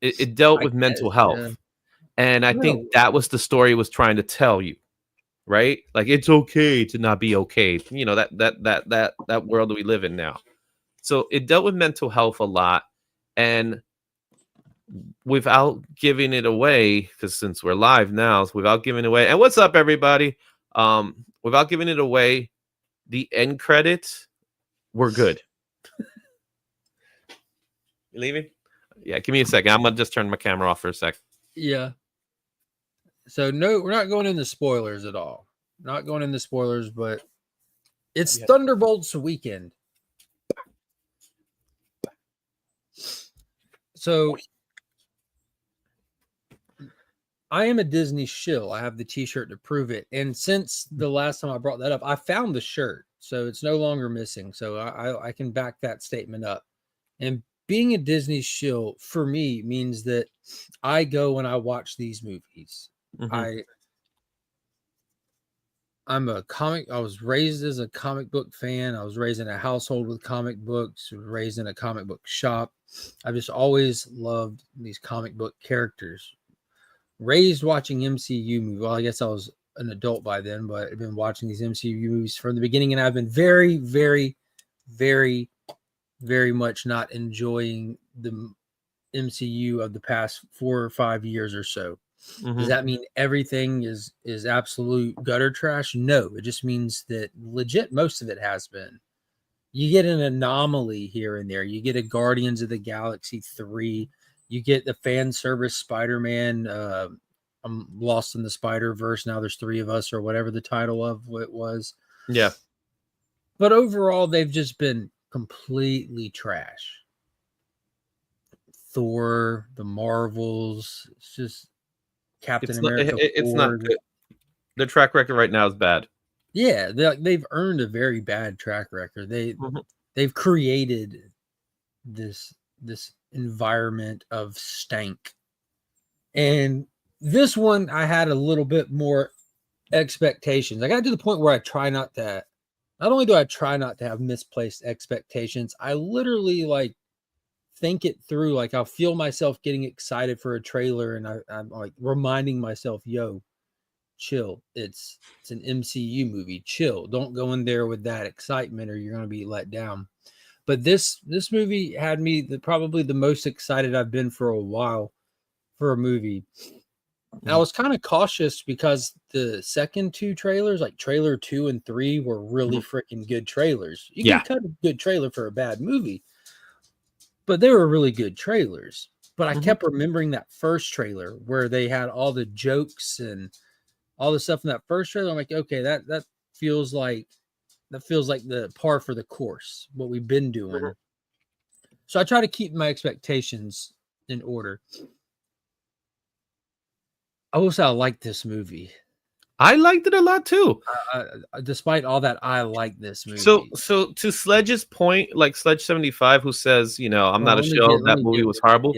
It dealt I with mental guess, health. yeah. And I No. think that was the story it was trying to tell you, right? Like, it's okay to not be okay. You know, that world that we live in now. So it dealt with mental health a lot. And without giving it away, because since we're live now, so without giving it away, and what's up, everybody? Without giving it away, the end credits were good. You leaving? Yeah, give me a second. I'm gonna just turn my camera off for a sec. Yeah. So no, we're not going into spoilers at all. Not going into spoilers, but it's Thunderbolts weekend. So I am a Disney shill. I have the t-shirt to prove it. And since the last time I brought that up, I found the shirt. So it's no longer missing. So I can back that statement up. And being a Disney shill for me means that I go when I watch these movies. Mm-hmm. I was raised as a comic book fan. I was raised in a household with comic books, raised in a comic book shop. I've just always loved these comic book characters. Raised watching MCU movies. Well, I guess I was an adult by then, but I've been watching these MCU movies from the beginning, and I've been very, very, very, very much not enjoying the MCU of the past 4 or 5 years or so. Mm-hmm. Does that mean everything is absolute gutter trash? No, it just means that legit most of it has been. You get an anomaly here and there. You get a Guardians of the Galaxy 3. You get the fan service Spider-Man. I'm Lost in the Spider-Verse. Now there's 3 of us, or whatever the title of it was. Yeah. But overall, they've just been completely trash. Thor, the Marvels, it's just Captain America. It's not good. Their track record right now is bad. Yeah, they've earned a very bad track record. They've created this environment of stank. And this one, I had a little bit more expectations. I got to the point where I try not to. Not only do I try not to have misplaced expectations, I literally like think it through. Like, I'll feel myself getting excited for a trailer, and I'm like reminding myself, "Yo, chill. It's an MCU movie. Chill. Don't go in there with that excitement, or you're gonna be let down." But this movie had me probably the most excited I've been for a while for a movie. I was kind of cautious because the second 2 trailers, like trailer 2 and 3, were really freaking good trailers. You can cut a good trailer for a bad movie, but they were really good trailers. But I kept remembering that first trailer where they had all the jokes and all the stuff in that first trailer. I'm like, okay, that feels like the par for the course, what we've been doing. So I try to keep my expectations in order. I will say I like this movie. I liked it a lot too. Despite all that, I like this movie. So to Sledge's point, like Sledge 75, who says, I'm not a shill, that movie was horrible.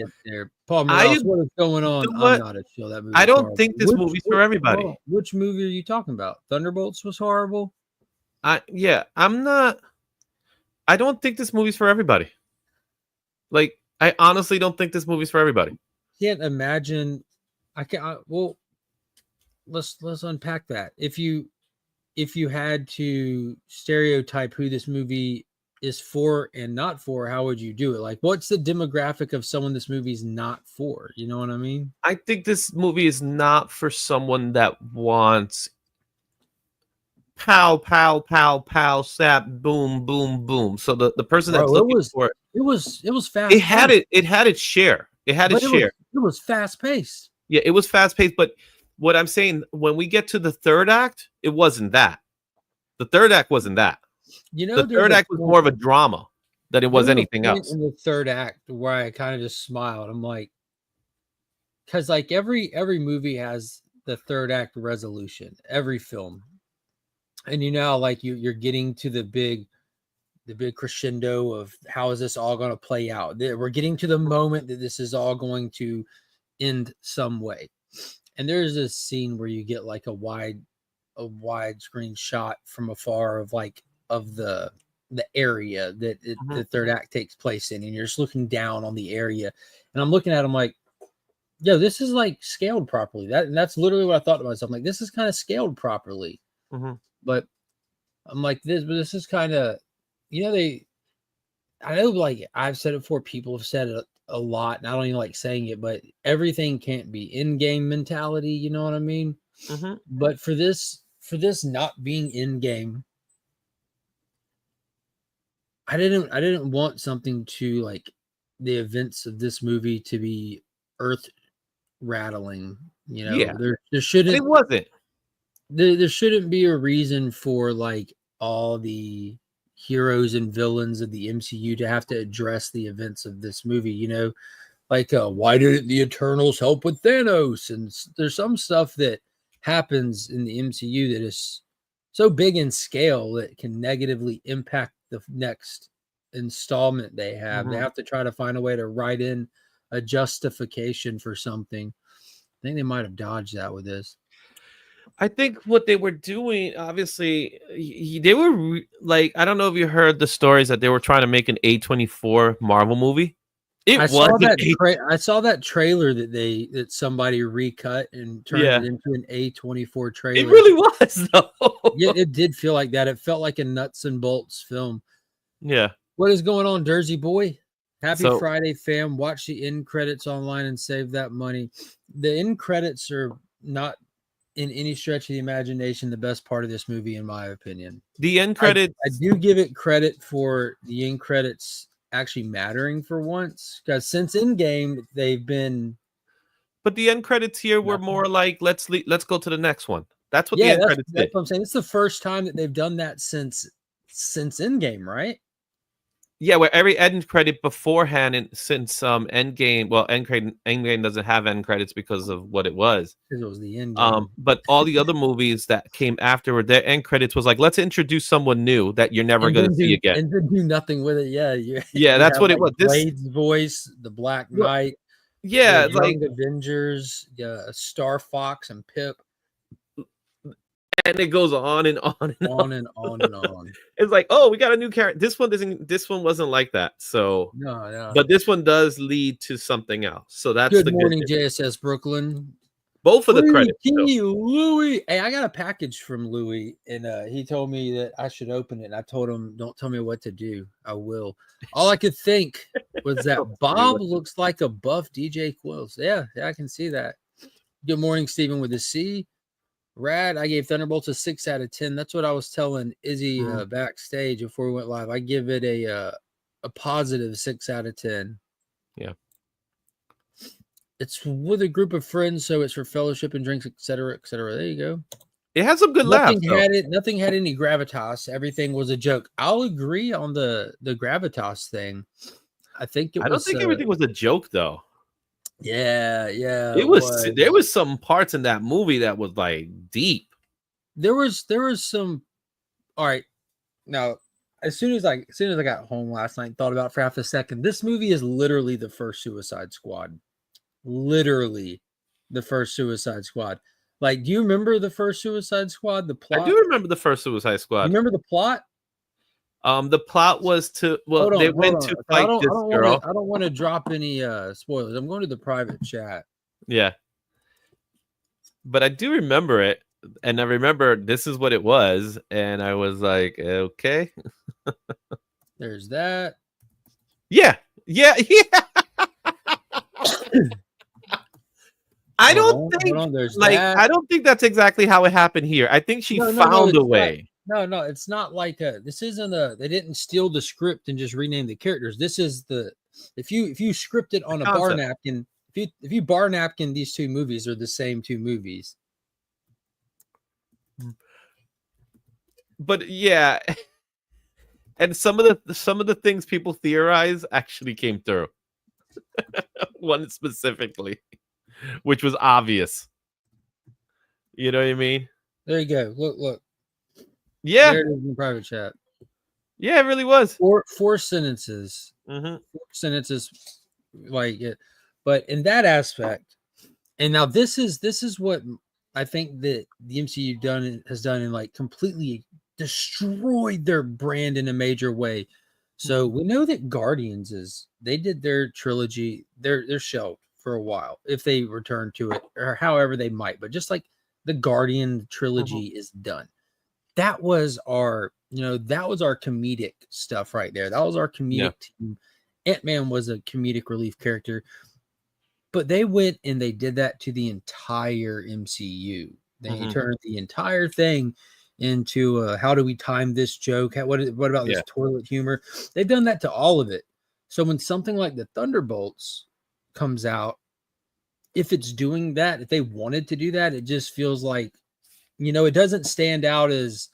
Paul Morales, what is going on? I'm not a shill. That movie. I don't think this movie's for everybody. Which movie are you talking about? Thunderbolts was horrible. I don't think this movie's for everybody. Like, I honestly don't think this movie's for everybody. Can't imagine. Well, let's unpack that. If you had to stereotype who this movie is for and not for, how would you do it? Like, what's the demographic of someone this movie's not for? You know what I mean? I think this movie is not for someone that wants pow, pow, pow, pow, sap, boom, boom, boom. So the person that's looking for it was fast. It had its share. It had its share. It was fast paced. Yeah, it was fast paced. But what I'm saying, when we get to the third act, it wasn't that. The third act wasn't that. The third act was more of a drama than it was anything else. In the third act, where I kind of just smiled. I'm like, because like every movie has the third act resolution. Every film, and like you're getting to the big crescendo of how is this all going to play out. We're getting to the moment that this is all going to end some way. And there's this scene where you get like a widescreen shot from afar of the area that the third act takes place in, and you're just looking down on the area. And I'm looking at them like, Yeah, this is like scaled properly. That's literally what I thought to myself. I'm like, this is kind of scaled properly. But I'm like, this is kind of, I know, like I've said it before, people have said it a lot, and I don't even like saying it, but everything can't be in-game mentality, you know what I mean? But for this not being in-game, I didn't want something to like the events of this movie to be earth rattling. Yeah, There and shouldn't it wasn't. there shouldn't be a reason for like all the heroes and villains of the MCU to have to address the events of this movie, like why didn't the Eternals help with Thanos? And there's some stuff that happens in the MCU that is so big in scale that can negatively impact the next installment they have. They have to try to find a way to write in a justification for something. I think they might have dodged that with this. I think what they were doing, obviously, they were like, I don't know if you heard the stories that they were trying to make an A24 Marvel movie. I saw that trailer that somebody recut and turned it into an A24 trailer. It really was, though. Yeah, it did feel like that. It felt like a nuts and bolts film. Yeah. What is going on, Jersey boy? Happy Friday, fam. Watch the end credits online and save that money. The end credits are not in any stretch of the imagination the best part of this movie, in my opinion. The end credits. I do give it credit for the end credits actually mattering for once, because since Endgame they've been. But the end credits here were more like let's go to the next one. That's what the end credits did. That's what I'm saying. It's the first time that they've done that since Endgame, right? Yeah, where every end credit beforehand, and since Endgame, well, Endgame doesn't have end credits because of what it was. Because it was the end game. But all the other movies that came afterward, their end credits was like, let's introduce someone new that you're never going to see again, and then do nothing with it. Yeah, that's what it was. Blade's voice, the Black Knight, yeah, the Young Avengers, Star Fox, and Pip. And it goes on and on and on and on and on. It's like, oh, we got a new character. This one wasn't like that. So no. But this one does lead to something else. So that's good morning, JSS Brooklyn. Both of the credits. Louis. Hey, I got a package from Louis, and he told me that I should open it. And I told him, don't tell me what to do. I will. All I could think was that Bob looks like a buff DJ Quills. Yeah, I can see that. Good morning, Stephen with a C. Rad, I gave Thunderbolts a 6 out of 10. That's what I was telling Izzy backstage before we went live. I give it a positive 6 out of 10. Yeah. It's with a group of friends, so it's for fellowship and drinks, etc., etc. There you go. It has some good laughs. Nothing had any gravitas. Everything was a joke. I'll agree on the gravitas thing. I think I don't think everything was a joke, though. Yeah. It was. There was some parts in that movie that was like deep. There was some. All right. Now, as soon as I got home last night and thought about it for half a second, this movie is literally the first Suicide Squad. Literally the first Suicide Squad. Like, do you remember the first Suicide Squad? The plot? I do remember the first Suicide Squad. You remember the plot? The plot was to they went to fight this girl. I don't want to drop any spoilers. I'm going to the private chat. Yeah. But I do remember it, and I remember this is what it was, and I was like, okay. There's that. Yeah. I don't think that's exactly how it happened here. I think she found a way. No, it's not like this isn't they didn't steal the script and just rename the characters. This is if you script it on a bar napkin, if you bar napkin these two movies are the same two movies. But yeah, and some of the things people theorize actually came through. One specifically, which was obvious. You know what I mean? There you go. Look. Yeah. There it is in private chat. Yeah, it really was. Four sentences. Mm-hmm. 4 sentences, like it. But in that aspect, and now this is what I think that the MCU has done and like completely destroyed their brand in a major way. So we know that Guardians they did their trilogy, their shelved for a while if they return to it or however they might. But just like the Guardian trilogy is done, that was our comedic stuff right there. That was our comedic team. Ant-Man was a comedic relief character, but they went and they did that to the entire MCU. They turned the entire thing into how do we time this joke? What about this toilet humor? They've done that to all of it. So when something like the Thunderbolts comes out, if it's doing that, if they wanted to do that, it just feels like, it doesn't stand out as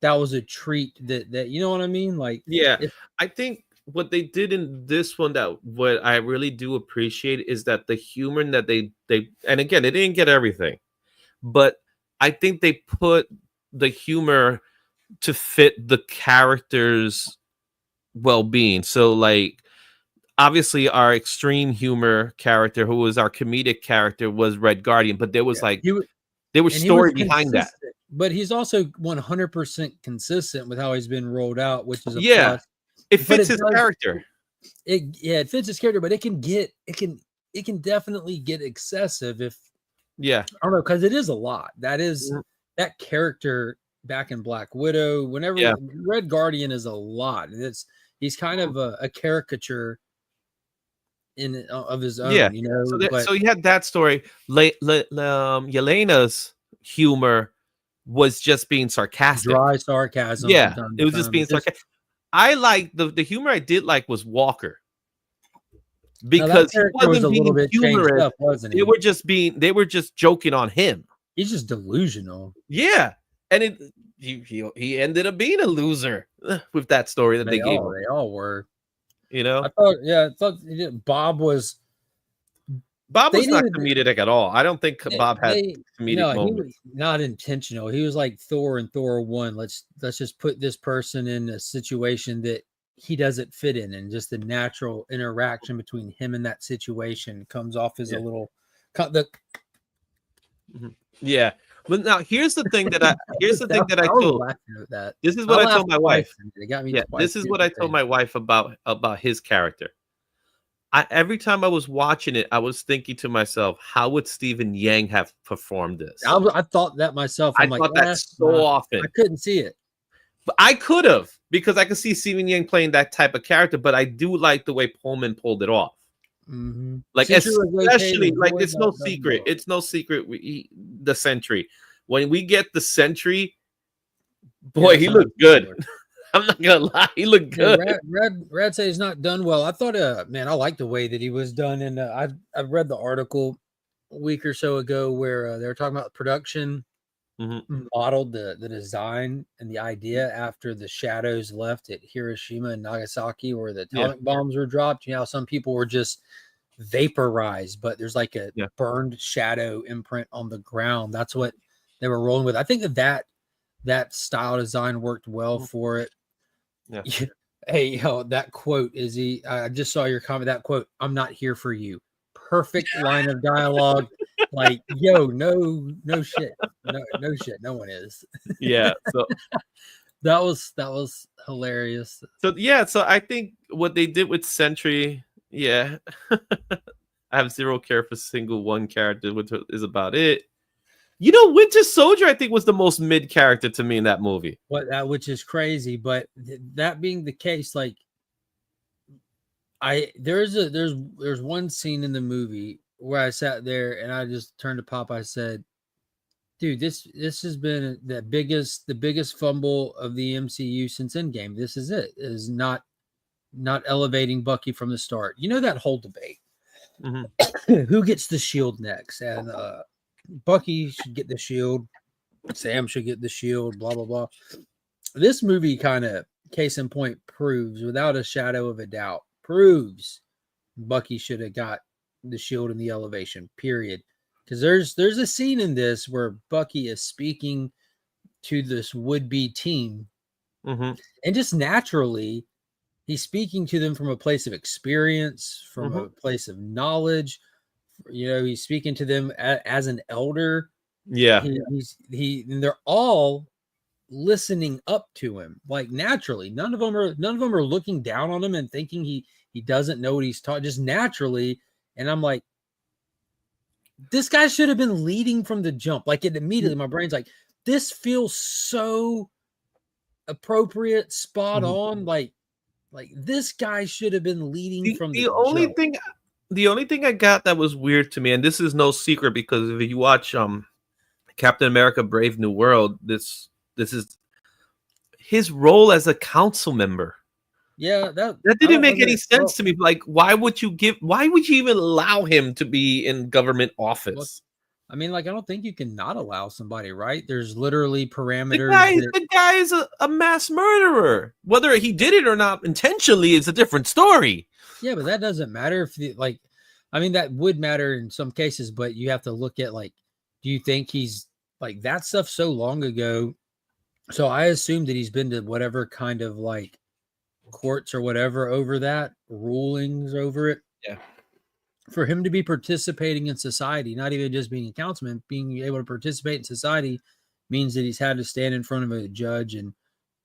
that was a treat that you know what I mean? Like, I think what they did in this one, that what I really do appreciate is that the humor that they and again, they didn't get everything, but I think they put the humor to fit the character's well-being. So like, obviously our extreme humor character, who was our comedic character, was Red Guardian, but there was there was story behind that. But he's also 100% consistent with how he's been rolled out, which is a plus. It fits his character. It fits his character, but it can definitely get excessive if I don't know, because it is a lot. That is that character back in Black Widow. Whenever Red Guardian is a lot. He's kind of a caricature of his own, So you had that story. Yelena's humor was just being sarcastic, dry sarcasm. It was just being sarcastic. I like the humor I did like was Walker, because he wasn't being humorous. Up, wasn't he? They were just joking on him. He's just delusional. Yeah, and he ended up being a loser with that story that they gave him. They all were. I thought Bob was not comedic at all. I don't think Bob had comedic moments. He was not intentional. He was like Thor in Thor 1. Let's just put this person in a situation that he doesn't fit in, and just the natural interaction between him and that situation comes off as a little. But now here's the thing that I told. This is what I told my wife. It got me. This is what I told my wife about his character. Every time I was watching it, I was thinking to myself, how would Stephen Yang have performed this? I thought that myself. I thought that so often. I couldn't see it. But I could have, because I could see Stephen Yang playing that type of character, but I do like the way Pullman pulled it off. Like, especially, like, it's no secret. It's no secret. The Sentry. When we get the Sentry, boy, he looked good. I'm not gonna lie, he looked good. Rad say he's not done well. I thought, I like the way that he was done, and I've read the article a week or so ago where they were talking about production modeled the design and the idea after the shadows left at Hiroshima and Nagasaki, where the atomic bombs were dropped. Some people were just vaporized, but there's like a burned shadow imprint on the ground. That's what they were rolling with. I think that style design worked well for it. Hey, that quote is I just saw your comment. That quote, "I'm not here for you." Perfect line of dialogue. Like, no shit. No shit. No one is. So that was hilarious. So I think what they did with Sentry, I have zero care for single one character, which is about it. Winter Soldier, I think, was the most mid character to me in that movie. Which is crazy, but that being the case, like, there's one scene in the movie where I sat there and I just turned to Pop. I said, "Dude, this has been the biggest fumble of the MCU since Endgame. This is it. It is not elevating Bucky from the start. That whole debate, who gets the shield next, and Bucky should get the shield, Sam should get the shield, blah blah blah. This movie kind of, case in point, proves without a shadow of a doubt, Bucky should have got the shield in the elevation, period. Because there's a scene in this where Bucky is speaking to this would-be team, and just naturally he's speaking to them from a place of experience, from a place of knowledge. He's speaking to them as an elder. And they're all listening up to him, like, naturally. None of them are looking down on him and thinking he doesn't know what he's taught, just naturally. And I'm like, this guy should have been leading from the jump. Like, it immediately, my brain's like, this feels so appropriate, spot on. Like this guy should have been leading from the only jump. The only thing I got that was weird to me, and this is no secret because if you watch Captain America: Brave New World, this is his role as a council member. Yeah, that didn't make any sense to me. Like, why would you even allow him to be in government office? Well, I mean, like, I don't think you can not allow somebody, right? There's literally parameters. The guy is a mass murderer. Whether he did it or not intentionally is a different story. Yeah, but that doesn't matter if I mean, that would matter in some cases, but you have to look at, like, do you think he's like that stuff so long ago? So I assume that he's been to whatever kind of like courts or whatever over that, rulings over it. Yeah. For him to be participating in society, not even just being a councilman, being able to participate in society means that he's had to stand in front of a judge and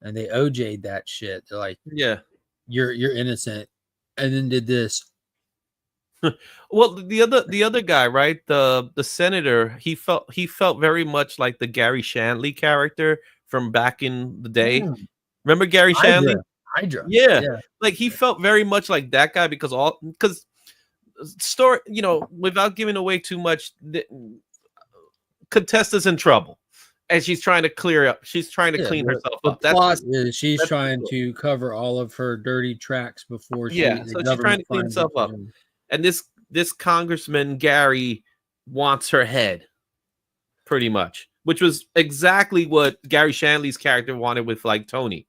they OJ'd that shit. They're like, yeah, you're innocent, and then did this. Well, the other guy, right? The senator, he felt very much like the Gary Shandling character from back in the day. Remember Gary Shandling? Hydra. Yeah. Like he felt very much like that guy because story, without giving away too much, Contessa's in trouble, and she's trying to clear up. She's trying to clean herself up. The plot is she's trying to cover all of her dirty tracks before so she's trying to clean herself up. And this Congressman Gary wants her head, pretty much, which was exactly what Gary Shandling's character wanted with like Tony.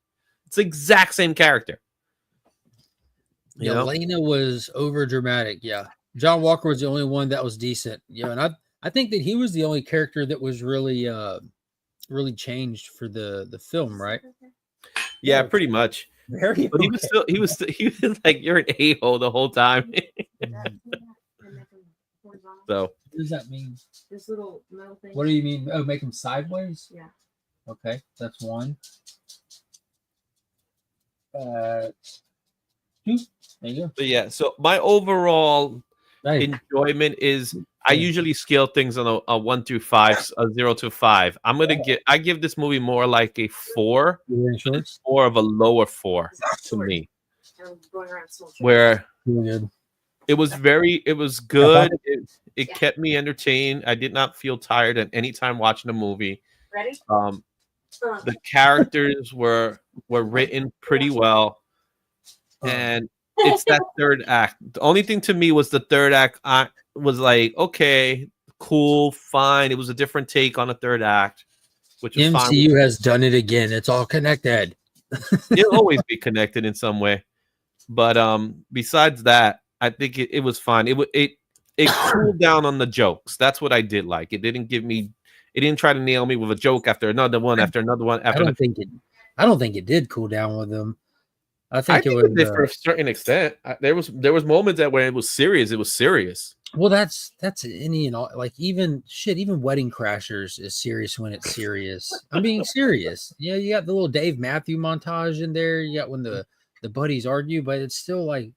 It's the exact same character. Lena was over dramatic. Yeah, John Walker was the only one that was decent. Yeah, and I think that he was the only character that was really changed for the film, right? Yeah, pretty much. But he was like, you're an a-hole the whole time. So what does that mean? This little metal thing. What do you mean? Oh, make them sideways? Yeah. Okay, that's one. 2. There you go. But yeah, so my overall enjoyment is I usually scale things on a 1 through 5, a 0 to 5. I give this movie more like a 4. It's more of a lower 4 to me. Where it was good. It kept me entertained. I did not feel tired at any time watching the movie. Ready? The characters were written pretty well. And it's that third act. The only thing to me was the third act. I was like, okay, cool, fine. It was a different take on the third act, which was fine. MCU has done it again. It's all connected. It'll always be connected in some way. But besides that, I think it was fine. It cooled down on the jokes. That's what I did like. It didn't try to nail me with a joke after another one after another one. I don't think it did cool down with them. I think it did for a certain extent. There was moments where it was serious. It was serious. Well, that's any and all. Like even Wedding Crashers is serious when it's serious. I'm being serious. Yeah, you got the little Dave Matthew montage in there. You got when the buddies argue, but it's still like,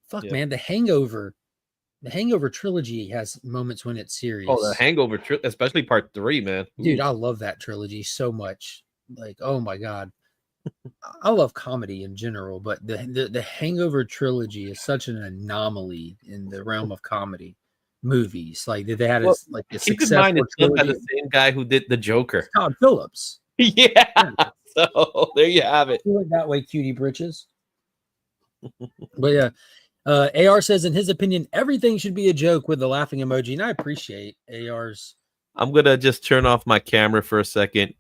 fuck, man. The Hangover trilogy has moments when it's serious. Oh, the Hangover, especially part 3, man. Dude, I love that trilogy so much. Like, oh my god. I love comedy in general, but the Hangover trilogy is such an anomaly in the realm of comedy movies. Like they had a keep in mind it's done by the same guy who did the Joker, Todd Phillips. Yeah. So there you have it. Do it that way, cutie britches. But yeah, AR says in his opinion everything should be a joke with the laughing emoji, and I appreciate AR's. I'm gonna just turn off my camera for a second.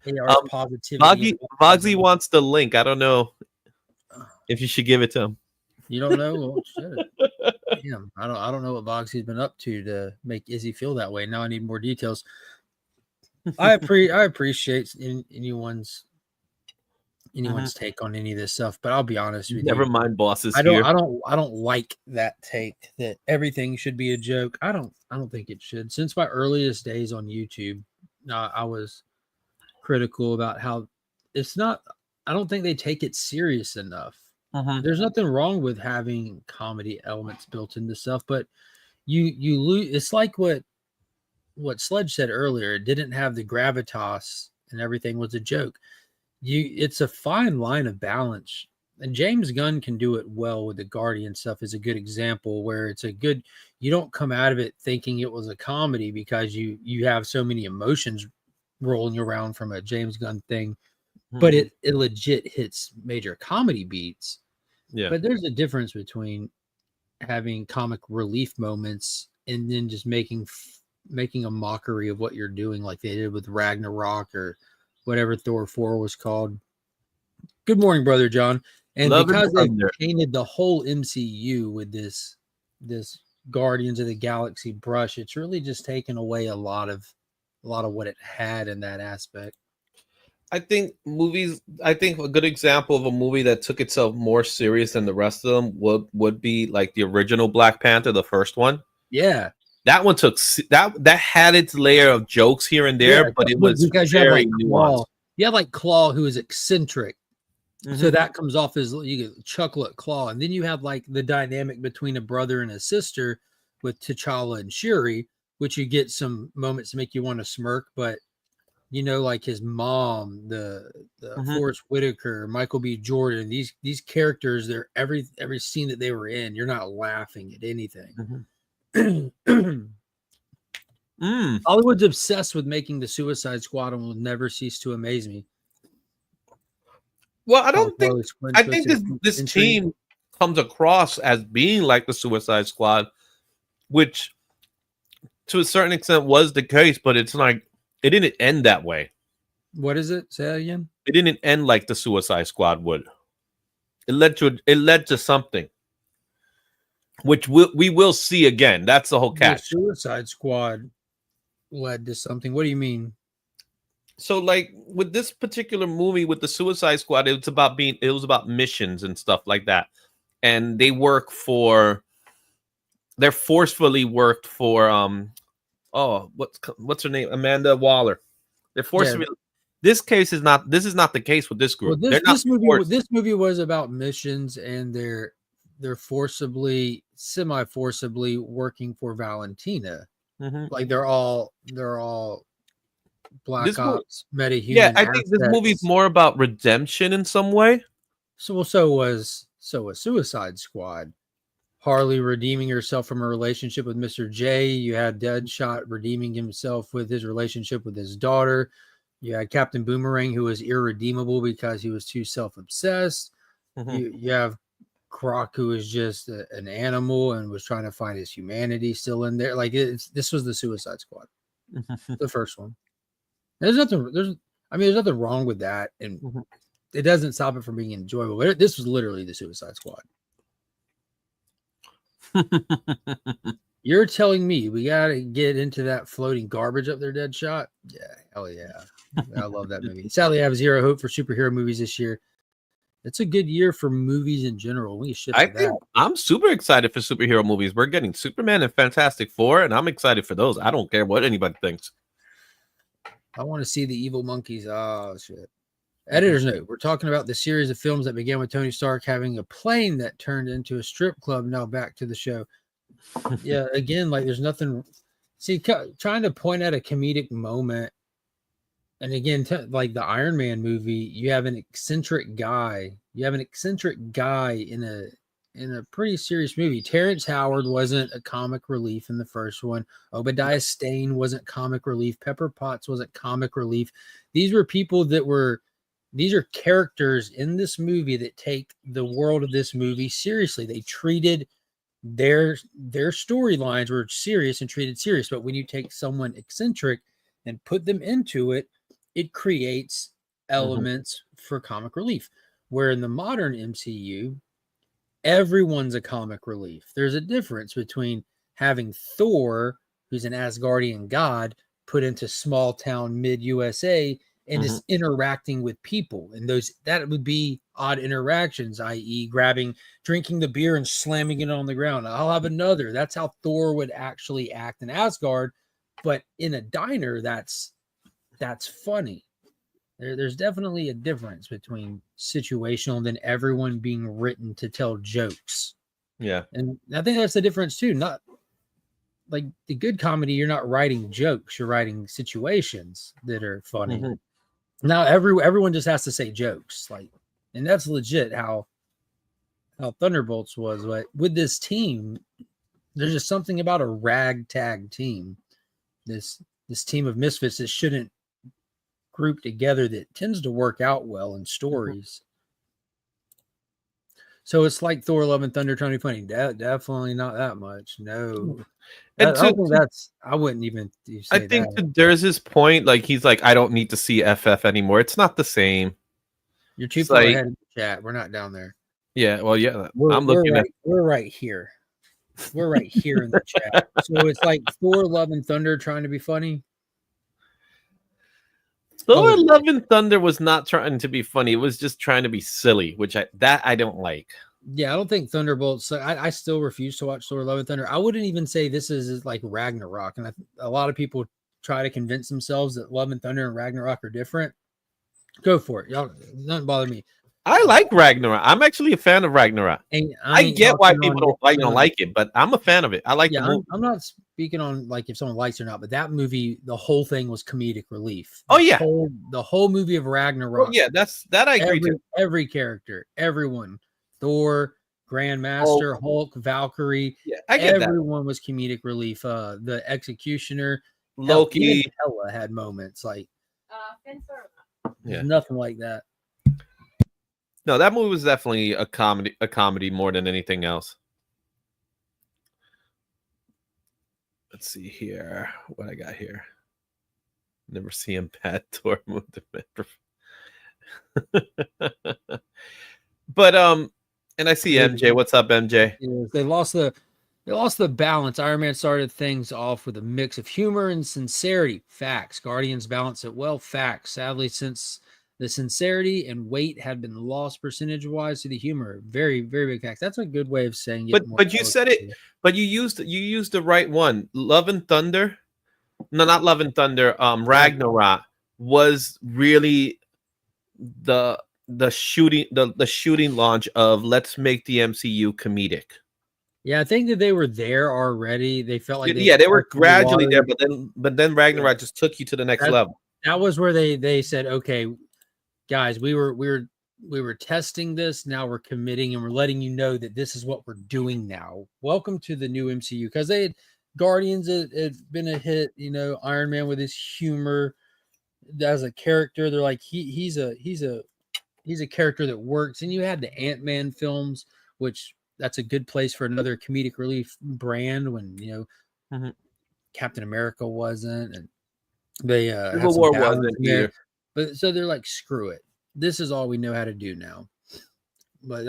Positivity. Vogsy wants the link. I don't know if you should give it to him. You don't know? Well, shit. Damn, I don't know what Vogsy's been up to make Izzy feel that way. Now I need more details. I appreciate anyone's take on any of this stuff, but I'll be honest with you. Never mind, bosses. I don't like that take that everything should be a joke. I don't think it should. Since my earliest days on YouTube, I was critical about how it's not. I don't think they take it serious enough. There's nothing wrong with having comedy elements built into stuff, but you lose. It's like what what Sledge said earlier. It didn't have the gravitas, and everything was a joke. It's a fine line of balance, and James Gunn can do it well with the Guardian stuff. Is a good example where it's a good. You don't come out of it thinking it was a comedy because you have so many emotions rolling around from a James Gunn thing, but it legit hits major comedy beats. Yeah. But there's a difference between having comic relief moments and then just making a mockery of what you're doing, like they did with Ragnarok or whatever Thor 4 was called. Good morning, Brother John. And Love because they painted the whole MCU with this Guardians of the Galaxy brush, it's really just taken away a lot of what it had in that aspect. I think a good example of a movie that took itself more serious than the rest of them would be like the original Black Panther, the first one. Yeah. That one took that had its layer of jokes here and there, but it was because very you have nuanced. You have like Claw, who is eccentric. So that comes off as you get chuckle at Claw. And then you have like the dynamic between a brother and a sister with T'Challa and Shuri, which you get some moments to make you want to smirk, but like his mom, the Forrest Whitaker, Michael B. Jordan, these characters, they're every scene that they were in, you're not laughing at anything. Hollywood's obsessed with making the Suicide Squad and will never cease to amaze me. Well, I think this team comes across as being like the Suicide Squad, which to a certain extent was the case, but it's like it didn't end that way. What is it? Say that again. It didn't end like the Suicide Squad would. It led to something, which we will see again. That's the whole catch. The Suicide Squad led to something. What do you mean? So, like with this particular movie with the Suicide Squad, it was about missions and stuff like that, and they're forcefully worked for what's her name? Amanda Waller. They're forcefully. Yeah. This is not the case with this group. Well, this movie was about missions, and they're semi-forcibly working for Valentina. Like they're all Black Ops metahuman. Yeah, I think this movie's more about redemption in some way. So was Suicide Squad. Harley redeeming herself from her relationship with Mr. J. You had Deadshot redeeming himself with his relationship with his daughter. You had Captain Boomerang, who was irredeemable because he was too self-obsessed. You have Croc, who is just an animal and was trying to find his humanity still in there. Like this was the Suicide Squad, the first one. There's nothing wrong with that, and it doesn't stop it from being enjoyable. This was literally the Suicide Squad. You're telling me we gotta get into that floating garbage up there, Deadshot? Yeah, hell yeah. I love that movie. Sadly, I have zero hope for superhero movies this year. It's a good year for movies in general. We shift to that. I'm super excited for superhero movies. We're getting Superman and Fantastic Four, and I'm excited for those. I don't care what anybody thinks. I want to see the evil monkeys. Oh, shit. Editor's note. We're talking about the series of films that began with Tony Stark having a plane that turned into a strip club. Now back to the show. Yeah, again, like there's nothing. See, trying to point at a comedic moment. And again, like the Iron Man movie, you have an eccentric guy. You have an eccentric guy in a pretty serious movie. Terrence Howard wasn't a comic relief in the first one. Obadiah Stane wasn't comic relief. Pepper Potts wasn't comic relief. These were people these are characters in this movie that take the world of this movie seriously. They treated their storylines were serious and treated serious. But when you take someone eccentric and put them into it, it creates elements for comic relief. Where in the modern MCU, everyone's a comic relief. There's a difference between having Thor, who's an Asgardian god, put into small town mid-USA and just interacting with people. And that would be odd interactions, i.e. drinking the beer and slamming it on the ground. I'll have another. That's how Thor would actually act in Asgard. But in a diner, that's funny. There's definitely a difference between situational and then everyone being written to tell jokes. Yeah. And I think that's the difference too. like the good comedy, you're not writing jokes, you're writing situations that are funny. Now everyone just has to say jokes, like, and that's legit how Thunderbolts was. But with this team, there's just something about a ragtag team, this team of misfits that shouldn't group together, that tends to work out well in stories. So it's like Thor: Love and Thunder trying to be funny. Definitely not that much. No. And I don't think that's. I wouldn't even say I think that. to Durz's point, like he's like, I don't need to see FF anymore. It's not the same. You're too It's far like, ahead in the chat. We're not down there. yeah, well, yeah, We're I'm looking right, at. we're right here. We're right here in the chat. So it's like Thor: Love and Thunder trying to be funny. Thor: Love and Thunder was not trying to be funny. It was just trying to be silly, which I don't like. Yeah, I don't think Thunderbolts. I still refuse to watch Thor: Love and Thunder. I wouldn't even say this is like Ragnarok, and a lot of people try to convince themselves that Love and Thunder and Ragnarok are different. Go for it, y'all. Doesn't bother me. I like Ragnarok. I'm actually a fan of Ragnarok. I get why people don't like it, but I'm a fan of it. I like the movie. I'm not speaking on like if someone likes it or not, but that movie, the whole thing was comedic relief. The whole movie of Ragnarok. Yeah, that I agree to. Every character, everyone, Thor, Grandmaster, Hulk, Valkyrie, yeah, I get everyone was comedic relief. The Executioner, Loki, Hela had moments like yeah, nothing like that. No, that movie was definitely a comedy more than anything else. Let's see here. What I got here. Never see him pet Thor move But and I see MJ. What's up, MJ? They lost the balance. Iron Man started things off with a mix of humor and sincerity. Facts. Guardians balance it well. Facts. Sadly, since the sincerity and weight had been lost percentage-wise to the humor. Very, very big facts. That's a good way of saying it. But you said it. But you used the right one. Love and Thunder. No, not Love and Thunder. Ragnarok was really the shooting launch of let's make the MCU comedic. Yeah, I think that they were there already. They felt like they were gradually there, but then Ragnarok just took you to the next level. That was where they said, okay, guys, we were testing this. Now we're committing and we're letting you know that this is what we're doing now. Welcome to the new MCU, because they had Guardians had been a hit. Iron Man with his humor as a character. They're like he's a character that works. And you had the Ant-Man films, which that's a good place for another comedic relief brand when Captain America wasn't, and they Civil War wasn't either. But so they're like, screw it. This is all we know how to do now. But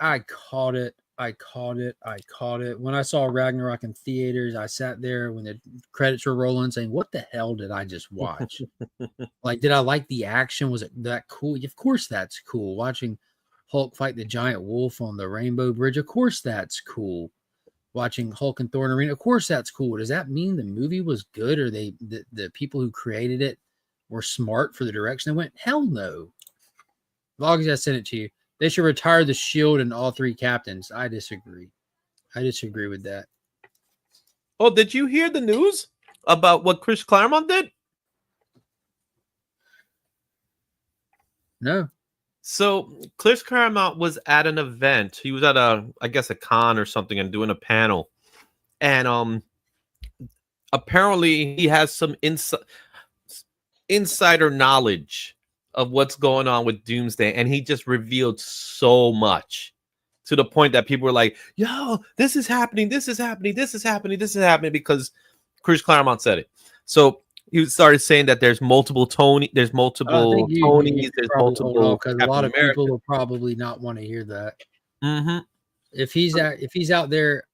I caught it. I caught it. When I saw Ragnarok in theaters, I sat there when the credits were rolling saying, what the hell did I just watch? Like, did I like the action? Was it that cool? Of course that's cool. Watching Hulk fight the giant wolf on the Rainbow Bridge, of course that's cool. Watching Hulk and Thor in Arena, of course that's cool. Does that mean the movie was good, or the people who created it were smart for the direction they went? Hell no. Vlogs, I sent it to you. They should retire the Shield and all three captains. I disagree. I disagree with that. Oh, did you hear the news about what Chris Claremont did? No. So Chris Claremont was at an event. He was at a con or something and doing a panel. And apparently he has some insider knowledge of what's going on with Doomsday, and he just revealed so much to the point that people were like, yo, this is happening, because Chris Claremont said it. So he started saying that there's multiple Tonys, there's multiple because a lot of people will probably not want to hear that. If he's out there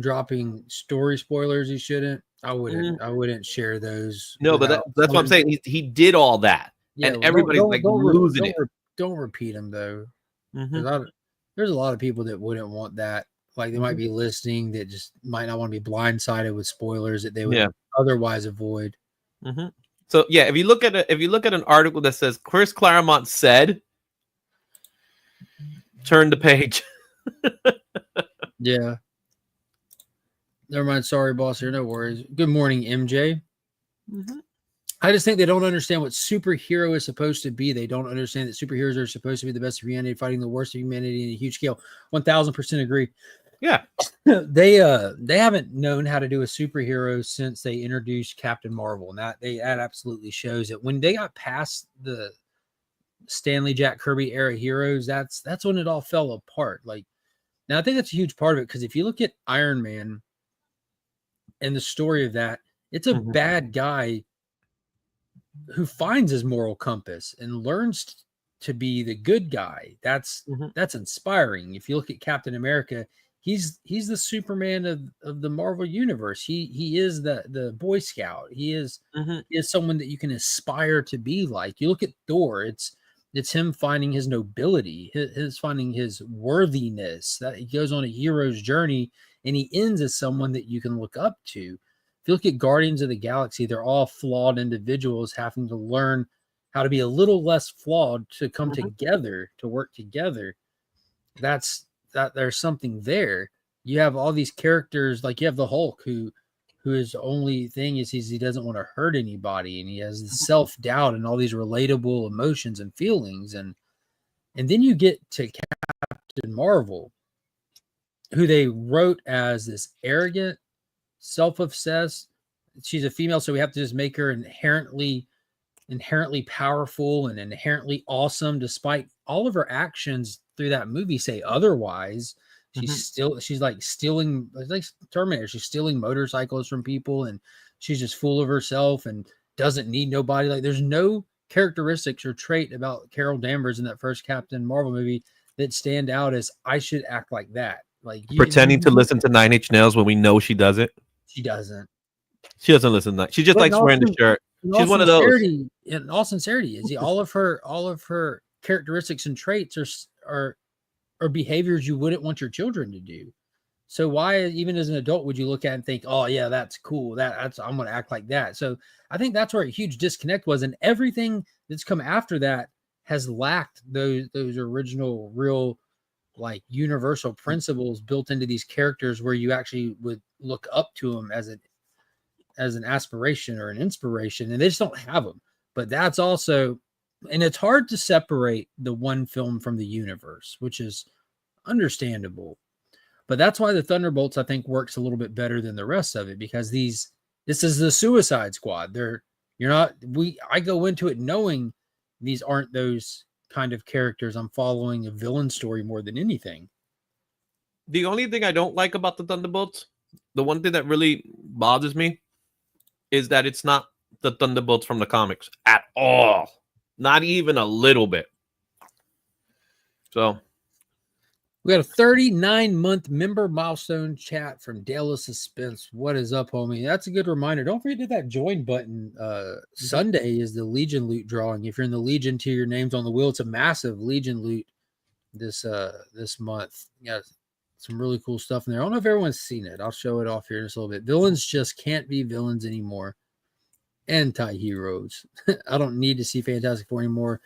dropping story spoilers, he shouldn't. I wouldn't share those. No, but that's what I'm saying. He did all that. Yeah, and everybody's losing it. Don't repeat them though. There's a lot of people that wouldn't want that. Like they might be listening that just might not want to be blindsided with spoilers that they would otherwise avoid. So yeah, if you look at an article that says Chris Claremont said, turn the page. Yeah. Never mind. Sorry, boss. Here, no worries. Good morning, MJ. Mm-hmm. I just think they don't understand what superhero is supposed to be. They don't understand that superheroes are supposed to be the best of humanity, fighting the worst of humanity in a huge scale. 1000% agree. Yeah. They haven't known how to do a superhero since they introduced Captain Marvel, and that absolutely shows it. When they got past the Stanley Jack Kirby era heroes, that's when it all fell apart. Like, now I think that's a huge part of it, because if you look at Iron Man and the story of that, it's a bad guy who finds his moral compass and learns to be the good guy. That's inspiring. If you look at Captain America, he's the Superman of the Marvel universe. He is the Boy Scout. He is someone that you can aspire to be like. You look at Thor, it's him finding his nobility, his finding his worthiness, that he goes on a hero's journey and he ends as someone that you can look up to. If you look at Guardians of the Galaxy, they're all flawed individuals having to learn how to be a little less flawed to come together, to work together. There's something there. You have all these characters, like you have the Hulk, who his only thing is he doesn't want to hurt anybody, and he has the self-doubt and all these relatable emotions and feelings. And then you get to Captain Marvel, who they wrote as this arrogant, self-obsessed. She's a female, so we have to just make her inherently powerful and inherently awesome, despite all of her actions through that movie say otherwise. She's like stealing, like Terminator. She's stealing motorcycles from people, and she's just full of herself and doesn't need nobody. Like, there's no characteristics or trait about Carol Danvers in that first Captain Marvel movie that stand out as I should act like that. Like, Pretending to listen to Nine Inch Nails when we know she doesn't. She doesnn't. She doesn't listen to that. She just likes wearing the shirt. She's one of those. In all sincerity, is all of her characteristics and traits are behaviors you wouldn't want your children to do. So why, even as an adult, would you look at and think, oh yeah, that's cool, that's I'm going to act like that? So I think that's where a huge disconnect was, and everything that's come after that has lacked those original, real, like, universal principles built into these characters, where you actually would look up to them as an aspiration or an inspiration, and they just don't have them. But that's also, and it's hard to separate the one film from the universe, which is understandable. But that's why the Thunderbolts, I think, works a little bit better than the rest of it, because this is the Suicide Squad. I go into it knowing these aren't those kind of characters. I'm following a villain story more than anything. The only thing I don't like about the Thunderbolts, the one thing that really bothers me, is that it's not the Thunderbolts from the comics at all. Not even a little bit. So we got a 39-month member milestone chat from Dale of Suspense. What is up, homie? That's a good reminder. Don't forget to hit that join button. Sunday is the Legion loot drawing. If you're in the Legion tier, your name's on the wheel. It's a massive Legion loot this month. Yeah, some really cool stuff in there. I don't know if everyone's seen it. I'll show it off here in just a little bit. Villains just can't be villains anymore. Anti-heroes. I don't need to see Fantastic Four anymore.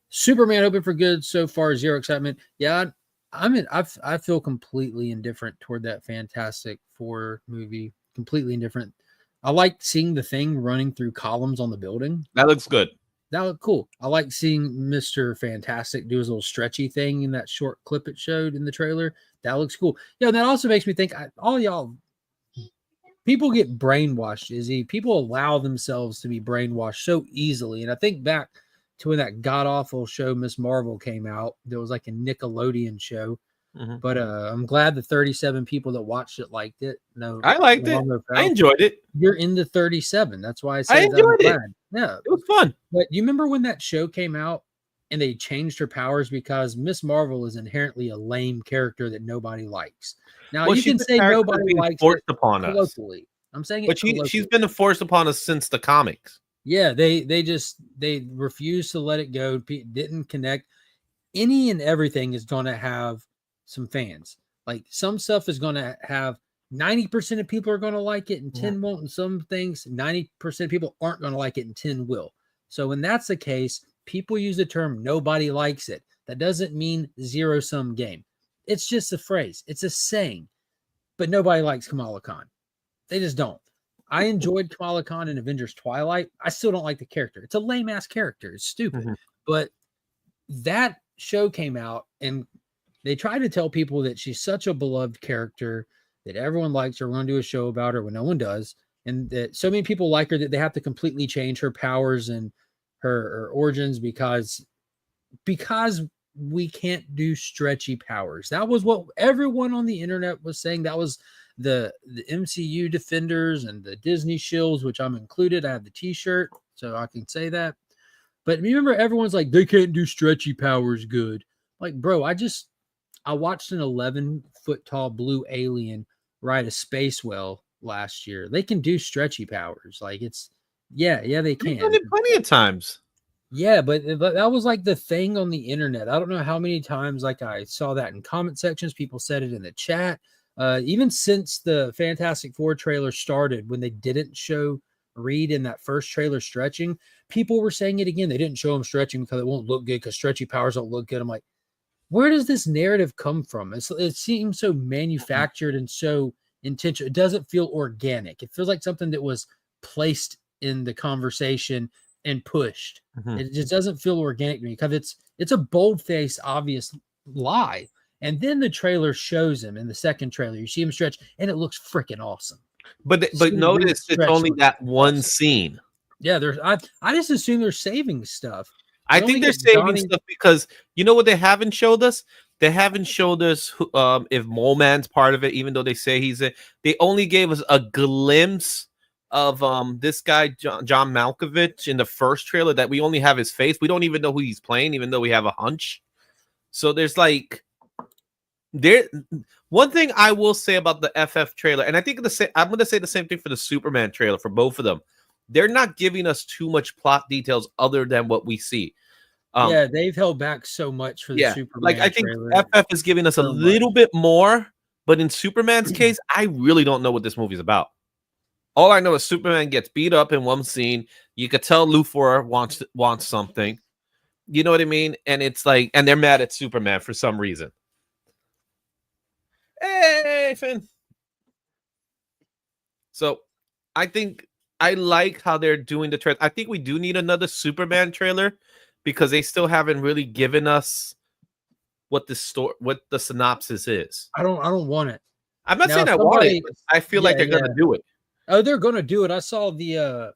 Superman open for good so far. Zero excitement. Yeah, I feel completely indifferent toward that Fantastic Four movie. Completely indifferent. I like seeing the Thing running through columns on the building. That looks good. That looked cool. I like seeing Mr. Fantastic do his little stretchy thing in that short clip it showed in the trailer. That looks cool. Yeah, that also makes me think, all y'all, people get brainwashed, Izzy. People allow themselves to be brainwashed so easily. And I think back to when that god-awful show Miss Marvel came out. There was like a Nickelodeon show. But I'm glad the 37 people that watched it liked it. No, I liked it. I enjoyed it. You're in the 37. That's why I said I enjoyed it. Yeah, it was fun. But you remember when that show came out and they changed her powers, because Miss Marvel is inherently a lame character that nobody likes. Now, you can say nobody likes forced upon us locally. I'm saying it, but she's been forced upon us since the comics. Yeah, they refused to let it go. Didn't connect. Any and everything is going to have some fans. Like, some stuff is going to have 90% of people are going to like it and 10 won't. And some things, 90% of people aren't going to like it and 10 will. So when that's the case, people use the term nobody likes it. That doesn't mean zero-sum game. It's just a phrase. It's a saying. But nobody likes Kamala Khan. They just don't. I enjoyed Kamala Khan in Avengers Twilight. I still don't like the character. It's a lame ass character. It's stupid. But that show came out and they try to tell people that she's such a beloved character that everyone likes her. We're going to do a show about her when no one does. And that so many people like her that they have to completely change her powers and her origins because we can't do stretchy powers. That was what everyone on the internet was saying. That was the MCU defenders and the Disney shills, which I'm included. I have the t-shirt, so I can say that. But remember, everyone's like, they can't do stretchy powers good. Like, bro, I watched an 11-foot tall blue alien ride a space whale last year. They can do stretchy powers. Like, it's, yeah, they can. They've done it plenty of times. Yeah, but that was like the thing on the internet. I don't know how many times like I saw that in comment sections. People said it in the chat. Even since the Fantastic Four trailer started, when they didn't show Reed in that first trailer stretching, people were saying it again. They didn't show him stretching because it won't look good because stretchy powers don't look good. I'm like, where does this narrative come from? It seems so manufactured and so intentional. It doesn't feel organic. It feels like something that was placed in the conversation and pushed. It just doesn't feel organic to me because it's a bold-faced, obvious lie. And then the trailer shows him in the second trailer. You see him stretch, and it looks freaking awesome. But notice it's only that one scene. Yeah, I just assume they're saving stuff. I think they're saving stuff because you know what they haven't showed us? They haven't showed us if Mole Man's part of it, even though they say he's it. They only gave us a glimpse of this guy John Malkovich in the first trailer that we only have his face. We don't even know who he's playing, even though we have a hunch. So there's like one thing I will say about the FF trailer, and I think I'm going to say the same thing for the Superman trailer for both of them. They're not giving us too much plot details other than what we see. Yeah, they've held back so much for the Superman. Like I think trailer. FF is giving us a little bit more, but in Superman's case, I really don't know what this movie's about. All I know is Superman gets beat up in one scene. You could tell Luthor wants something. You know what I mean? And it's like, and they're mad at Superman for some reason. Hey, Finn. So I think I like how they're doing the trailer. I think we do need another Superman trailer because they still haven't really given us what the synopsis is. I don't want it. I'm not saying I want it. But I feel like they're gonna do it. Oh, they're gonna do it. I saw it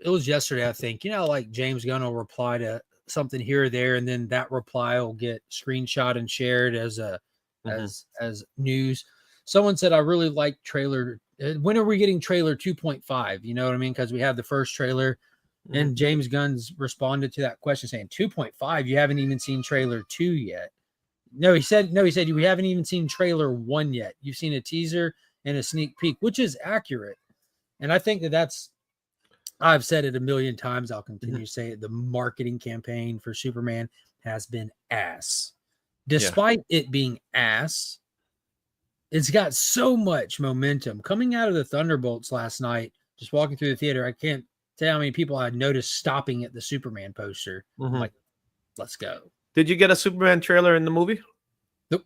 was yesterday, I think. You know, like James Gunn will reply to something here or there, and then that reply will get screenshot and shared as as news. Someone said, I really like trailer. When are we getting trailer 2.5? You know what I mean? Because we have the first trailer, and James Gunn's responded to that question saying 2.5. You haven't even seen trailer 2 yet. No, he said we haven't even seen trailer 1 yet. You've seen a teaser and a sneak peek, which is accurate. And I think I've said it a million times. I'll continue to say it. The marketing campaign for Superman has been ass. Despite it being ass, it's got so much momentum coming out of the Thunderbolts last night. Just walking through the theater, I can't tell how many people I noticed stopping at the Superman poster. I'm like, let's go. Did you get a Superman trailer in the movie? Nope.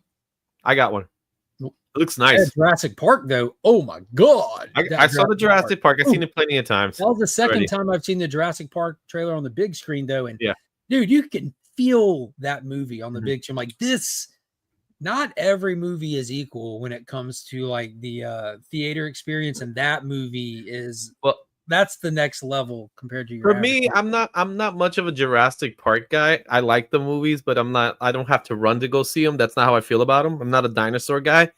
I got one. Nope. It looks nice. Jurassic Park, though. Oh my god! I saw the Jurassic Park. I've seen it plenty of times. That was the second time I've seen the Jurassic Park trailer on the big screen, though. And yeah, dude, you can feel that movie on the big screen. Like this, not every movie is equal when it comes to like the theater experience, and that movie is that's the next level compared to your. For me, I'm not much of a Jurassic Park guy. I like the movies, but I don't have to run to go see them. That's not how I feel about them. I'm not a dinosaur guy.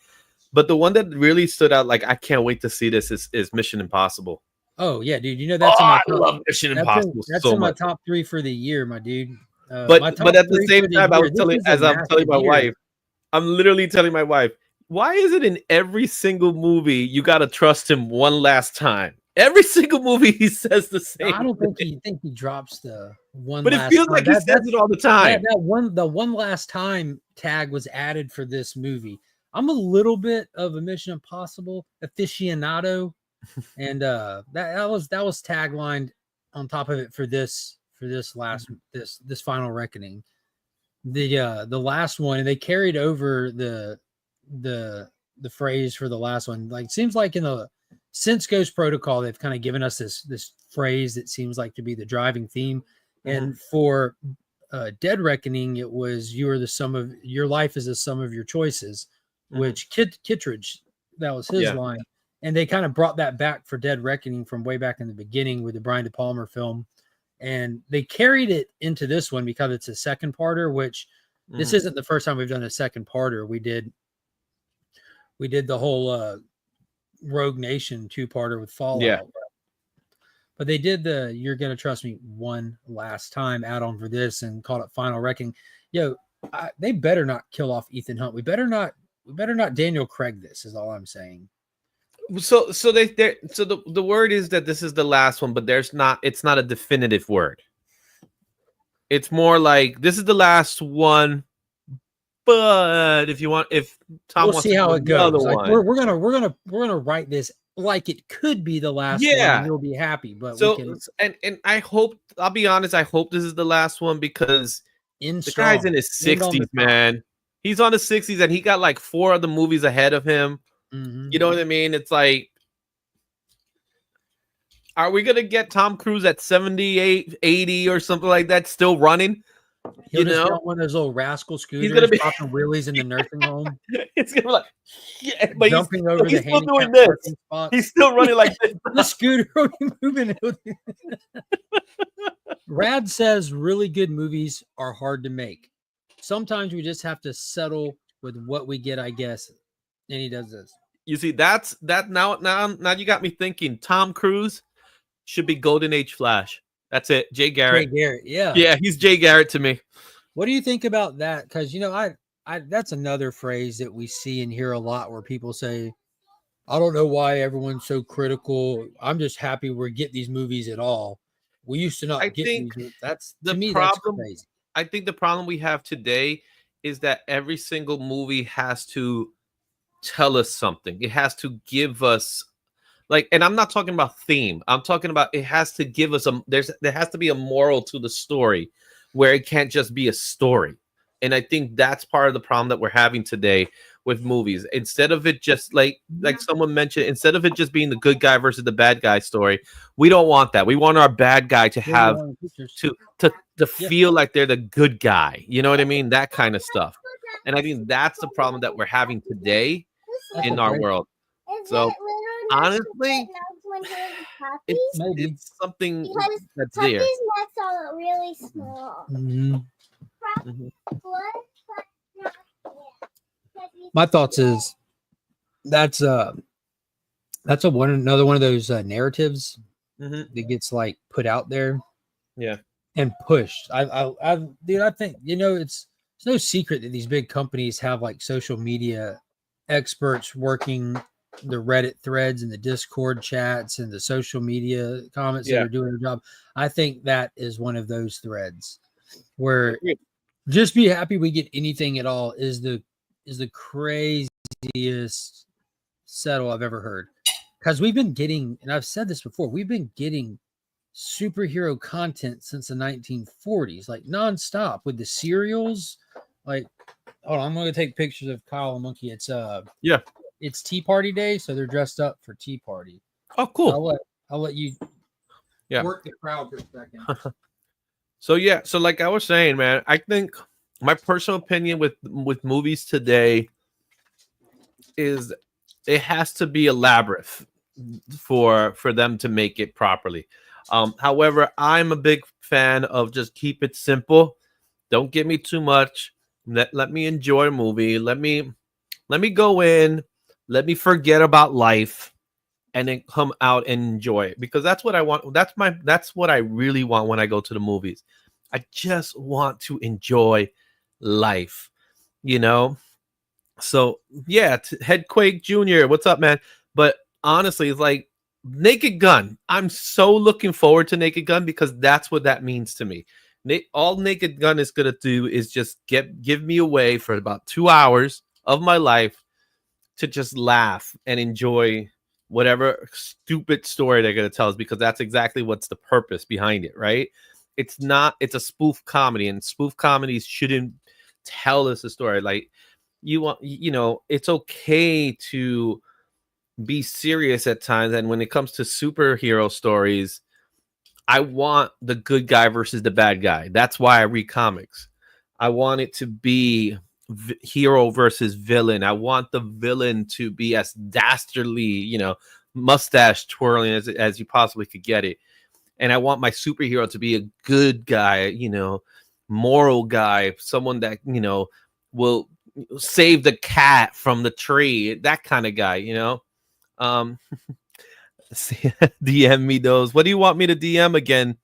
But the one that really stood out, like I can't wait to see this, is Mission Impossible. Oh yeah, dude. You know that's I love Mission Impossible. That's so in my much. Top 3 for the year, my dude. But at the same time, I'm telling my wife, I'm literally telling my wife, why is it in every single movie you got to trust him one last time? Every single movie he says the same. I don't think he drops the one. But it feels like he says it all the time. The one last time tag was added for this movie. I'm a little bit of a Mission Impossible aficionado, and that was taglined on top of it for this final reckoning. The last one, and they carried over the phrase for the last one. Like seems like in the since Ghost Protocol, they've kind of given us this phrase that seems like to be the driving theme. And for Dead Reckoning, it was your life is the sum of your choices, which Kittredge, that was his line. And they kind of brought that back for Dead Reckoning from way back in the beginning with the Brian De Palma film. And they carried it into this one because it's a second parter, which this isn't the first time we've done a second parter. We did the whole Rogue Nation 2-parter with Fallout. Yeah. But they did the You're Gonna Trust Me One Last Time add-on for this and called it Final Reckoning. They better not kill off Ethan Hunt. We better not Daniel Craig this, is all I'm saying. So the word is that this is the last one, but it's not a definitive word. It's more like this is the last one, but if Tom wants see how it goes. Like, one, we're gonna write this like it could be the last one, and you'll be happy. But and I hope, I'll be honest, I hope this is the last one because the guy's in his 60s, man. He's on the 60s and he got like 4 other movies ahead of him. You know what I mean? It's like, are we gonna get Tom Cruise at 78, 80 or something like that still running? He'll just get one of those little rascal scooters. He's gonna be popping wheelies in the nursing home. It's gonna be like, but jumping over he's the still doing this. Spots. He's still running like this. The scooter will be moving. Rad says really good movies are hard to make. Sometimes we just have to settle with what we get, I guess. And he does this. You see, now you got me thinking. Tom Cruise should be Golden Age Flash. That's it. Jay Garrett. Yeah, he's Jay Garrett to me. What do you think about that? Because I that's another phrase that we see and hear a lot where people say, I don't know why everyone's so critical. I'm just happy we're getting these movies at all. We used to not get these. That's that's crazy. I think the problem we have today is that every single movie has to tell us something. It has to give us, like, and I'm not talking about theme. I'm talking about it has to give us there has to be a moral to the story where it can't just be a story. And I think that's part of the problem that we're having today with movies. Instead of it just like someone mentioned, instead of it just being the good guy versus the bad guy story, we don't want that. We want our bad guy to have to feel like they're the good guy. You know what I mean? That kind of stuff. And I think that's the problem that we're having today in our world. So honestly, it's something that's there. Necks are really small. My thoughts is that's another one of those narratives that gets like put out there, and pushed. I think it's no secret that these big companies have like social media experts working the Reddit threads and the Discord chats and the social media comments that are doing their job. I think that is one of those threads where just be happy we get anything at all is the craziest settle I've ever heard. Because we've been getting, and I've said this before, we've been getting superhero content since the 1940s, like nonstop with the serials. Like, hold on, I'm going to take pictures of Kyle and Monkey. It's Tea Party Day, so they're dressed up for Tea Party. Oh, cool. I'll let you work the crowd for a second. So like I was saying, man, I think my personal opinion with movies today is it has to be elaborate for them to make it properly. However, I'm a big fan of just keep it simple. Don't give me too much. Let me enjoy a movie. Let me go in. Let me forget about life and then come out and enjoy it, because that's what I want. That's what I really want when I go to the movies. I just want to enjoy life, So yeah, Headquake Jr., what's up, man? But honestly, it's like Naked Gun. I'm so looking forward to Naked Gun because that's what that means to me. All Naked Gun is gonna do is just give me away for about 2 hours of my life to just laugh and enjoy whatever stupid story they're going to tell us, because that's exactly what's the purpose behind it, right? It's a spoof comedy, and spoof comedies shouldn't tell us a story. Like, it's okay to be serious at times. And when it comes to superhero stories, I want the good guy versus the bad guy. That's why I read comics. I want it to be hero versus villain. I want the villain to be as dastardly, mustache twirling as you possibly could get it. And I want my superhero to be a good guy, moral guy, someone that, will save the cat from the tree, that kind of guy, DM me those. What do you want me to DM again?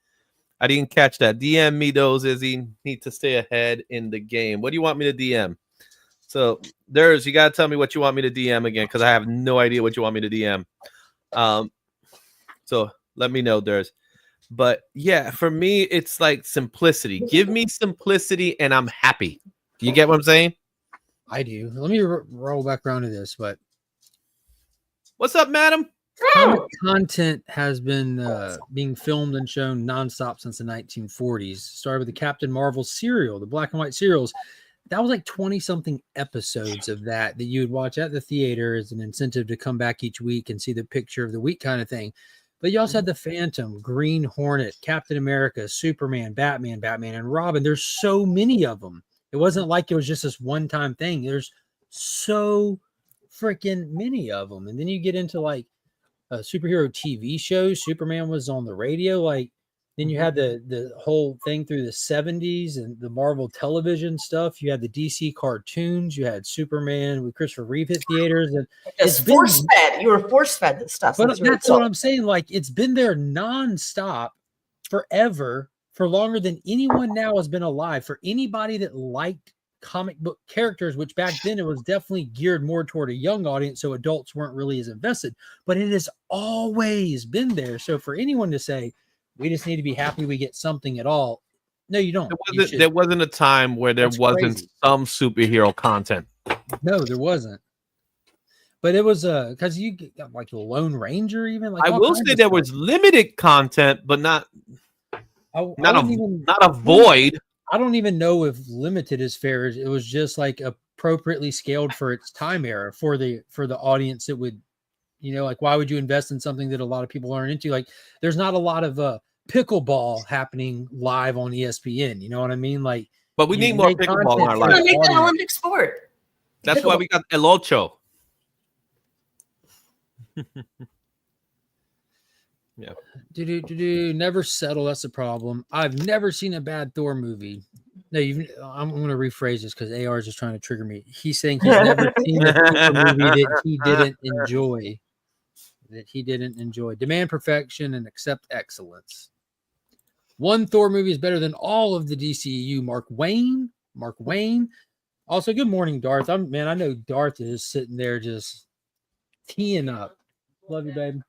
I didn't catch that. DM me those, Izzy. Need to stay ahead in the game. What do you want me to DM? So you gotta tell me what you want me to DM again, because I have no idea what you want me to DM. So let me know, But yeah, for me, it's like simplicity. Give me simplicity and I'm happy. You get what I'm saying? I do. Let me roll back around to this, but what's up, madam? Comic content has been being filmed and shown nonstop since the 1940s. Started with the Captain Marvel serial, the black and white serials. That was like 20-something episodes of that you would watch at the theater as an incentive to come back each week and see the picture of the week kind of thing. But you also had the Phantom, Green Hornet, Captain America, Superman, Batman, and Robin. There's so many of them. It wasn't like it was just this one-time thing. There's so freaking many of them. And then you get into like superhero TV shows. Superman was on the radio. Then you had the whole thing through the 70s and the Marvel television stuff. You had the DC cartoons. You had Superman with Christopher Reeve hit theaters. And it's force-fed. You were force-fed this stuff. But that's what I'm saying. Like, it's been there nonstop forever, for longer than anyone now has been alive. For anybody that liked comic book characters, which back then it was definitely geared more toward a young audience, so adults weren't really as invested. But it has always been there. So for anyone to say, we just need to be happy we get something at all. No, you don't. There wasn't a time where there wasn't some superhero content. No, there wasn't. But it was because you got like the Lone Ranger, even. Like, I will say there was limited content, but not a void. I don't even know if limited is fair. It was just like appropriately scaled for its time era for the audience that would. Like, why would you invest in something that a lot of people aren't into? Like, there's not a lot of pickleball happening live on ESPN. You know what I mean? Like, but we need more pickleball in our life. Make an Olympic sport. That's why we got El Ocho. Yeah. Never settle. That's the problem. I've never seen a bad Thor movie. No, I'm going to rephrase this because AR is just trying to trigger me. He's saying he's never seen a Thor movie that he didn't enjoy. Demand perfection and accept excellence. One Thor movie is better than all of the DCEU. Mark Wayne. Also, good morning, Darth. I know Darth is sitting there just teeing up. Love you, babe.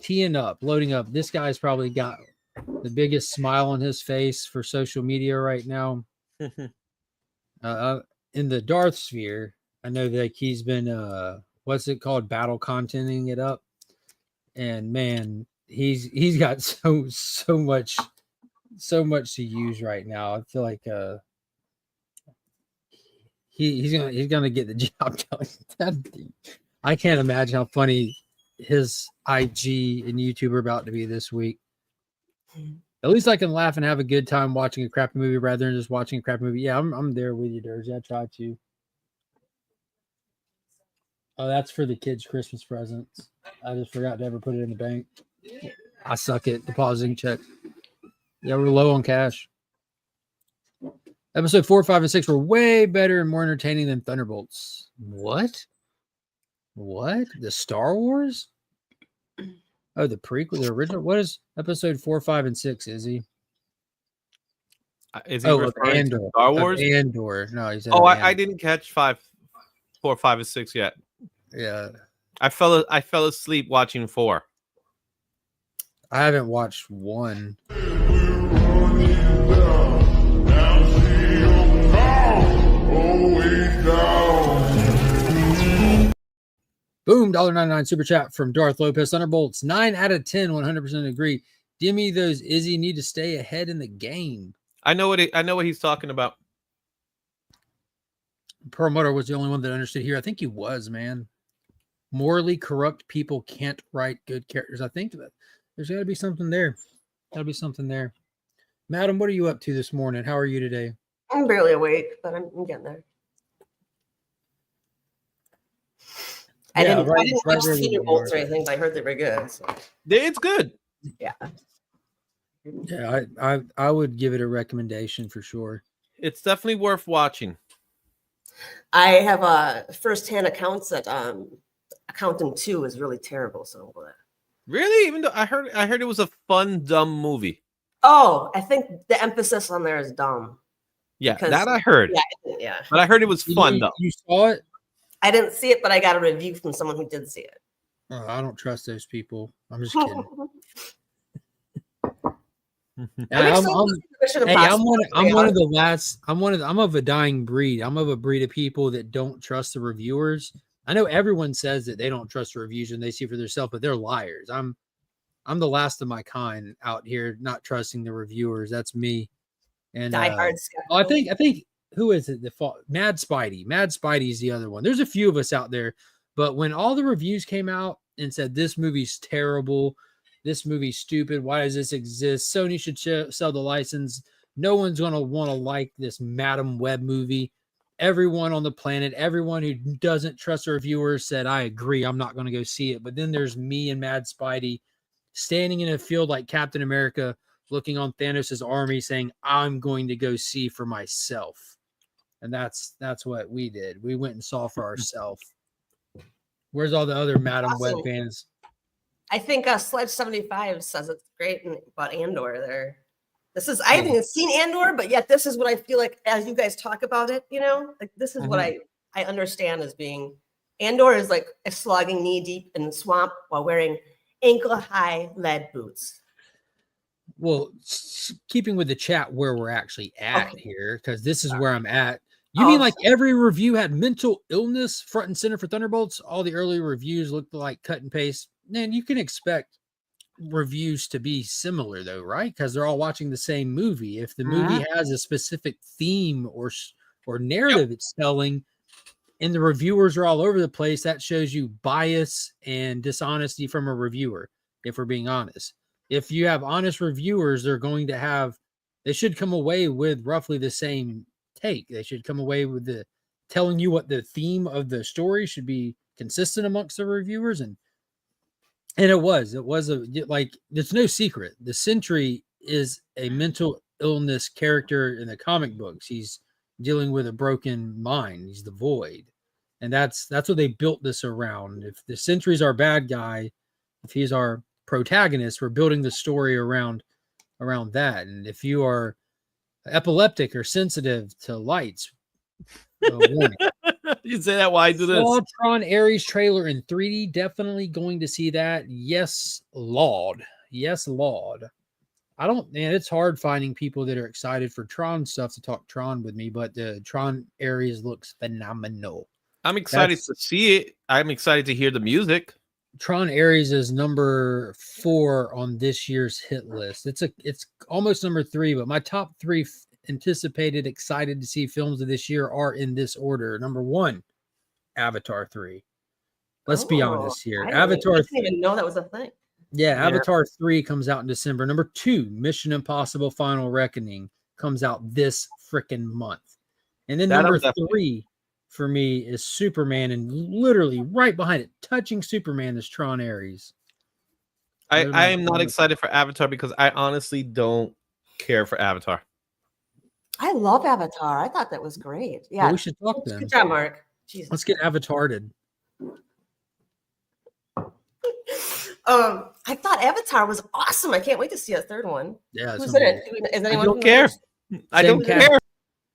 Teeing up, loading up. This guy's probably got the biggest smile on his face for social media right now. In the Darth sphere, I know that he's been what's it called, battle contenting it up. And man, he's got so much to use right now. I feel like he's gonna get the job done. I can't imagine how funny his IG and YouTube are about to be this week. At least I can laugh and have a good time watching a crappy movie rather than just watching a crappy movie. Yeah, I'm there with you, Dersey. I try to. Oh, that's for the kids' Christmas presents. I just forgot to ever put it in the bank. I suck at depositing checks. Yeah, we're low on cash. Episode 4, 5, and 6 were way better and more entertaining than Thunderbolts. What? The Star Wars? Oh, the prequel, the original. What is episode 4, 5, and 6? Is he referring to Star Wars? Andor. No, he's. I didn't catch 4, 5, and 6 yet. Yeah, I fell asleep watching 4. I haven't watched 1. Boom, $1.99 super chat from Darth Lopez. Thunderbolts, 9 out of 10, 100% agree. Give me those. Izzy need to stay ahead in the game. I know what he's talking about. Perlmutter was the only one that understood here. I think he was, man. Morally corrupt people can't write good characters. I think that there's got to be something there. Got to be something there. Madam, what are you up to this morning? How are you today? I'm barely awake, but I'm getting there. I didn't watch there you Thunderbolts are. or anything, but I heard they were good. So. It's good. Yeah. Yeah, I would give it a recommendation for sure. It's definitely worth watching. I have first-hand accounts that Accountant 2 is really terrible. So Really? Even though I heard it was a fun, dumb movie. oh, I think the emphasis on there is dumb. Yeah, Because- that I heard. Yeah. But I heard it was fun though. You saw it? I didn't see it, but I got a review from someone who did see it. Oh, I don't trust those people. I'm just kidding. I'm of a dying breed. I'm of a breed of people that don't trust the reviewers. I know everyone says that they don't trust the reviews and they see for themselves, but they're liars. I'm the last of my kind out here, not trusting the reviewers. That's me. And Die Hard. I think who is it? Mad Spidey. Mad Spidey's the other one. There's a few of us out there, but when all the reviews came out and said this movie's terrible, this movie's stupid, why does this exist? Sony should sell the license. No one's gonna want to like this Madam Web movie. Everyone on the planet, everyone who doesn't trust the reviewers said, I agree, I'm not going to go see it. But then there's me and Mad Spidey standing in a field like Captain America, looking on Thanos' army saying, I'm going to go see for myself. And that's what we did. We went and saw for ourselves. Where's all the other Madam Web fans? I think Sledge 75 says it's great about Andor there. I haven't seen Andor, but yet this is what I feel like as you guys talk about it, like this is what I understand as being Andor is like a slogging knee deep in the swamp while wearing ankle-high lead boots. Well, keeping with the chat where we're actually at here, because this is where I'm at. You mean like every review had mental illness front and center for Thunderbolts? All the early reviews looked like cut and paste. Man, you can expect reviews to be similar though, right? Because they're all watching the same movie. If the movie has a specific theme or narrative it's telling, and the reviewers are all over the place, that shows you bias and dishonesty from a reviewer, if we're being honest. If you have honest reviewers, they should come away with roughly the same take. They should come away with telling you what the theme of the story should be consistent amongst the reviewers. And it was it's no secret. The Sentry is a mental illness character in the comic books. He's dealing with a broken mind. He's the Void. And that's what they built this around. If the Sentry's our bad guy, if he's our protagonist, we're building the story around that. And if you are epileptic or sensitive to lights, warning. You say that while I do this. Tron Ares trailer in 3D. Definitely going to see that. Yes, Lord. Yes, Lord. It's hard finding people that are excited for Tron stuff to talk Tron with me, but the Tron Ares looks phenomenal. I'm excited to see it. I'm excited to hear the music. Tron Ares is number 4 on this year's hit list. It's almost number 3, but my top 3 anticipated, excited to see films of this year are in this order. Number 1, Avatar 3. Let's be honest here. I didn't even know that was a thing. Yeah, Avatar 3 comes out in December. Number 2, Mission Impossible Final Reckoning comes out this freaking month. And then number 3 for me is Superman, and literally right behind it, touching Superman, is Tron Ares. I am not excited for Avatar because I honestly don't care for Avatar. I love Avatar. I thought that was great. Yeah, well, we should talk then. Good job, Mark. Jesus. Let's get Avatar'd. I thought Avatar was awesome. I can't wait to see a third one. Yeah, who's in it? Is anyone? I don't care. I don't care.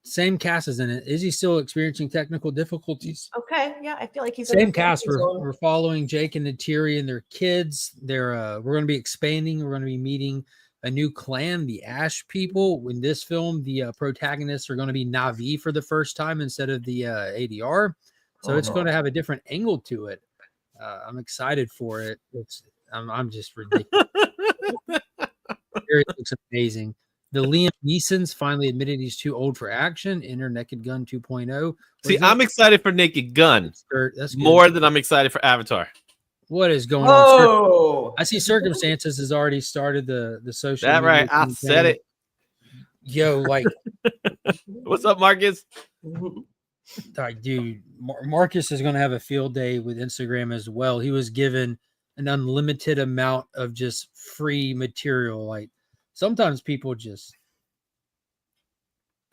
Same cast is in it. Is he still experiencing technical difficulties? Okay, yeah, I feel like he's same cast. We're following Jake and Neytiri and their kids. We're going to be expanding. We're going to be meeting a new clan, the Ash people. In this film, the protagonists are going to be Na'vi for the first time instead of the ADR. So it's going to have a different angle to it. I'm excited for it. I'm just ridiculous. It looks amazing. The Liam Neeson's finally admitted he's too old for action. Enter Naked Gun 2.0. See, I'm excited for Naked Gun That's more than I'm excited for Avatar. What is going on? Oh, I see Circumstances has already started the social. That right? media I campaign. said it. Yo, like, What's up, Marcus? like, dude, Marcus is going to have a field day with Instagram as well. He was given an unlimited amount of just free material. Like, sometimes people just,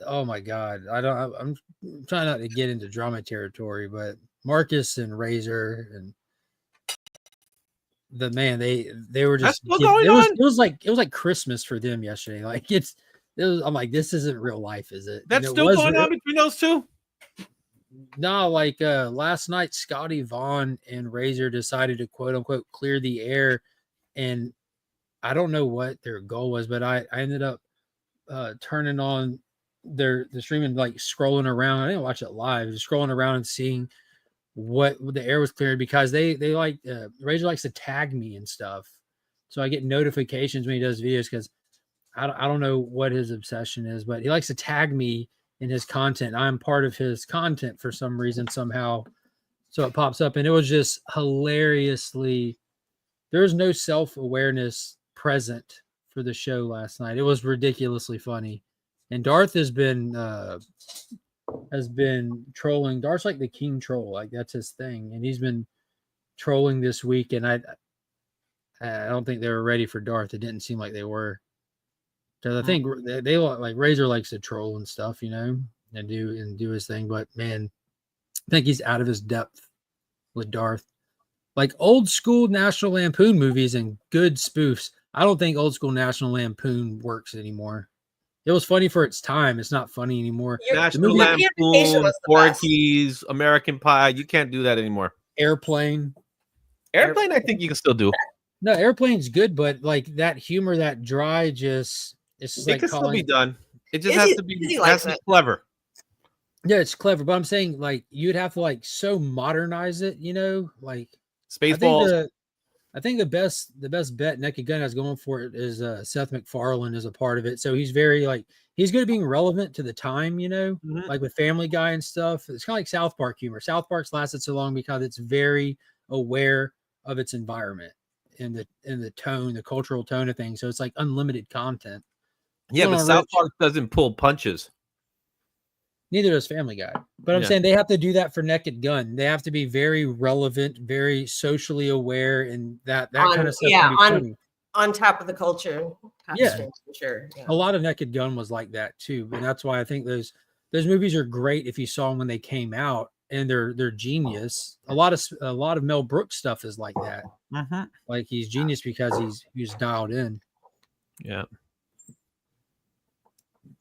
oh my God, I'm trying not to get into drama territory, but Marcus and Razor and the man, they were just, That's still going on? It was like Christmas for them yesterday. Like, I'm like, this isn't real life, is it? That's And it still was going real. on between those two? No, like last night, Scotty Vaughn and Razor decided to quote unquote clear the air, and I don't know what their goal was, but I ended up turning on the stream and like scrolling around. I didn't watch it live, just scrolling around and seeing what the air was cleared, because they like Razor likes to tag me and stuff, so I get notifications when he does videos, because I don't know what his obsession is, but he likes to tag me in his content. I'm part of his content for some reason, somehow. So it pops up, and it was just hilariously, there was no self-awareness present for the show last night. It was ridiculously funny. And Darth has been trolling. Darth's like the king troll, like that's his thing. And he's been trolling this week, and I don't think they were ready for Darth. It didn't seem like they were. Because I think they like Razor likes to troll and stuff, you know, and do his thing. But man, I think he's out of his depth with Darth. Like old school National Lampoon movies and good spoofs. I don't think old school National Lampoon works anymore. It was funny for its time. It's not funny anymore. National Lampoon, Porky's, American Pie. You can't do that anymore. Airplane. Airplane, I think you can still do. No, Airplane's good, but like that humor, that dry, it's just It like can still be done. It just Izzy- has to be Izzy likes it. clever. Yeah, it's clever, but I'm saying like you'd have to like so modernize it, you know, like Spaceballs. I think the best bet Naked Gun has going for it is Seth MacFarlane is a part of it. So he's very like, he's good at being relevant to the time, you know, like with Family Guy and stuff. It's kind of like South Park humor. South Park's lasted so long because it's very aware of its environment and the tone, the cultural tone of things. So it's like unlimited content. Yeah, but South Park doesn't pull punches. Neither does Family Guy. But I'm saying they have to do that for Naked Gun. They have to be very relevant, very socially aware, and that kind of stuff. Yeah, funny. On top of the culture. Yeah, for sure. Yeah. A lot of Naked Gun was like that too, and that's why I think those movies are great if you saw them when they came out, and they're genius. A lot of Mel Brooks stuff is like that. Like he's genius because he's dialed in. Yeah.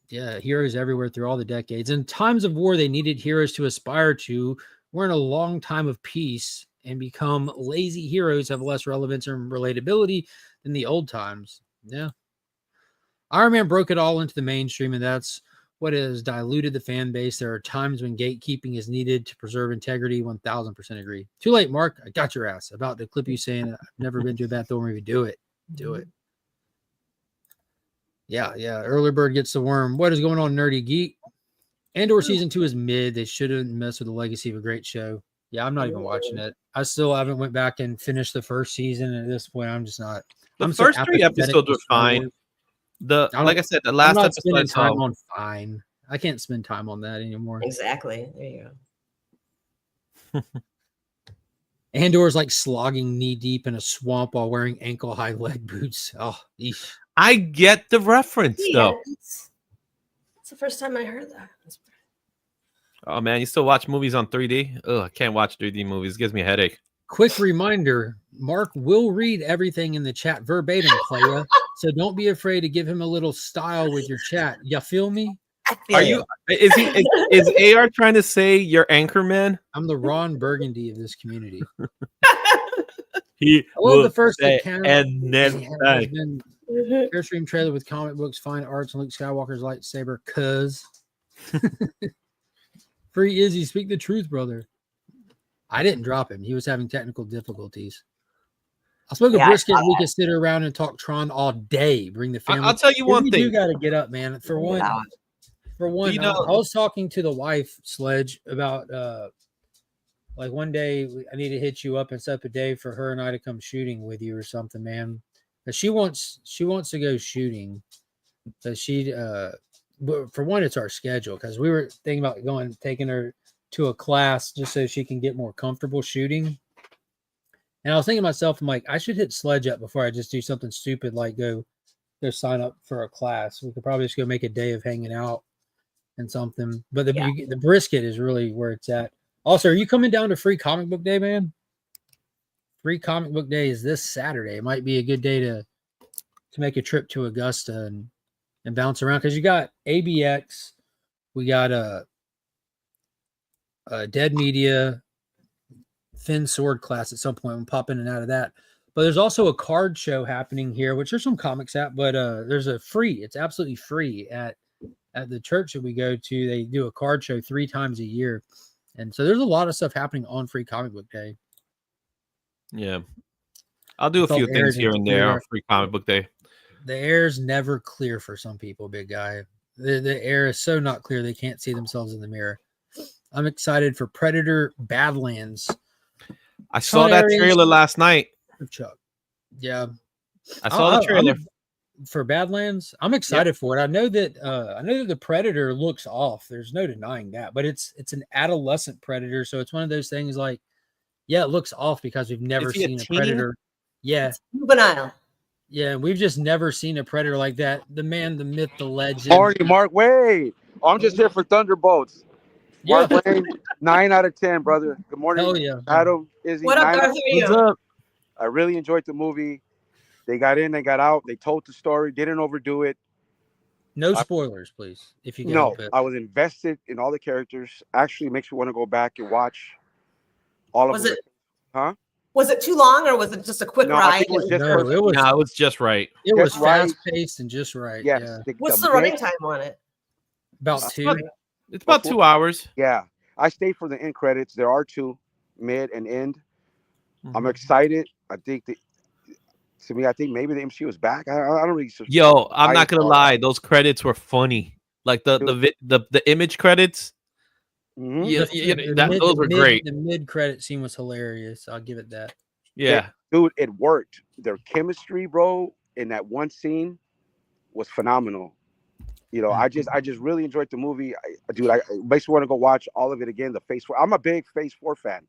Yeah, heroes everywhere through all the decades. In times of war, they needed heroes to aspire to. We're in a long time of peace, and become lazy heroes have less relevance and relatability than the old times. Yeah. Iron Man broke it all into the mainstream, and that's what has diluted the fan base. There are times when gatekeeping is needed to preserve integrity. 1000% agree. Too late, Mark. I got your ass. About to clip you saying, I've never been to a bad Thor movie. Do it. Do it. Yeah. Early bird gets the worm. What is going on, Nerdy Geek? Andor season 2 is mid. They shouldn't mess with the legacy of a great show. Yeah, I'm not even watching it. I still haven't went back and finished the first season. At this point, I'm just not. The first 3 episodes were fine. Like I said, the last episode I saw. On fine. I can't spend time on that anymore. Exactly. There you go. Andor's like slogging knee deep in a swamp while wearing ankle high leg boots. Oh, eesh. I get the reference though. It's the first time I heard that. Oh man, you still watch movies on 3D? Oh, I can't watch 3D movies. It gives me a headache. Quick reminder, Mark will read everything in the chat verbatim, playa. So don't be afraid to give him a little style with your chat. You feel me? Is AR trying to say you're Anchorman? I'm the Ron Burgundy of this community. He the first account and then Airstream trailer with comic books, fine arts, and Luke Skywalker's lightsaber. Cuz Free Izzy, speak the truth, brother. I didn't drop him. He was having technical difficulties. I spoke of Yeah, I brisket. saw We that. could sit around and talk Tron all day. Bring the family. I'll tell you But one we do thing. got to get up, man. For one, you I know- was talking to the wife, Sledge, about like one day I need to hit you up and set up a day for her and I to come shooting with you or something, man. But she wants to go shooting. But but for one, it's our schedule because we were thinking about taking her to a class just so she can get more comfortable shooting. And I was thinking to myself, I'm like, I should hit Sledge up before I just do something stupid like go sign up for a class. We could probably just go make a day of hanging out and something. But the brisket is really where it's at. Also, are you coming down to Free Comic Book Day, man? Free Comic Book Day is this Saturday. It might be a good day to make a trip to Augusta and bounce around because you got ABX, we got a Dead Media, Thin Sword class at some point. We'll pop in and out of that. But there's also a card show happening here, which there's some comics at, but there's it's absolutely free at the church that we go to. They do a card show 3 times a year. And so there's a lot of stuff happening on Free Comic Book Day. Yeah. I'll do a few things here and there on Free Comic Book Day. The air is never clear for some people, big guy. The air is so not clear they can't see themselves in the mirror. I'm excited for Predator Badlands. I saw that trailer last night. Chuck. Yeah. I saw the trailer. For Badlands. I'm excited for it. I know that the Predator looks off. There's no denying that. But it's an adolescent Predator, so it's one of those things like, yeah, it looks off because we've never seen a Predator. Yeah. It's juvenile. Yeah, we've just never seen a Predator like that. The man, the myth, the legend. Morning, Mark Wade. I'm just here for Thunderbolts. Mark Wade, 9 out of 10, brother. Good morning. Hell yeah. Adam, Izzy. What up, Darth? What's up? I really enjoyed the movie. They got in, they got out. They told the story, didn't overdo it. No spoilers, please. If you can No, help it. I was invested in all the characters. Actually, makes me want to go back and watch all of them. Huh? Was it too long or was it just a quick No, I ride? think it was just it was just right. It was just right. fast paced and just right. Yes. Yeah. What's the running time on it? About 2. It's about 2 hours. Yeah. I stayed for the end credits. There are 2, mid and end. I'm excited. I think I think maybe the MCU is back. I don't really. Yo, I'm not gonna lie. Those credits were funny. Like the image credits. Mm-hmm. Those were great. The mid credit scene was hilarious. I'll give it that. Yeah, dude, it worked. Their chemistry, bro, in that one scene was phenomenal. You know, I just really enjoyed the movie. I basically want to go watch all of it again. The Phase 4. I'm a big Phase 4 fan.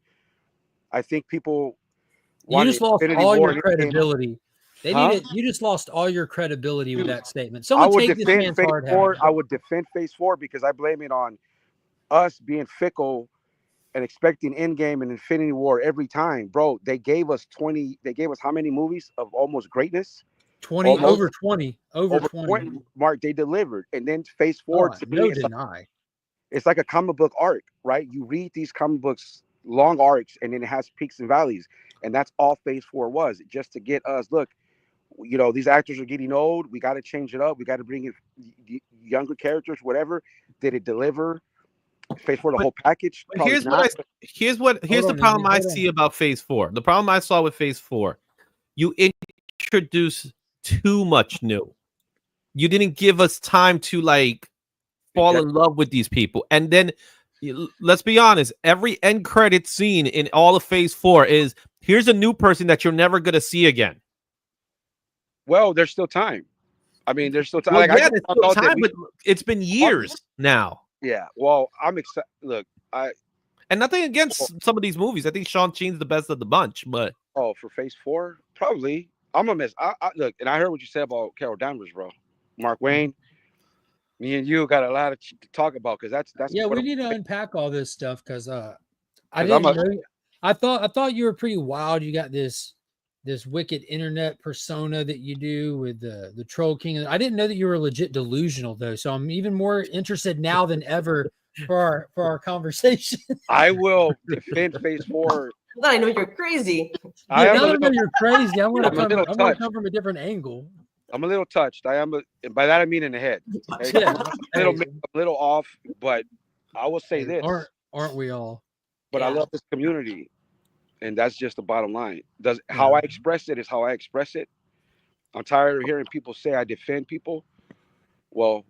I think people. You just lost all your credibility. You just lost all your credibility with that statement. Someone take this man's hard hat. I would defend Phase 4 because I blame it on us being fickle and expecting Endgame and Infinity War every time. Bro, they gave us how many movies of almost greatness? 20. Mark, they delivered. And then Phase 4 to me, it's like a comic book arc, right? You read these comic books, long arcs, and then it has peaks and valleys. And that's all Phase 4 was, just to get us, look, you know, these actors are getting old. We got to change it up. We got to bring in younger characters, whatever. Did it deliver? Phase 4, the whole package? Here's the problem I see about Phase 4. The problem I saw with Phase 4, you introduce too much new. You didn't give us time to like fall in love with these people. And then let's be honest, every end credit scene in all of Phase 4 is here's a new person that you're never gonna see again. Well, there's still time. I mean, there's still time. Well, there's still time, but it's been years now. Yeah. Well, I'm excited. Look, and nothing against some of these movies. I think Shang-Chi's the best of the bunch, but for Phase 4, probably. I'm gonna miss. Look, and I heard what you said about Carol Danvers, bro. Mark Wayne. Me and you got a lot to talk about because that's yeah. We need to unpack all this stuff because I didn't know. I thought you were pretty wild. You got this wicked internet persona that you do with the Troll King. I didn't know that you were legit delusional though. So I'm even more interested now than ever for our conversation. I will defend Phase 4. Now I know you're crazy. Now that I know you're crazy. I'm gonna come from a different angle. I'm a little touched. And by that I mean in the head. Okay? a little off, but I will say this. Aren't we all? But I love this community. and that's just the bottom line. How I express it is how I express it. I'm tired of hearing people say I defend people. Well,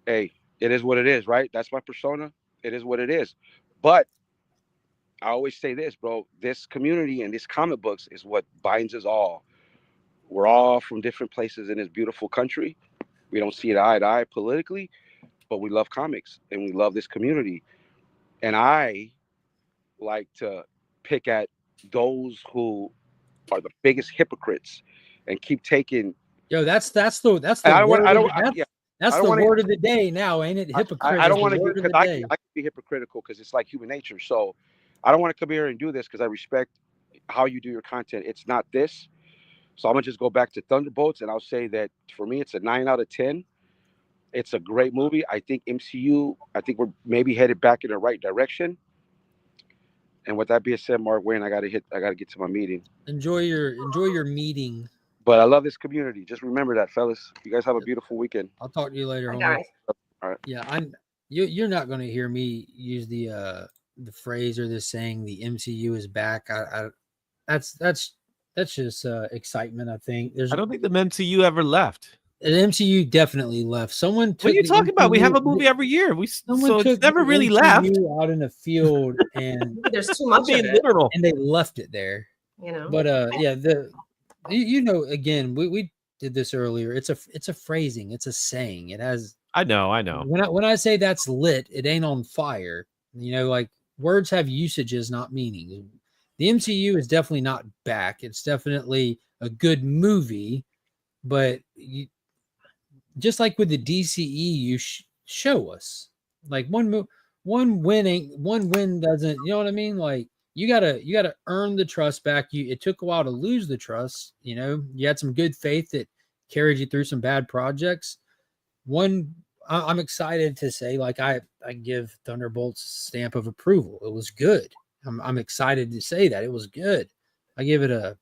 hey, it is what it is, right? That's my persona. It is what it is. But I always say this, bro. This community and these comic books is what binds us all. We're all from different places in this beautiful country. We don't see it eye to eye politically, but we love comics and we love this community. And I like to pick at those who are the biggest hypocrites and keep taking. Yo, that's the word of the day now, ain't it? Hypocrite. I don't want to get, because I can be hypocritical because it's like human nature. So I don't want to come here and do this because I respect how you do your content. It's not this. So I'm gonna just go back to Thunderbolts, and I'll say that for me, it's a 9 out of 10. It's a great movie. I think MCU. I think we're maybe headed back in the right direction. And with that being said, Mark Wayne, I gotta get to my meeting. Enjoy your meeting. But I love this community. Just remember that, fellas. You guys have a beautiful weekend. I'll talk to you later. Okay. All right. Yeah, you're not going to hear me use the phrase or the saying the MCU is back. That's just excitement. I think I don't think the MCU ever left. The MCU definitely left. Someone took. What are you talking about? We have a movie every year. So it's never really left. Out in the field, and there's too much of it. Literal. And they left it there. You know. But again, we did this earlier. It's a phrasing. It's a saying. It has. I know. When I say that's lit, it ain't on fire. Like words have usages, not meaning. The MCU is definitely not back. It's definitely a good movie, but just like with the DCE, you show us like one win doesn't. You know what I mean? Like you gotta earn the trust back. It took a while to lose the trust. You had some good faith that carried you through some bad projects. I'm excited to say, like I give Thunderbolts stamp of approval. It was good. I'm excited to say that it was good. I give it a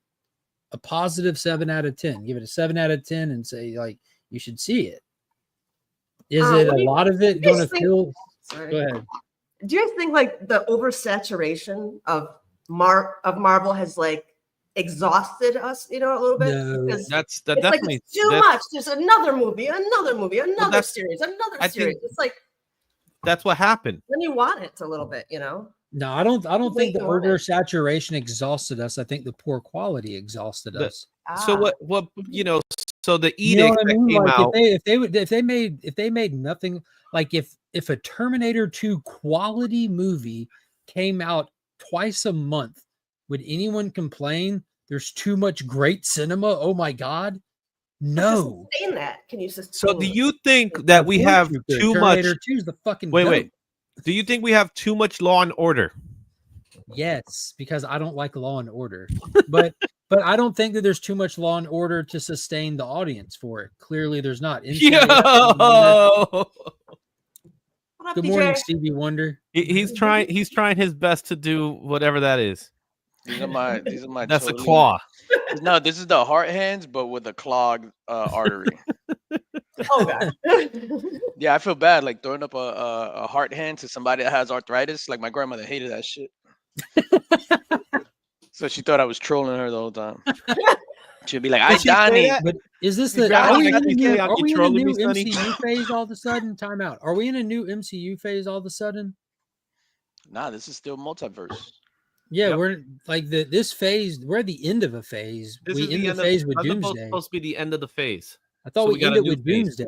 positive 7 out of 10. Give it a 7 out of 10 and say, like, you should see it. Is it a lot of it going to feel? Go ahead. Do you guys think like the oversaturation of Marvel has like exhausted us, a little bit? No. That's it's definitely like it's too much. There's another movie, another series, another series. It's like that's what happened. Then you want it a little bit, No, I don't think the oversaturation exhausted us. I think the poor quality exhausted us. So what so the edict that came out, if they made nothing, like if a Terminator 2 quality movie came out twice a month, would anyone complain? There's too much great cinema. Oh my God. No. Sustain that. Can you sustain so do you think that we have too much? Terminator 2 is the fucking wait. Do you think we have too much Law and Order? Yes, because I don't like Law and Order. But I don't think that there's too much Law and Order to sustain the audience for it. Clearly there's not. Good morning, Stevie Wonder. He's trying his best to do whatever that is. These are my That's a claw. No, this is the heart hands, but with a clogged artery. Oh God. Yeah, I feel bad like throwing up a heart hand to somebody that has arthritis. Like my grandmother hated that shit. So she thought I was trolling her the whole time. She'd be like, "I Donnie." But is this are we in a new MCU phase all of a sudden? Time out. Are we in a new MCU phase all of a sudden? Nah, this is still multiverse. Yeah, we're like this phase. We're at the end of a phase. We end the phase with Doomsday. Supposed to be the end of the phase. I thought we ended with Doomsday.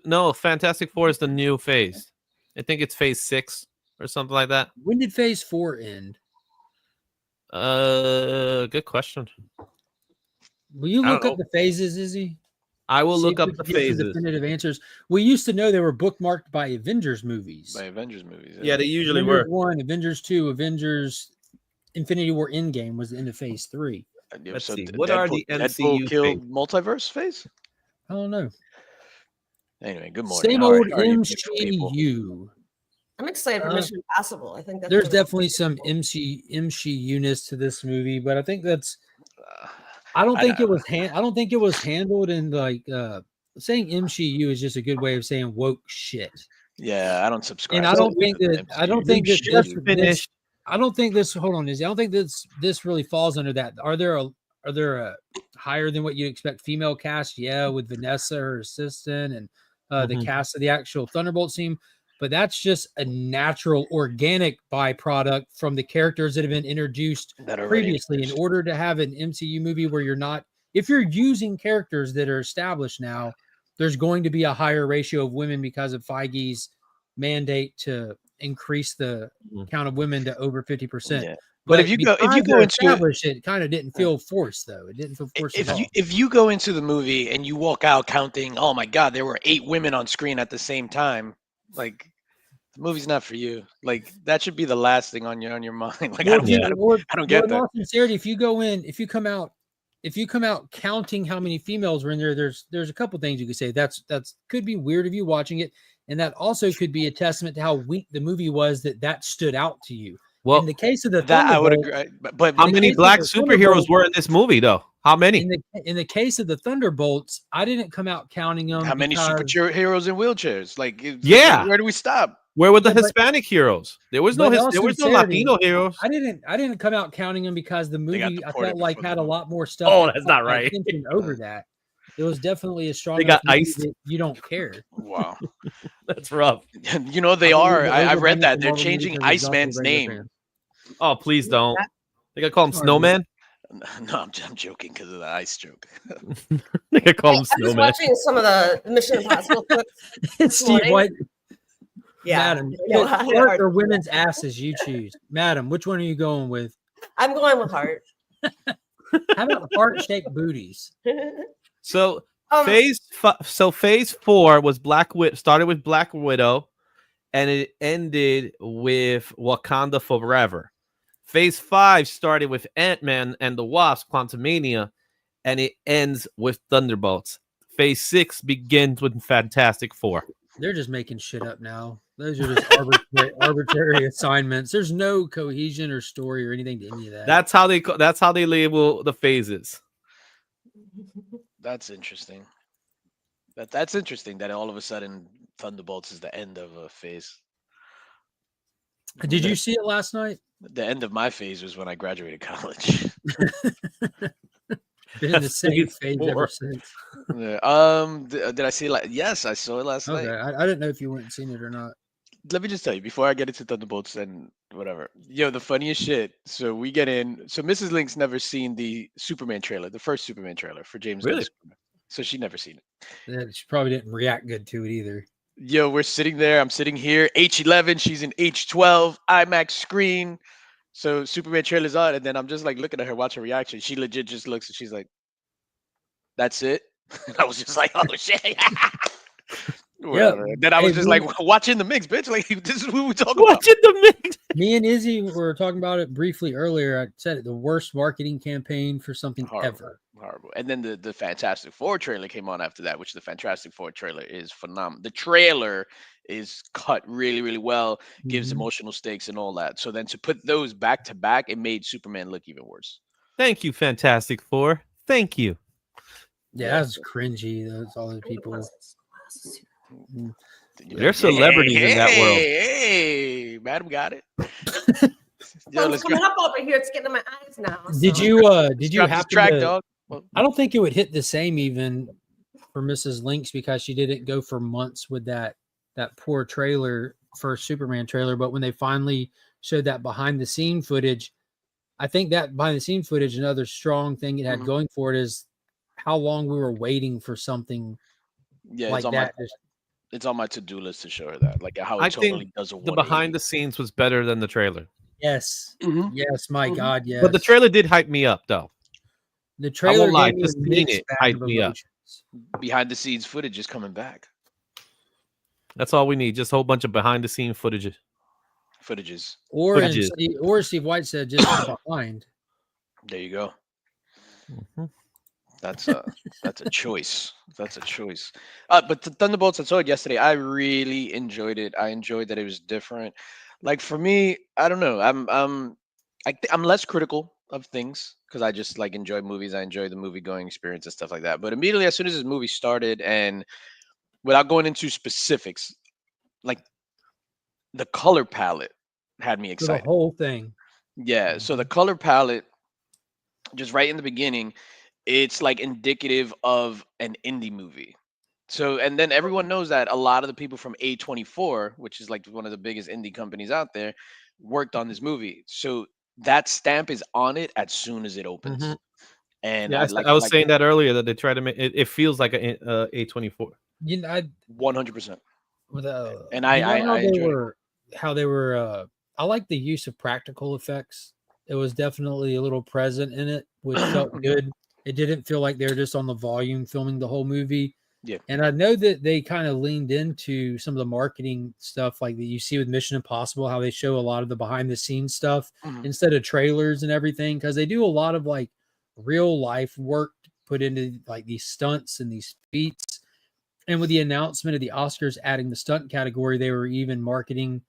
No, Fantastic Four is the new phase. I think it's phase 6 or something like that. When did phase 4 end? Good question. Will you look up the phases, Izzy? I will look up the phases. Definitive answers. We used to know they were bookmarked by Avengers movies. Yeah, they usually Avengers were. 1, Avengers 2, Avengers Infinity War Endgame was the end of phase 3. Let's see. What are the MCU killed multiverse phase? I don't know. Anyway, good morning. Same old MCU. I'm excited for Mission Impossible. I think there's definitely some MCU-ness to this movie, but I think that's. I don't think it was handled in like saying MCU is just a good way of saying woke shit. Yeah, I don't subscribe. And I don't think that just finished. I don't think this. Hold on, Izzy. I don't think this really falls under that. Are there a higher than what you expect female cast? Yeah, with Vanessa, her assistant, and the cast of the actual Thunderbolts team. But that's just a natural, organic byproduct from the characters that have been introduced previously. In order to have an MCU movie where you're not, if you're using characters that are established now, there's going to be a higher ratio of women because of Feige's mandate to increase the count of women to over 50%. Yeah. But if you go into it kind of didn't feel forced though. It didn't feel forced at all. If you go into the movie and you walk out counting, oh my God, there were 8 women on screen at the same time, like the movie's not for you. Like that should be the last thing on your mind. Like I don't get that. In all sincerity, if you come out counting how many females were in there, there's a couple things you could say. That's could be weird of you watching it, and that also could be a testament to how weak the movie was that stood out to you. Well, in the case of I would agree. But how many black superheroes were in this movie, though? How many? In the case of the Thunderbolts, I didn't come out counting them. How many superheroes in wheelchairs? Like, where do we stop? Where were the Hispanic heroes? There was no Latino heroes. I didn't come out counting them because the movie I felt like had a lot more stuff. Oh, that's not right. Over that, it was definitely a strong. They got iced. You don't care. Wow, that's rough. You know they are. I read that they're changing Iceman's name. Oh, please don't. They gotta call him Snowman. No, I'm joking because of the ice joke. They gotta call him Snowman. I was watching some of the Mission Impossible clips. Steve White. Yeah, Madam, heart or women's asses, you choose. Madam, which one are you going with? I'm going with heart. How about heart-shaped booties? So phase 4 was started with Black Widow, and it ended with Wakanda Forever. Phase 5 started with Ant-Man and the Wasp: Quantumania, and it ends with Thunderbolts. Phase 6 begins with Fantastic Four. They're just making shit up now. Those are just arbitrary assignments. There's no cohesion or story or anything to any of that. That's how they label the phases. That's interesting. That's interesting that all of a sudden Thunderbolts is the end of a phase. Did you see it last night? The end of my phase was when I graduated college. Been in the same phase ever since. Did I see it? Yes, I saw it last night. I didn't know if you went and seen it or not. Let me just tell you before I get into Thunderbolts and whatever. Yo, the funniest shit. So we get in. So Mrs. Link's never seen the Superman trailer, the first Superman trailer for James Gunn. So she never seen it. Yeah, she probably didn't react good to it either. Yo, we're sitting there. I'm sitting here. H11. She's in H12 IMAX screen. So Superman trailer's on, and then I'm just like looking at her, watch her reaction. She legit just looks and she's like, "That's it." And I was just like, "Oh shit." Yeah. Then I was just like watching the mix, bitch. Like this is what we talking about. Watching the mix. Me and Izzy were talking about it briefly earlier. I said it, the worst marketing campaign for something ever. Horrible. And then the Fantastic Four trailer came on after that, which the Fantastic Four trailer is phenomenal. The trailer is cut really, really well, gives emotional stakes and all that. So then to put those back to back, it made Superman look even worse. Thank you, Fantastic Four. Thank you. Yeah, that's cringy. Those all the people. They're celebrities in that world. Hey, madam got it. It's coming up over here. It's getting in my eyes now. So. Did you have to track, dog? I don't think it would hit the same even for Mrs. Lynx because she didn't go for months with that poor trailer, first Superman trailer. But when they finally showed that behind the scene footage, I think that behind the scene footage, another strong thing it had going for it is how long we were waiting for something like that. It's on my to-do list to show her that, like how it totally does a the behind the scenes was better than the trailer. Yes, yes, my God, yes. But the trailer did hype me up, though. The trailer, I won't lie, just seeing it hyped me up. Behind the scenes footage is coming back. That's all we need, just a whole bunch of behind the scene footages. Or Steve White said just behind. There you go. That's a choice. That's a choice. But the Thunderbolts, I saw it yesterday. I really enjoyed it. I enjoyed that it was different. Like for me, I don't know. I'm less critical of things because I just like enjoy movies. I enjoy the movie going experience and stuff like that. But immediately as soon as this movie started, and without going into specifics, like the color palette had me excited. The whole thing. Yeah. So the color palette, just right in the beginning, it's like indicative of an indie movie. So, and then everyone knows that a lot of the people from A24, which is like one of the biggest indie companies out there, worked on this movie. So that stamp is on it as soon as it opens. And Yeah, I like, I was saying that earlier that they try to make it. It feels like a A24. You know, I 100%. with And you know how I they enjoyed it. were, I like the use of practical effects. It was definitely a little present in it, which felt good. It didn't feel like they were just on the volume filming the whole movie. Yeah. And I know that they kind of leaned into some of the marketing stuff like that you see with Mission Impossible, how they show a lot of the behind the scenes stuff instead of trailers and everything, because they do a lot of like real life work put into like these stunts and these feats. And with the announcement of the Oscars adding the stunt category, they were even marketing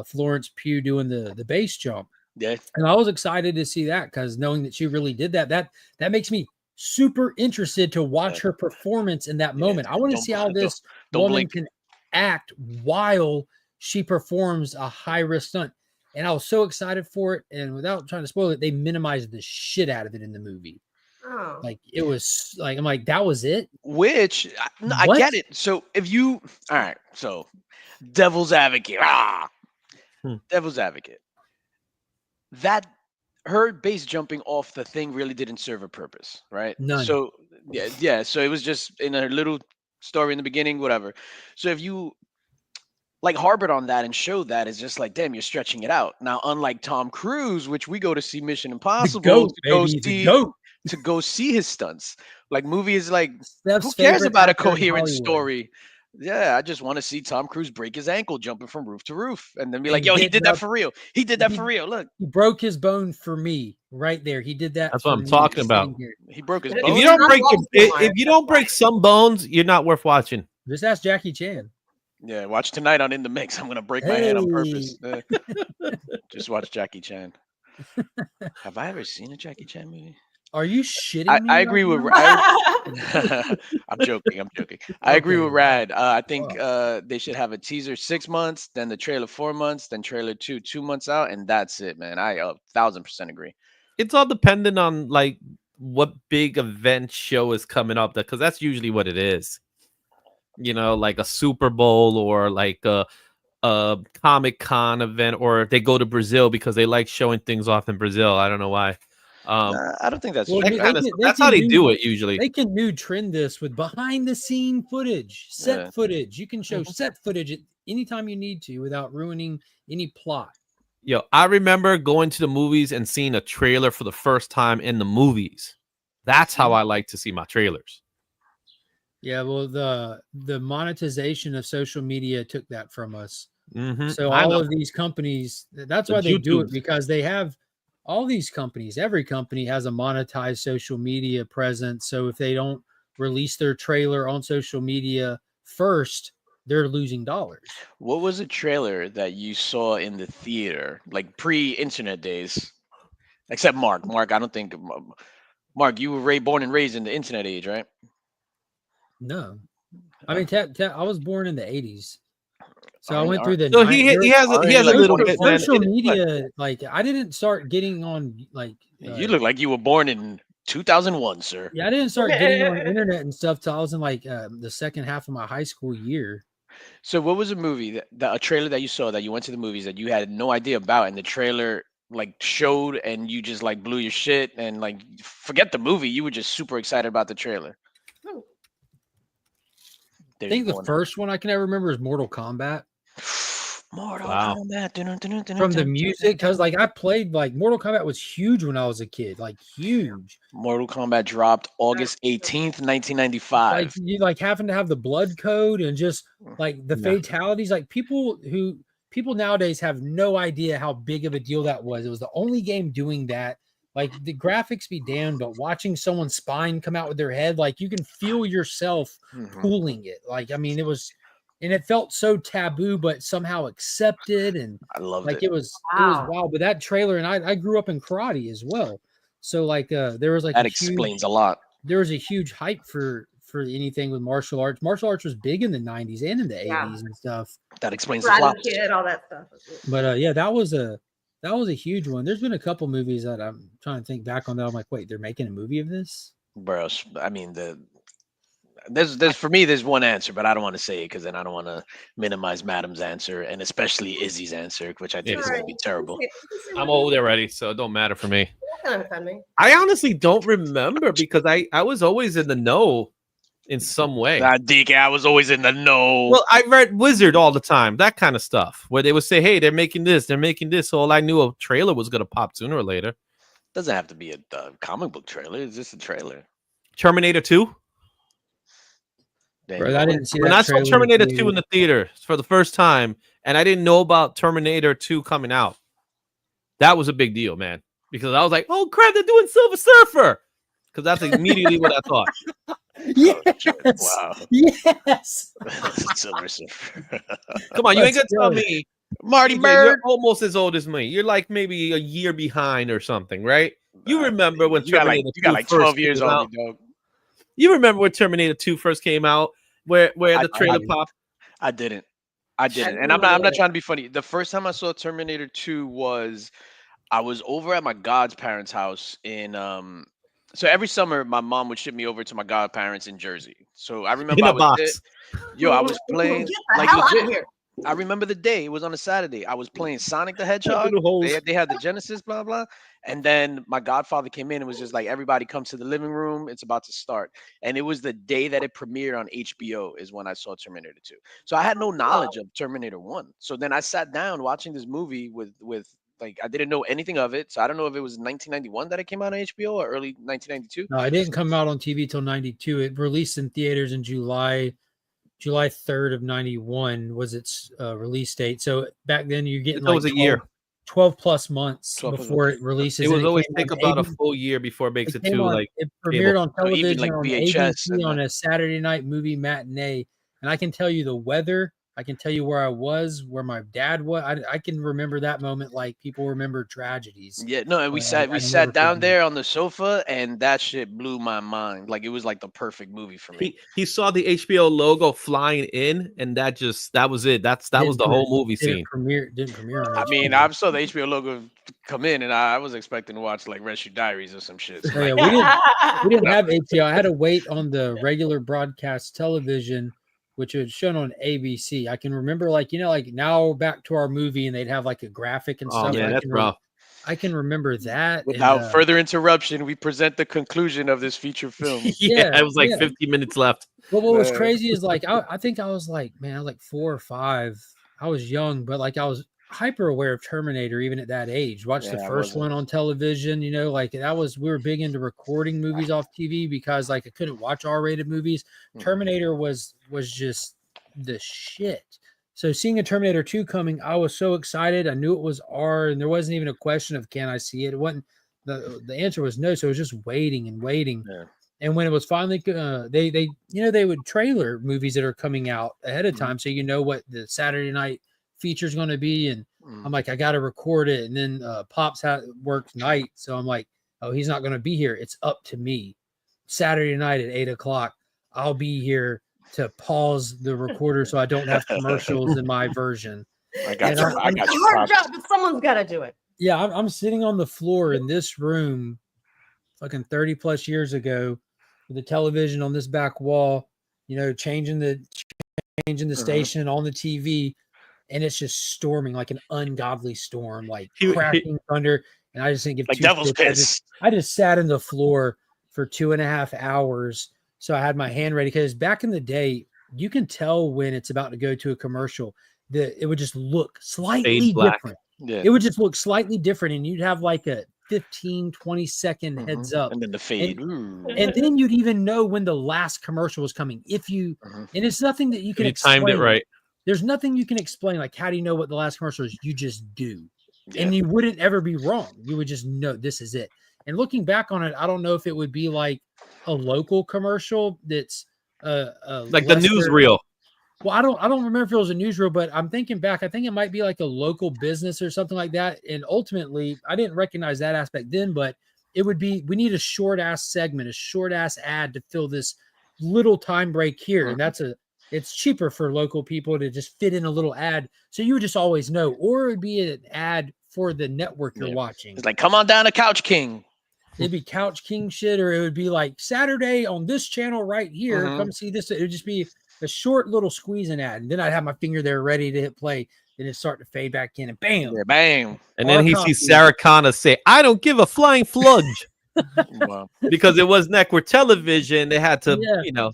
Florence Pugh doing the base jump. Yeah. And I was excited to see that because knowing that she really did that makes me super interested to watch her performance in that moment. I want to see how this woman can act while she performs a high risk stunt. And I was so excited for it. And without trying to spoil it, they minimized the shit out of it in the movie. Oh. Like it was like, I'm like, that was it. Which I get it. So if you, all right, so devil's advocate, devil's advocate. That her base jumping off the thing really didn't serve a purpose, right? None. So yeah. So it was just in a little story in the beginning, whatever. So if you like harbored on that and showed that, it's just like, damn, you're stretching it out. Now, unlike Tom Cruise, which we go to see Mission Impossible to go see his stunts. Like movies, like who cares about a coherent story? Yeah, I just want to see Tom Cruise break his ankle jumping from roof to roof, and then be like, "Yo, he did that for real. He did that for real. Look, he broke his bone for me right there. He did that. That's what I'm talking about. He broke his bone. If you don't break some bones, you're not worth watching. Just ask Jackie Chan. Yeah, watch tonight on In the Mix. I'm gonna break my hand on purpose. Just watch Jackie Chan. Have I ever seen a Jackie Chan movie? Are you shitting me? I agree with. I'm joking. I agree with Rad. I think they should have a teaser 6 months, then the trailer 4 months, then trailer 2 months out, and that's it, man. I 1000% agree. It's all dependent on like what big event show is coming up, because that's usually what it is. You know, like a Super Bowl or like a Comic-Con event, or if they go to Brazil because they like showing things off in Brazil. I don't know why. I don't think that's that's how they do it usually. They can new trend this with behind the scene footage, set footage. You can show set footage at any time you need to without ruining any plot. Yo, I remember going to the movies and seeing a trailer for the first time in the movies. That's how I like to see my trailers. Yeah, well, the monetization of social media took that from us. So I all know. of these companies, that's why they do it, because they have all these companies. Every company has a monetized social media presence. So if they don't release their trailer on social media first, they're losing dollars. What was a trailer that you saw in the theater, like pre-internet days? Except Mark. Mark, I don't think. Mark, you were born and raised in the internet age, right? No, I mean, I was born in the 80s, so I went through the. So he has a little bit. Social media, like I didn't start getting on like. You look like you were born in 2001, sir. Yeah, I didn't start getting on the internet and stuff till I was in like the second half of my high school year. So, what was a movie a trailer that you saw that you went to the movies that you had no idea about, and the trailer like showed, and you just like blew your shit, and like forget the movie, you were just super excited about the trailer? I think the first one I can ever remember is Mortal Kombat. Mortal Kombat. From the music, because like I played like Mortal Kombat was huge when I was a kid, like huge. Mortal Kombat dropped August 18th, 1995. Like you like having to have the blood code and just like the fatalities. Like people nowadays have no idea how big of a deal that was. It was the only game doing that. Like the graphics be damned, but watching someone's spine come out with their head, like you can feel yourself pulling it. Like, I mean, it felt so taboo, but somehow accepted. And I loved it. It was wild. But that trailer, and I grew up in karate as well. So like, there was like, that explains a lot. There was a huge hype for anything with martial arts. Martial arts was big in the 90s and in the 80s and stuff. That explains a lot. Kid, all that stuff. But yeah, that was a That was a huge one. There's been a couple movies that I'm trying to think back on that I'm like, wait, they're making a movie of this? Bro, I mean, there's for me, there's one answer, but I don't want to say it because then I don't want to minimize Madam's answer and especially Izzy's answer, which I think is going to be terrible. I'm old already, so it don't matter for me. Kind of offend me. I honestly don't remember because I was always in the know in some way. DK, I was always in the know. Well, I read Wizard all the time, that kind of stuff, where they would say, hey, they're making this. So all I knew, a trailer was going to pop sooner or later. Doesn't have to be a comic book trailer. It's just a trailer. Terminator 2? Bro, I didn't see when that I saw trailer Terminator until 2 in the theater for the first time, and I didn't know about Terminator 2 coming out, that was a big deal, man. Because I was like, oh, crap, they're doing Silver Surfer. Because that's immediately what I thought. Yes. Wow. Yes. Silver Surfer. Come on, you ain't going Let's to tell go. me. Marty TJ, Bird. You're almost as old as me. You're like maybe a year behind or something, right? You remember when You got Terminator 2 like 12 first years came on out? me, dog. You remember when Terminator 2 first came out, where the trailer popped? I didn't. And I'm not trying to be funny. The first time I saw Terminator 2 was I was over at my godparents' house in so every summer my mom would ship me over to my godparents in Jersey. So I remember In I a was box. there. Yo, I was playing Get the like hell out legit. of here. I remember the day. It was on a Saturday. I was playing Sonic the Open Hedgehog. the holes. They had the Genesis, blah blah. And then my godfather came in and was just like, everybody comes to the living room. It's about to start. And it was the day that it premiered on HBO is when I saw Terminator 2. So I had no knowledge of Terminator 1. So then I sat down watching this movie with like I didn't know anything of it. So I don't know if it was 1991 that it came out on HBO or early 1992. No, it didn't come out on TV till 92. It released in theaters in July 3rd of 91 was its release date. So back then you're getting That like was a year. 12 plus months 12 plus before it releases. It and was always came take on about a ABC full year before it makes it came to on- like it premiered cable. on So even, television like, on VHS ABC and on the- a Saturday night movie matinee. And I can tell you the weather. I can tell you where I was, where my dad was. I can remember that moment like people remember tragedies. Yeah, no, and we I never sat down forget. there on the sofa, and that shit blew my mind. Like it was like the perfect movie for me. He saw the HBO logo flying in, and that was it. That was the whole movie scene. Didn't premiere on I mean, HBO. I saw the HBO logo come in, and I was expecting to watch like Rescue Diaries or some shit. So, Oh, yeah, like, we didn't have HBO. I had to wait on the regular broadcast television, which was shown on ABC. I can remember, like now back to our movie, and they'd have like a graphic and Oh stuff. man, that's rough. I can remember that. without further interruption, we present the conclusion of this feature film. Yeah, it was like yeah. 50 minutes left. But what was crazy is like I think I was like, man, I was like 4 or 5. I was young, but like I was hyper aware of Terminator even at that age. Watched the Yeah, I first wasn't. one on television, like that was we were big into recording movies off TV because like I couldn't watch R-rated movies. Terminator was just the shit. So seeing a Terminator 2 coming, I was so excited. I knew it was R, and there wasn't even a question of can I see it. It wasn't the answer was no. So it was just waiting and waiting. Yeah. And when it was finally, they would trailer movies that are coming out ahead of time, so you know what the Saturday night feature is going to be. And I'm like, I got to record it. And then Pops works night, so I'm like, oh, he's not going to be here. It's up to me. Saturday night at 8:00, I'll be here to pause the recorder so I don't have commercials in my version. I got you. I got It's a you. hard Props. job, but someone's got to do it. Yeah, I'm sitting on the floor in this room, fucking 30 plus years ago, with the television on this back wall, changing the station on the TV, and it's just storming like an ungodly storm, like crashing thunder. And I just didn't give Like two devil's shits. piss. I just sat on the floor for 2.5 hours. So I had my hand ready because back in the day, you can tell when it's about to go to a commercial that it would just look slightly Fade black. different. Yeah. It would just look slightly different, and you'd have like a 15-20 second heads up, And then the fade. and then you'd even know when the last commercial was coming. If you and it's nothing that you can You explain. timed it right. There's nothing you can explain. Like, how do you know what the last commercial is? You just do. Yeah. And you wouldn't ever be wrong. You would just know this is it. And looking back on it, I don't know if it would be like a local commercial that's Like the newsreel. Well, I don't remember if it was a newsreel, but I'm thinking back. I think it might be like a local business or something like that. And ultimately, I didn't recognize that aspect then, but it would be, we need a short ass segment, a short ass ad to fill this little time break here. And it's cheaper for local people to just fit in a little ad. So you would just always know, or it would be an ad for the network you're Yeah. watching. It's like, come on down to Couch King. It'd be Couch King shit, or it would be like Saturday on this channel right here. Mhm. Come see this. It would just be a short little squeezing ad, and then I'd have my finger there ready to hit play. Then it start to fade back in, and bam, Yeah, bam. And then Our he copy. sees Sarah Connor say, "I don't give a flying fludge," Wow. because it was network television. They had to, Yeah.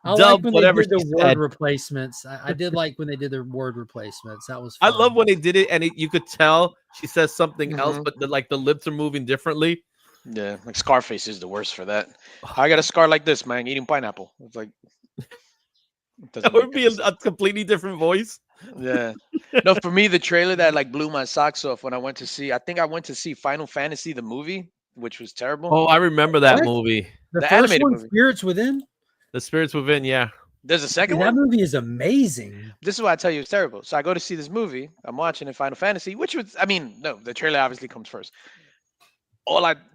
I like dub when whatever they did she the word said. replacements. I did like when they did the word replacements. That was I fun. love when they did it, and you could tell she says something else, Mhm. but the lips are moving differently. Yeah, like Scarface is the worst for that. I got a scar like this, man, eating pineapple. It's like it doesn't That would make be any sense. a completely different voice. Yeah. No, for me, the trailer that like blew my socks off when I went to see, I think I went to see Final Fantasy the movie, which was terrible. Oh, I remember that What? movie. The The first animated one, movie. Spirits Within. The Spirits Within, yeah. There's a second Dude, that one. movie is amazing. This is why I tell you it's terrible. So I go to see this movie. I'm watching in Final Fantasy, which was, I mean, no, the trailer obviously comes first.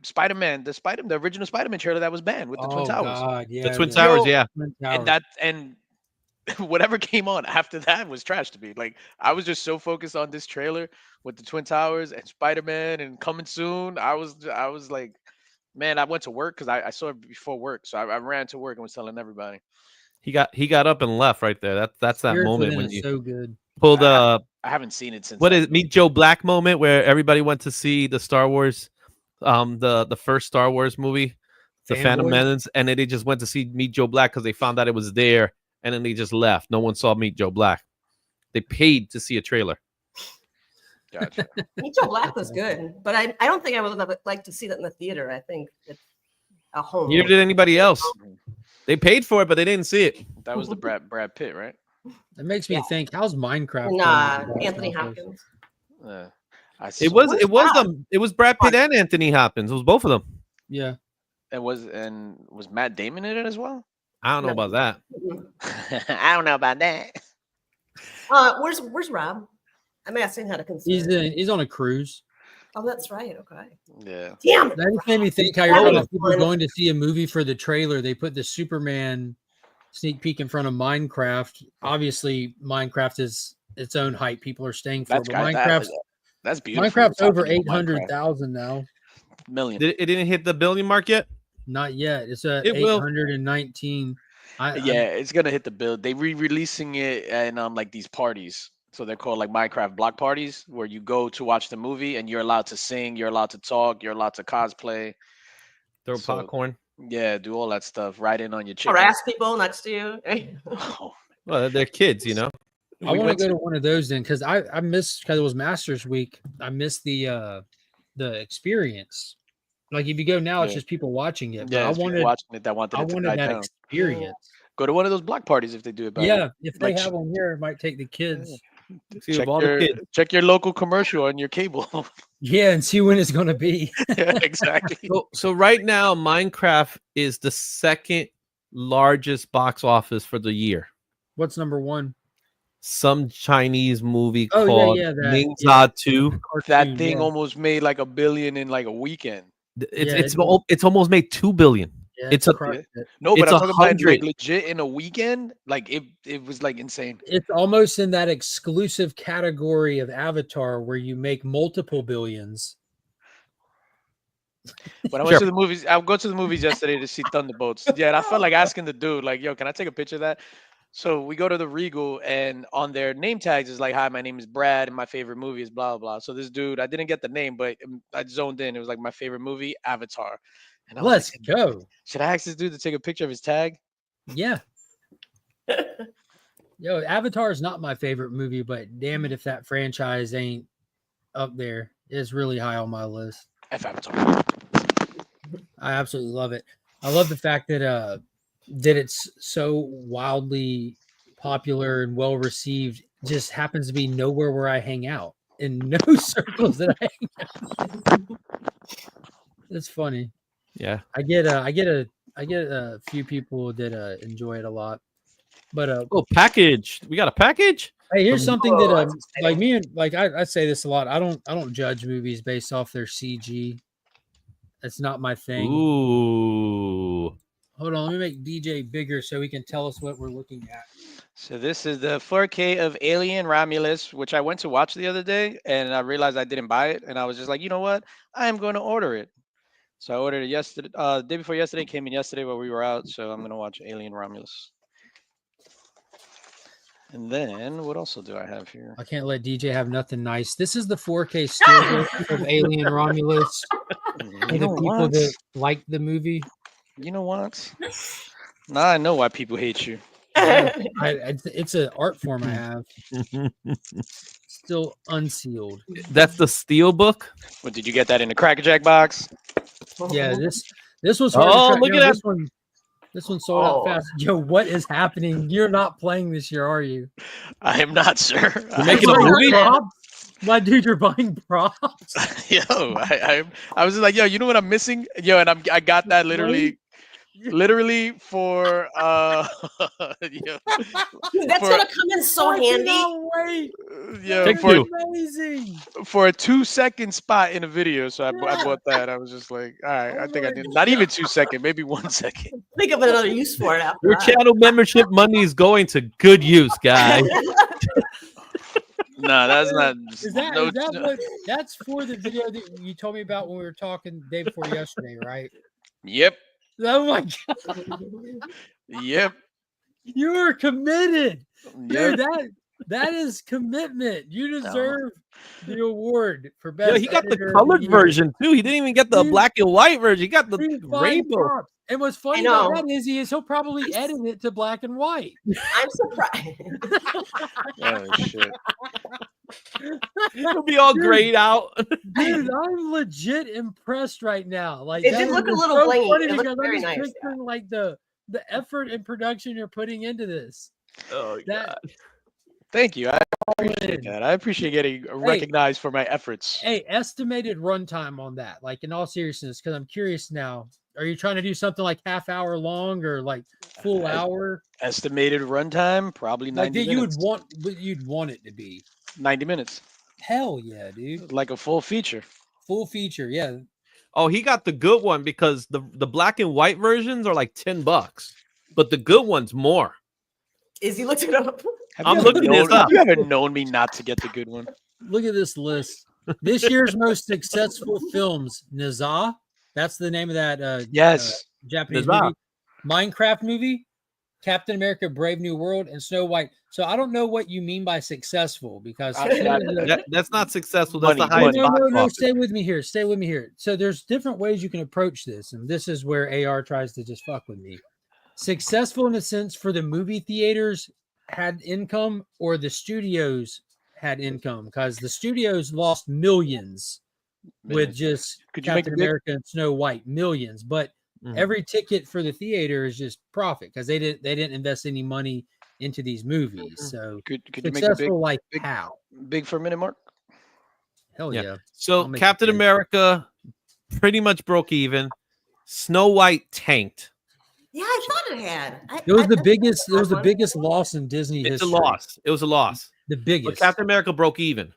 Spider-Man, the original Spider-Man trailer that was banned with the Twin Oh Towers. God, yeah. The Twin Towers, Yo, yeah. Twin And Towers. and whatever came on after that was trash to me. Like I was just so focused on this trailer with the Twin Towers and Spider-Man and coming soon. I was like, man, I went to work because I saw it before work. So I ran to work and was telling everybody. He got up and left right there. That's that Spirits moment Within when is you so good. pulled I haven't seen it since what that. is Meet Joe Black moment where everybody went to see the Star Wars, the first Star Wars movie, The Phantom Fanboys? Menace, and then they just went to see Meet Joe Black because they found out it was there, and then they just left. No one saw Meet Joe Black. They paid to see a trailer. Gotcha. Meet Joe Black was good, but I don't think I would have liked to see that in the theater. I think it's a home. Neither did anybody else. They paid for it, but they didn't see it. That was the Brad Pitt, right? That makes me think, how's Minecraft? And doing at the box Anthony office? Hopkins. I It saw- was Bob? it was Brad Pitt and Anthony Hopkins. It was both of them. Yeah. was Matt Damon in it as well? I don't know No. about that. I don't know about that. Where's Rob? I'm asking how to consider. He's on a cruise. Oh, that's right. Okay. Yeah. Damn it. That just made me think how you're That talking was about people fun. going to see a movie for the trailer. They put the Superman sneak peek in front of Minecraft. Obviously, Minecraft is its own hype. People are staying for, That's but Minecraft's that's beautiful. Minecraft's Talking over about 800,000 now. Minecraft. Million. It didn't hit the billion mark yet. Not yet. It's at It will. 819. Yeah, it's gonna hit the bill. They re-releasing it and like these parties. So they're called like Minecraft block parties, where you go to watch the movie and you're allowed to sing, you're allowed to talk, you're allowed to cosplay. Throw So- popcorn. Yeah, do all that stuff. Right in on your chicken. Harass people next to you. Oh, Well, they're kids, you know. I want to go to one of those then because I missed because it was Masters Week. I missed the experience. Like if you go now, it's Yeah. just people watching it. But yeah, I it's people wanted watching it that wanted I it to wanted die that down. experience. Go to one of those block parties if they do it better. Yeah, if they Like, have one here, it might take the kids. See, check of all the kids. check your local commercial on your cable. Yeah, and see when it's going to be. Yeah, exactly. So right now, Minecraft is the second largest box office for the year. What's number one? Some Chinese movie Oh, called yeah, that- Ming yeah. Za 2. That Cartoon, thing yeah. almost made like $1 billion in like a weekend. It's almost made 2 billion. Yeah, it's a- crushed it. No, but It's I'm talking about 100. like legit in a weekend. Like it was like insane. It's almost in that exclusive category of Avatar where you make multiple billions. When I went Sure. to the movies, I go to the movies yesterday to see Thunderbolts. Yeah, and I felt like asking the dude, like, "Yo, can I take a picture of that?" So we go to the Regal, and on their name tags is like, "Hi, my name is Brad, and my favorite movie is blah blah." So this dude, I didn't get the name, but I zoned in. It was like my favorite movie, Avatar. And I was Let's like, go. should I ask this dude to take a picture of his tag? Yeah. Yo, Avatar is not my favorite movie, but damn it if that franchise ain't up there. It's really high on my list. F Avatar. I absolutely love it. I love the fact that it's so wildly popular and well received. Just happens to be nowhere where I hang out, in no circles that I hang out. It's funny. Yeah. I get a few people that enjoy it a lot. But Oh, package. We got a package? hey, here's something that that's like me and like I say this a lot. I don't judge movies based off their CG. That's not my thing. Ooh. Hold on, let me make DJ bigger so he can tell us what we're looking at. So this is the 4K of Alien Romulus, which I went to watch the other day, and I realized I didn't buy it, and I was just like, you know what? I am going to order it. So I ordered it yesterday, the day before yesterday, came in yesterday while we were out. So I'm gonna watch Alien Romulus. And then what else do I have here? I can't let DJ have nothing nice. This is the 4K steelbook of Alien Romulus. For the people that like the movie. You know what? Now I know why people hate you. It's an art form I have. Still unsealed. That's the steel book. What, did you get that in the Cracker Jack box? Yeah, this was hard. Oh, to look at that. This one sold out fast. Yo, what is happening? You're not playing this year, are you? I am not, sir. You're making a movie? My dude, you're buying props. Yo, I was just like, yo, you know what I'm missing? Yo, and I got that literally for yo, that's gonna come in so handy. Yeah, amazing for a 2-second spot in a video. So I bought that. I was just like, all right, I think I did not even 2 seconds, maybe 1 second. Think of another use for it after Your channel membership money is going to good use, guys. No, that's not. That's for the video that you told me about when we were talking the day before yesterday, right? Yep. Oh my god. Yep. You are committed. Yep. Dude, that is commitment. You deserve the award for best. Yeah, he got the colored version too. He didn't even get the black and white version. He got the rainbow. Props. And what's funny about that is he'll probably edit it to black and white. I'm surprised. Oh shit. It'll be all grayed out. Dude, I'm legit impressed right now. Like it did look a little so blingy. funny It because looked very nice. picturing like the effort and production you're putting into this. Oh god. Thank you. I appreciate that. I appreciate getting recognized for my efforts. Hey, estimated runtime on that, like in all seriousness, because I'm curious now. Are you trying to do something like half hour long or like full hour? Estimated runtime, probably 90 minutes. You'd want it to be 90 minutes. Hell yeah, dude. Like a full feature. Full feature, yeah. Oh, he got the good one because the black and white versions are like $10, but the good one's more. Is he looking it up? I'm looking this up. You haven't known me not to get the good one. Look at this list. This year's most successful films: Naza. That's the name of that. Japanese movie. Minecraft movie, Captain America: Brave New World, and Snow White. So I don't know what you mean by successful because that's not successful. That's the highest. No. Stay with me here. Stay with me here. So there's different ways you can approach this, and this is where AR tries to just fuck with me. Successful in a sense for the movie theaters had income, or the studios had income, because the studios lost millions with just Captain America and Snow White, millions. But every ticket for the theater is just profit because they didn't invest any money into these movies. So could successful, you make it how big for a minute, Mark? Hell yeah. So Captain America pretty much broke even. Snow White tanked. Yeah, I thought it had. It was the biggest loss in Disney history. It's a loss. It was a loss. The biggest. But Captain America broke even.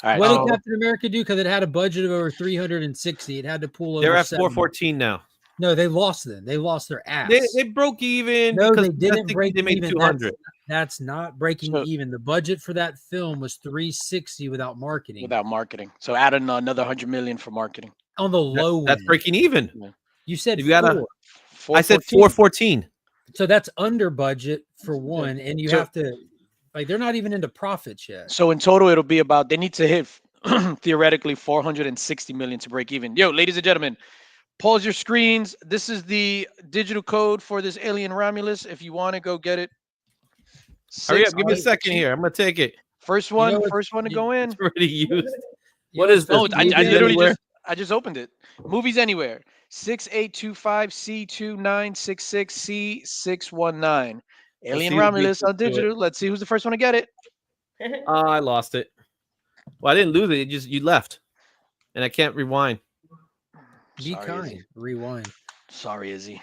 All right, what did Captain America do? Because it had a budget of over 360. It had to pull over. They're at 70. 414 now. No, they lost them. They lost their ass. They broke even. No, because they didn't break they made even. 200. That's not breaking even. The budget for that film was 360 without marketing. So add another 100 million for marketing. On the low end. That's breaking even. Yeah. You said you got I said 414. So that's under budget for one, and you have to they're not even into profits yet. So in total, it'll be about they need to hit theoretically 460 million to break even. Yo, ladies and gentlemen, pause your screens. This is the digital code for this Alien Romulus. If you want to go get it, hurry up! Give me a second here. I'm gonna take it. First one to go in. It's already used. What is this? Oh, I literally just opened it. Movies Anywhere. 6825C2966C619. Alien Romulus on digital. Let's see who's the first one to get it. I lost it. Well, I didn't lose it. You left, and I can't rewind. Be kind. Izzy. Rewind. Sorry, Izzy.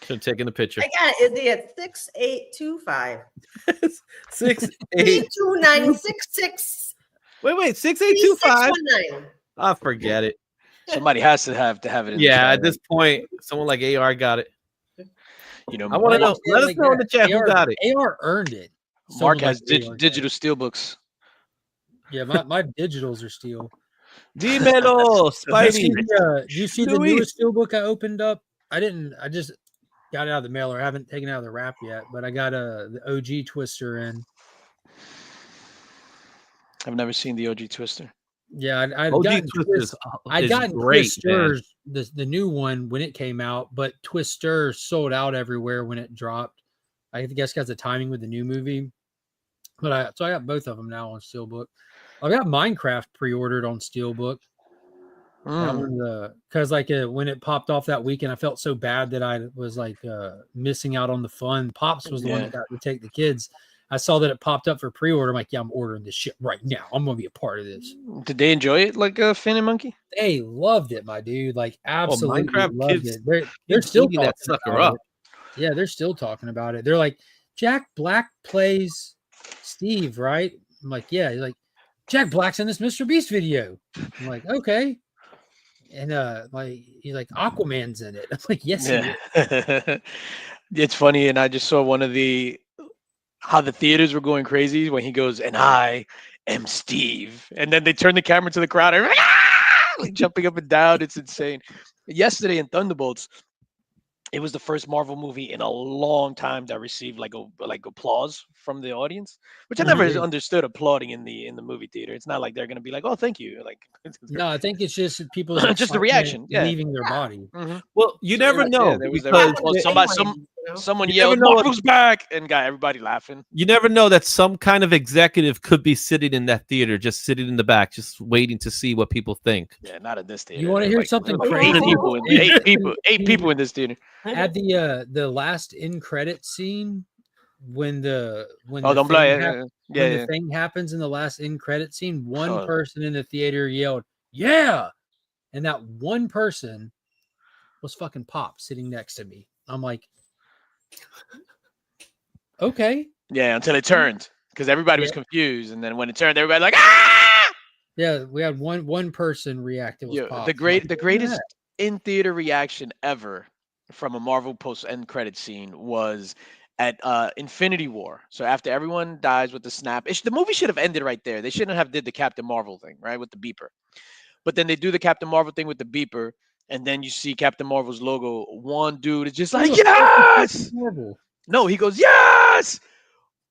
Should have taken the picture. I got it, Izzy, at 6825. 6829666. Wait, 6825. I forget it. Somebody has to have it. In at this point, someone like AR got it. You know, I want to know. Let us know in the chat who got it. AR earned it. Mark Someone has like AR digital steelbooks. Yeah, my digitals are steel. Dímelo, Spidey. Do you see the newest steelbook I opened up? I just got it out of the mailer. I haven't taken it out of the wrap yet, but I got the OG Twister in. I've never seen the OG Twister. Yeah, I'd OG gotten Twisters I'd gotten great, Twisters, the new one when it came out, but Twister sold out everywhere when it dropped. I guess because the timing with the new movie. But I got both of them now on Steelbook. I got Minecraft pre-ordered on Steelbook. That one, because when it popped off that weekend, I felt so bad that I was missing out on the fun. Pops was the one that got to take the kids. I saw that it popped up for pre-order. I'm like, yeah, I'm ordering this shit right now. I'm gonna be a part of this. Did they enjoy it like Finn and Monkey? They loved it, my dude. Like absolutely Minecraft loved kids, it. They're still eating that talking sucker about up. it. Yeah, they're still talking about it. They're like, Jack Black plays Steve, right? I'm like, yeah. He's like, Jack Black's in this Mr. Beast video. I'm like, okay. And he's like, Aquaman's in it. I'm like, yes, he is. It's funny, and I just saw how the theaters were going crazy when he goes, and I am Steve, and then they turn the camera to the crowd, and like jumping up and down. It's insane. Yesterday in Thunderbolts, it was the first Marvel movie in a long time that received like applause from the audience, which I never understood applauding in the movie theater. It's not like they're gonna be like, "Oh, thank you." Like, no, I think it's just people's just the reaction, leaving their body. Well, you never know because someone yelled, "Marvel's back!" and got everybody laughing. You never know that some kind of executive could be sitting in that theater, just sitting in the back, just waiting to see what people think. Yeah, not in this theater. You want to hear something crazy? Eight people in this theater. At the last end credit scene, when the thing happens in the last end credit scene, one person in the theater yelled, "Yeah!" And that one person was fucking Pop sitting next to me. I'm like, okay. Yeah, until it turned, because everybody was confused, and then when it turned, everybody like, ah! Yeah, we had one person react. It was Pop. The greatest in theater reaction ever from a Marvel post end credit scene was at Infinity War. So after everyone dies with the snap, the movie should have ended right there. They shouldn't have did the Captain Marvel thing, right, with the beeper. But then they do the Captain Marvel thing with the beeper, and then you see Captain Marvel's logo. One dude is just like, yes! No, he goes, yes!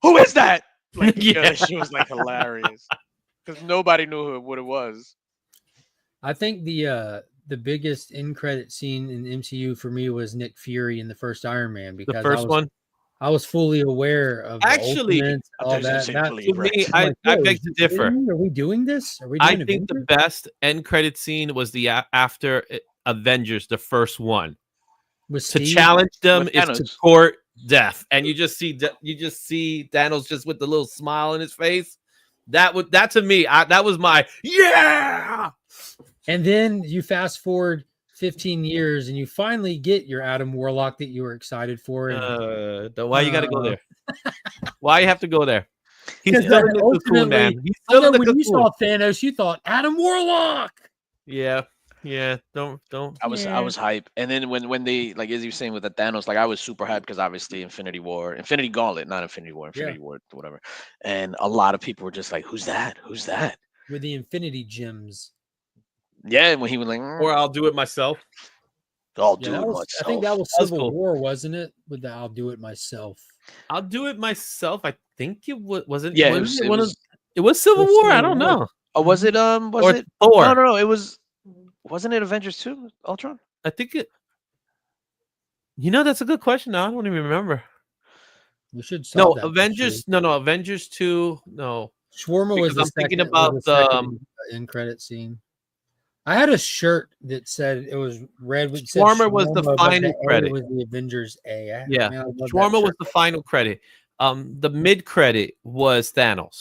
Who is that? Like, that shit was like hilarious. Because nobody knew what it was. I think the biggest end credit scene in MCU for me was Nick Fury in the first Iron Man, because I was fully aware of all that. To me, I beg to differ. Are we doing this? Are we? I think the best end credit scene was the after Avengers, the first one. To challenge them is to court death, and you just see Thanos just with the little smile on his face. That to me, that was my yeah. And then you fast forward 15 years and you finally get your Adam Warlock that you were excited for. Why you got to go there? Why you have to go there? He's still in the cocoon, man. He's still in the cocoon. When you saw Thanos, you thought Adam Warlock. Yeah. Don't. I was hype, and then when they, like as you were saying with the Thanos, like I was super hyped because obviously Infinity Gauntlet, not Infinity War, whatever. And a lot of people were just like, "Who's that? Who's that?" With the Infinity Gems. Yeah, when he was like, or I'll do it myself. I'll do it myself. I think that was Civil War, wasn't it? With the I'll do it myself. I'll do it myself. I think it wasn't. Yeah, it was Civil War. I don't know. Oh, was it? Was it Thor? No. It was. Wasn't it Avengers 2? Ultron? I think it. That's a good question. I don't even remember. We should. Avengers. No, Avengers 2. No. Shawarma was the thinking about the end credit scene. I had a shirt that said it was red. Shawarma was the final credit. It was the Avengers A. Yeah, Shawarma was the final credit. The mid credit was Thanos.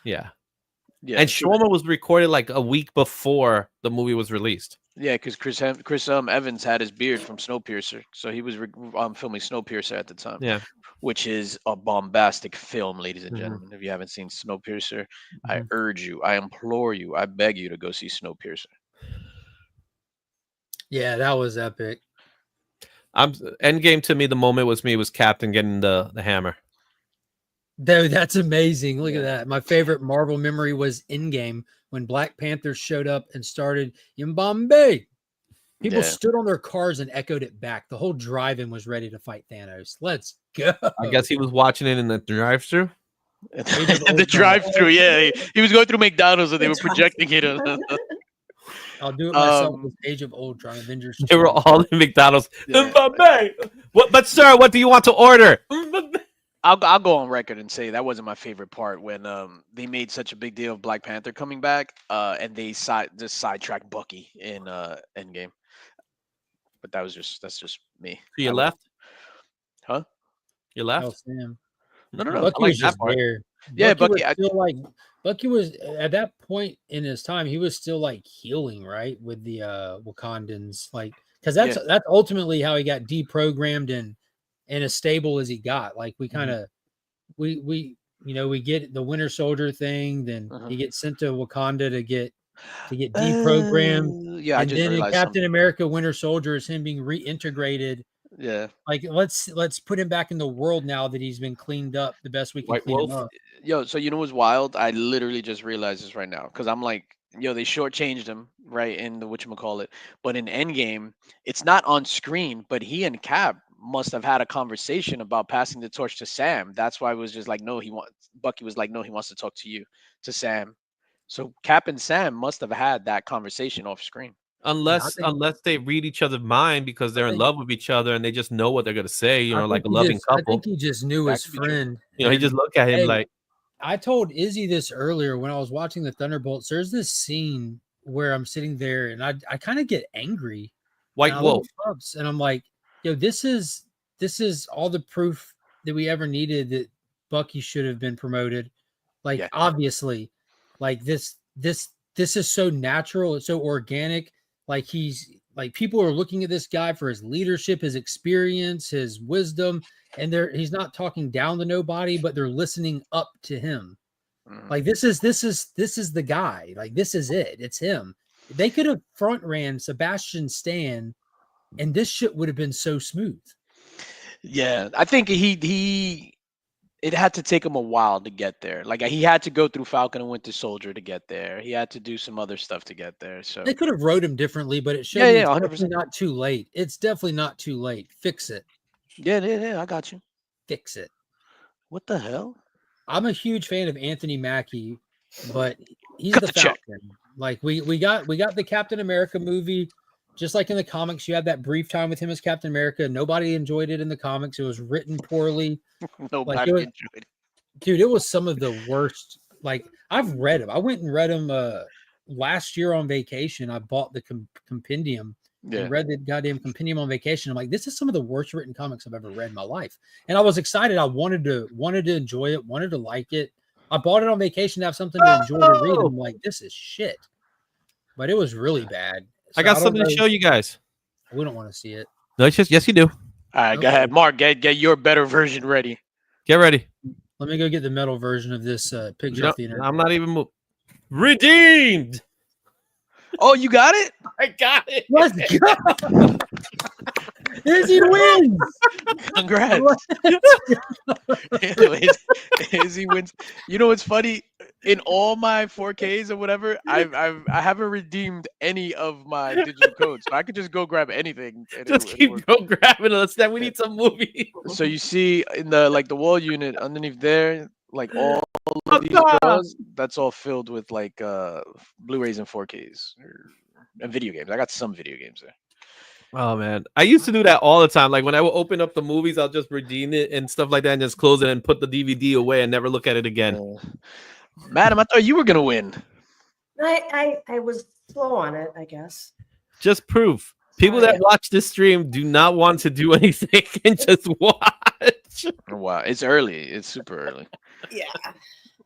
Yeah. Yeah, and Shawarma was recorded like a week before the movie was released. Yeah, because Chris Evans had his beard from Snowpiercer, so he was filming Snowpiercer at the time. Yeah, which is a bombastic film, ladies and gentlemen. If you haven't seen Snowpiercer, I urge you, I implore you, I beg you to go see Snowpiercer. Yeah, that was epic. Endgame to me. The moment was Captain getting the hammer. Dude, that's amazing. Look at that. My favorite Marvel memory was Endgame when Black Panther showed up and started in Bombay. People stood on their cars and echoed it back. The whole drive-in was ready to fight Thanos. Let's go. I guess he was watching it in the drive-thru. The drive-thru, yeah. He was going through McDonald's and they were projecting it. I'll do it myself with Age of Ultron, Avengers. They were all in McDonald's. Yeah. But sir, what do you want to order? I'll go on record and say that wasn't my favorite part when they made such a big deal of Black Panther coming back and they just sidetracked Bucky in Endgame. But that's just me. So you left? Huh? You left? Oh, Sam. No. Bucky was just there. Yeah, Bucky Bucky. was still like Bucky was at that point in his time. He was still like healing, right, with the Wakandans, like because that's ultimately how he got deprogrammed and as stable as he got. Like we kind of we get the Winter Soldier thing, then he gets sent to Wakanda to get deprogrammed. Yeah, and then in Captain America Winter Soldier is him being reintegrated. Yeah, like let's put him back in the world now that he's been cleaned up the best we can clean him up. Yo, so you know what's wild? I literally just realized this right now because I'm like, yo, they shortchanged him right in the whatchamacallit. But in Endgame, it's not on screen, but he and Cap must have had a conversation about passing the torch to Sam. That's why it was just like, no, Bucky was like, no, he wants to talk to you, to Sam. So Cap and Sam must have had that conversation off screen. Unless they read each other's mind because they're in love with each other and they just know what they're gonna say, like a loving couple. I think he just knew his friend. He just looked at him like. I told Izzy this earlier when I was watching the Thunderbolts. There's this scene where I'm sitting there and I kind of get angry. White Wolf. And I'm like, yo, this is all the proof that we ever needed that Bucky should have been promoted. Like obviously, like this is so natural, it's so organic. Like people are looking at this guy for his leadership, his experience, his wisdom, and he's not talking down to nobody, but they're listening up to him. Like this is the guy. Like this is it. It's him. They could have front ran Sebastian Stan, and this shit would have been so smooth. Yeah, I think it had to take him a while to get there. Like he had to go through Falcon and Winter Soldier to get there. He had to do some other stuff to get there. So they could have wrote him differently, but it should be 100%. Not too late. It's definitely not too late. Fix it. Yeah, I got you. Fix it. What the hell? I'm a huge fan of Anthony Mackie, but he's the Falcon. Like we got the Captain America movie. Just like in the comics, you had that brief time with him as Captain America. Nobody enjoyed it in the comics. It was written poorly. Nobody enjoyed it. Dude, it was some of the worst. Like, I've read them. I went and read them last year on vacation. I bought the compendium and read the goddamn compendium on vacation. I'm like, this is some of the worst written comics I've ever read in my life. And I was excited. I wanted to enjoy it, wanted to like it. I bought it on vacation to have something to enjoy to read. I'm like, this is shit. But it was really bad. So I got something to show you guys. We don't want to see it. No, it's just yes, you do. All right, go ahead, Mark. Get your better version ready. Get ready. Let me go get the metal version of this picture of the internet. I'm not even redeemed. Oh, you got it? I got it. Let's go. Izzy wins. Congrats. Izzy wins. You know what's funny? In all my 4Ks or whatever, I haven't redeemed any of my digital codes, so I could just go grab anything. Just keep grabbing us. That we need some movie. So you see in the wall unit underneath there, like all of these drawers, that's all filled with like Blu-rays and 4Ks and video games. I got some video games there. Oh man, I used to do that all the time. Like when I would open up the movies, I'll just redeem it and stuff like that, and just close it and put the DVD away and never look at it again. Madam, I thought you were gonna win. I was slow on it, I guess. Just proof. People that watch this stream do not want to do anything and just watch. Wow, it's early. It's super early. Yeah.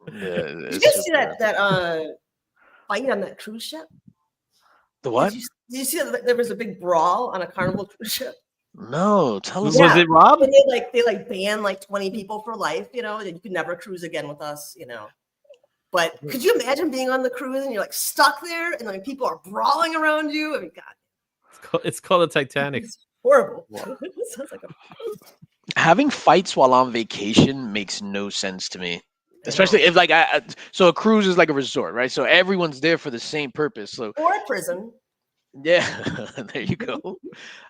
Did you guys see that fight on that cruise ship? The what? Did you see that there was a big brawl on a Carnival cruise ship? No, tell us. Was it Rob? And they banned like 20 people for life, and you could never cruise again with us, But could you imagine being on the cruise and you're like stuck there and like people are brawling around you? I mean, God. It's called the Titanic. Horrible. Sounds like Having fights while on vacation makes no sense to me. Especially if like so a cruise is like a resort, right? So everyone's there for the same purpose. So or a prison. yeah, there you go.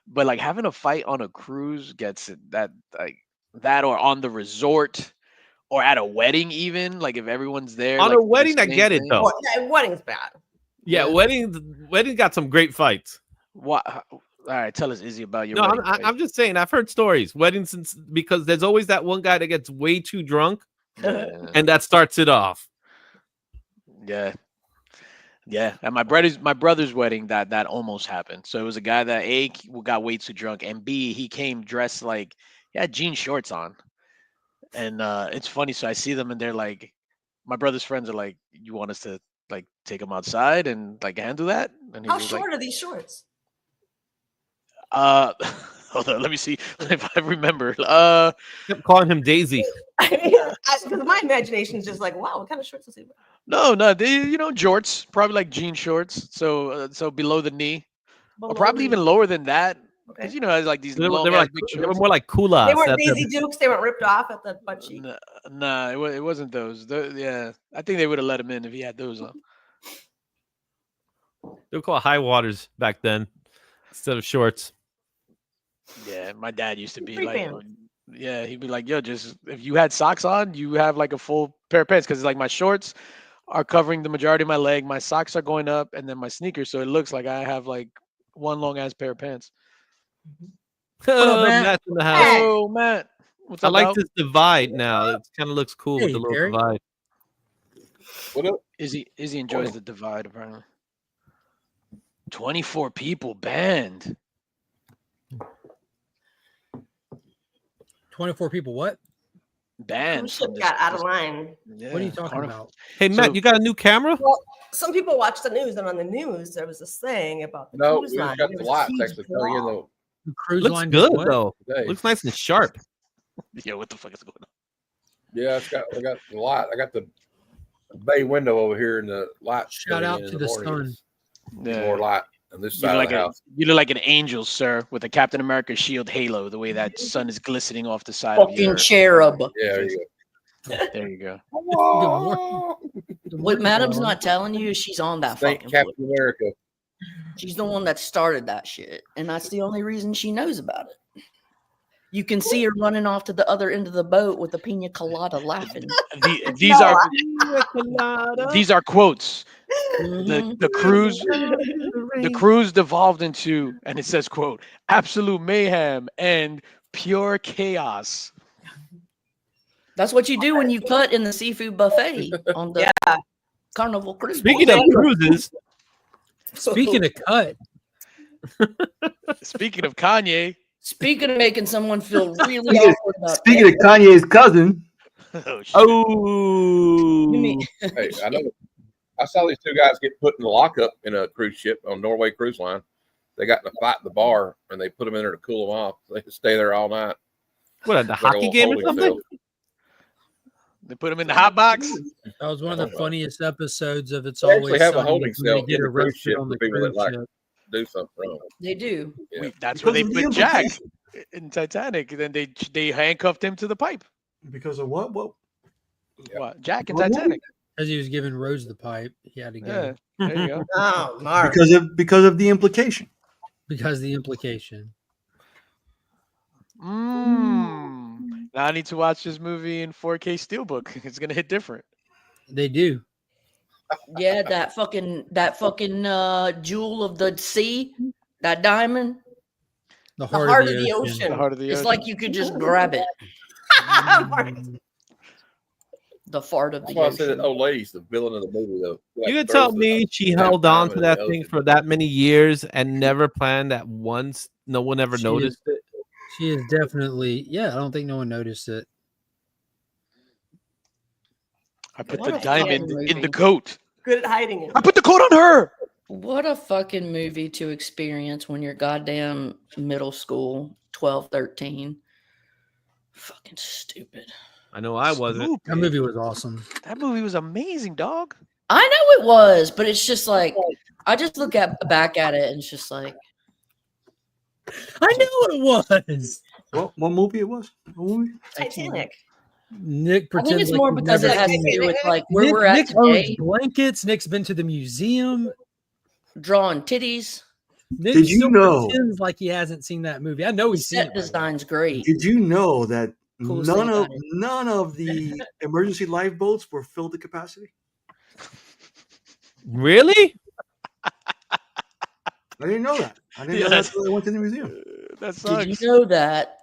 But like having a fight on a cruise gets it that like that or on the resort or at a wedding even like if everyone's there On like a for the wedding, I same get it thing. though. Well, yeah, wedding's bad. Yeah, wedding got some great fights. What? All right, tell us, Izzy, about your No, wedding. I'm just saying. I've heard stories weddings because there's always that one guy that gets way too drunk, and that starts it off. Yeah. At my brother's wedding, that almost happened. So it was a guy that A got way too drunk, and B he came dressed like he had jean shorts on, and it's funny. So I see them, and they're like, my brother's friends are like, "You want us to like take him outside and like handle that?" And he How was short like, are these shorts? hold on, let me see if I remember. Kept calling him Daisy. I mean, because my imagination is just like, wow, what kind of shorts does he wear? No, they jorts, probably like jean shorts, so below the knee, or probably even lower than that, because like these They were long like big they were shorts. more like culas. They weren't Daisy Dukes. They weren't ripped off at the butt cheek. Nah, it wasn't those. Yeah, I think they would have let him in if he had those on. They were called high waters back then instead of shorts. Yeah, my dad used to be Free like, pants. yeah, he'd be like, yo, just if you had socks on, you have like a full pair of pants, because like my shorts are covering the majority of my leg, my socks are going up, and then my sneakers, so it looks like I have like one long ass pair of pants. Matt's in the house. Oh, Matt, what's I up? like Al? this divide now. It kind of looks cool with Hey, the little Barry. divide. What up? Izzy enjoys the divide apparently. 24 people banned. 24 people. What? Banned. Cruise from ship this- got out of this- line. yeah, What are you talking Carnival. about? Hey Matt, So- you got a new camera? Well, some people watch the news, and on the news there was this thing about the No, cruise we line. just got There the was a lights huge actually coming in brawl. the Cruise Looks line good did what? though. day. Looks nice and sharp. Yeah, what the fuck is going on? Yeah, I got the light. I got the bay window over here, and the lights. Shout coming out in to the the morning. sun. It's more light on this You side look, of the house. you look like an angel, sir, with a Captain America shield halo, the way that sun is glistening off the side of your Fucking cherub. Yeah, there you There you go. Good morning. Good What morning, Madam's Colin. not telling you is she's on that Thank fucking Captain foot. America. She's the one that started that shit. And that's the only reason she knows about it. You can see her running off to the other end of the boat with a pina colada laughing. These are quotes. Mhm. The cruise devolved into, and it says, quote, absolute mayhem and pure chaos. That's what you do when you cut in the seafood buffet on the Carnival Cruise. Speaking of cruises, Speaking of cut, Speaking of Kanye. Speaking of making someone feel really awkward about Speaking of Kanye's cousin. Oh, shit. oh, You mean- Hey, I know. I saw these two guys get put in the lockup in a cruise ship on Norway Cruise Line. They got in a fight at the bar, and they put them in there to cool them off. They could stay there all night. what, the It's like a hockey little game or holding something? cell. They put him in the hot box. that was one of the funniest episodes of It's They actually Always have a Sunny holding when they cell get in the cruise arrested ship on for the people that cruise like ship. do something wrong. They do. Yeah. That's where they Because of the put Jack implication. in Titanic. Then they handcuffed him to the pipe. Because of what? What? Yeah. What? Jack in What? Titanic. As he was giving Rose the pipe, he had to go Yeah, there you go. Oh, Mark. Because of the implication. because the implication. Now I need to watch this movie in 4K Steelbook. It's gonna hit different. They do. Yeah, that fucking jewel of the sea, that diamond. The The heart, heart of the ocean. The heart of the It's ocean. like you could just grab it. Mark. The fart of That's the why I said that ocean. old lady's the villain of the movie, though. You can tell me she held on to that thing for that many years and never planned that once. No one ever She noticed is- it. She is definitely, I don't think no one noticed it. I put What the a diamond fucking in the movie. coat. Good at hiding it. I put the coat on her. What a fucking movie to experience when you're goddamn middle school, 12, 13. Fucking stupid. I know I wasn't. Stupid. That movie was awesome. That movie was amazing, dog. I know it was, but it's just like I just look back at it and it's just like I know what it was. What movie it was? What movie? Titanic. Nick I think pretends it's like more he's because never it has to seen do it. with like where Nick, we're at Nick owns today, blankets. Nick's been to the museum. drawing titties. Nick Did you still know- pretends like he hasn't seen that movie. I know The he's seen set it. design's great. Did you know that Coolest thing about it. none of the emergency lifeboats were filled to capacity? Really? I didn't know that. I didn't know that until I went to the museum. That Did you sucks. know that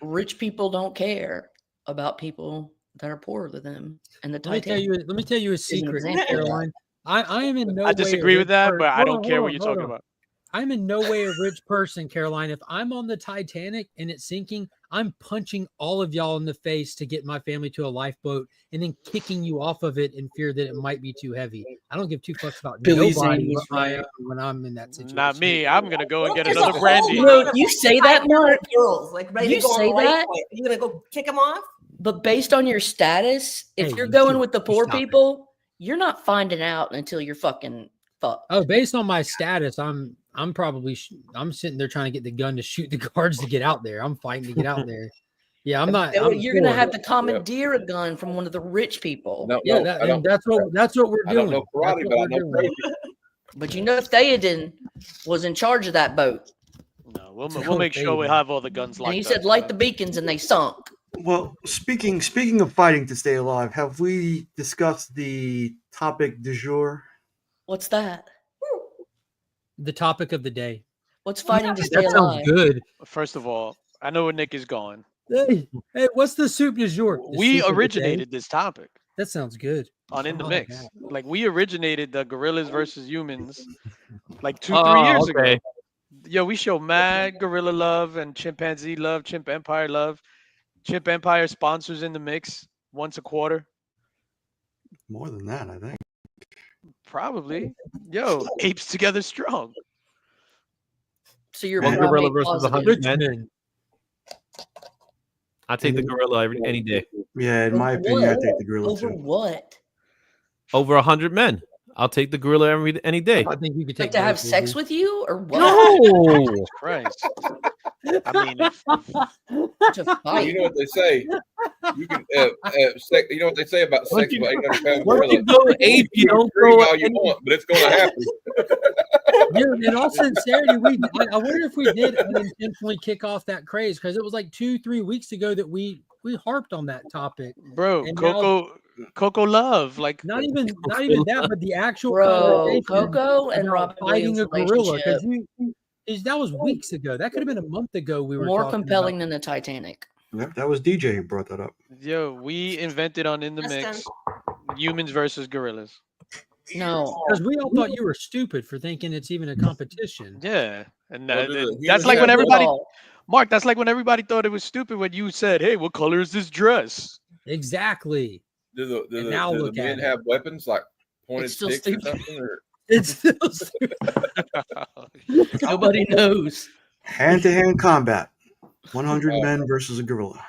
rich people don't care about people that are poorer than them? And the Titanic. Let me tell you a secret, example of that. Caroline. I am in no way. I disagree a with rich that, person. but I Hold don't on, care hold what on, you're hold talking on. about. I'm in no way a rich person, Caroline. If I'm on the Titanic and it's sinking, I'm punching all of y'all in the face to get my family to a lifeboat and then kicking you off of it in fear that it might be too heavy. I don't give two fucks about Billy nobody Zane was but my right. own when I'm in that situation. Not me. I'm gonna go and What if get there's another a brandy. whole No, line of you say that, Mark. girls like ready You to go say on the that? lifeboat. You gonna go kick them off? But based on your status, if Hey, you're you going should- with the you poor stop it. people, you're not finding out until you're fucking fucked. Oh, based on my status, I'm probably I'm sitting there trying to get the gun to shoot the guards to get out there. I'm fighting to get out there. Yeah, I'm not. I'm You're gonna poor. have to commandeer a gun from one of the rich people. No, Yeah, no, I don't. that's what we're I doing. don't know That's karate, what but I we're know doing. crazy. But you know, Theoden was in charge of that boat, No, we'll So make sure we fading. have all the guns and locked he up. said light the beacons, and they sunk. Well, speaking of fighting to stay alive, have we discussed the topic du jour? What's that? The topic of the day. What's fighting to stay That sounds alive? good. First of all, I know where Nick is going. Hey, what's the soup du jour? The We soup of the day? originated this topic That sounds good. on In the I like Mix. that. Like we originated the gorillas versus humans like 3 Oh, years okay. ago. Yo, we show mad gorilla love and chimpanzee love, chimp empire love. Chimp Empire sponsors In the Mix once a quarter. More than that, I think. Probably. Yo, apes together strong. So you're One Man. gorilla primate versus positive. 100 men. Richmond. I take the gorilla any day. Yeah, in my Over opinion, I what? take the gorilla Over too. what? Over 100 men. I'll take the gorilla any day. I think you could Like take to have both, sex Izzy. with you or what? No. Christ. I mean, if, To Well, fight. you know what they say. You can, you know what they say about Once sex you- with 800-pound Once gorilla. you go ape, you don't Scream go all you want, but it's going to happen. Yeah, in all sincerity, I wonder if we did unintentionally kick off that craze because it was like 2-3 weeks ago that we harped on that topic. bro, And now- Coco Love. Like, Not even that, but the actual Bro, conversation Coco and about Robin fighting Williams' a gorilla because relationship that was weeks ago. That could have been a month ago. We were more talking compelling about. than the Titanic. Yep, that was DJ who brought that up. yo, we invented on In the Mix humans versus gorillas. No, Because we all thought you were stupid for thinking it's even a competition. Yeah. And Well, do the that's humans like have when everybody, Well, Mark, that's like when everybody thought it was stupid when you said, hey, what color is this dress? Exactly. Do And now the look men at it. have weapons like pointed It's still sticks or stupid. something? Or It's still stupid. nobody knows. Hand-to-hand combat. 100 men versus a gorilla.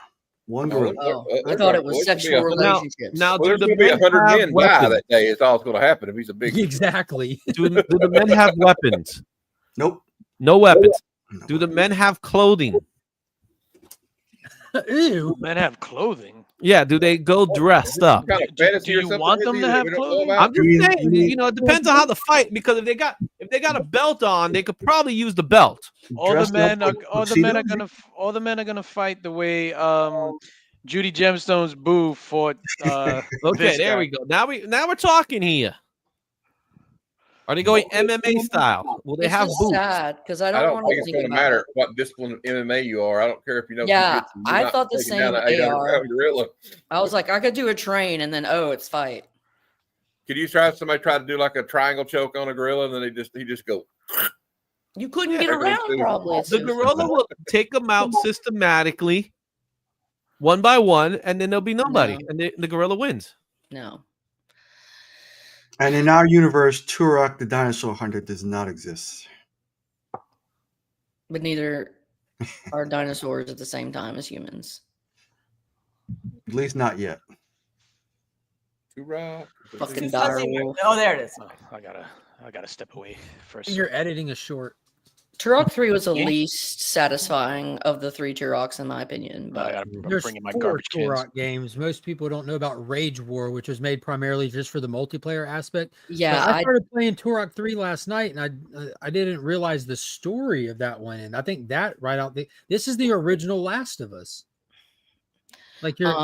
One No, gorilla. Oh, I there's thought a- it was well, it could be sexual 100 relationships. Now, Well, do there's the going to be men 100 have men die weapons? that day. It's all that's going to happen if he's a big. Exactly. Do the men have weapons? Nope. No weapons. No. Do the men have clothing? Ew. Men have clothing. Yeah. Do they go dressed up? Kind of Do fantasy or you something want is them he to that have we don't know clothing? about? I'm just You mean- saying. You know, it depends on how the fight. Because if they got a belt on, they could probably use the belt. All Dressed the men up are like all the men are tuxedo? gonna fight the way Judy Gemstone's Boo fought Okay, this there guy. we go. Now we're talking here. Are they going MMA style? Will they This have is boots? sad because I I don't don't want think to it's think going to about matter it. what discipline of MMA you are. I don't care if you know. Yeah, jiu-jitsu. You're I not thought the taking down same, an 800-pound gorilla. I was like, I could do a train and then it's fight. Could you somebody try to do like a triangle choke on a gorilla and then he just go? You couldn't Yeah, get they're going around to. probably. It's The so gorilla stupid. will take them out systematically, one by one, and then there'll be nobody, No. and the gorilla wins. No. And in our universe, Turok the dinosaur hunter does not exist. But neither are dinosaurs at the same time as humans. At least not yet. Turok. Fucking It's fuzzy. direwolf. Oh, there it is. Oh, I gotta step away first. You're editing a short. Turok 3 was the least satisfying of the 3 Turoks, in my opinion. But I'm There's bringing my 4 garbage cans. Turok games. Most people don't know about Rage War, which was made primarily just for the multiplayer aspect. yeah, But I started playing Turok 3 last night, and I didn't realize the story of that one. And I think that right out this is the original Last of Us. Like you're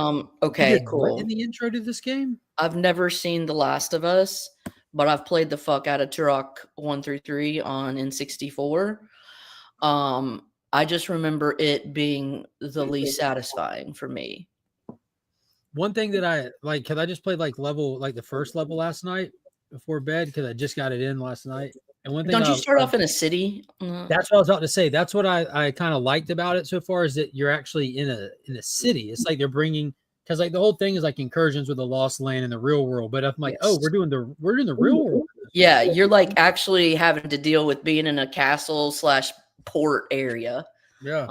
okay, what cool. in the intro to this game? I've never seen The Last of Us, but I've played the fuck out of Turok 1 through 3 on N64. I just remember it being the least satisfying for me. One thing that I like, because I just played like the first level last night before bed, because I just got it in last night. And one thing, don't you start off in a city? That's what I was about to say. That's what I kind of liked about it so far, is that you're actually in a city. It's like they're bringing, because like the whole thing is like incursions with the Lost Land in the real world. But I'm like, oh, we're doing the real world. Yeah, you're like actually having to deal with being in a castle / port area. Yeah.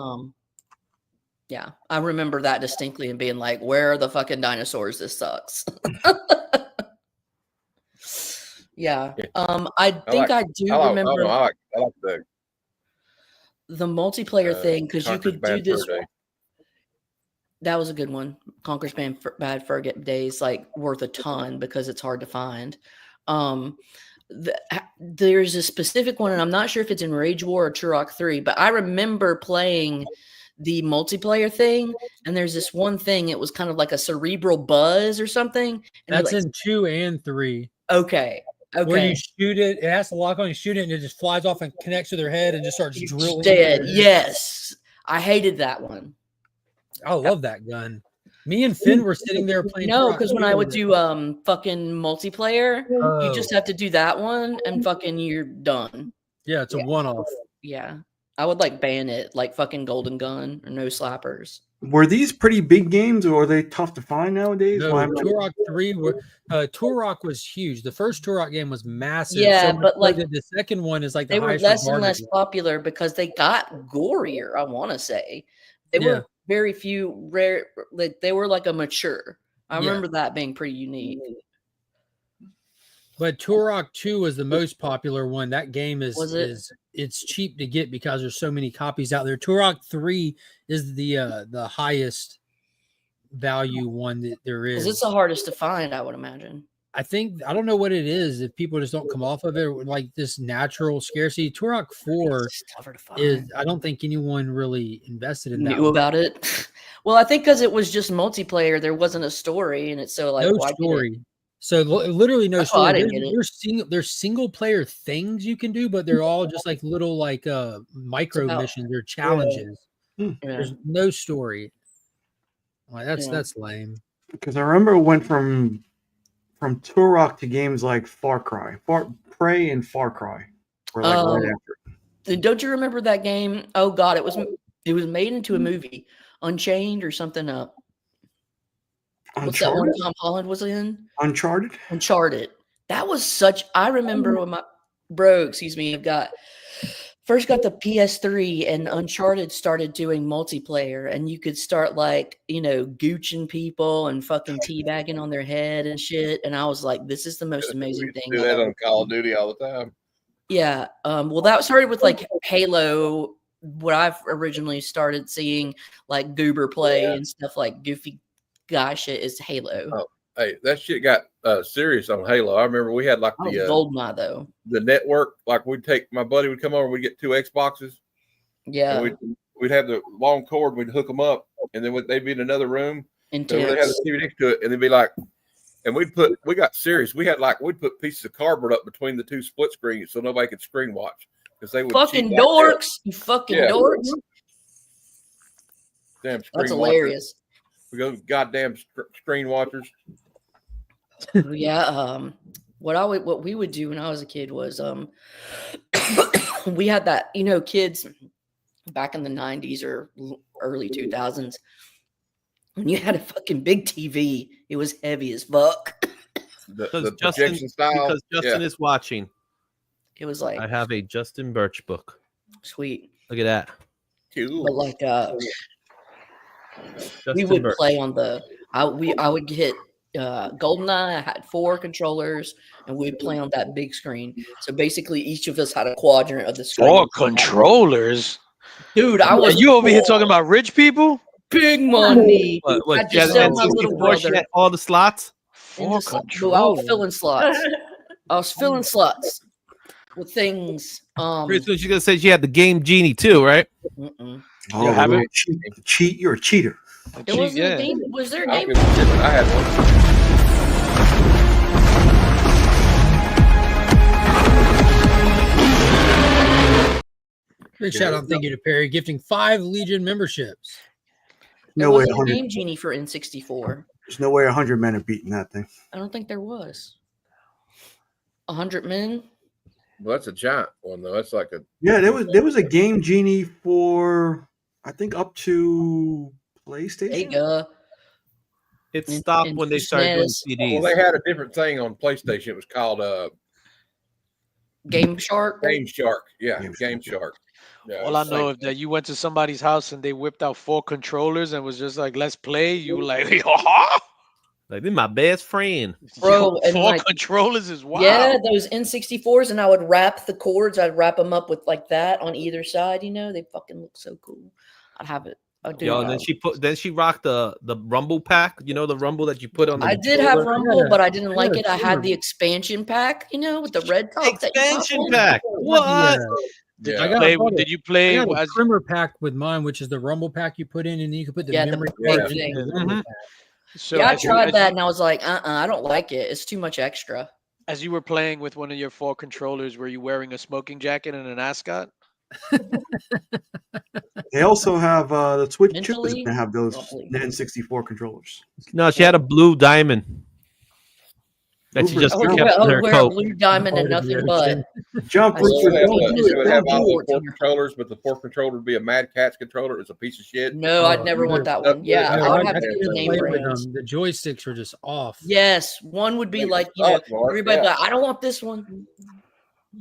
Yeah, I remember that distinctly and being like, where are the fucking dinosaurs? This sucks. Yeah. I think I do remember I like the multiplayer thing, because you could do this. That was a good one. Conker's Bad Fur Days, like worth a ton because it's hard to find. There's a specific one, and I'm not sure if it's in Rage War or Turok 3, but I remember playing the multiplayer thing, and there's this one thing, it was kind of like a cerebral buzz or something. And that's like, in 2 and 3. Okay. Where you shoot it, it has to lock on, you shoot it, and it just flies off and connects to their head and just starts drilling. Dead. Yes. I hated that one. I love that gun. Me and Finn were sitting there playing. No, because when I would do fucking multiplayer, you just have to do that one and fucking you're done. Yeah, it's a one-off. Yeah. I would like ban it, like fucking Golden Gun or No Slappers. Were these pretty big games, or are they tough to find nowadays? No, Turok 3 Turok was huge. The first Turok game was massive. Yeah, but like the second one is like they were less and less popular because they got gorier, I want to say. They were very few rare, like they were like a mature. I remember that being pretty unique. But Turok 2 was the most popular one. That game it's cheap to get because there's so many copies out there. Turok 3 is the highest value one that there is. Because it's the hardest to find, I would imagine. I don't know what it is, if people just don't come off of it, like this natural scarcity. Turok 4 is, I don't think anyone really invested in that. Knew about it. Well, I think because it was just multiplayer, there wasn't a story, and it's so like no story. So literally no story. There's single player things you can do, but they're all just like little micro missions or challenges. Yeah. There's no story. Like that's lame. Because I remember it went from Turok to games like Far Cry, Prey, and Far Cry. Were like right after. Don't you remember that game? Oh God, it was made into a movie, Unchained or something up. What's that one Tom Holland was in? Uncharted. That was such. I remember when first got the PS3 and Uncharted started doing multiplayer, and you could start like gooching people and fucking teabagging on their head and shit. And I was like, this is the most amazing thing. Do that on Call of Duty all the time. Yeah. Well, that started with like Halo. What I've originally started seeing like Goober play and stuff like goofy guy shit is Halo. Oh, hey, that shit got serious on Halo. I remember we had like the GoldenEye though. The network, like my buddy would come over, we'd get 2 Xboxes. Yeah. We'd have the long cord, we'd hook them up, and then they'd be in another room. And they'd have the TV next to it, and they'd be like, and we got serious. We'd put pieces of cardboard up between the 2 split screens so nobody could screen watch. Because they would fucking dorks, you fucking dorks. Damn screen That's hilarious. We go goddamn screen watchers. Yeah. What we would do when I was a kid was we had that, kids back in the 90s or early 2000s, when you had a fucking big TV, it was heavy as fuck. The projection style. Because Justin is watching. It was like, I have a Justin Birch book. Sweet. Look at that. Cool. But like we would play on the I would get GoldenEye. I had 4 controllers, and we'd play on that big screen. So basically, each of us had a quadrant of the screen. 4 controllers, dude. I was you over here talking about rich people? big money. What, I just sell my little brother all the slots. 4 I controllers. was filling slots. I was filling slots with things. Pretty soon she's gonna say she had the Game Genie too, right? Mm-mm. Oh, You have you're it? a cheat. You're a cheater. It wasn't a game. Was there a I game? was gonna say, I had one. Big shout out, thank you to Perry, gifting 5 Legion memberships. There No way, wasn't a 100. Game Genie for N64. There's no way 100 men are beating that thing. I don't think there was. 100 men. Well, that's a giant one though. That's like a Yeah, there was a Game Genie for I think up to PlayStation. Sega. It stopped when they started doing SNES. CDs. well, they had a different thing on PlayStation. It was called Game Shark. Game Shark. Yeah, Game Game Shark. Yeah, All I know is that you went to somebody's house and they whipped out 4 controllers and was just like, "Let's play." You were like, Like, they're my best friend. Bro, and 4 like- controllers is wild. Yeah, those N64s, and I would wrap the cords. I'd wrap them up with like that on either side. You know, they fucking look so cool. I'd have it. I'd do Yo, it. and then she rocked the Rumble pack. You know, the Rumble that you put on the I did have controller? Rumble, but I didn't like Yeah, it. I had the expansion pack, you know, with the red top. that you pop Expansion in. pack. What? Yeah. I got Play, a did you play? I got a as- trimmer pack with mine, which is the Rumble pack you put in, and then you can put the Yeah, the memory big card thing. into the Rumble Mhm. pack. so Yeah, I as you- tried as that, you- and I was like, I don't like it. It's too much extra. As you were playing with one of your 4 controllers, were you wearing a smoking jacket and an ascot? They also have the Switch 2 is Mentally, gonna have those probably. N64 controllers. No, she had a blue diamond that she Uber just I would Jump. kept wear, I in her would wear a coat. blue diamond and Part of the nothing other but. Jump I Root swear with to Don't God. Do It, They would Don't have Do all It. the 4 controllers, but the 4 controller would be a Mad Catz controller. It was a piece of shit. No, I'd never want that one. Yeah, Yeah, I would I have had two to name play with brands. them. The joysticks were just off. Yes, one would be Like like, the you know, stock market, everybody yeah. like, I don't want this one.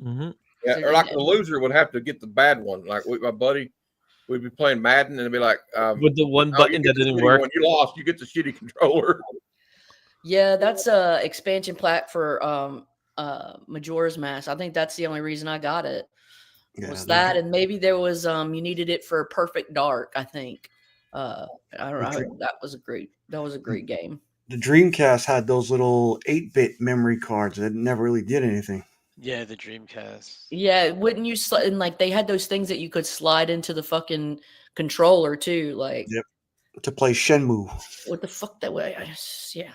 Mm-hmm. Yeah, or like the loser would have to get the bad one. Like my buddy, we'd be playing Madden, and it'd be like, With the one "Oh, button you that get the didn't shitty work. one. You lost. You get the shitty controller." Yeah, that's a expansion pack for Majora's Mask. I think that's the only reason I got it. Yeah, Was that, and maybe there was you needed it for Perfect Dark, I think. I don't know. That was a great game. the Dreamcast had those little 8-bit memory cards that never really did anything. Yeah, the Dreamcast. Yeah, wouldn't you and like they had those things that you could slide into the fucking controller too, like Yep. To play Shenmue. what the fuck that way? Yeah.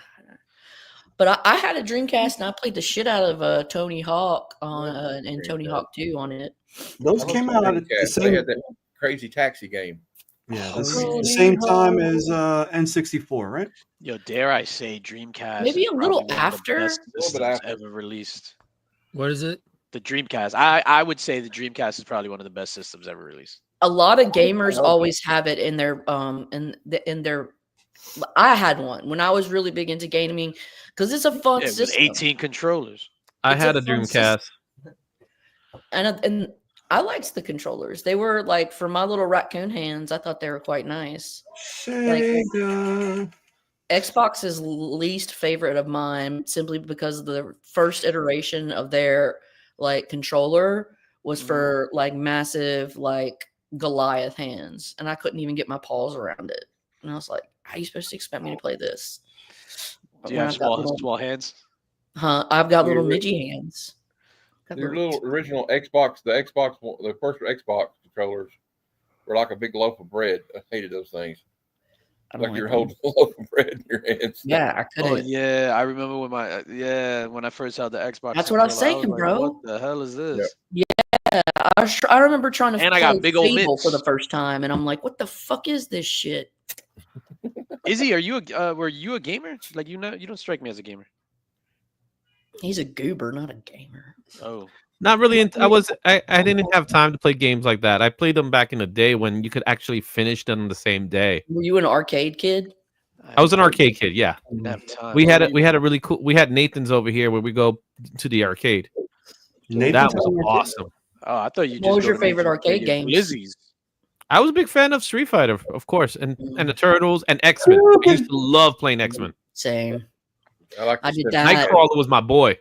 But I had a Dreamcast and I played the shit out of Tony Hawk on and Tony Hawk 2 on it. Those came out at the They same, had that crazy taxi game. yeah, Tony the same time Hawk. as N64, right? Yo, dare I say, Dreamcast? Maybe is a little probably one of the after? best A little bit systems after. ever released. What is it? The Dreamcast. I would say the Dreamcast is probably one of the best systems ever released. A lot of gamers always have it in their in their. I had one when I was really big into gaming because it's a fun Yeah, it was system. 18 controllers. I It's had a a fun Dreamcast. And I liked the controllers. They were like for my little raccoon hands. I thought they were quite nice. Sega. Xbox is least favorite of mine simply because the first iteration of their like controller was for like massive like Goliath hands, and I couldn't even get my paws around it. And I was like, "How are you supposed to expect me to play this?" But Do you when have I've got small hands? I've got little Your midgy hands. Got Your little- little original Xbox, the first Xbox controllers were like a big loaf of bread. I hated those things. I don't Like you're them. holding a loaf of bread in your hands. Yeah, I Oh couldn't. yeah, I remember when when I first had the Xbox. That's what I was controller, saying, like, bro. What the hell is this? I remember trying to And I play got big old Fable mitts. for the first time, and I'm like, "What the fuck is this shit?" Izzy, are you were you a gamer? Like you don't strike me as a gamer. He's a goober, not a gamer. Oh, Not really. I didn't have time to play games like that. I played them back in the day when you could actually finish them the same day. Were you an arcade kid? I was an arcade kid. Yeah, didn't have time. we had a really cool. We had Nathan's over here where we go to the arcade. Nathan's That was on your awesome. Oh, I thought you. What just was go your to favorite Nathan's arcade to get game? Blizzies. I was a big fan of Street Fighter, of course, and the Turtles and X-Men. I used to love playing X-Men. Same. I did that. Nightcrawler was my boy.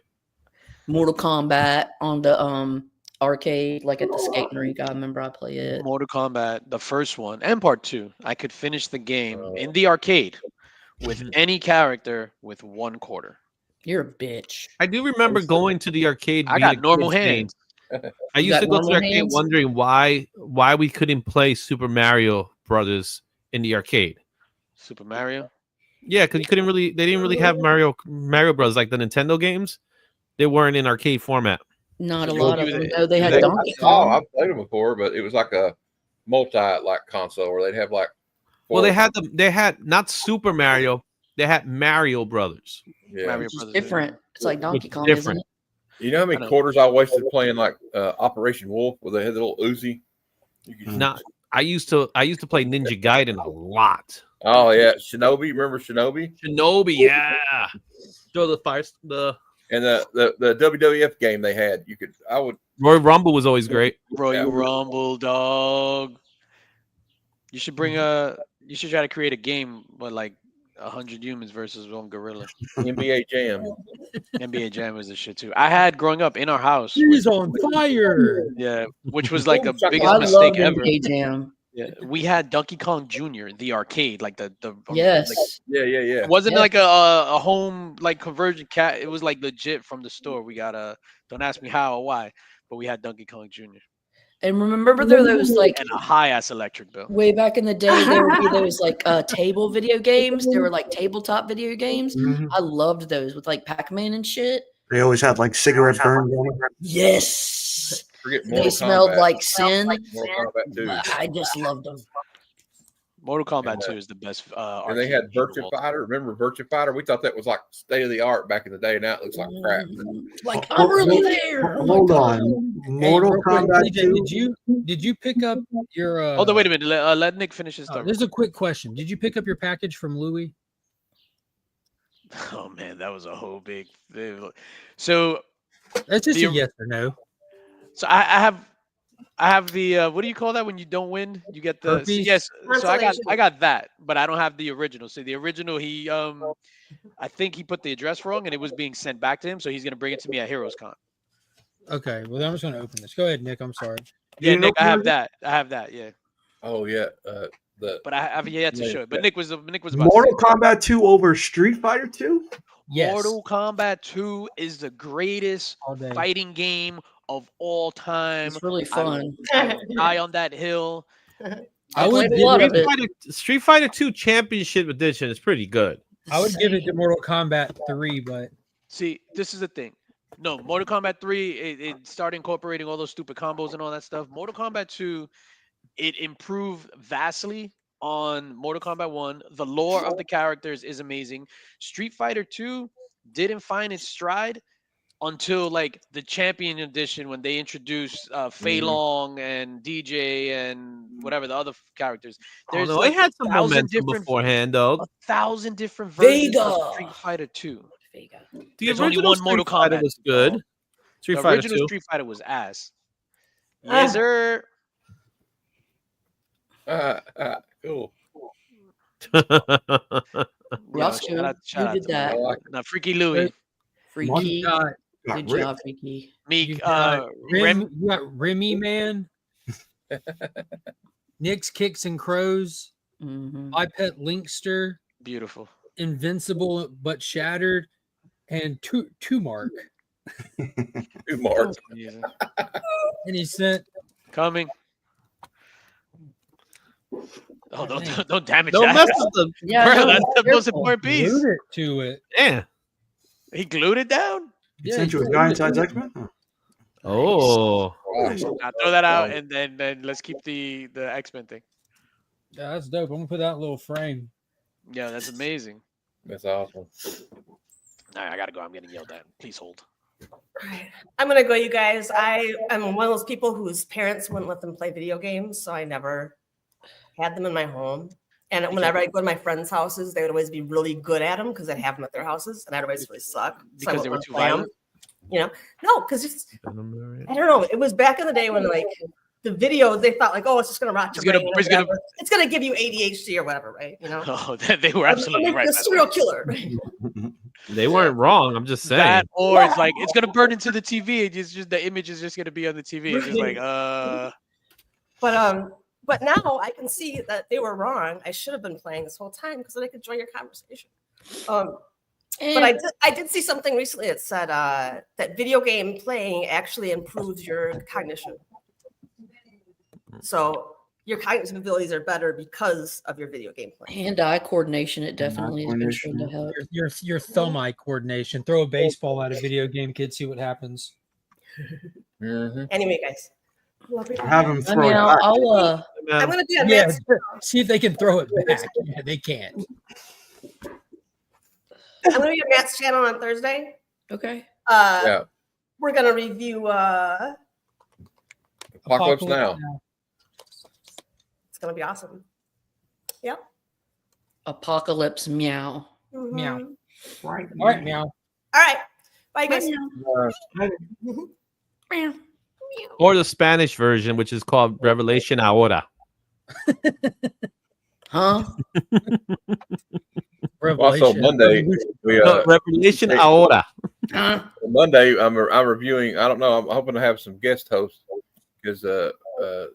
Mortal Kombat on the arcade, like at the skating rink. I remember I played it. Mortal Kombat, the first one and part 2. I could finish the game in the arcade with any character with 1 quarter. You're a bitch. I do remember going to the arcade. I got normal hands. I used to go to the arcade wondering why we couldn't play Super Mario Brothers in the arcade. Super Mario? Yeah, because they didn't really have Mario Brothers like the Nintendo games. They weren't in arcade format. Not a lot of them. No, they had Donkey Oh, Kong. I've played them before, but it was like a console where they'd have like. Well, they had not Super Mario. They had Mario Brothers. Yeah, Mario Which is Brothers, different. It's like Donkey Kong, different. isn't it? You know how many quarters I wasted playing like Operation Wolf, where they had the little Uzi. I used to play Ninja Gaiden a lot. Oh yeah, Shinobi. Remember Shinobi? Shinobi, yeah. Throw the fire. And the WWF game they had, Royal Rumble was always great. Royal Rumble, dog. You should you should try to create a game with like 100 humans versus 1 gorilla. NBA Jam. NBA Jam was the shit too. I had growing up in our house. He's on fire. Yeah, which was like the biggest I mistake love ever. NBA Jam. Yeah, we had Donkey Kong Jr., the arcade, like the Yes. like, Yeah. it wasn't like a home like conversion cat. It was like legit from the store. We got don't ask me how or why, but we had Donkey Kong Jr. And remember there those like and a high ass electric bill. way back in the day there would be those like table video games. They were like tabletop video games. I loved those with like Pac-Man and shit. They always had like cigarette burns on them. Yes. Forget They Mortal smelled Kombat. like sin. Mortal Kombat 2. I just loved them. Mortal Kombat 2 is the best. And they had Virtua Fighter. Remember Virtua Fighter? We thought that was like state of the art back in the day. Now it looks like crap. Like I'm really there. Oh my Hold God. on. Mortal Kombat DJ, 2. did you pick up your? Hold on, wait a minute. Let Nick finish his story. There's a quick question. Did you pick up your package from Louis? Oh man, that was a whole big. So That's just a yes or no. So I have the what do you call that when you don't win? You get the yes. So I got that, but I don't have the original. So the original, he I think he put the address wrong and it was being sent back to him. So he's gonna bring it to me at Heroes Con. Okay, well I'm just gonna open this. Go ahead, Nick. I'm sorry. Yeah, Nick, I have that. Yeah. Oh yeah. But I have yet to show it. But Nick was about Mortal Kombat 2 over Street Fighter 2? Yes. Mortal Kombat 2 is the greatest fighting game of all time. It's really fun. I will die on that hill. I would a lot of it. Street Fighter 2 Championship Edition is pretty good. I would give it to Mortal Kombat 3, but see, this is the thing. No, Mortal Kombat 3, it started incorporating all those stupid combos and all that stuff. Mortal Kombat 2, it improved vastly on Mortal Kombat 1. The lore of the characters is amazing. Street Fighter 2 didn't find its stride until like the Champion Edition when they introduced Fei Long and DJ and whatever the other characters. There's like had some momentum beforehand, though. 1,000 different versions Vega. of Street Fighter 2. Vega. The There's original only one Mortal Street Fighter Kombat was good. Street The Fighter original 2. Street Fighter was ass. Yes, sir. Cool. Roscoe, who did that? Now, Freaky Louie. Freaky. got Good job, Freaky. Meek. you got Remy Man, Nick's Kicks and Crows, My Pet Linkster, Beautiful. Invincible but Shattered, and Two Mark. Mark. And he sent Coming. Oh, don't damage Don't that. mess with them. Yeah, Bro, no, that's the most important piece. glued it to it. Yeah. He glued it down. He sent you a giant size X-Men? Oh. Now throw that out and then let's keep the X-Men thing. Yeah, that's dope. I'm gonna put that in a little frame. Yeah, that's amazing. That's awesome. All right, I gotta go. I'm getting yelled at. Please hold. I'm gonna go, you guys. I'm one of those people whose parents wouldn't let them play video games, so I never had them in my home. And whenever I go to my friends' houses, they would always be really good at them because I'd have them at their houses, and I'd always really suck Because they were too play 'em. violent. You know, no, because I don't know. It was back in the day when like the video, they thought like, oh, it's just gonna rot your brain. It's gonna give you ADHD or whatever, right? You know. Oh, they were absolutely right. The serial killer. Right? They weren't wrong. I'm just saying. That, or it's like it's gonna burn into the TV. It's just the image is just gonna be on the TV. It's just like But now I can see that they were wrong. I should have been playing this whole time because then I could join your conversation. But I did see something recently that said that video game playing actually improves your cognition. So your cognitive abilities are better because of your video game play. Hand-eye coordination, it definitely has been shown to help. Your thumb-eye coordination. Throw a baseball at a video game kid, see what happens. Anyway, guys. Have him throw it back. I'm gonna do that. See if they can throw it back. Yeah, they can't. I'm gonna be at Matt's channel on Thursday. Okay. We're gonna review Apocalypse Now. It's gonna be awesome. Yep. Apocalypse Meow. Meow. Right. All right, meow. All right. Bye, guys. Meow. Or the Spanish version, which is called Revelation Ahora. Huh? Also, Monday, Revelation Ahora. Monday, I'm reviewing. I don't know. I'm hoping to have some guest hosts because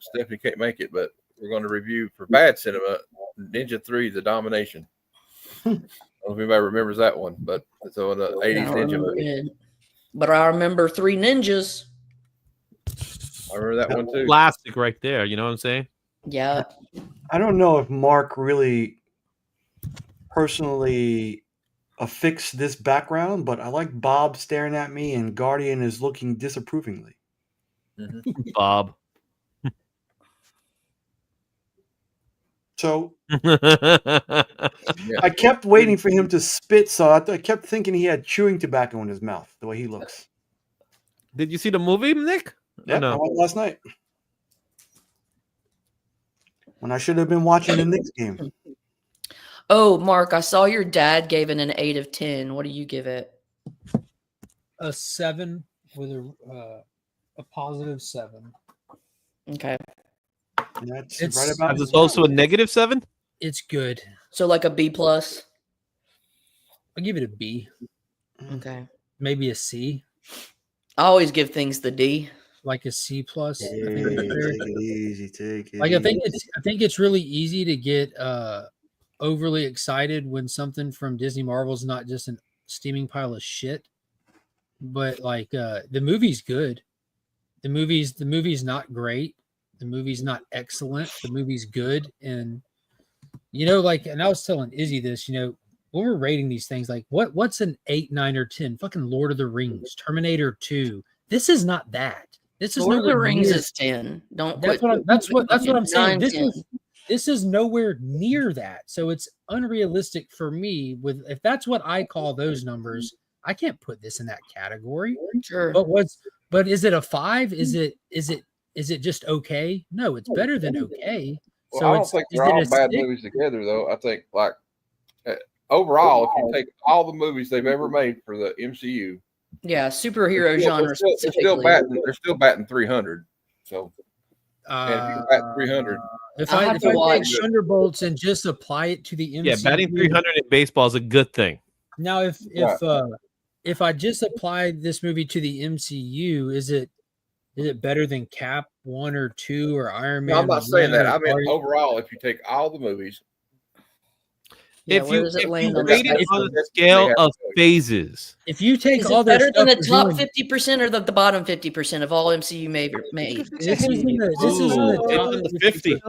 Stephanie can't make it, but we're going to review for Bad Cinema Ninja 3: The Domination. I don't know if anybody remembers that one, but it's on the 80s Ninja movie. But I remember Three Ninjas. I remember that one too. Classic right there. You know what I'm saying? Yeah. I don't know if Mark really personally affixed this background, but I like Bob staring at me and Guardian is looking disapprovingly. Bob. So I kept waiting for him to spit, so I kept thinking he had chewing tobacco in his mouth, the way he looks. Did you see the movie, Nick? Yeah, I went last night. When I should have been watching the Knicks game. Oh, Mark, I saw your dad gave it an 8 of 10. What do you give it? A 7 with a positive 7. Okay. That's It's right about. It's also a -7. It's good. So like a B plus. I'll give it a B. Okay. Maybe a C. I always give things the D. Like a C plus. Take it easy. Take it. Like I think it's really easy to get overly excited when something from Disney Marvel is not just a steaming pile of shit. But like the movie's good. The movie's not great. The movie's not excellent. The movie's good. And and I was telling Izzy this, when we're rating these things, like what's an 8, 9, or 10? Fucking Lord of the Rings, Terminator 2. This is not that. This is Lord of the Rings is 10. Don't that's what I'm saying. This is nowhere near that. So it's unrealistic for me if that's what I call those numbers. I can't put this in that category. Sure. But is it a 5? Is it just okay? No, it's better than okay. Well, So I don't think they're all bad movies together, though. I think, like, overall, if you take all the movies they've ever made for the MCU, yeah, superhero genre specifically, they're still batting 300. So, and if you bat 300, if I take Thunderbolts and just apply it to the MCU, Yeah, batting 300 in baseball is a good thing. Now, if I just apply this movie to the MCU, is it better than Cap 1 or 2 or Iron Man? No, I'm not saying that. I mean, Or- overall, if you take all the movies, Yeah, If where you does it land on rate it on a scale of phases, If you take Is all it their better than the stuff top we're doing- 50% or the bottom 50% of all MCU made? This is in the it's top in the 50.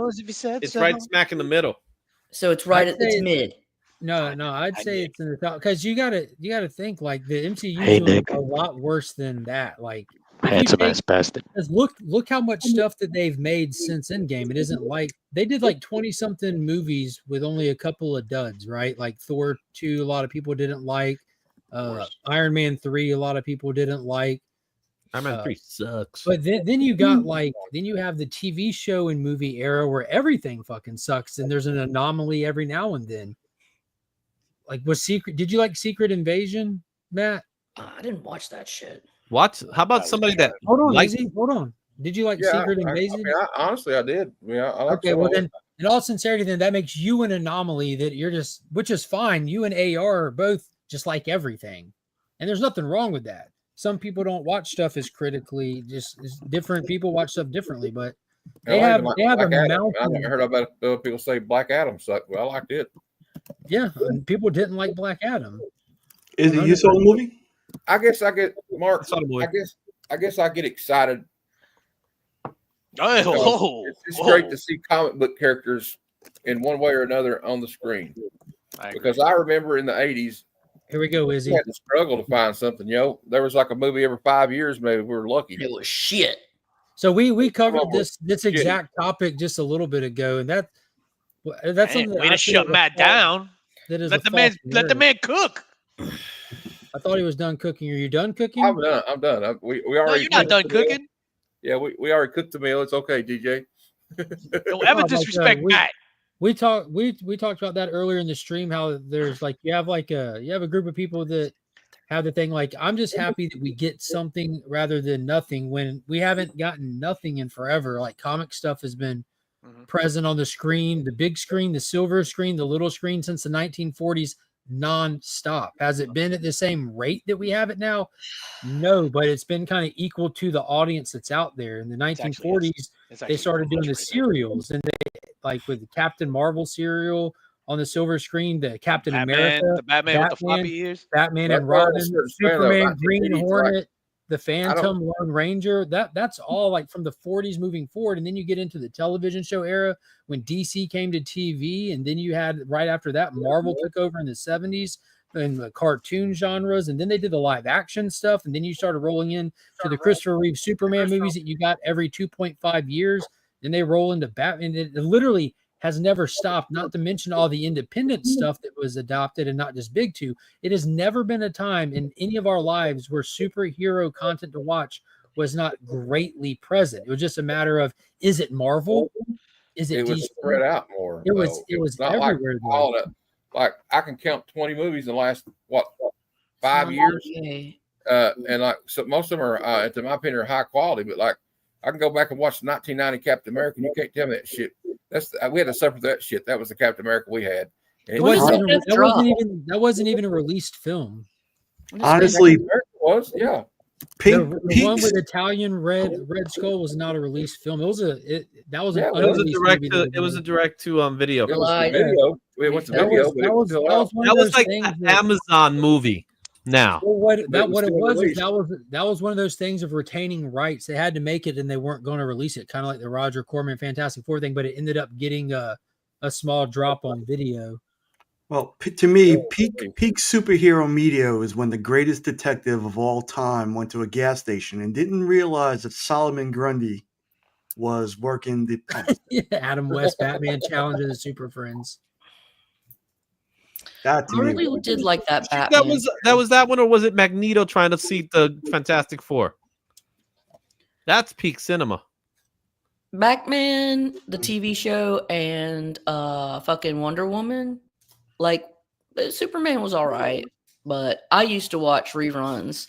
It's right smack in the middle. So it's right I'd at it's say- mid. No, I'd say it's in the top because you gotta think like the MCU Hey, is doing Nick. a lot worse than that. Like if you Handsome take- ass bastard. Because look how much stuff that they've made since Endgame. It isn't like they did like 20 something movies with only a couple of duds, right? Like Thor 2, a lot of people didn't like. Iron Man 3, a lot of people didn't like. Iron Man 3 sucks. But then you got then you have the TV show and movie era where everything fucking sucks, and there's an anomaly every now and then. Like did you like Secret Invasion, Matt? I didn't watch that shit. What? How about somebody that Hold on, likes Izzy, hold on. Did you like Yeah, Secret I Invasion? mean, honestly, I did. Yeah, I like Okay, some well of it. then, in all sincerity, then that makes you an anomaly that you're just, which is fine. You and AR are both just like everything, and there's nothing wrong with that. Some people don't watch stuff as critically, just as different people watch stuff differently, but they Hell, I even have like they have a Black Adam. I mountain. never heard about people say Black Adam sucked. Well, I liked it. Yeah, and people didn't like Black Adam. Is it you saw the movie? I guess I get Mark. Saw the movie. I guess I get excited. Oh, It's great to see comic book characters in one way or another on the screen. Because I remember in the 80s, here we go, Izzy. we had to struggle to find something. There was like a movie every 5 years. Maybe we were lucky. It was shit. So we covered this exact topic just a little bit ago, and that's something that way to shut Matt down. That is let the man cook. I thought he was done cooking. Are you done cooking? I'm done. We already. No, you're not done cooking. Yeah, we already cooked the meal. It's okay, DJ. Don't ever disrespect Matt. We talked about that earlier in the stream. How there's like you have a group of people that have the thing like, I'm just happy that we get something rather than nothing, when we haven't gotten nothing in forever. Like comic stuff has been present on the screen, the big screen, the silver screen, the little screen since the 1940s, non-stop. Has it been at the same rate that we have it now? No, but it's been kind of equal to the audience that's out there. In the 1940s, they started doing the serials, and they, like with the Captain Marvel serial on the silver screen, the Captain America, the Batman with the floppy ears, Batman and Robin, Superman, Green Hornet, the Phantom, Lone Ranger. That's all like from the 40s moving forward. And then you get into the television show era when DC came to TV, and then you had right after that Marvel took over in the 70s and the cartoon genres, and then they did the live action stuff, and then you started rolling in to the Christopher Reeve Superman movies that you got every 2.5 years. Then they roll into Batman. It literally has never stopped, not to mention all the independent stuff that was adopted and not just big two. It has never been a time in any of our lives where superhero content to watch was not greatly present. It was just a matter of, is it Marvel? Is it DC? It was spread out more. It was not everywhere. Like all it. Like I can count 20 movies in the last 5 years, and like so most of them are, to my opinion, are high quality. But like I can go back and watch the 1990 Captain America, and you can't tell me that shit. We had to suffer that shit. That was the Captain America we had. That wasn't even a released film. Honestly, it was the one with Italian Red Skull was not a released film. It was a direct to video. It was the video. It was the video. That was like an Amazon movie. Now, that was one of those things of retaining rights. They had to make it, and they weren't going to release it, kind of like the Roger Corman Fantastic Four thing. But it ended up getting a small drop on video. Well, to me, peak superhero media is when the greatest detective of all time went to a gas station and didn't realize that Solomon Grundy was working the Adam West Batman Challenge of the Super Friends. I really did like that Batman. That was that one, or was it Magneto trying to see the Fantastic Four? That's peak cinema. Batman, the TV show, and fucking Wonder Woman. Like Superman was all right, but I used to watch reruns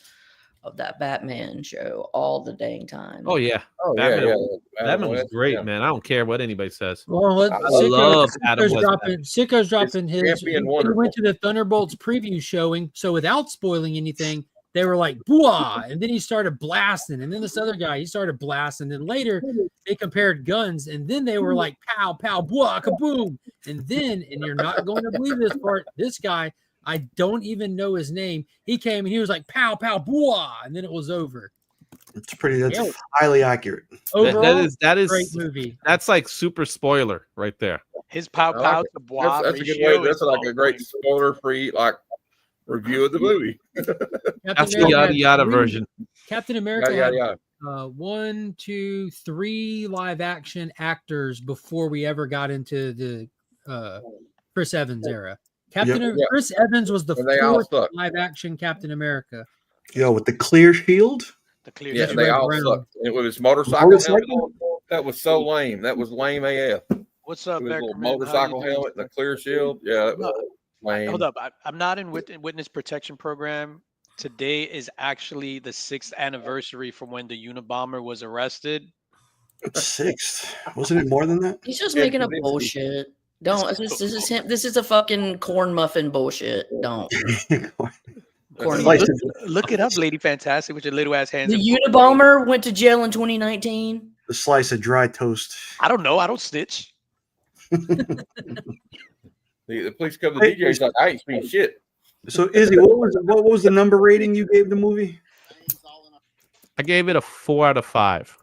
of that Batman show all the dang time. Oh yeah, Batman was great, man. I don't care what anybody says. Well, I love Adam West. Sicko's dropping his. He went to the Thunderbolts preview showing, so without spoiling anything, they were like "booah," and then he started blasting, and then this other guy he started blasting, and later they compared guns, and then they were like "pow, pow, booah, kaboom," and you're not going to believe this part. This guy, I don't even know his name. He came and he was like "pow, pow, booah," and then it was over. That's highly accurate. Overall, that is great movie. That's like super spoiler right there. His pow pow to bois. That's a good way. That's like a great spoiler-free review of the movie. That's the yada yada version. Captain America yada. 1, 2, 3 live action actors before we ever got into the Chris Evans era. Chris Evans was the fourth live action Captain America. Yo, with the clear shield. They all sucked. It was motorcycle helmet. That was so lame. That was lame AF. What's up, Becker? Little motorcycle helmet, the clear shield. Yeah, that was lame. Hold up, I'm not in witness protection program. Today is actually the 6th anniversary from when the Unabomber was arrested. Sixth. Wasn't it more than that? He's just Yeah, making up Kavinsky. bullshit. Don't. This is him. This is a fucking corn muffin bullshit. Don't. Corn Slice muffin. it. Look it up, Lady Fantastic, with your little ass hands. The Unabomber went to jail in 2019. A slice of dry toast. I don't know. I don't snitch. The police come to the DJ. He's like, I ain't speaking shit. So Izzy, what was the number rating you gave the movie? I gave it a 4 out of 5.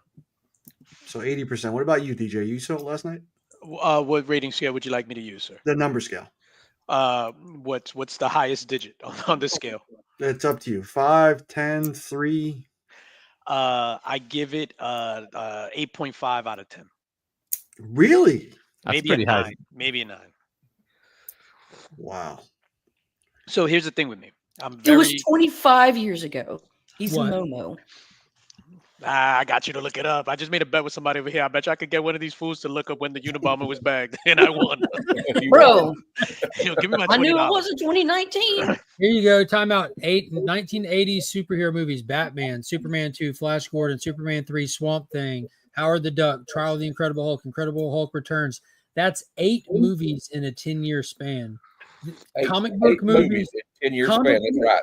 So 80%. What about you, DJ? You saw it last night? What rating scale would you like me to use, sir? The number scale. What's the highest digit on this scale? It's up to you. 5, 10, 3. I give it 8.5 out of 10. Really? That's Maybe pretty a high. 9. Maybe a 9. Wow. So here's the thing with me. It was 25 years ago. He's What? a Momo. I got you to look it up. I just made a bet with somebody over here. I bet you I could get one of these fools to look up when the Unabomber was bagged, and I won. Bro, Give me my $20. I knew it wasn't 2019. Here you go. Timeout. 1980s superhero movies: Batman, Superman 2, Flash Gordon, Superman 3, Swamp Thing, Howard the Duck, Trial of the Incredible Hulk, Incredible Hulk Returns. That's 8 movies in a 10-year span. Comic book movies in 10 years comic- span. That's right.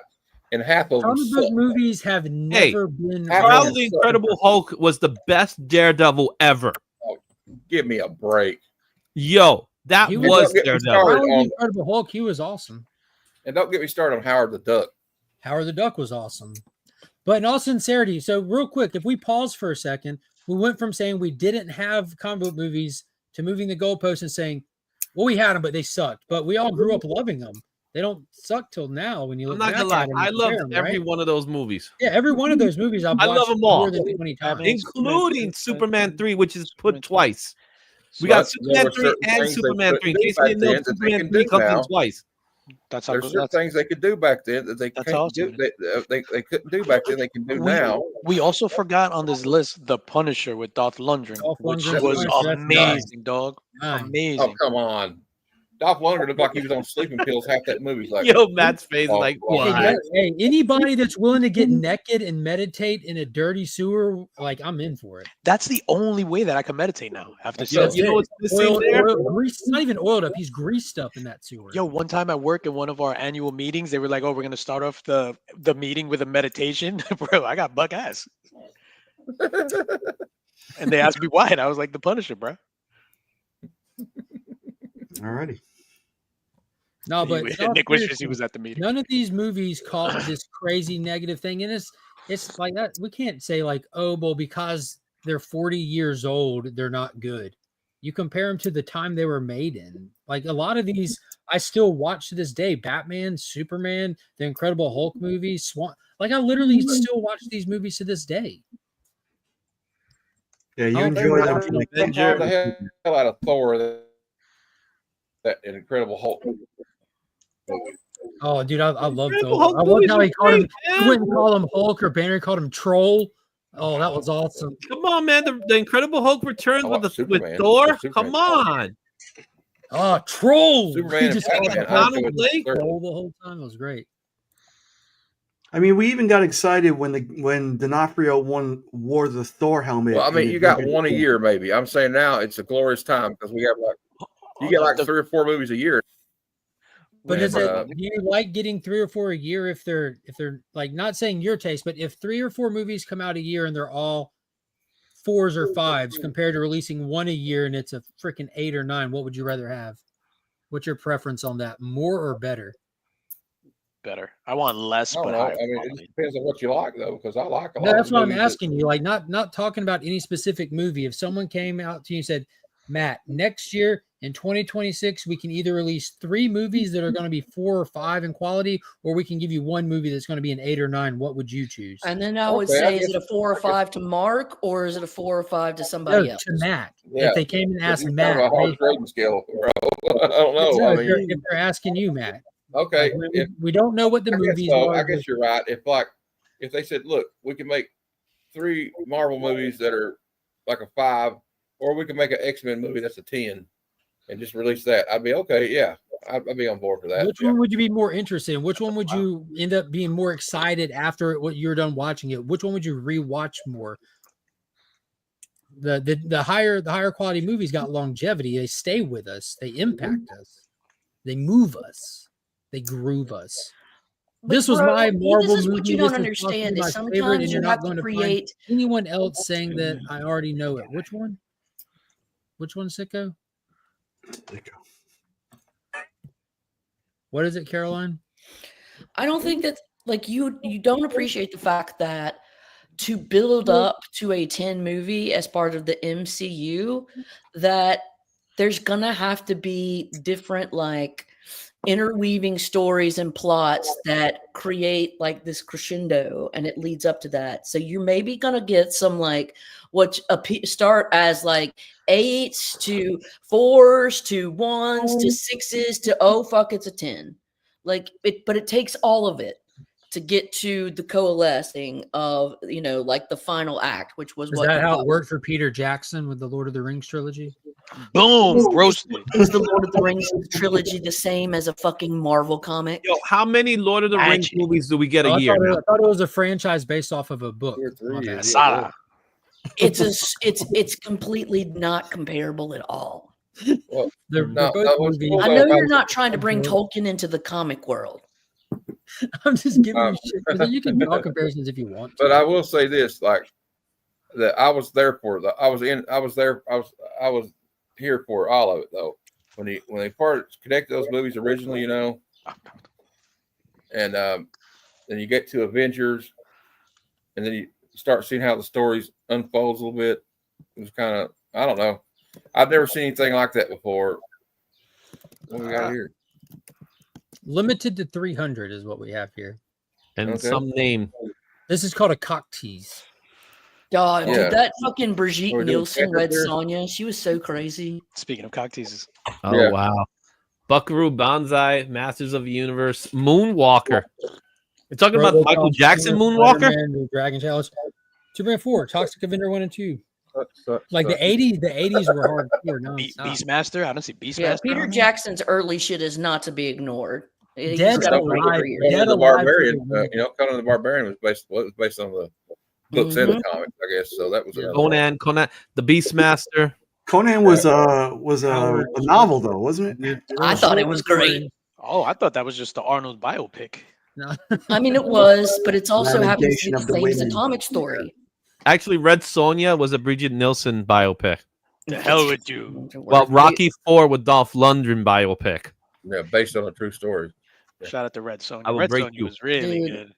And half of them Comic book suck. movies have never been. Trial of the Incredible Hulk was the best Daredevil ever. Give me a break. Yo, that He was Don't get me Daredevil. started Trial of the on- Incredible Hulk. He was awesome. And don't get me started on Howard the Duck. Howard the Duck was awesome. But in all sincerity, so real quick, if we pause for a second, we went from saying we didn't have comic book movies to moving the goalpost and saying, well, we had them, but they sucked. But we all grew up loving them. They don't suck till now when you I'm look not back gonna lie. at them. I and love compare 'em, every right? one of those movies, Yeah, every one of those movies I've I love watched them all. more than 20 times. including Superman 3, which is put twice. We But got there Superman were 3 certain and things they Superman couldn't 3. In do case you back didn't know, then that they Superman can 3 do comes in now. twice. That's how. There's certain things they could do back then that they That's can't awesome. do. They couldn't do back then. They can do now. We also forgot on this list the Punisher with Dolph Lundgren, Dolph which Lundgren's was Punisher, that's amazing, dog. Nine. Amazing. Oh, come on. Dolph Lundgren looked like he was on sleeping pills half that movie's like. Yo, Matt's face is Oh, like, oh, Hey, what? man. hey, anybody that's willing to get naked and meditate in a dirty sewer, like I'm in for it. That's the only way that I can meditate now after Yo, seeing you know what's missing there? Greased, not even oiled up. He's greased up in that sewer. Yo, one time at work in one of our annual meetings, they were like, "Oh, we're gonna start off the meeting with a meditation." Bro, I got buck ass. And they asked me why, and I was like, "The Punisher, bro." Alrighty. No, but in all Nick wishes he seriousness, was at the meeting. none of these movies caught this crazy negative thing, and it's like that. We can't say like, oh, well, because they're 40 years old, they're not good. You compare them to the time they were made in. Like a lot of these, I still watch to this day. Batman, Superman, the Incredible Hulk movies, Swan. Like I literally still watch these movies to this day. Yeah, you Oh, enjoy they're them. not Avenger. The hell out of Thor, that Incredible Hulk movie. Oh, dude, I love Incredible Thor. Hulk I love movies how are he called him. great, He man. wouldn't call him Hulk or Banner called him Troll. Oh, that was awesome. Come on, man. The Incredible Hulk returns I with watched with Superman. Thor. Superman. Come on. Oh, Troll. Superman He and just called him Batman, Hulk I and would think. Troll the whole time. It was great. I mean, we even got excited when D'Onofrio wore the Thor helmet. Well, I mean, in you got the- one a year, maybe. I'm saying now it's a glorious time because we have you get like 3 or 4 movies a year. But And, is it? Do you like getting 3 or 4 a year if they're like not saying your taste, but if 3 or 4 movies come out a year and they're all 4s or 5s compared to releasing one a year and it's a freaking 8 or 9, what would you rather have? What's your preference on that? More or better? Better. I want less, I don't but know. higher I mean, it quality. just depends on what you like, though, because I like a lot. No, that's of what I'm movies that- asking you. Like, not talking about any specific movie. If someone came out to you and said, Matt, next year in 2026, we can either release 3 movies that are going to be 4 or 5 in quality, or we can give you 1 movie that's going to be an 8 or 9. What would you choose? And then I would Okay, I say, is guess- it a 4 or 5 to Mark, or is it a 4 or 5 to No, somebody else? to Matt. Yeah. If they came and asked It's Matt, kind of a hard they- grading scale, bro. I don't know. no, I if, they're, mean, if they're asking you, Matt. okay. Like, we don't know what the I guess movies so. are. I guess you're right. If they said, look, we can make 3 Marvel movies that are like a 5, or we can make an X-Men movie that's a 10 and just release that, I'd be okay. Yeah, I'd be on board for that. Which Yeah. one would you be more interested in? Which one would you end up being more excited after what you're done watching it? Which one would you rewatch more? The higher quality movies got longevity. They stay with us. They impact us. They move us. They groove us. But This was bro, my Marvel this is movie. what you don't This is understand possibly is my favorite, and sometimes you're you not have going to to find create. anyone else saying that I already know it. Which one? Which one, Sicko? What is it, Caroline? I don't think that like you don't appreciate the fact that to build up to a 10 movie as part of the MCU, that there's gonna have to be different like interweaving stories and plots that create like this crescendo, and it leads up to that. So you're maybe gonna get some like what start as like 8s to 4s to 1s to 6s to oh fuck it's a 10. Like it, but it takes all of it to get to the coalescing of, you know, like the final act, which was Is what that how it worked for Peter Jackson with the Lord of the Rings trilogy? Boom, roasted. is the Lord of the Rings trilogy the same as a fucking Marvel comic? Yo, how many Lord of the Rings Magic. movies do we get Oh, a year now? I thought it was a franchise based off of a book. 2 or 3 My bad. years. Masala. It's completely not comparable at all. Well, They're no, both no, what's movies. cool I know about- you're not trying to bring Tolkien into the comic world. I'm just giving you shit. You can draw comparisons if you want to. But I will say this, like that I was there for the I was here for all of it though. When they connected those movies originally, you know, and then you get to Avengers, and then you start seeing how the stories unfolds a little bit. It was kind of, I don't know. I've never seen anything like that before. What we got here? Limited to 300 is what we have here. And Okay. some name. This is called a cock tease. Dog, Yeah. dude, that fucking Brigitte Are we doing Nielsen checkers read here? Sonya. She was so crazy. Speaking of cock teases, Oh Yeah. wow. Buckaroo Banzai, Masters of the Universe, Moonwalker. You're talking about Michael Jackson Moonwalker? Spider-Man, the Dragon Challenge. Superman 4, Toxic Avenger 1 and 2. Like the 80s were hardcore. Beastmaster. I don't see Beastmaster. Yeah, Peter on there. Jackson's early shit is not to be ignored. He's Dead got a Alive. great career. Dead Conan the Alive Barbarian, for the- you know, Conan the Barbarian was based on the books and the comics, I guess. So that was another one. Conan, the Beastmaster. Conan was a novel though, wasn't it? I thought it was great. Oh, I thought that was just the Arnold biopic. No. I mean, it was, but it's also happens to be Navigation the of the same as a women. comic story. Actually, Red Sonja was a Bridget Nielsen biopic. The hell with you. Well, Rocky IV with Dolph Lundgren biopic. Yeah, based on a true story. Shout out to Red Sonja. I will Red break Sonja you. was really Dude, good.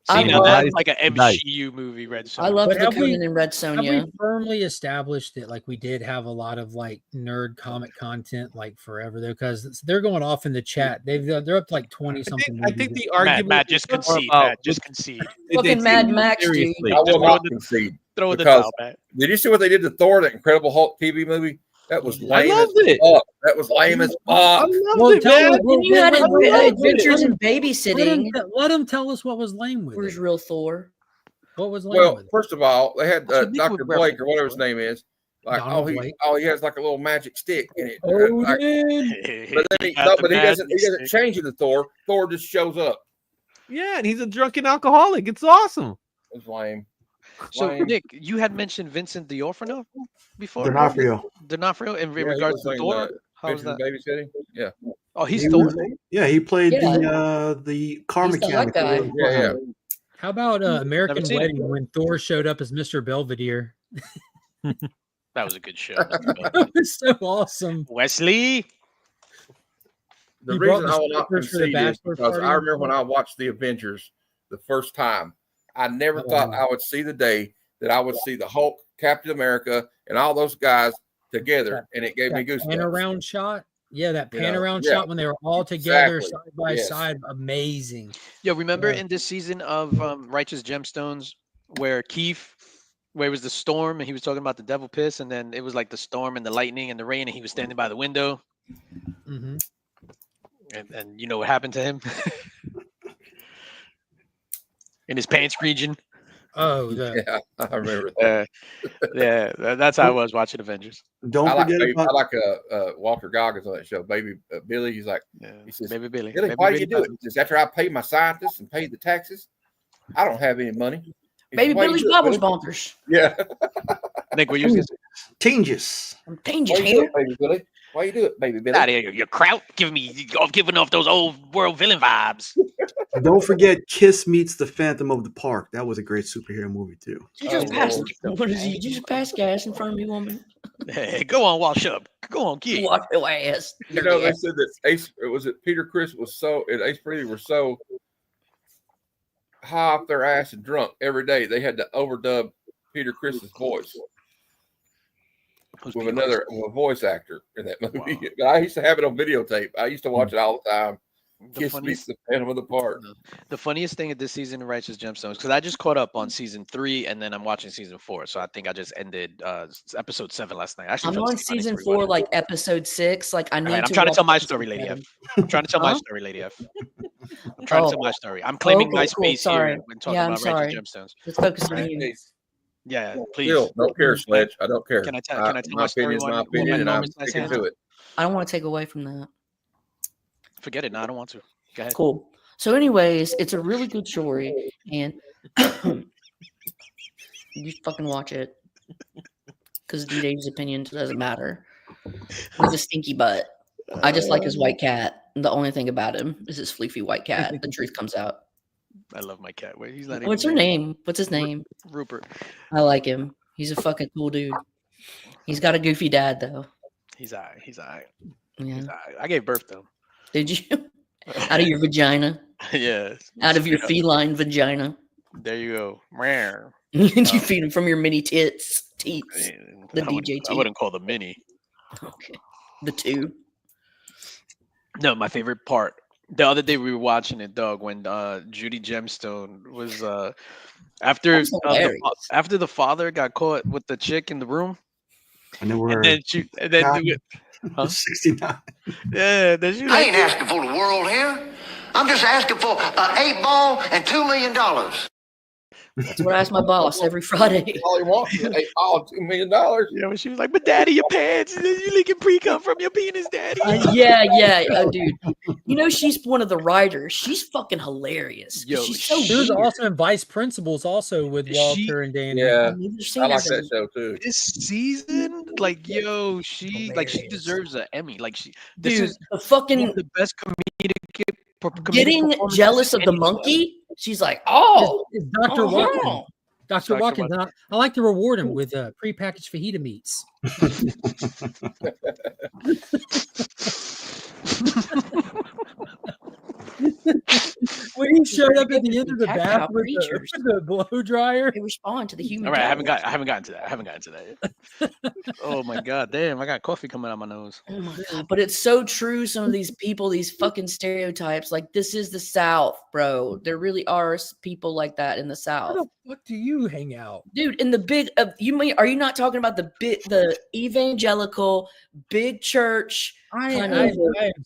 I See, love- now that's Nice, like an nice. MCU movie, Red Sonja. I love But the have we- Conan and Red Have Sonja. we firmly established that like we did have a lot of like nerd comic content like forever though? Because they're going off in the chat. They're up to like 20 something. I think the Matt, argument. Matt, just is more concede. about- Matt, just concede. they Fucking take Mad it Max, dude. seriously. I will Just not throw concede. Throw the Because- towel back. Did you see what they did to Thor, that Incredible Hulk TV movie? That was lame. loved as it. fuck. That was lame as I fuck. loved it, man. Then you had wait, Adventures in let Babysitting. let him tell us what was lame with Where's it. real Thor? What was lame Well, with it? first of all, they had What's the Dr. big Blake or whatever reference? his name is. Like, Donald he Blake. has like a little magic stick in it. Oh, Like, but then he doesn't change it to Thor. Thor just shows up. Yeah, and he's a drunken alcoholic. It's awesome. It was lame. So, Lame. Nick, you had mentioned Vincent D'Onofrio before. D'Onofrio. D'Onofrio in Yeah, he regards was to playing, Thor. How was Adventures that? in Babysitting. Yeah. Oh, he's He Thor. was- yeah, he played Yeah. the car He's the mechanic. white guy. Yeah. How about American seen it. Wedding when Thor showed up as Mr. Belvedere? That was a good show. That was so awesome. Wesley. The He brought reason the I will not strippers for the concede is bachelor because party I or remember when I watched the Avengers the first time, I never thought I would see the day that I would see the Hulk, Captain America, and all those guys together, and it gave me That pan goosebumps. around shot. Yeah, that You pan know, around yeah. shot when they were all together Exactly. side by Yes. side. Amazing. Yo, remember Yeah. in this season of Righteous Gemstones where where it was the storm and he was talking about the devil piss, and then it was like the storm and the lightning and the rain, and he was standing by the window, Hmm. and you know what happened to him in his pants region. Oh, Yeah, I remember that. Yeah, that's how I was watching Avengers. Don't I like forget about Walter Goggins on that show. Baby Billy, he's like, Yeah. he says, Baby Billy. Billy, Baby why do Billy you do it? He says, after I pay my scientists and pay the taxes, I don't have any money. He says, Baby "Why you Billy's do it, Bubbles Billy?" bonkers. Yeah. Nick, what you was gonna say? Changes. I'm Why dangerous you do here. it, baby Billy? Why you do it, baby Billy? Out of here, your kraut giving off those old world villain vibes. Don't forget Kiss Meets the Phantom of the Park. That was a great superhero movie too. You just Oh, passed. Lord. What is he? You just pass gas in front of me, woman. Hey, go on, wash up. Go on, kid. Wash your ass. You know, they said that Peter Criss was so, and Ace Frehley were so high off their ass and drunk every day, they had to overdub Peter Criss's voice with a voice actor in that movie. Wow. But I used to have it on videotape. I used to watch it all the time. Kiss Meets the Phantom of the Park. The funniest thing of this season of Righteous Gemstones, because I just caught up on season 3 and then I'm watching season 4. So I think I just ended episode 7 last night. Actually, I'm on season 4, like episode 6. Like I need right, I'm to. trying to watch tell my episode story, Lady 7. F. I'm trying to tell my story, Lady F. I'm trying to tell my story. I'm claiming my space here when talking about Righteous Gemstones. Let's focus on you. Yeah, please. Still, don't care, Sledge. I don't care. Can I tell my story? Opinion is my opinion, and I'm sticking to it. I don't want to take away from that. Forget it. No, I don't want to. Go ahead. Cool. So, anyways, it's a really good story, and you fucking watch it because DJ's opinion doesn't matter. He's a stinky butt. I just like his white cat. The only thing about him is his fleefy white cat. The truth comes out. I love my cat. Wait, he's not. What's her name? What's his name? Rupert. I like him. He's a fucking cool dude. He's got a goofy dad though. He's all right. He's all right. Yeah. He's all right. I gave birth to him. Did you? Out of your vagina? Yeah. Out of your feline vagina? There you go. Rare. Did you feed him from your mini teats? The DJ teats. I wouldn't call them mini. Okay. The two. No, my favorite part. The other day we were watching it, dog, when Judy Gemstone was after the father got caught with the chick in the room. And then 69. Yeah, then she I ain't asking for the world here. I'm just asking for an 8 ball and $2 million. That's what I ask my boss every Friday. All he wants is $8 million. Yeah, when she was like, "But daddy, your pants, you leaking pre-cum from your penis, daddy." Yeah. Oh, dude. You know she's one of the writers. She's fucking hilarious. Yo, she's so She was weird. also in Vice Principals, also with Walter and Dana. Yeah, I I like that show too. This season, like, yo, she deserves an Emmy. Like, this Dude, is the fucking one of the best comedic getting performances jealous of the anywhere. monkey. She's like, oh, It's Dr. Watkins. oh. Dr. Watkins. I like to reward him with prepackaged fajita meats. When he showed up at the end of the bath with the blow dryer, They respond to the human. All right, I haven't devil. gotten to that yet. Oh my god, damn! I got coffee coming out my nose. Oh my god! But it's so true. Some of these people, these fucking stereotypes, like this is the South, bro. There really are people like that in the South. where the fuck do you hang out? Dude, in the big, are you not talking about the evangelical big church? I kind have of-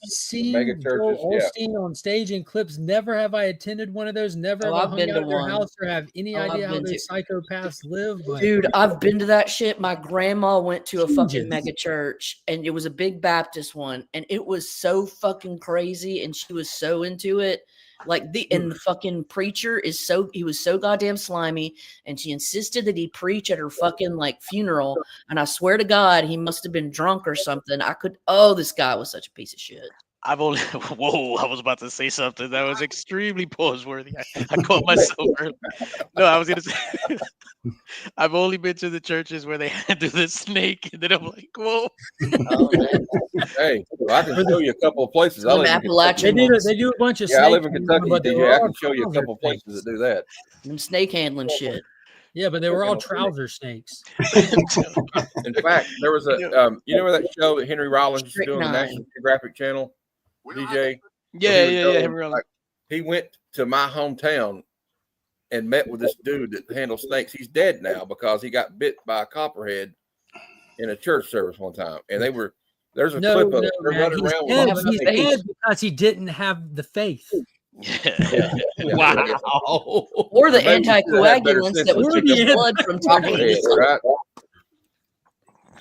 seen Mega Joel churches, yeah. Osteen on stage in clips. Never have I attended one of those. Never have I I've hung been out to at their one. house or have any I've idea how been those psychopaths live. But Dude, I've been to that shit. My grandma went to a fucking Jesus. mega church, and it was a big Baptist one, and it was so fucking crazy, and she was so into it. Like and the fucking preacher he was so goddamn slimy, and she insisted that he preach at her fucking like funeral. And I swear to God, he must have been drunk or something. This guy was such a piece of shit. I've only whoa! I was about to say something that was extremely pause-worthy. I caught myself early. No, I was gonna say I've only been to the churches where they had to do the snake, and then I'm like, whoa. Hey, well, I can show you a couple of places. I live in Kentucky. They do a bunch of Yeah, I live in snake Kentucky, but they DJ. were I all can show you a couple of trouser places that do that. Them snake handling shit. Yeah, but they were all trouser snakes. In fact, there was a you know where that show that Henry Rollins is doing on the National Geographic Channel, DJ? Yeah. Henry Rollins. Like, he went to my hometown and met with this dude that handles snakes. He's dead now because he got bit by a copperhead in a church service one time, and there's a clip of it. They're running around with He's dead because he didn't have the faith. Wow. Or the Maybe anticoagulants that would keep the blood from turning. Right?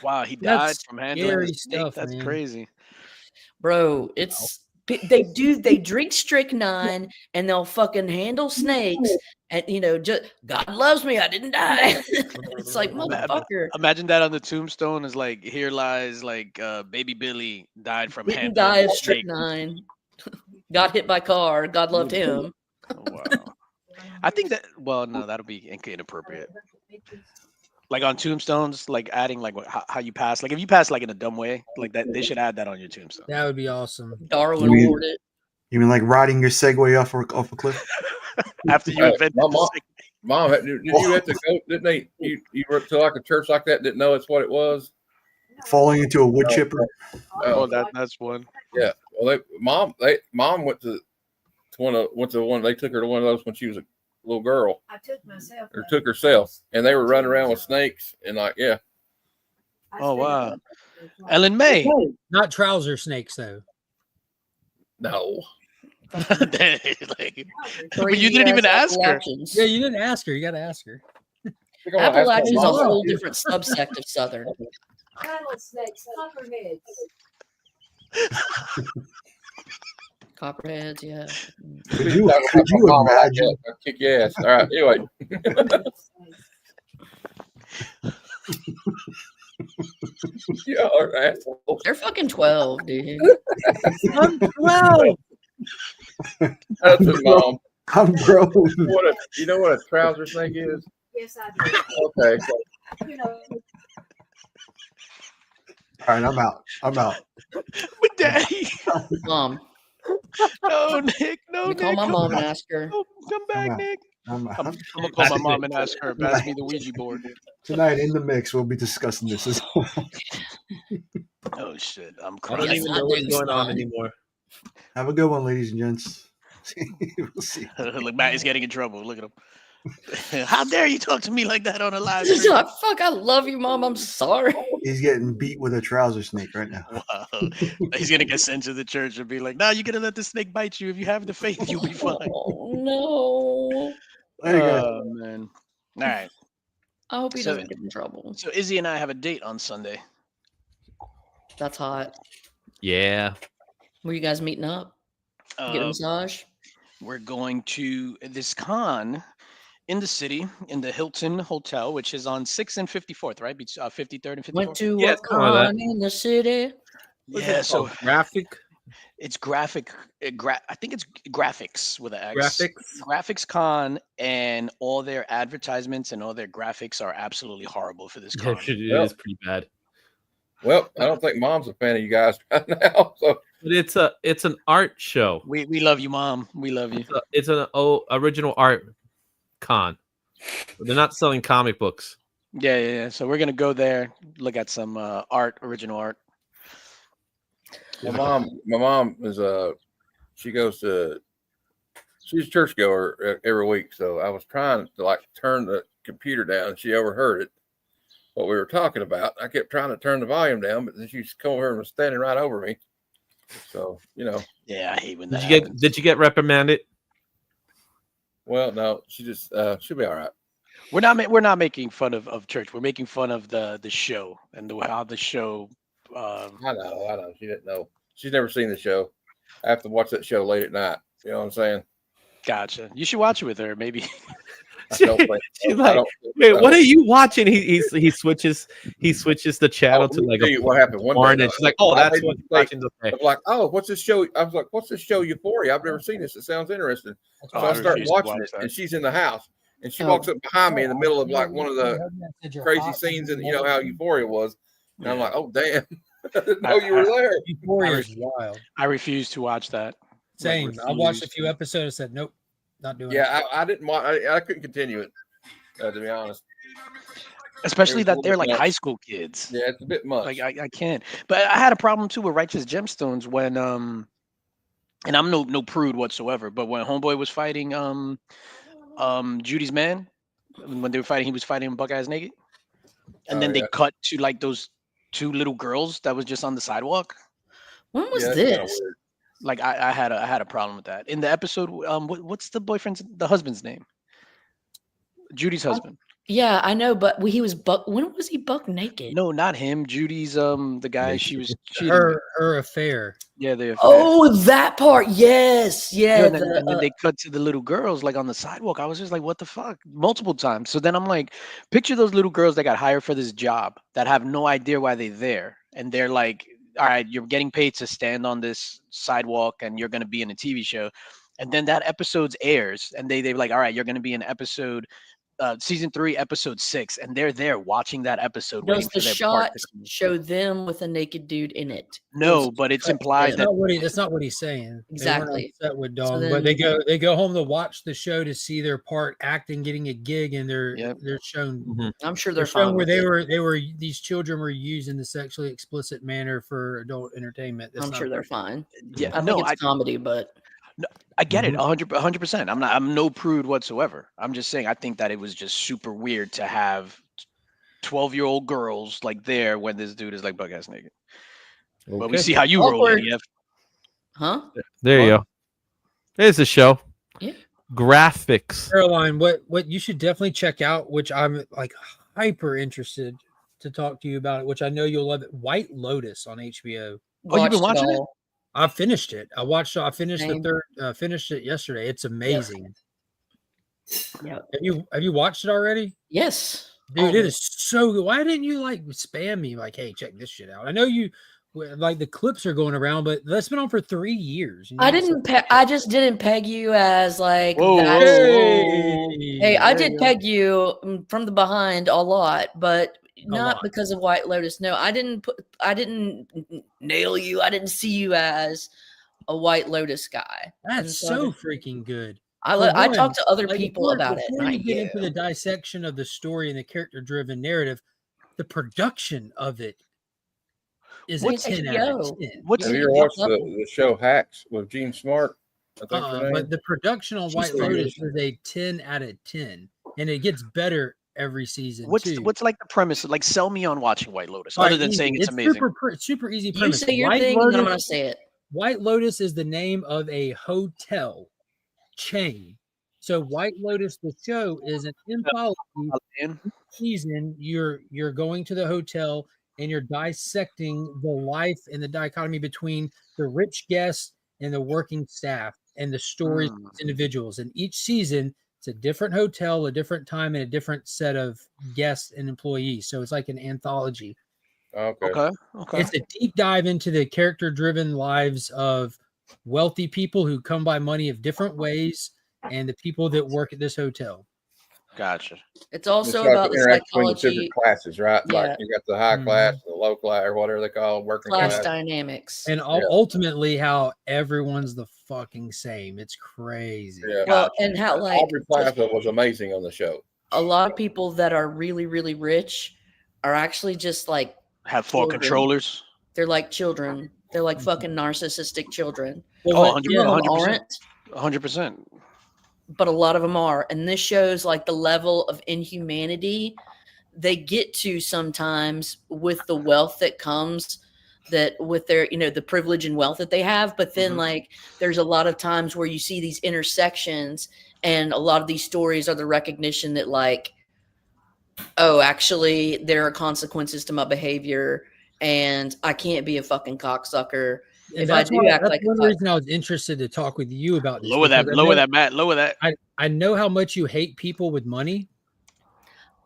Wow, he died That's from handling scary the snake. stuff, That's man. crazy. Bro, They drink strychnine and they'll fucking handle snakes. And just God loves me, I didn't die. It's like, motherfucker. Imagine that on the tombstone is like, here lies like baby Billy died from Didn't handling die of a snake. strychnine. Got hit by car. God loved him. Oh, wow. I think that, well, no, that'll be inappropriate. Like on tombstones, like adding like how you pass. Like if you pass like in a dumb way, like that, they should add that on your tombstone. That would be awesome. Darwin awarded. You mean like riding your Segway off a cliff? After you invented Mom, did you have to go? Didn't they? You went to like a church like that? Didn't know it's what it was. Falling into a wood chipper. Oh, that's one. Yeah. Well, mom went to one. They took her to one of those when she was a little girl. I took myself. Or took herself, and they were running around with snakes and like, yeah. Oh wow. Ellen May. Not trouser snakes though. No. But you didn't even ask her. Yeah, you didn't ask her. You got to ask her. Appalachian is a whole different subsect of Southern. Rattlesnakes, copperheads. Copperheads, yeah. Could you imagine? I'll kick your ass. All right. Anyway. Yeah, all right. They're fucking 12, dude. I'm 12. That's a mom. I'm grown. You know what a trouser snake is? Yes, I do. Okay. You know. All right, I'm out. But Daddy. Mom. No, Nick. No, Nick. Call my mom and ask her. Come back, Nick. I'm gonna call my mom and ask her. Pass me the Ouija board. Tonight in the mix, we'll be discussing this as well. Oh shit, I'm I crying. don't even know what's going on anymore. Have a good one, ladies and gents. We'll see. Look, Matt is getting in trouble. Look at him. How dare you talk to me like that on a live stream? Fuck, I love you, Mom. I'm sorry. He's getting beat with a trouser snake right now. Wow. He's gonna get sent to the church and be like, "No, you're gonna let the snake bite you. If you have the faith, you'll be fine." Oh no. There you go. Oh man. All right. I hope he doesn't get in trouble. So Izzy and I have a date on Sunday. That's hot. Yeah. Were you guys meeting up? Get a massage? We're going to this con in the city, in the Hilton Hotel, which is on 6th and 54th, right? 53rd and 54th. Went to a con in the city. Yeah, so graphic. It's graphic. I think it's graphics with an X. Graphics con, and all their advertisements and all their graphics are absolutely horrible for this con. It is pretty bad. Well, I don't think Mom's a fan of you guys right now. So. But it's an art show. We love you, Mom. We love you. It's an original art con. They're not selling comic books. Yeah. So we're gonna go there, look at some original art. My mom is she's a churchgoer every week. So I was trying to like turn the computer down, and she overheard it. What we were talking about. I kept trying to turn the volume down, but then she's come over and was standing right over me. So, Yeah, I hate when that Did you get reprimanded? Well, no, she just she'll be all right. We're not making fun of church. We're making fun of the show and how the show I know. She didn't know. She's never seen the show. I have to watch that show late at night. You know what I'm saying? Gotcha. You should watch it with her, maybe. She's like, wait, what are you watching? He switches the channel to like what happened one day. And she's like, oh, that's what you're watching. I'm like, oh, what's this show? I was like, what's this show Euphoria? I've never seen this. It sounds interesting. So I start watching it, and she's in the house, and she walks up behind me in the middle of like one of the crazy scenes, and you know how Euphoria was. And I'm like, oh damn, I didn't know you were there. Euphoria is wild. I refuse to watch that. Same. I watched a few episodes and said, nope, not doing it. Yeah, I didn't want. I couldn't continue it. To be honest, especially that they're like high school kids. Yeah, it's a bit much. Like I can't. But I had a problem too with Righteous Gemstones when and I'm no prude whatsoever. But when Homeboy was fighting Judy's man, when they were fighting, he was fighting Buckeyes naked, and then they cut to like those two little girls that was just on the sidewalk. When was this? Like I had a problem with that in the episode. What's the husband's name? Judy's husband. Yeah, I know, but he was buck. When was he buck naked? No, not him. Judy's the guy she was cheating with. Her affair. Yeah, the affair. Oh, that part. Yes, yeah. And then they cut to the little girls like on the sidewalk. I was just like, what the fuck? Multiple times. So then I'm like, picture those little girls that got hired for this job that have no idea why they're there. And they're like, all right, you're getting paid to stand on this sidewalk and you're going to be in a TV show. And then that episode airs and they're like, all right, you're going to be in episode season 3, episode 6, and they're there watching that episode. Does the shot show them with a naked dude in it? No, but it's implied that that's not what he's saying. Exactly. They with Dawn, so but they go home to watch the show to see their part acting, getting a gig, and they're shown. Mm-hmm. I'm sure they're shown where they were these children were used in the sexually explicit manner for adult entertainment. I'm sure they're fine. Yeah, I think it's comedy, but. No, I get it 100%. I'm no prude whatsoever. I'm just saying I think that it was just super weird to have 12-year-old girls like there when this dude is like buck ass naked. Okay. But we see how you roll, ADF. Huh? There you go. There's the show. Yeah. Graphics. Caroline, what you should definitely check out, which I'm like hyper interested to talk to you about it, which I know you'll love it. White Lotus on HBO. Oh, you've been watching it? I finished it. I finished the third. Finished it yesterday. It's amazing. Yeah. Have you watched it already? Yes, dude. It is so good. Why didn't you like spam me? Like, hey, check this shit out. I know you like the clips are going around, but that's been on for 3 years. You know? I just didn't peg you as like. Hey, I did peg you from the behind a lot, but. Not because of White Lotus. No, I didn't nail you. I didn't see you as a White Lotus guy. That's so freaking good. I talked to other people about it. Before you get into the dissection of the story and the character-driven narrative, the production of it is a 10 out of 10. Have you ever watched the show Hacks with Gene Smart? But the production on White Lotus is a 10 out of 10, and it gets better every season. What's like the premise? Like, sell me on watching White Lotus, other than saying it's amazing. Super easy premise. You say your thing, and I'm gonna say it. White Lotus is the name of a hotel chain. So White Lotus, the show, is an anthology. Season, you're going to the hotel and you're dissecting the life and the dichotomy between the rich guests and the working staff and the stories of individuals. And each season, it's a different hotel, a different time, and a different set of guests and employees. So it's like an anthology. Okay. It's a deep dive into the character-driven lives of wealthy people who come by money of different ways and the people that work at this hotel. Gotcha. It's also about the psychology classes, right? Yeah. Like you got the high class, the low class, or whatever they call working class dynamics, and ultimately how everyone's the fucking same. It's crazy. Yeah. Well, and how like Aubrey Plaza was amazing on the show. A lot of people that are really, really rich are actually just like have 4 controllers. They're like children. They're like fucking narcissistic children. Oh, 100%. 100%. But a lot of them are. And this shows like the level of inhumanity they get to sometimes with the wealth that comes that with their, the privilege and wealth that they have. But then like, there's a lot of times where you see these intersections and a lot of these stories are the recognition that like, oh, actually there are consequences to my behavior and I can't be a fucking cocksucker. If I do act like one reason I was interested to talk with you about this. Lower that, Matt. Lower that. I know how much you hate people with money.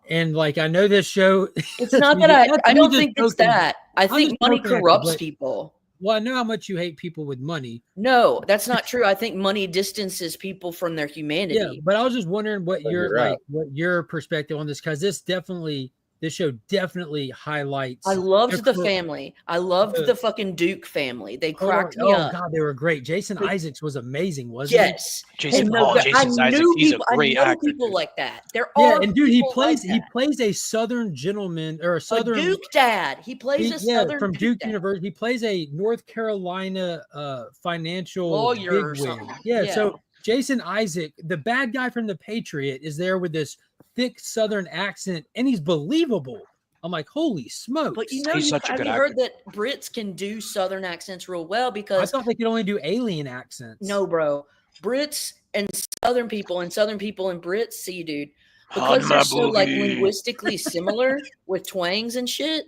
And like, I know this show. It's not that I don't think it's that. I think money corrupts people. Well, I know how much you hate people with money. No, that's not true. I think money distances people from their humanity. Yeah, but I was just wondering what your perspective on this, because this show definitely highlights. I loved the family. I loved the fucking Duke family. They cracked me up. Oh God, they were great. Jason Isaacs was amazing, wasn't he? Yes. Jason Isaacs, he's a great actor. People like that. There are and dude, he plays a Southern gentleman or a Southern Duke dad. He plays a Southern from Duke University. He plays a North Carolina financial lawyer or something. Yeah, so Jason Isaac, the bad guy from The Patriot, is there with this thick Southern accent, and he's believable. I'm like, holy smokes! But have you heard that Brits can do Southern accents real well? Because I thought they could only do alien accents. No, bro. Brits and Southern people and Brits. See, dude, because they're so like linguistically similar with twangs and shit.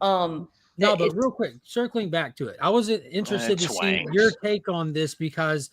No, but real quick, circling back to it, I was interested to see your take on this because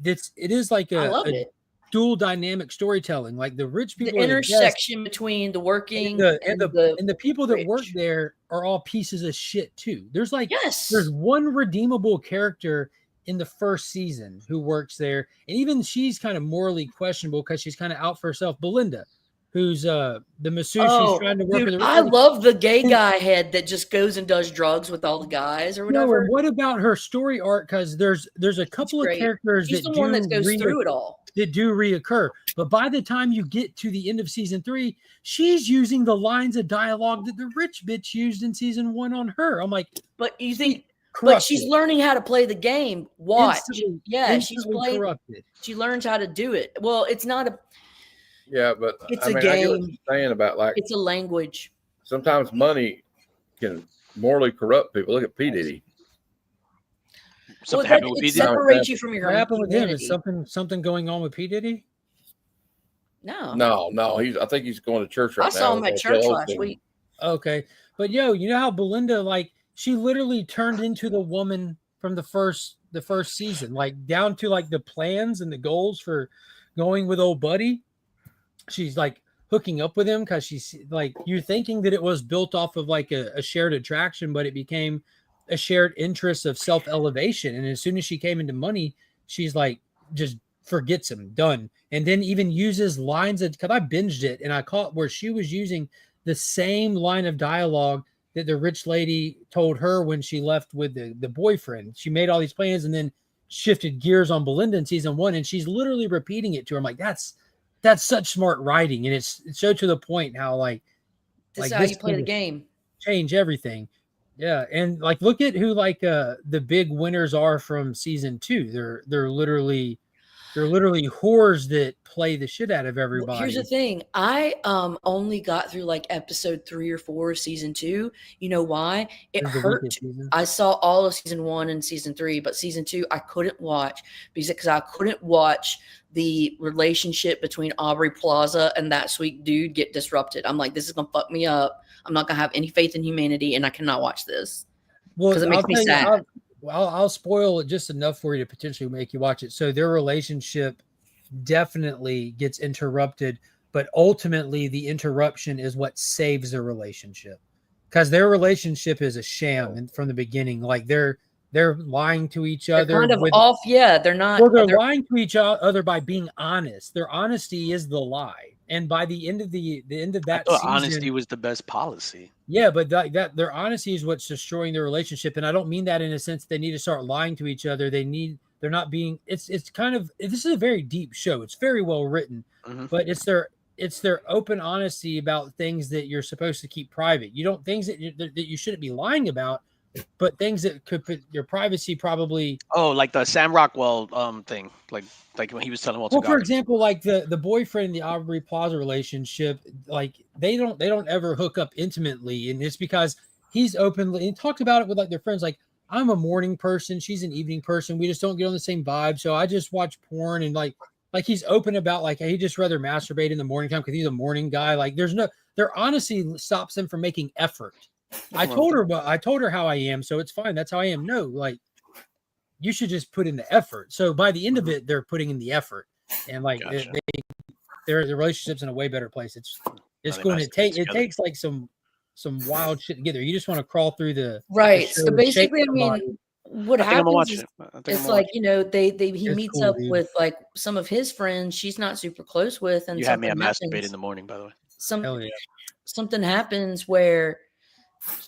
it is like a dual dynamic storytelling. Like the rich people, the intersection between the working and the people that work there are all pieces of shit too. There's like there's one redeemable character in the first season who works there, and even she's kind of morally questionable because she's kind of out for herself. Belinda, who's the masseuse who's trying to work with. I love the gay guy head that just goes and does drugs with all the guys or whatever. No, what about her story arc? Because there's a couple of characters She's the one that goes through it all. That do reoccur, but by the time you get to the end of season 3, she's using the lines of dialogue that the rich bitch used in season 1 on her. I'm like, but you think, but she's learning how to play the game. Watch, she's playing. Corrupted. She learns how to do it. Well, it's not a. Yeah, but it's a game. I get what you're saying about like it's a language. Sometimes money can morally corrupt people. Look at P. Diddy. Something happened with P. Diddy. Separates you from your. What happened with him? Is something going on with P. Diddy? No. I think he's going to church right now. I saw him at church last week. Okay, but you know how Belinda, like, she literally turned into the woman from the first season, like down to like the plans and the goals for going with old buddy. She's like hooking up with him because she's like, you're thinking that it was built off of like a shared attraction, but it became a shared interest of self-elevation. And as soon as she came into money, she's like, just forgets him, done. And then even uses lines because I binged it and I caught where she was using the same line of dialogue that the rich lady told her when she left with the boyfriend. She made all these plans and then shifted gears on Belinda in season 1. And she's literally repeating it to her. I'm like, that's such smart writing. And it's so to the point how like, this is how you play the game. Change everything. Yeah. And like, look at who like the big winners are from season 2. They're literally whores that play the shit out of everybody. Well, here's the thing. I only got through like episode 3 or 4 of season 2. You know why? It hurt. I saw all of season 1 and season 3, but season 2 I couldn't watch because I couldn't watch the relationship between Aubrey Plaza and that sweet dude get disrupted. I'm like, this is gonna fuck me up. I'm not gonna have any faith in humanity, and I cannot watch this because it makes me sad. I'll spoil it just enough for you to potentially make you watch it. So their relationship definitely gets interrupted, but ultimately the interruption is what saves the relationship because their relationship is a sham and from the beginning. Like they're lying to each other. Kind of off. Yeah, they're not. Well, they're lying to each other by being honest. Their honesty is the lie. And by the end of that season, honesty was the best policy. Yeah, but that their honesty is what's destroying their relationship. And I don't mean that in a sense they need to start lying to each other. They're not being. It's kind of, this is a very deep show. It's very well written, but it's their open honesty about things that you're supposed to keep private. You don't things that you shouldn't be lying about, but things that could put your privacy probably. Oh, like the Sam Rockwell thing, like when he was telling Walter. Well, for example, like the boyfriend in the Aubrey Plaza relationship, like they don't ever hook up intimately, and it's because he's openly and talked about it with like their friends. Like, I'm a morning person, she's an evening person. We just don't get on the same vibe, so I just watch porn and like he's open about like he just rather masturbate in the morning time because he's a morning guy. Like their honesty stops them from making effort. I told her how I am, so it's fine. That's how I am. No, like you should just put in the effort. So by the end of it, they're putting in the effort, and like their relationship's in a way better place. It's going to take. It takes like some wild shit together. You just want to crawl through the right. So basically, I mean, what happens is it's like, you know, he meets up with like some of his friends she's not super close with, and you had me at masturbate in the morning, by the way. Something happens where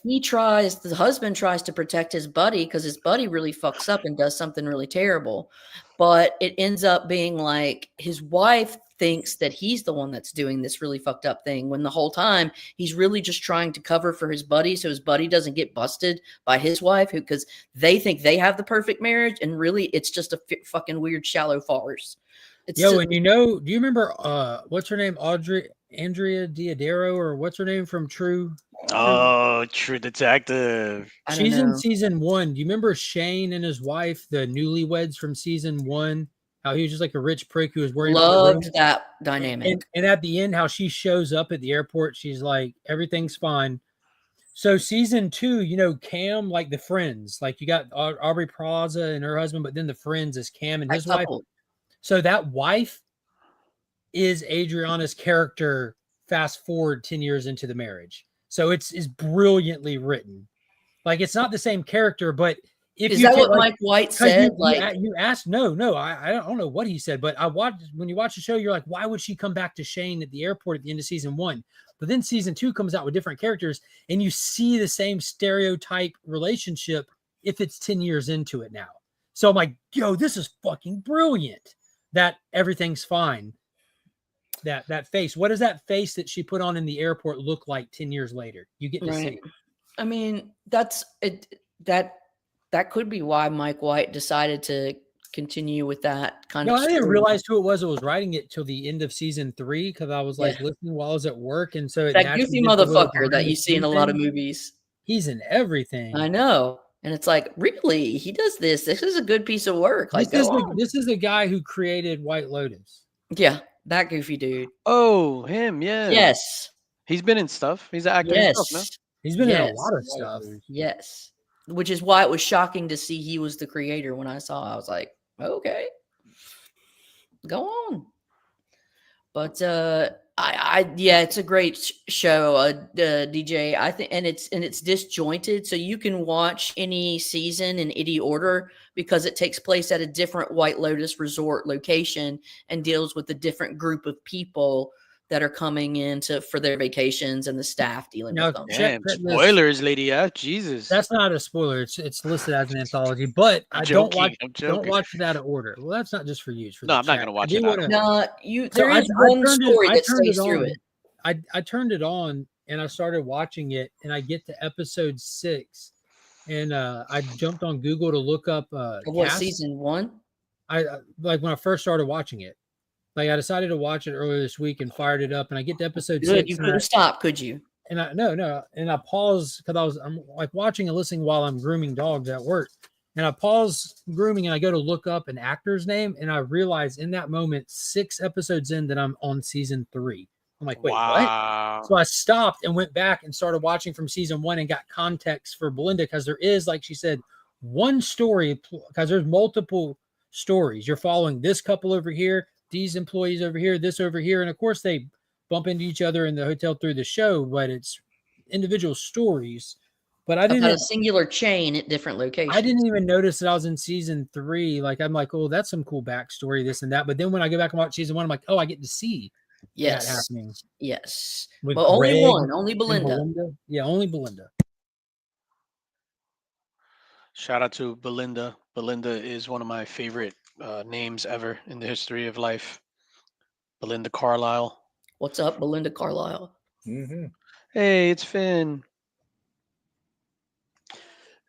the husband tries to protect his buddy because his buddy really fucks up and does something really terrible, but it ends up being like his wife thinks that he's the one that's doing this really fucked up thing when the whole time he's really just trying to cover for his buddy so his buddy doesn't get busted by his wife, because they think they have the perfect marriage and really it's just a fucking weird shallow farce. And you know, do you remember what's her name, Andrea Diodero, or what's her name from True Detective? She's in season 1. Do you remember Shane and his wife, the newlyweds from season 1? How he was just like a rich prick who was worried about the room. Loved that dynamic. And at the end, how she shows up at the airport, she's like, everything's fine. So season 2, you know, Cam, like the friends, like you got Aubrey Plaza and her husband, but then the friends is Cam and his wife. So that wife is Adriana's character fast forward 10 years into the marriage. So it's brilliantly written. Like it's not the same character, but if is you that take, what Mike White said? You asked, no, I don't know what he said, but when you watch the show, you're like, why would she come back to Shane at the airport at the end of season 1? But then season 2 comes out with different characters, and you see the same stereotype relationship if it's 10 years into it now. So I'm like, yo, this is fucking brilliant. That everything's fine. That face. What does that face that she put on in the airport look like 10 years later? You get to see it. I mean, that's it. That could be why Mike White decided to continue with that kind of. No, I didn't realize who it was that was writing it till the end of season 3 because I was like listening while I was at work, and so that goofy motherfucker that you see in a lot of movies. He's in everything. I know, and it's like, really, he does this. This is a good piece of work. Like, this is the guy who created White Lotus. Yeah, that goofy dude. Oh, him, yeah. Yes. He's been in stuff. He's an actor yes. himself, no? He's been in a lot of stuff. Yes. Which is why it was shocking to see he was the creator when I saw. I was like, okay. Go on. But yeah, it's a great show, DJ. I think, and it's disjointed, so you can watch any season in any order because it takes place at a different White Lotus resort location and deals with a different group of people that are coming in for their vacations and the staff dealing with them. Damn, spoilers, lady. Yeah, Jesus. That's not a spoiler. It's listed as an anthology, but don't watch it out of order. Well, that's not just for you. No, I'm not going to watch it. There is one story that stays through it. I turned it on and I started watching it, and I get to episode 6, and I jumped on Google to look up what season 1. I like when I first started watching it. Like I decided to watch it earlier this week and fired it up, and I get to episode 6. You couldn't stop, could you? And I paused because I'm like watching and listening while I'm grooming dogs at work. And I pause grooming and I go to look up an actor's name, and I realize in that moment, 6 episodes in, that I'm on season 3. I'm like, wait, what? So I stopped and went back and started watching from season 1 and got context for Belinda, because there is, like she said, one story, because there's multiple stories. You're following this couple over here, these employees over here, this over here. And of course they bump into each other in the hotel through the show, but it's individual stories. But I didn't have a singular chain at different locations. I didn't even notice that I was in season 3. Like, I'm like, oh, that's some cool backstory, this and that. But then when I go back and watch season 1, I'm like, oh, I get to see that happening. Yes. With but only Greg one, only Belinda. Yeah, only Belinda. Shout out to Belinda. Belinda is one of my favorite names ever in the history of life. Belinda Carlisle. What's up, Belinda Carlisle? Mm-hmm. Hey, it's Finn.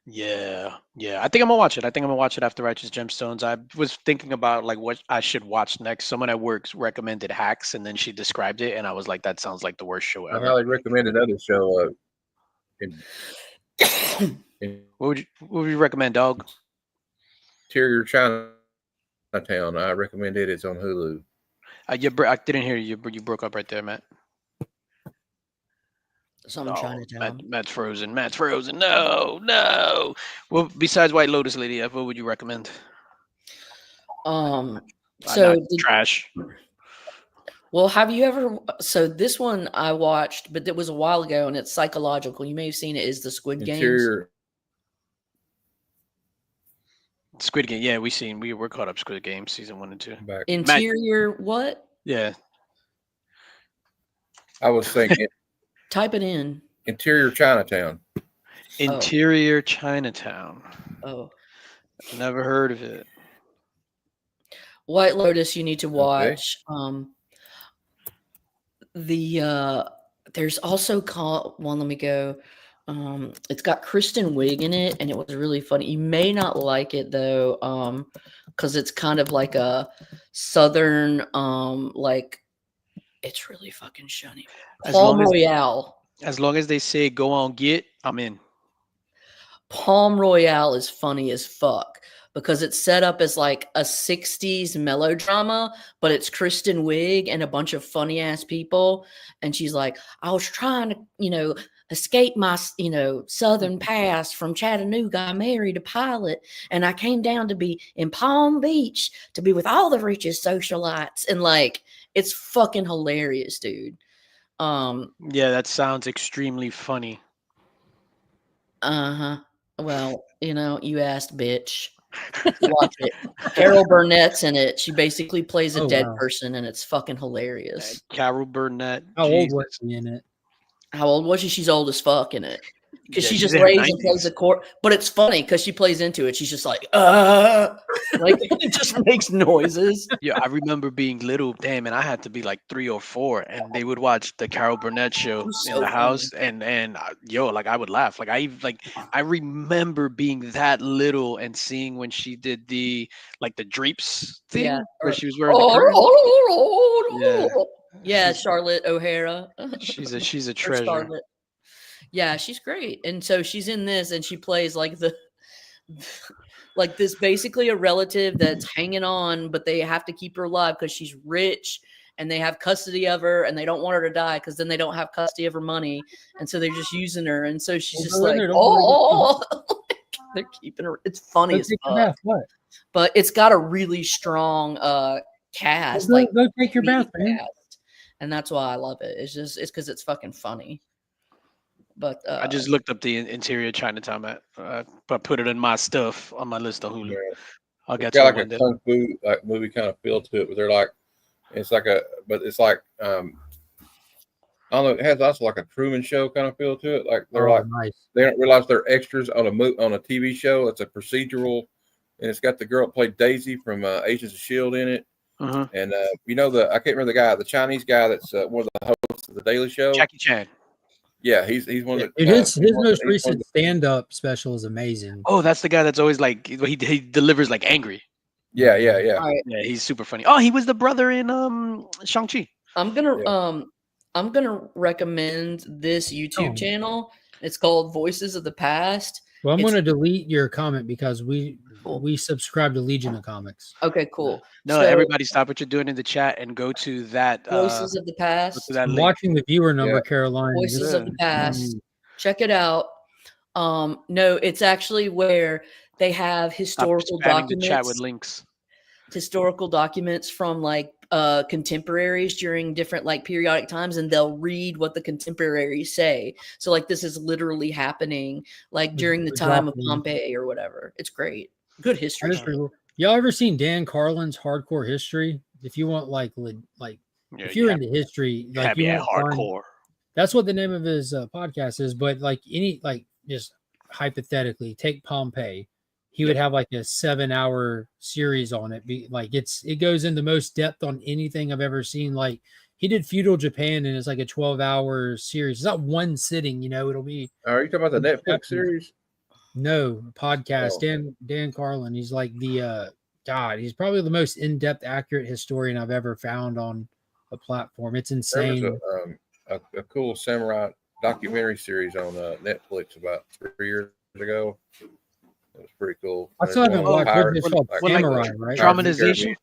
Yeah. I think I'm gonna watch it. After Righteous Gemstones. I was thinking about like what I should watch next. Someone at work recommended Hacks, and then she described it, and I was like, that sounds like the worst show ever. I highly recommend another show. What would you recommend, dog? Interior Chinatown. I recommend it. It's on Hulu. I didn't hear you. You broke up right there, Matt. Chinatown. Matt's frozen. No. Well, besides White Lotus, lady, what would you recommend? Trash. Well, have you ever? So this one I watched, but it was a while ago, and it's psychological. You may have seen it. Is the Squid Games? Squid Game. Yeah, we're caught up. Squid Game season 1 and 2. Interior Matt, what? Yeah. I was thinking. Type it in. Interior Chinatown. Interior Chinatown. Oh. Never heard of it. White Lotus, you need to watch. Okay. There's also let me go. It's got Kristen Wiig in it, and it was really funny. You may not like it though, because it's kind of like a southern, it's really fucking shunny. Palm Royale. As long as they say go on get, I'm in. Palm Royale is funny as fuck. because it's set up as like a 60s melodrama, but it's Kristen Wiig and a bunch of funny ass people. And she's like, I was trying to, escape my, Southern past from Chattanooga. I married a pilot and I came down to be in Palm Beach to be with all the richest socialites. And like, it's fucking hilarious, dude. Yeah, that sounds extremely funny. Uh-huh. Well, you asked, bitch. Watch it. Carol Burnett's in it. She basically plays a dead person, and it's fucking hilarious. Carol Burnett. How old was she in it? How old was she? She's old as fuck in it. Because she she's just in her lays and 90s. plays the court. But it's funny because she plays into it. She's just like, like it just makes noises. Yeah, I remember being little, damn, and I had to be like 3 or 4, and they would watch the Carol Burnett show was in so the house, and like I would laugh. Like I remember being that little and seeing when she did the drapes thing Yeah. where she was wearing the curtain. Yeah, Charlotte O'Hara. She's a Or treasure. Scarlett. Yeah, she's great. And so she's in this and she plays like like this basically a relative that's hanging on, but they have to keep her alive because she's rich and they have custody of her and they don't want her to die because then they don't have custody of her money. And so they're just using her. And so she's just like, they're keeping her. It's funny as fuck. But it's got a really strong cast. Go Like take your bath, man. And that's why I love it. It's because it's fucking funny. But I just looked up the interior Chinatown but put it in my stuff on my list on Hulu. I'll get It's to got it one like day. a kung fu like movie kind of feel to it, but they're like, it's like I don't know, it has also like a Truman Show kind of feel to it. Like they're nice. They don't realize they're extras on a TV show. It's a procedural, and it's got the girl that played Daisy from Agents of S.H.I.E.L.D. in it. And I can't remember the guy, the Chinese guy that's one of the hosts of the Daily Show. Jackie Chan. Yeah, he's one of the. Dude, his most recent stand-up special is amazing. Oh, that's the guy that's always like he delivers like angry. Yeah. Right. Yeah, he's super funny. Oh, he was the brother in Shang-Chi. I'm gonna recommend this YouTube channel. It's called Voices of the Past. Well, I'm going to delete your comment because we subscribe to Legion of Comics. Okay, cool. No, So, everybody stop what you're doing in the chat and go to that Voices of the Past. that I'm link. watching the viewer number, Caroline. Voices of the Past. Check it out. No, it's actually where they have historical documents. The chat with links. Historical documents from like contemporaries during different like periodic times, and they'll read what the contemporaries say. So like this is literally happening like during the time of Pompeii or whatever. It's great. Good history. Y'all ever seen Dan Carlin's Hardcore History? If you want if you're into history, like you want hardcore. That's what the name of his podcast is. But like just hypothetically, take Pompeii. He would have like a 7-hour series on it. It goes into most depth on anything I've ever seen. Like he did feudal Japan, and it's like a 12-hour series. It's not one sitting, it'll be. Are you talking about the Netflix series? No, podcast. Dan Carlin. He's like the he's probably the most in-depth, accurate historian I've ever found on a platform. It's insane. There was a cool samurai documentary series on Netflix about 3 years ago. It was pretty cool. I still haven't watched it. It's called Samurai, right? Dramatization.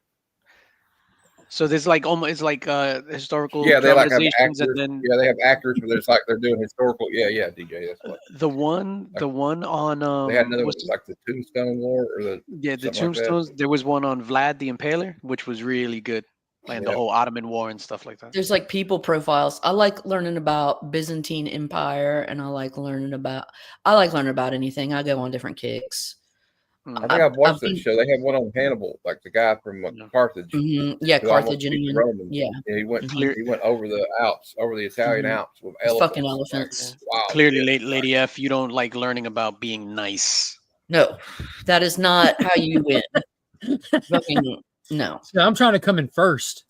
So there's like almost it's like historical they like have dramatizations, actors, and then they have actors, but it's like they're doing historical. DJ. That's what. The one on they had another one like the Tombstone War or the Tombstones. There was one on Vlad the Impaler, which was really good. And the whole Ottoman War and stuff like that. There's like people profiles. I like learning about Byzantine Empire, and I like learning about anything. I go on different kicks. I think I've watched that show. They have one on Hannibal, like the guy from Carthage. Yeah, Carthaginian. Yeah. He went over the Alps, over the Italian Alps with elephants. Fucking elephants. Wow. Clearly, Lady F, you don't like learning about being nice. No, that is not how you win. Fucking no. So I'm trying to come in first.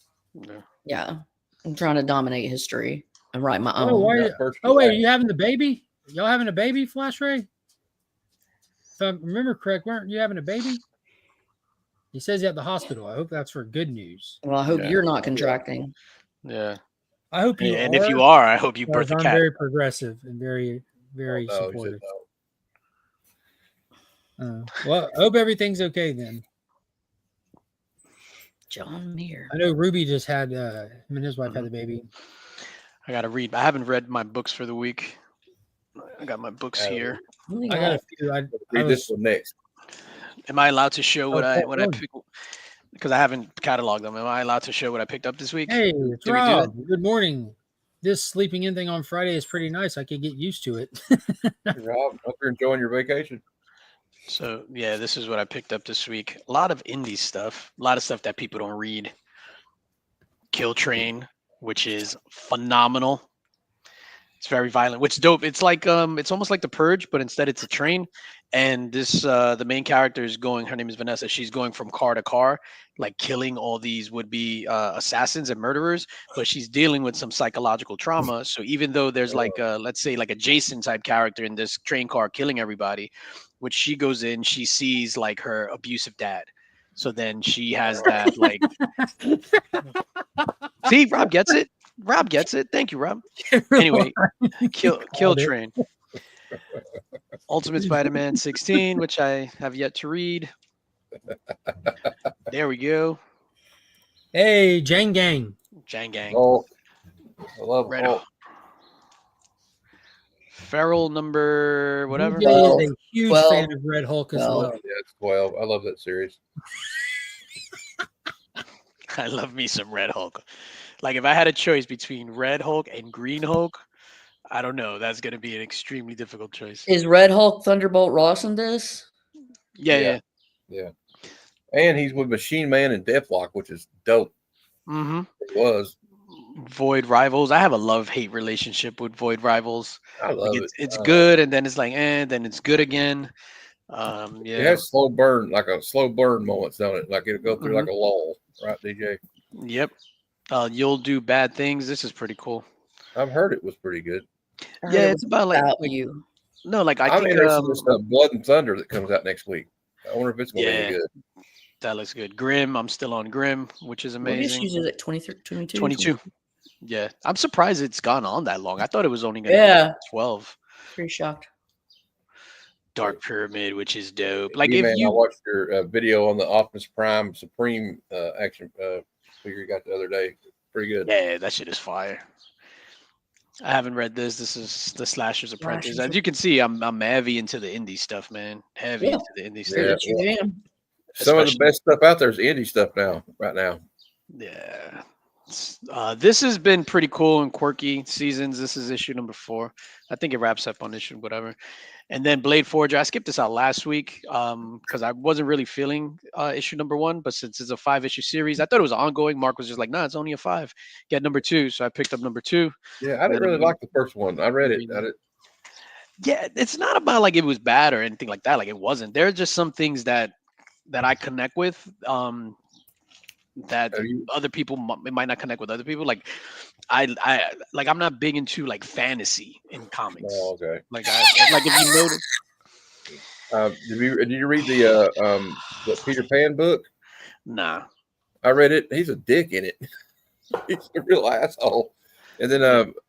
Yeah. I'm trying to dominate history and write my own. Wait, are you having the baby? Y'all having a baby, Flash Ray? If I remember correct, weren't you having a baby? He says he's at the hospital. I hope that's for good news. Well, I hope you're not contracting. Yeah. I hope you are. And if you are, I hope you birth a cat. I'm very progressive and very, very supportive. Well, I hope everything's okay then. John Muir. I know Ruby just had him and his wife had the baby. I gotta read. I haven't read my books for the week. I got my books here. I got a few. Read this one next. Am I allowed to show what I go on. picked? Because I haven't cataloged them. Am I allowed to show what I picked up this week? Hey, it's Did we do Rob. Good morning. This sleeping in thing on Friday is pretty nice. I could get used to it. Rob, hope you're enjoying your vacation. So yeah, this is what I picked up this week. A lot of indie stuff. A lot of stuff that people don't read. Kill Train, which is phenomenal. It's very violent, which is dope. It's like it's almost like The Purge, but instead it's a train. And this the main character is going, her name is Vanessa. She's going from car to car, like killing all these would-be assassins and murderers, but she's dealing with some psychological trauma. So even though there's like let's say like a Jason type character in this train car killing everybody, which she goes in, she sees like her abusive dad. So then she has that like see, Rob gets it. Rob gets it. Thank you, Rob. Anyway, Kill Train. Ultimate Spider-Man 16, which I have yet to read. There we go. Hey, Jang Gang. Jang Gang. Oh, I love Red it. Hulk. Feral number whatever. DJ is a huge 12. fan of Red Hulk as well. Yeah, it's 12. I love that series. I love me some Red Hulk. Like if I had a choice between Red Hulk and Green Hulk, I don't know. That's going to be an extremely difficult choice. Is Red Hulk Thunderbolt Ross in this? Yeah. And he's with Machine Man and Deathlock, which is dope. Mm-hmm. It was. Void Rivals. I have a love-hate relationship with Void Rivals. I love like it. It's good, and then it's like, then it's good again. Yeah. It has slow burn, like a slow burn moments, don't it? Like it'll go through like a lull, right, DJ? Yep. You'll do bad things. This is pretty cool. I've heard it was pretty good. Yeah, it's about like you. No, like I'm think interested in this Blood and Thunder that comes out next week. I wonder if it's going to be good. That looks good. Grim. I'm still on Grim, which is amazing. What issues is it? 23, 22? 22. Yeah. I'm surprised it's gone on that long. I thought it was only going to be 12. Pretty shocked. Dark Pyramid, which is dope. Like I if you watched your video on the Optimus Prime Supreme action figure you got the other day. Pretty good. Yeah, that shit is fire. I haven't read this. This is the Slasher's Apprentice. As you can see, I'm heavy into the indie stuff, man. Heavy into the indie stuff. Yeah. Some of the best stuff out there is indie stuff right now. Yeah. This has been pretty cool and quirky seasons. This is issue number 4. I think it wraps up on issue whatever. And then Blade Forger. I skipped this out last week because I wasn't really feeling issue number 1. But since it's a 5-issue series, I thought it was ongoing. Mark was just like, "Nah, it's only a 5. Get number 2." So I picked up number 2. Yeah, I didn't really like the first one. I read it. Yeah, it's not about like it was bad or anything like that. Like it wasn't. There are just some things that I connect with. That other people might not connect with other people. Like I'm not big into like fantasy in comics. Oh, okay. Like if you notice. Did you read the Peter Pan book? Nah. I read it. He's a dick in it. He's a real asshole. And then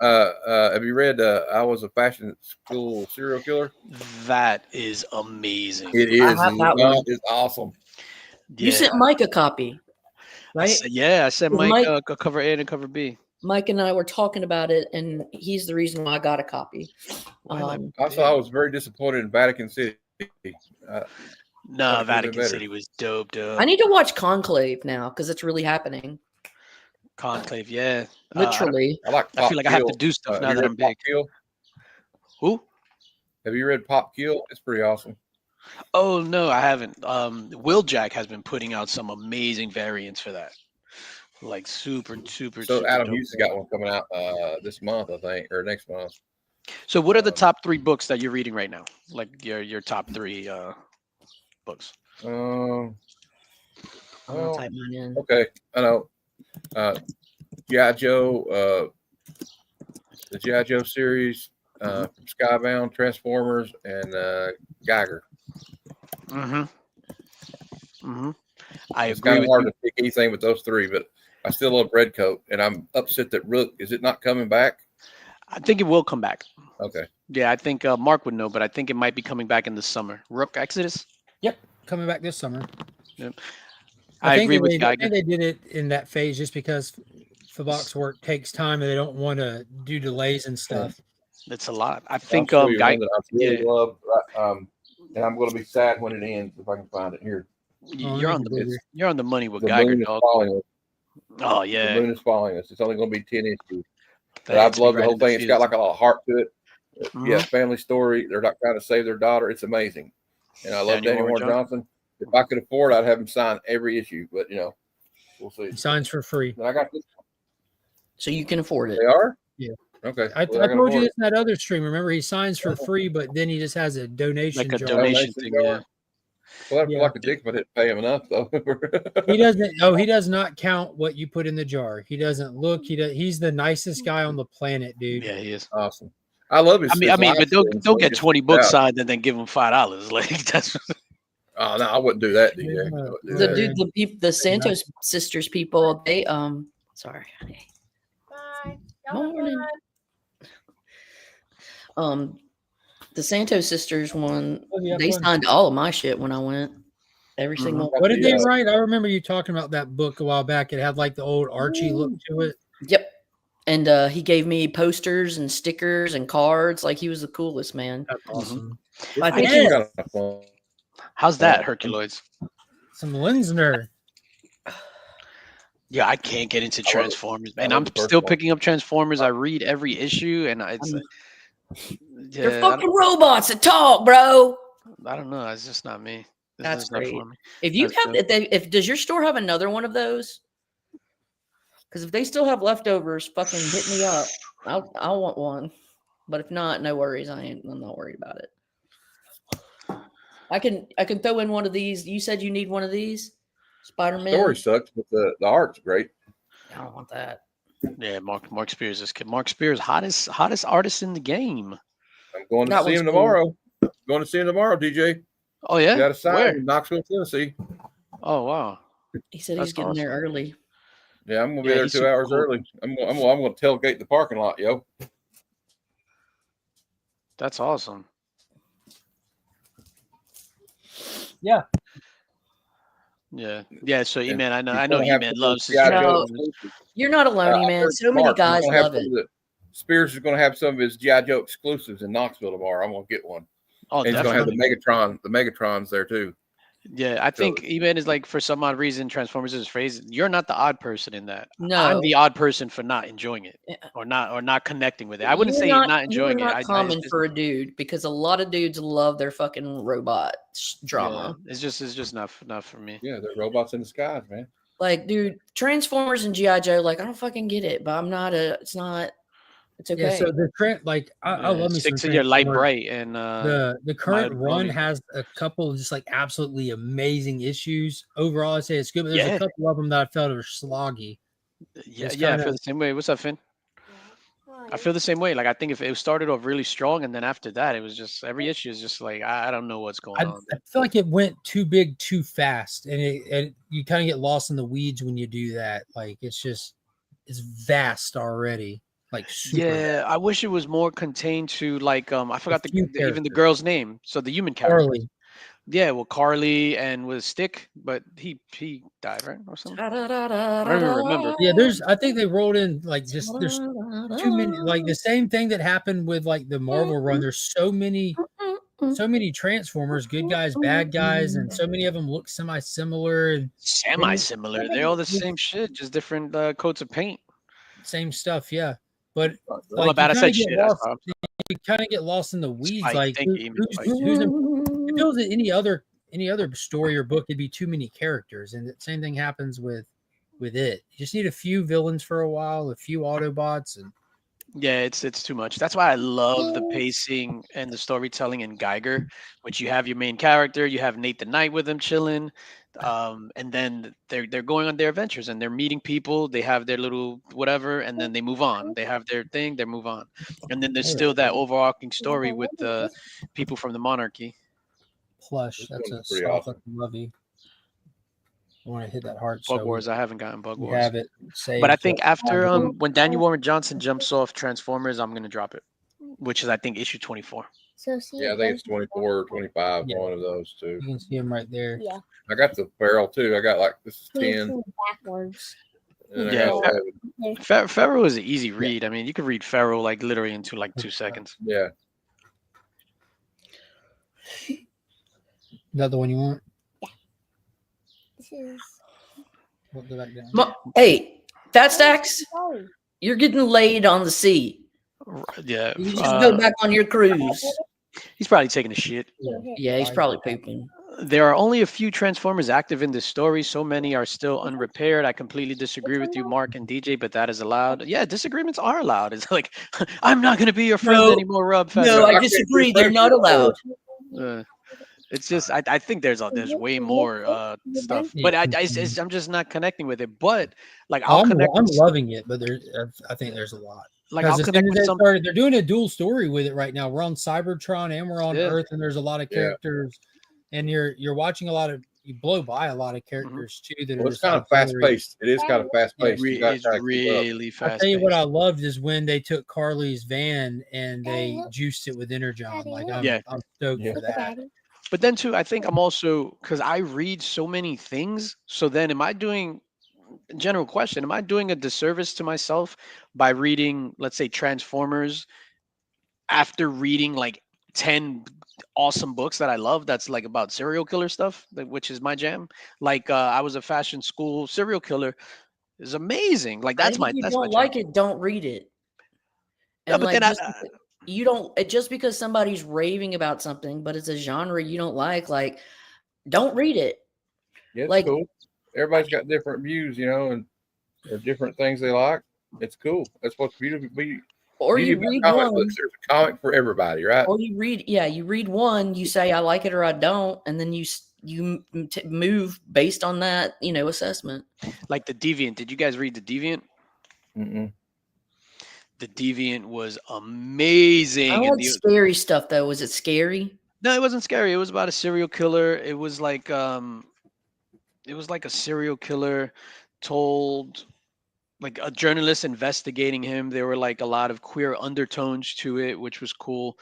have you read I Was a Fashion School Serial Killer? That is amazing. It is. It's awesome. You sent Mike a copy. Right? I sent Mike a cover A and a cover B. Mike and I were talking about it, and he's the reason why I got a copy. Also, I was very disappointed in Vatican City. No, Vatican City was dope. I need to watch Conclave now because it's really happening. Conclave, yeah. Literally. I feel like I have to do stuff now that I'm big. Who? Have you read Pop Kill? It's pretty awesome. Oh no, I haven't. Will Jack has been putting out some amazing variants for that. Like super. So Adam Hughes has got one coming out this month, I think, or next month. So what are the top 3 books that you're reading right now? Like your top 3 books. I'm gonna type mine in. Okay, I know. G.I. Joe, the G.I. Joe series, from Skybound, Transformers, and Geiger. I it's agree kind of with hard you. to pick anything with those 3, but I still love Redcoat, and I'm upset that Rook is it not coming back? I think it will come back. Okay. Yeah, I think Mark would know, but I think it might be coming back in the summer. Rook Exodus. Yep, coming back this summer. Yep. I think agree with I Geiger. think they did it in that phase just because Fox work takes time and they don't want to do delays and stuff. It's a lot. I I'll think show you one Geiger. that I really love. And I'm going to be sad when it ends if I can find it here. You're on the money with The Geiger, moon is dog. following us. Oh yeah. The moon is following us. It's only going to be 10 issues. But That I've hits me loved the right whole in the thing. It's got feels. like a lot of heart to it. Yeah, Mhm. family story. They're not trying to save their daughter. It's amazing. And I love Daniel Warren Johnson. If I could afford, I'd have him sign every issue. But, you know, we'll see. He signs for free. Then I got this. So you can afford it. They are? Yeah. Okay. I Well, can told you afford this in that other stream. Remember, he signs for free, but then he just has a donation Like a jar. donation thing, yeah. Well, I feel like a dick if I didn't pay him enough, though. He doesn't. Oh, he does not count what you put in the jar. He doesn't look. He's the nicest guy on the planet, dude. Yeah, he is. Awesome. I love his. I mean, but don't get 20 books out. signed and then give him $5. Like that's. Oh no, I wouldn't do that, DJ. I wouldn't do that. The Santos sisters people, they sorry. Morning. The Santos sisters one, they signed all of my shit when I went. Every single. What did they write? I remember you talking about that book a while back. It had like the old Archie look to it. Yep. And he gave me posters and stickers and cards. Like he was the coolest, man. That's awesome. I think How's that, Herculoids? Some Linsner. Yeah, I can't get into Transformers, and I'm still picking up Transformers. I read every issue, and it's they're fucking robots that talk, bro. I don't know. It's just not me. That's great. If you have, if does your store have another one of those? Because if they still have leftovers, fucking hit me up. I'll want one. But if not, no worries. I'm not worried about it. I can throw in one of these. You said you need one of these, Spider-Man. Story sucks, but the art's great. I don't want that. Yeah, Mark Spears is Mark Spears, hottest artist in the game. I'm going to see him tomorrow. Going to see him tomorrow, DJ. Oh yeah, got a sign where? in Knoxville, Tennessee. Oh wow. He said he's getting there early. Yeah, I'm gonna be there 2 hours early. I'm gonna tailgate the parking lot, yo. That's awesome. Yeah. Yeah. So E-Man, I know E-Man loves his You're not alone, E-Man. So many guys love it. Spears is going to have some of his G.I. Joe exclusives in Knoxville tomorrow. I'm going to get one. Oh, and he's going to have the Megatrons there too. Yeah, I think E-Man is like, for some odd reason, Transformers is his phrase. You're not the odd person in that. No, I'm the odd person for not enjoying it or not connecting with it. I wouldn't say not enjoying it. It's not common for a dude because a lot of dudes love their fucking robot drama. Yeah, it's just not for me. Yeah, they're robots in the skies, man. Like, dude, Transformers and G.I. Joe, like, I don't fucking get it, but it's okay. Yeah, so the trend, like, I love me some Sticks in your light bright, and the current run has a couple of just like absolutely amazing issues. Overall, I'd say it's good, but there's a couple of them that I felt are sloggy. Yeah, I feel the same way. What's up, Finn? I feel the same way. Like, I think if it started off really strong, and then after that, it was just every issue is just like I don't know what's going on. I feel like it went too big too fast, and you kind of get lost in the weeds when you do that. Like it's vast already. Like super I wish it was more contained to like I forgot even the girl's name. So the human character. Carly. Yeah, well, Carly and with Stick, but he died, right, or something. I don't remember. Yeah, I think they rolled in like there's too many, like the same thing that happened with like the Marvel run. There's so many Transformers, good guys, bad guys, and so many of them look semi-similar. They're all the same shit, just different coats of paint. Same stuff, yeah. But like, bad I said shit. You kind of get lost in the weeds. Like it feels that any other story or book, it'd be too many characters, and the same thing happens with it. You just need a few villains for a while, a few Autobots, and yeah, it's too much. That's why I love the pacing and the storytelling in Geiger, which you have your main character, you have Nate the Knight with them chilling, and then they're going on their adventures and they're meeting people. They have their little whatever, and then they move on. They have their thing, they move on, and then there's still that overarching story with the people from the monarchy. Plush, that's a soft looking lovey. I want to hit that hard. Bug Wars. I haven't gotten Bug Wars. Have it saved, but I think after when Daniel Warren Johnson jumps off Transformers, I'm gonna drop it, which is I think issue 24. So see. Yeah, I think it's 24 or 25. Yeah. One of those two. You can see them right there. Yeah. I got the Farrell too. I got like this is 10. Backwards. And I Yeah, got 11. Pharaoh is an easy read. I mean, you could read Pharaoh like literally into like 2 seconds. Yeah. Is that the one you want? This is. We'll go back down. Hey, Fat Stacks, you're getting laid on the sea. Yeah. You just go back on your cruise. He's probably taking a shit. Yeah, he's probably pooping. There are only a few Transformers active in this story. So many are still unrepaired. I completely disagree with you, Mark and DJ, but that is allowed. Yeah, disagreements are allowed. It's like, I'm not going to be your friend anymore, Rob. No, I disagree. They're not allowed. It's just, I think there's way more stuff, but I'm just not connecting with it. But like, I'm loving it, but I think there's a lot. Like, I'll connect with some. They're doing a dual story with it right now. We're on Cybertron and we're on Earth, and there's a lot of characters. And you're watching you blow by a lot of characters too. That it's kind of fast paced. It is kind of fast paced. It's really fast. I'll tell you what I loved is when they took Carly's van and they juiced it with Energon. Like I'm stoked for that. But then too, I think I'm also, because I read so many things. So then am I doing a disservice to myself by reading, let's say, Transformers after reading like 10 awesome books that I love that's like about serial killer stuff, which is my jam. Like I was a fashion school serial killer is amazing. Like that's my that's don't my like it, don't read it. And but like, then you don't just because somebody's raving about something, but it's a genre you don't like don't read it. Yeah, it's like cool. Everybody's got different views, and or different things they like. It's cool. That's what's beautiful. Or you read one. There's a comic for everybody, right? Or you read one, you say I like it or I don't, and then you move based on that, assessment. Like the Deviant. Did you guys read the Deviant? Mm-mm. The Deviant was amazing. I like scary stuff though. Was it scary? No, it wasn't scary. It was about a serial killer. It was like a serial killer told. Like a journalist investigating him. There were like a lot of queer undertones to it, which was cool.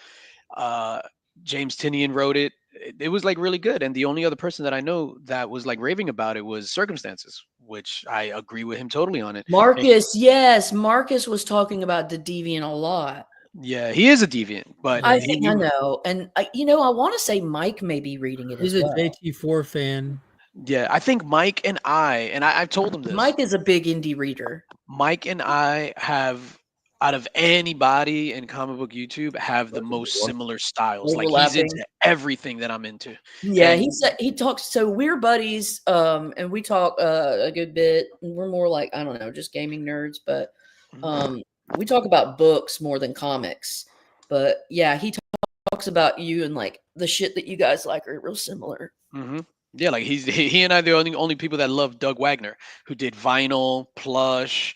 James Tinian wrote it. It was like really good. And the only other person that I know that was like raving about it was Circumstances, which I agree with him totally on it. Marcus, yes. Marcus was talking about the Deviant a lot. Yeah, he is a deviant, but I know. And I want to say Mike may be reading it. He's a JT4 fan. Yeah, I think Mike and I've told him this. Mike is a big indie reader. Mike and I have, out of anybody in comic book YouTube, have the most similar styles. Like he's into everything that I'm into. Yeah, he talks. So we're buddies, and we talk a good bit. And we're more like, I don't know, just gaming nerds, but we talk about books more than comics. But yeah, he talks about you and like the shit that you guys like are real similar. Mm-hmm. Yeah, like he and I are the only people that love Doug Wagner, who did vinyl, plush,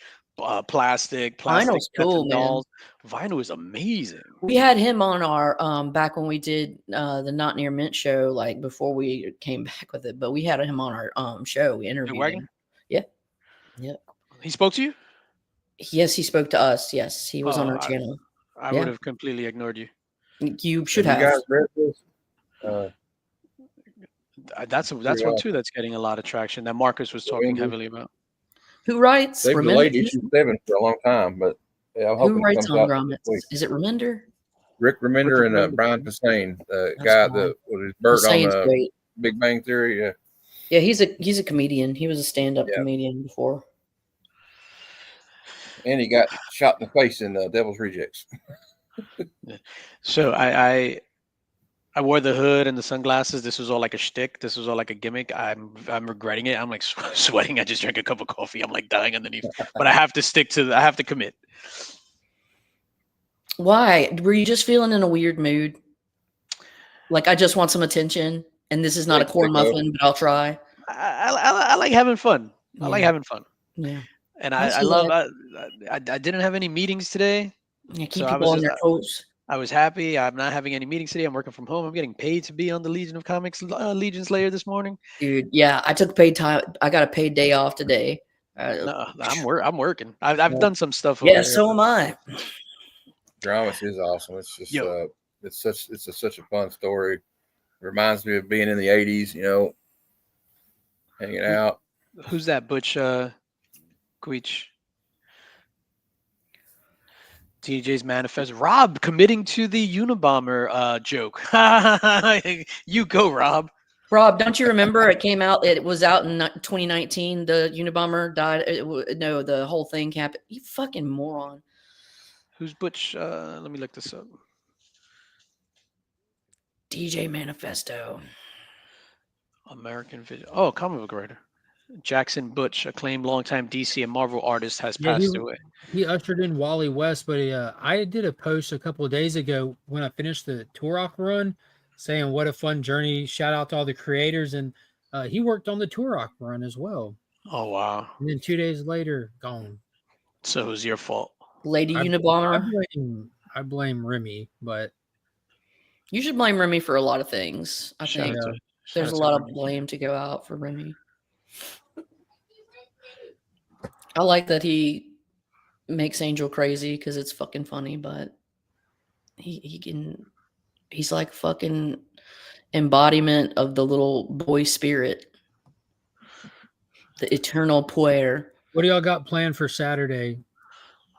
plastic. Vinyl's cool, man. Vinyl is amazing. We had him on our back when we did the Not Near Mint show, like before we came back with it. But we had him on our show. We interviewed him. Yeah, yeah. He spoke to you? Yes, he spoke to us. Yes, he was on our channel. I would have completely ignored you. You should have. You guys read this? That's one too that's getting a lot of traction that Marcus was talking heavily about. Who writes? They've delayed issue 7 for a long time, but yeah, who writes on Grommets? Is it Remender? Rick Remender and Brian Posehn, the guy that was Bert on Big Bang Theory. Yeah, yeah, he's a comedian. He was a stand-up comedian before, and he got shot in the face in Devil's Rejects. So I wore the hood and the sunglasses. This was all like a shtick. This was all like a gimmick. I'm regretting it. I'm like sweating. I just drank a cup of coffee. I'm like dying underneath. But I have to I have to commit. Why? Were you just feeling in a weird mood? Like I just want some attention, and this is not a corn muffin, but I'll try. I like having fun. I like having fun. Yeah. And I love. I didn't have any meetings today. Yeah, keep people on their toes. I was happy. I'm not having any meetings today. I'm working from home. I'm getting paid to be on the Legion of Comics Legions Lair this morning. Dude, yeah, I took paid time. I got a paid day off today. No, I'm working. I've done some stuff. Yeah, so am I. Dramas is awesome. It's just it's such a fun story. It reminds me of being in the '80s, you know, hanging out. Who's that? Butch Queech. TJ's manifest. Rob committing to the Unabomber joke. You go, Rob. Rob, don't you remember it came out? It was out in 2019. The Unabomber died. No, the whole thing happened. You fucking moron. Who's Butch? Let me look this up. DJ Manifesto. American Vision. Oh, comic book writer. Jackson Butch, acclaimed longtime DC and Marvel artist, has passed away. He ushered in Wally West, but I did a post a couple of days ago when I finished the Turok run saying what a fun journey. Shout out to all the creators. And he worked on the Turok run as well. Oh, wow. And then 2 days later, gone. So it was your fault. Lady Unabomber. I blame Remy, but you should blame Remy for a lot of things. I think there's a lot of blame to go out for Remy. I like that he makes Angel crazy because it's fucking funny, but he's like fucking embodiment of the little boy spirit, the eternal puer. What do y'all got planned for Saturday?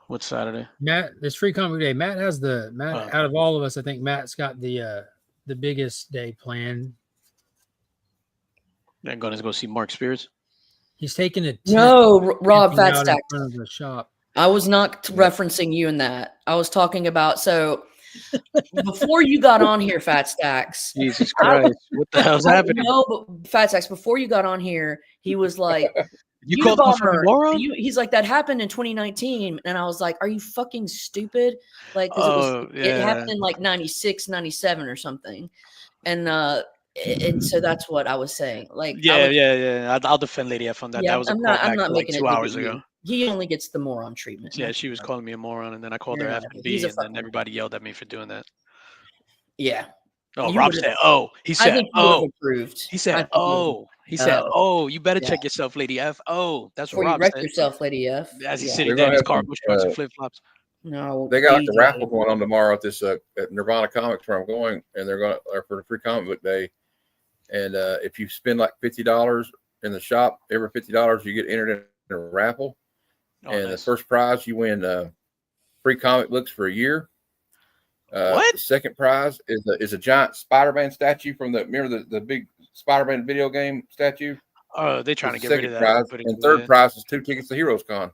What's Saturday? Matt, it's Free Comic Day. Matt has out of all of us, I think Matt's got the biggest day planned. I'm going to go see Mark Spears. He's taking a Rob Fat Stack. In front of the shop. I was not referencing you in that. I was talking about before you got on here, Fat Stacks. Jesus Christ, what the hell's happening? No, but Fat Stacks, before you got on here, he was like, "You called me for moron?" He's like, "That happened in 2019," and I was like, "Are you fucking stupid?" Like, it happened in like 96, 97 or something, and so that's what I was saying. Like, yeah. I'll defend Lady F on that. Yeah, that was I'm not making 2 hours ago. He only gets the moron treatment. Yeah, she was calling me a moron, and then I called her F and B, and then everybody yelled at me for doing that. Yeah. Oh, Rob said, "Oh." He said, "Oh." He said, "Oh." He said, "Oh, you better check yourself, Lady F." Oh, that's what Rob wreck said. Yourself, Lady F. As he's sitting there in his car, bush shorts and flip flops. No, they got like a raffle going on tomorrow at this at Nirvana Comics where I'm going, and they're going for the Free Comic Book Day. And if you spend like $50 in the shop, every $50 you get entered in a raffle. And the first prize you win free comic books for a year. The second prize is a giant Spider-Man statue from the big Spider-Man video game statue. Oh, they're trying to get rid of that. Prize. And third prize is 2 tickets to Heroes Con.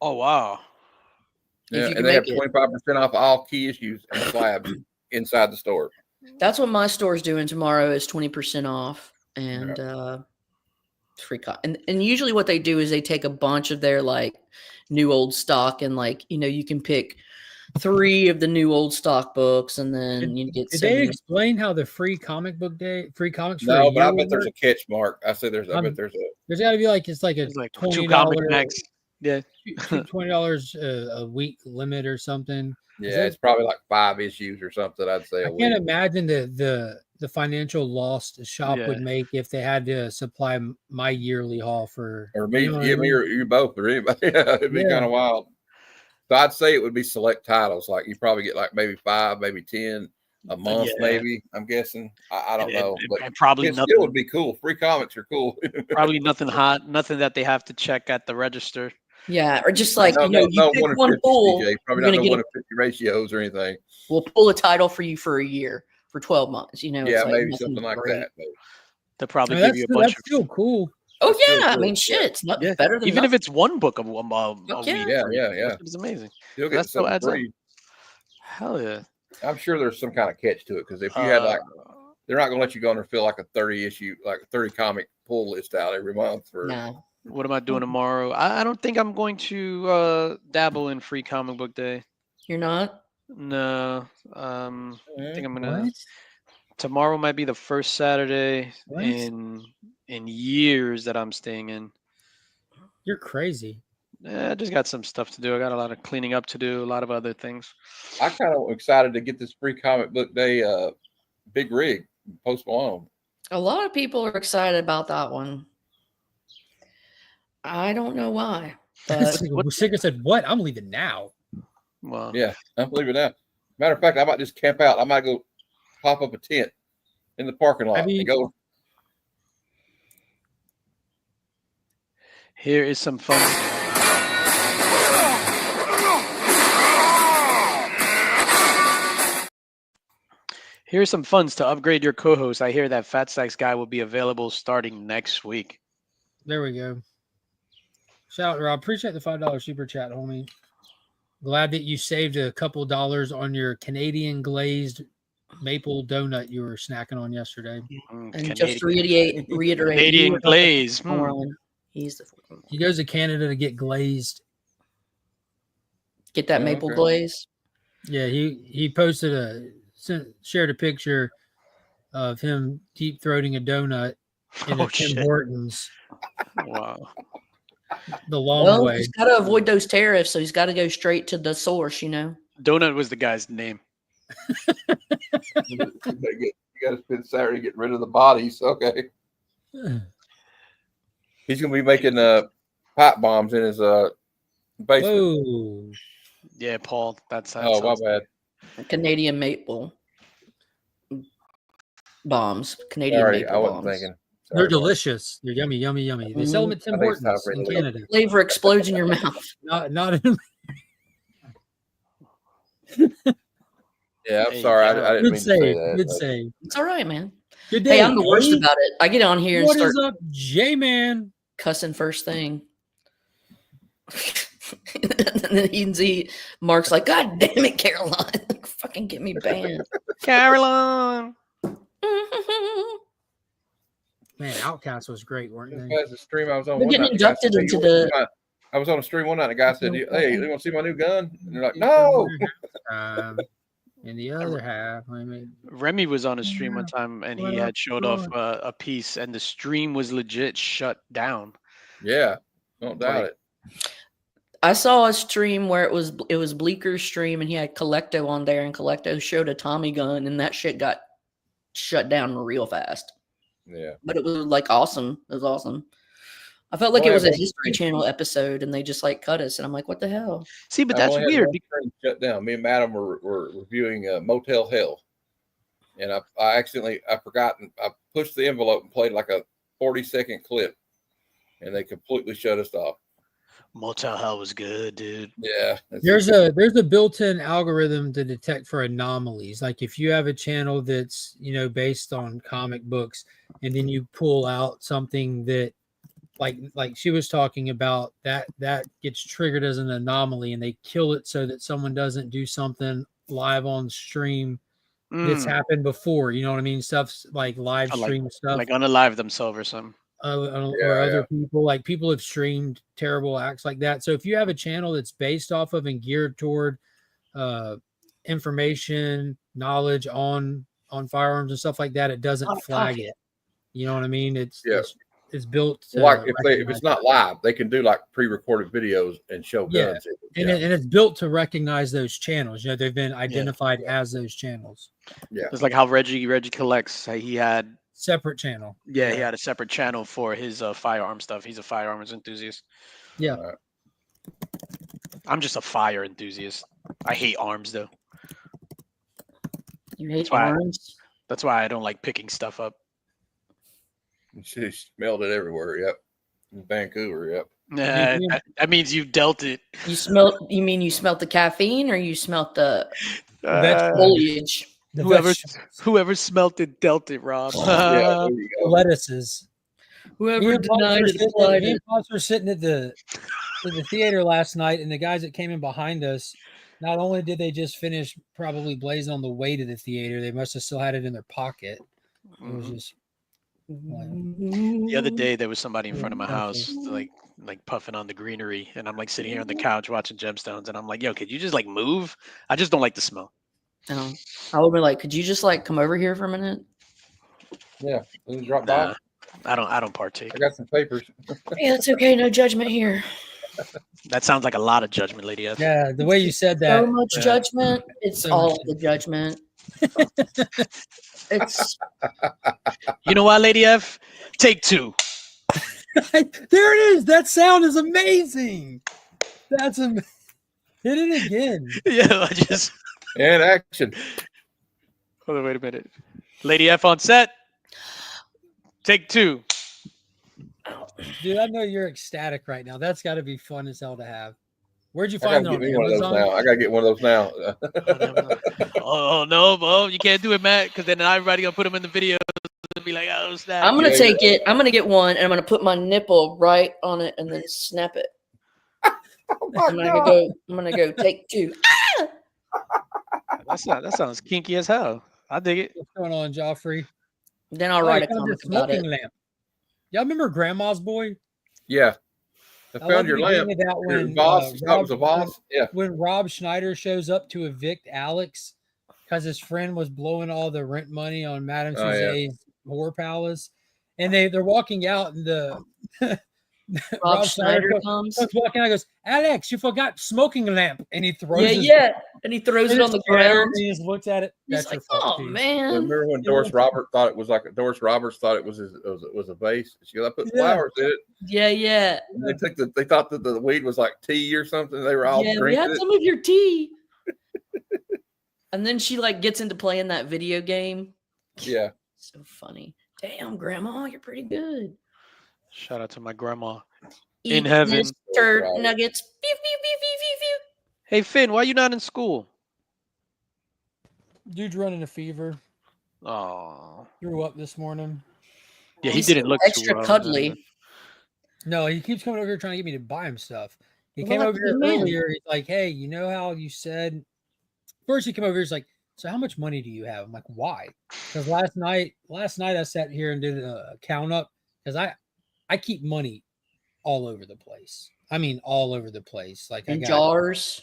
Oh wow! Yeah, and they have 25% off all key issues and slabs inside the store. That's what my store's doing tomorrow is 20% off and free and usually what they do is they take a bunch of their like new old stock and like you can pick 3 of the new old stock books and then you get. Did they explain how the free comics for no, but I bet there's a catch, Mark. I said there's got to be like it's like $20 2 comic max. Yeah, $20 a week limit or something. Yeah, it's probably like 5 issues or something. I'd say. I can't imagine the financial loss the shop would make if they had to supply my yearly haul for. Or me, me, or you both, or anybody. It'd be kind of wild. So I'd say it would be select titles. Like you probably get like maybe 5, maybe 10 a month, maybe. I'm guessing. I don't know, but probably nothing. It would be cool. Free comics are cool. Probably nothing hot, nothing that they have to check at the register. Yeah, or just like you pick one pool. Probably not 1 to 50 ratios or anything. We'll pull a title for you for a year, for 12 months. Yeah, it's like maybe something like that. Maybe. They'll probably give you a bunch. That's still cool. Oh yeah, I mean shit, it's not better than even if it's 1 book a week. Yeah, It's amazing. You'll get some free. Hell yeah! I'm sure there's some kind of catch to it because if you had like, they're not gonna let you go and fill like a 30 issue, like a 30 comic pull list out every month for. No. What am I doing tomorrow? I don't think I'm going to dabble in Free Comic Book Day. You're not? No. I think I'm gonna. Tomorrow might be the first Saturday in years that I'm staying in. You're crazy. I just got some stuff to do. I got a lot of cleaning up to do, a lot of other things. I kind of excited to get this Free Comic Book Day big rig, Post Malone. A lot of people are excited about that one. I don't know why. But Sigga said, "What? I'm leaving now." Well, yeah, I'm leaving now. Matter of fact, I might just camp out. I might go pop up a tent in the parking lot and go. Here is some fun. Here's some funds to upgrade your co-host. I hear that Fat Stacks guy will be available starting next week. There we go. Shout out, Rob. Appreciate the $5 super chat, homie. Glad that you saved a couple dollars on your Canadian glazed maple donut you were snacking on yesterday. And just to reiterate, Canadian glaze. He's the He goes to Canada to get glazed. Get that maple glaze. Yeah, he posted shared a picture of him deep throating a donut in a Tim Hortons. Wow. The long way. He's got to avoid those tariffs, so he's got to go straight to the source, you know. Donut was the guy's name. You got to spend Saturday getting rid of the bodies. Okay. He's going to be making pipe bombs in his basement. Oh. Yeah, Paul. That's my bad. Canadian maple bombs. Canadian Sorry, maple I wasn't bombs. thinking. They're delicious. They're yummy, yummy, yummy. They sell them at Tim Hortons in Canada. Flavor explodes in your mouth. Not in. Yeah, I'm sorry. I didn't mean to say that. Good save. It's all right, man. Good day. Hey, I'm the worst about it. I get on here and start. What is up, J-Man? Cussing first thing. And then Mark's like, God damn it, Caroline. Fucking get me banned. Caroline. Man, Outcast was great, weren't they? The stream I was on. We're getting inducted into the. I was on a stream one night. And a guy said, "Hey, you want to see my new gun?" And they're like, "No." In the other half, I mean, Remy was on a stream one time, and he had showed off a piece, and the stream was legit shut down. Yeah, don't doubt it. I saw a stream where it was Bleeker's stream, and he had Collecto on there, and Collecto showed a Tommy gun, and that shit got shut down real fast. Yeah, but it was like awesome. It was awesome. I felt like it was a History Channel episode, and they just like cut us, and I'm like, what the hell? See, but that's weird. Shut down. Me and Madam were reviewing Motel Hell, and I forgot, I pushed the envelope and played like a 40-second clip, and they completely shut us off. Motel Hell was good, dude. Yeah. There's a built-in algorithm to detect for anomalies. Like if you have a channel that's, based on comic books, and then you pull out something that like she was talking about, that gets triggered as an anomaly, and they kill it so that someone doesn't do something live on stream that's happened before. You know what I mean? Stuff's like live stream stuff. Like unalive themselves or something. Or other people, like people have streamed terrible acts like that. So if you have a channel that's based off of and geared toward information, knowledge on firearms and stuff like that, it doesn't flag it. You know what I mean? It's built to like if it's not live, they can do like pre-recorded videos and show guns. And it's built to recognize those channels. They've been identified as those channels. Yeah, it's like how Reggie collects. He had separate channel. Yeah, he had a separate channel for his firearm stuff. He's a firearms enthusiast. Yeah. I'm just a fire enthusiast. I hate arms though. You hate arms? That's why I don't like picking stuff up. She smelled it everywhere. Yep. In Vancouver. Yep. That means you dealt it. You mean you smelt the caffeine, or you smelt the foliage? Whoever smelt it dealt it, Rob. Lettuces. Whoever denied it applied it. We were sitting at the theater last night, and the guys that came in behind us, not only did they just finish probably blazing on the way to the theater, they must have still had it in their pocket. It was just. The other day there was somebody in front of my house like puffing on the greenery, and I'm like sitting here on the couch watching Gemstones, and I'm like, yo, could you just like move? I just don't like the smell. No. I would be like, could you just like come over here for a minute? Yeah, drop by. I don't partake. I got some papers. Yeah, it's okay, no judgment here. That sounds like a lot of judgment, Lady F. Yeah, the way you said that. So much judgment. It's so all the judgment. It's. You know what, Lady F? Take two. There it is. That sound is amazing. Hit it again. Yeah, I just. And action. Hold on, wait a minute. Lady F on set. Take 2. Dude, I know you're ecstatic right now. That's got to be fun as hell to have. Where'd you I gotta find it get on me one of those Amazon? now. I gotta get one of those now. Oh no, Bo, you can't do it, Matt, because then everybody gonna put them in the video and be like, "Oh snap!" I'm gonna take it. I'm gonna get one, and I'm gonna put my nipple right on it, and then snap it. Oh my I'm gonna go take 2. That sounds kinky as hell. I dig it. What's going on, Joffrey? Then I'll write a comic about it. Lamp. Y'all remember Grandma's Boy? Yeah. I found love your the lamp. beginning of that Your when, boss. That was a boss. Yeah. When Rob Schneider shows up to evict Alex because his friend was blowing all the rent money on Madame Tussauds whore palace, and they're walking out, and the Rob Schneider comes walking out and goes, "Alex, you forgot smoking lamp," and he throws and he throws it on the ground. And he just looks at it. He's That's like, your fault, "Oh too." man!" Remember when Doris Roberts thought it was like Doris Roberts thought it was a vase? She goes, "I put flowers in it." Yeah. And they thought that the weed was like tea or something. They were all we drinking had it. some of your tea. And then she like gets into playing that video game. Yeah. So funny. Damn, Grandma, you're pretty good. Shout out to my grandma Eat in heaven. this turd nuggets. Pew, pew, pew, pew, pew, pew. Hey Finn, why you not in school? Dude's running a fever. Oh, Threw up this morning. yeah, he He's didn't look extra too well, cuddly. man. No, he keeps coming over here trying to get me to buy him stuff. He Well, came like over a here good man. earlier. He's like, "Hey, you know how you said?" First, he came over here. He's like, "So how much money do you have?" I'm like, "Why?" Because last night I sat here and did a count up because I keep money all over the place. I mean, all over the place. Like I In got jars.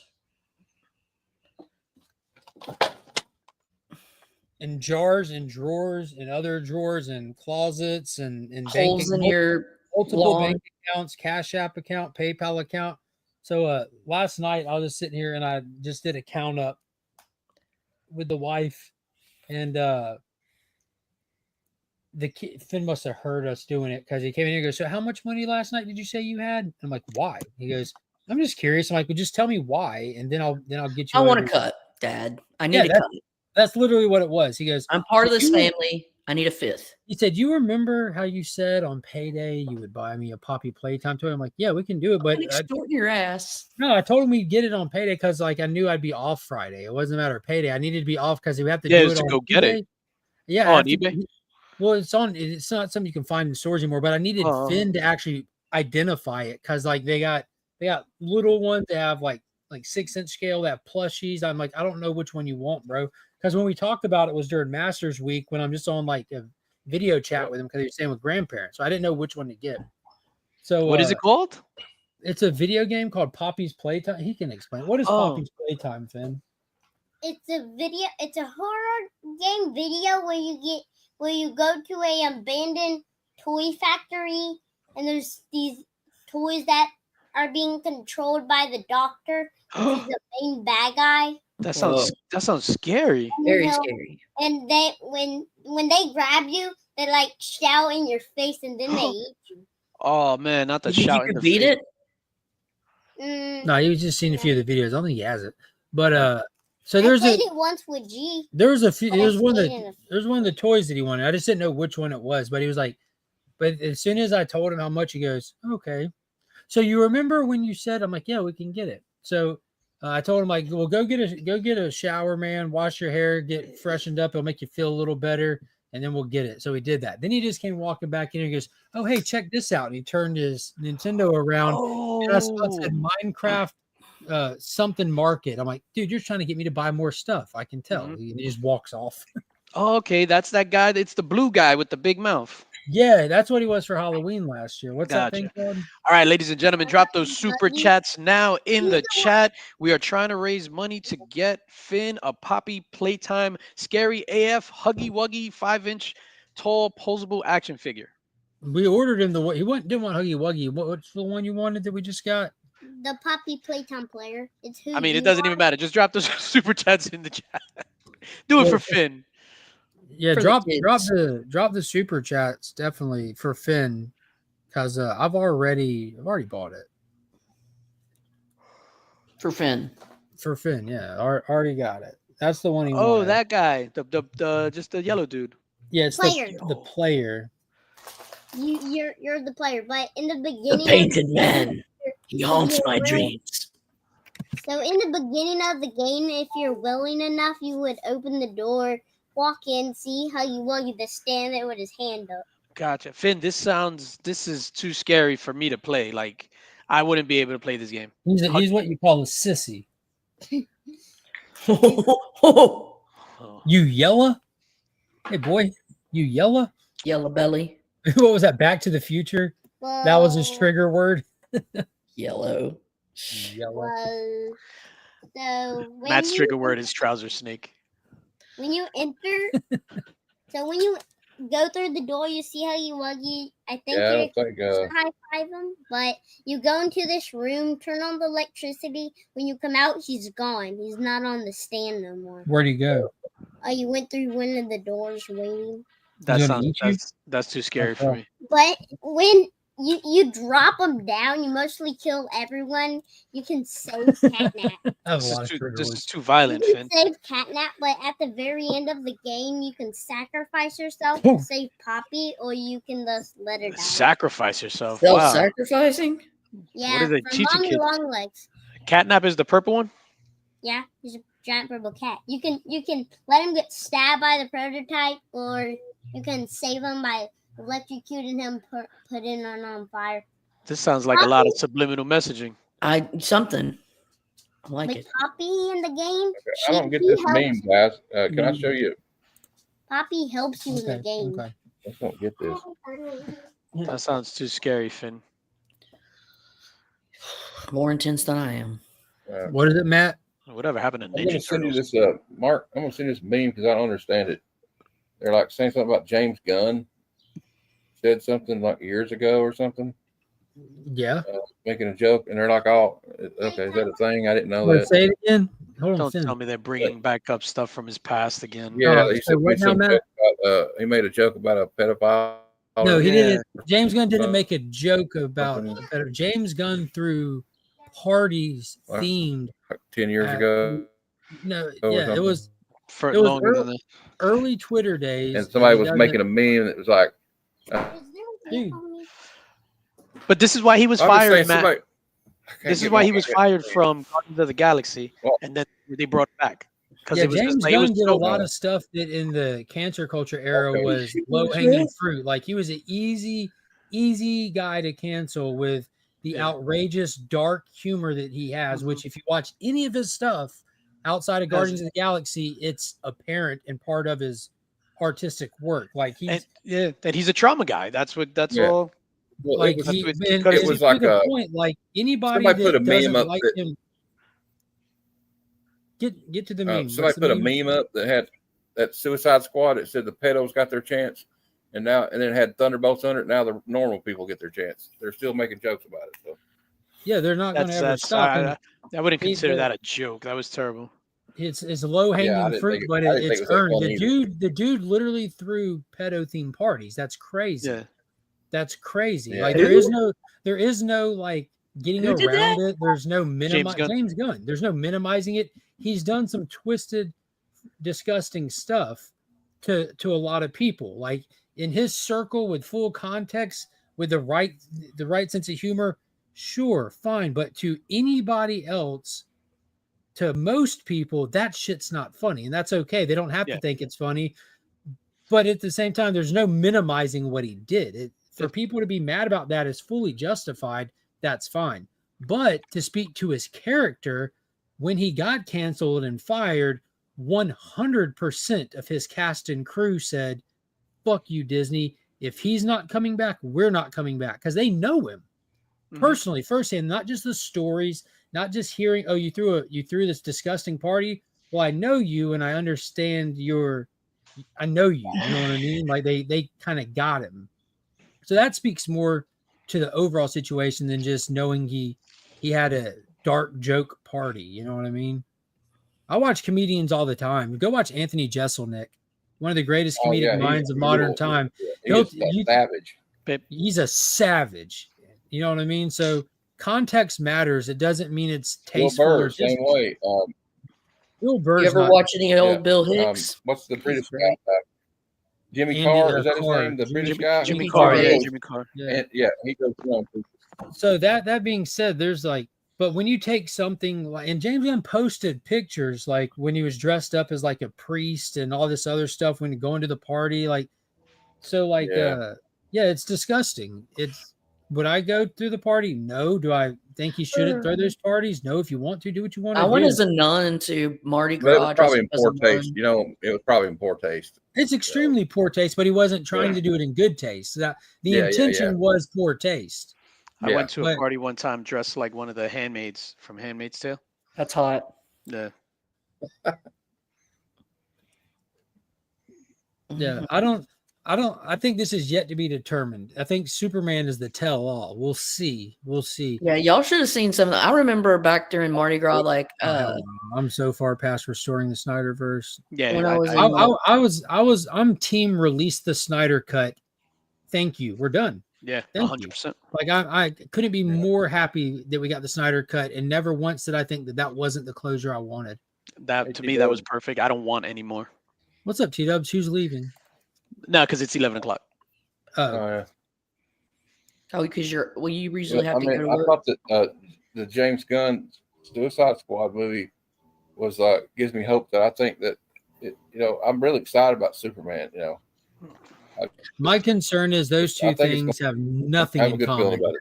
in jars and drawers and other drawers and closets and Holes in your multiple lawn. bank accounts, Cash App account, PayPal account. So last night I was just sitting here and I just did a count up with the wife, and Finn must have heard us doing it because he came in here and goes, "So how much money last night did you say you had?" I'm like, "Why?" He goes, "I'm just curious." I'm like, "Well, just tell me why, and then I'll get you." I want to cut, Dad. I need to cut. That's literally what it was. He goes, I'm part of "So this you- family. I need a 5th. He said, "You remember how you said on payday you would buy me a Poppy Playtime toy?" I'm like, "Yeah, we can do it." But Extort your ass. no, I told him we'd get it on payday because like I knew I'd be off Friday. It wasn't a matter of payday. I needed to be off because we have to do it to on go get it. Yeah, Oh, I on have to- eBay. Well, it's not something you can find in stores anymore. But I needed Finn to actually identify it because like they got little ones that have like 6-inch scale, that plushies. I'm like, I don't know which one you want, bro. Because when we talked about it was during Masters Week when I'm just on like a video chat with him because he was staying with grandparents. So I didn't know which one to get. So What is it called? It's a video game called Poppy's Playtime. He can explain. What is Poppy's Playtime, Finn? It's a video. It's a horror game video where you go to a abandoned toy factory and there's these toys that are being controlled by the doctor. He's the main bad guy. That sounds scary. Very scary. And they when they grab you, they like shout in your face and then they eat you. Oh man, not the You think shout you in could the beat face. Mm, No, he was just seen a few of the videos. I don't think he has it. But so I there's played it once with G. there's a few. But I There's one played that it in there's one of the toys that he wanted. I just didn't know which one it was. But he was like, but as soon as I told him how much, he goes, "Okay." So you remember when you said, I'm like, "Yeah, we can get it." So I told him like, "Well, go get a shower, man. Wash your hair, get freshened up. It'll make you feel a little better, and then we'll get it." So he did that. Then he just came walking back in and he goes, "Oh, hey, check this out." And he turned his Nintendo around. And I saw it said Minecraft something market. I'm like, "Dude, you're trying to get me to buy more stuff. I can tell." He just walks off. Oh, okay, that's that guy. It's the blue guy with the big mouth. Yeah, that's what he was for Halloween last year. What's that thing Gotcha. called? All right, ladies and gentlemen, drop those super chats now in the chat. We are trying to raise money to get Finn a Poppy Playtime Scary AF Huggy Wuggy 5-inch tall posable action figure. We ordered him didn't want Huggy Wuggy. What's the one you wanted that we just got? The Poppy Playtime player. It's who I mean, you it doesn't are. even matter. Just drop those super chats in the chat. Do it for Finn. Yeah, For drop the the super chats definitely for Finn because I've already bought it For Finn. for Finn. Yeah, already got it. That's the one he Oh, wanted. that guy, the just the yellow dude. Yeah, it's Player. the player. You're the player, but in the The beginning, painted man. He if haunts you're my willing- dreams. So in the beginning of the game, if you're willing enough, you would open the door, walk in, see how you want you to stand there with his hand up. Gotcha, Finn. This is too scary for me to play. Like, I wouldn't be able to play this game. He's what you call a sissy. Oh. You yella? Hey boy, you yella? Yellow belly. What was that? Back to the Future? That was his trigger word. Yellow. Yellow. Whoa. So when Matt's you, trigger word is trouser snake. when you enter, so when you go through the door, you see how you I think Yeah, I you're don't think. supposed to high five him, but you go into this room, turn on the electricity. When you come out, he's gone. He's not on the stand no more. Where'd he go? Oh, you went through one of the doors waiting. That gonna sounds eat you? that's too scary for me. But when you drop them down, you mostly kill everyone. You can save Catnap. That was This a lot of is too, trigger this words. is too violent, You Finn. can save Catnap, but at the very end of the game, you can sacrifice yourself Boom. to save Poppy, or you can just let her die. Sacrifice yourself. Wow. Self-sacrificing? Yeah, are they for teaching Mommy kids? Longlegs. Catnap is the purple one. Yeah, he's a giant purple cat. You can let him get stabbed by the prototype, or you can save him by electrocuting him, putting him on fire. This sounds like a lot of subliminal messaging. Something. I like But it. Poppy in the game, I don't get she this helps. meme, guys. Can I show you? Poppy helps you in the game. Okay. I just don't get this. That sounds too scary, Finn. More intense than I am. What is it, Matt? Whatever happened to I'm gonna Ninja send you Turtles? this, Mark. I'm gonna send you this meme because I don't understand it. They're like saying something about James Gunn said something like years ago or something, Yeah. making a joke, and they're like, "Oh, okay, is that a thing? I didn't know Wanna that." say it again? Hold on, Don't Finn. tell me they're bringing back up stuff from his past again. Yeah, Oh, he say said what now, Matt? he made a joke about a pedophile. No, he Yeah. didn't. James Gunn didn't make a joke about Something. James Gunn threw parties What? themed. 10 years ago. No, or yeah, it something. was For It was longer than that. early Twitter days. And somebody he was doesn't- making a meme that was like, Dude, But this is why he was I'm just fired, saying Matt. somebody- I can't This is get why my he was head fired straight. from Guardians of the Galaxy, Well- and then they brought it back. Because yeah, it was James just like, Gunn it was did a so lot of stuff that in the cancer culture era Okay. was low hanging fruit. Like he was an easy guy to cancel with the Yeah. outrageous dark humor that he has. Which, if you watch any of his stuff outside of Guardians of the Galaxy, it's apparent and part of his artistic work. Like he's that he's a trauma guy. That's Yeah. all. Well, like it was, he, that's what- and because it to was the like a- point. Like anybody somebody put that a meme doesn't up like that- him. Get to the meme. somebody What's the put a meme? meme up that had that Suicide Squad. It said the pedos got their chance, and then it had Thunderbolts under it. Now the normal people get their chance. They're still making jokes about it. So Yeah, they're not going to ever That's stop. And I wouldn't he- consider the- that a joke. That was terrible. it's low hanging Yeah, I didn't fruit, think it- but I didn't think it's it was that earned. funny The dude literally threw pedo themed parties. That's crazy. Yeah. That's crazy. Yeah. Like there is no like getting Who did around it. There's no Gunn. James Gunn. There's no minimizing it. He's done some twisted, disgusting stuff to a lot of people. Like in his circle with full context, with the right sense of humor, sure, fine. But to anybody else, to most people, that shit's not funny, and that's okay. They don't have Yeah. to think it's funny. But at the same time, there's no minimizing what he did. For people to be mad about that is fully justified. That's fine. But to speak to his character, when he got canceled and fired, 100% of his cast and crew said, "Fuck you, Disney. If he's not coming back, we're not coming back," because they know him personally, firsthand. Not just the stories, not just hearing, "Oh, you threw this disgusting party." Well, I know you, and I understand I know you. You know what I mean? Like they kind of got him. So that speaks more to the overall situation than just knowing he had a dark joke party. You know what I mean? I watch comedians all the time. Go watch Anthony Jeselnik, one of the greatest comedic minds of modern time. He's savage. He's a savage. You know what I mean? So context matters. It doesn't mean it's tasteful. Bill or Burr, same way. Bill Burr's You ever not watch any old Bill Hicks? What's the British great. guy? Jimmy Andy, Carr, is that his Carr. name? The Jimmy- British guy? Jimmy Carr, Carr, yeah. yeah, Jimmy Carr. Yeah. And he goes wrong. So that being said, there's like, but when you take something like, and James Gunn posted pictures like when he was dressed up as like a priest and all this other stuff when going to the party, like, so like, Yeah. it's disgusting. It's, would I go through the party? No. Do I think he shouldn't throw those parties? No. If you want to, do what you want to I do. went as a nun to Mardi But it Gras. was probably in dressed up as poor a nun. taste. You know, it was probably in poor taste. It's extremely poor taste, but he wasn't trying to do it in good taste. That the intention was poor taste. I went to a But- party one time dressed like one of the handmaids from Handmaid's Tale. That's hot. Yeah. Yeah, I think this is yet to be determined. I think Superman is the tell-all. We'll see. Yeah, y'all should have seen some. I remember back during Mardi Gras, like I'm so far past restoring the Snyderverse. Yeah. when I was I'm team release the Snyder cut. Thank you. We're done. Yeah, Thank 100%. Like I couldn't be more happy that we got the Snyder cut, and never once did I think that wasn't the closure I wanted. That to me, that was perfect. I don't want any more. What's up, T-Dubs? Who's leaving? No, because it's 11 o'clock. Oh, because you usually have I to mean, go to I work. thought that the James Gunn Suicide Squad movie was gives me hope that I think that I'm really excited about Superman. my concern is those two I think it's things have nothing I have a in good feeling common. about it.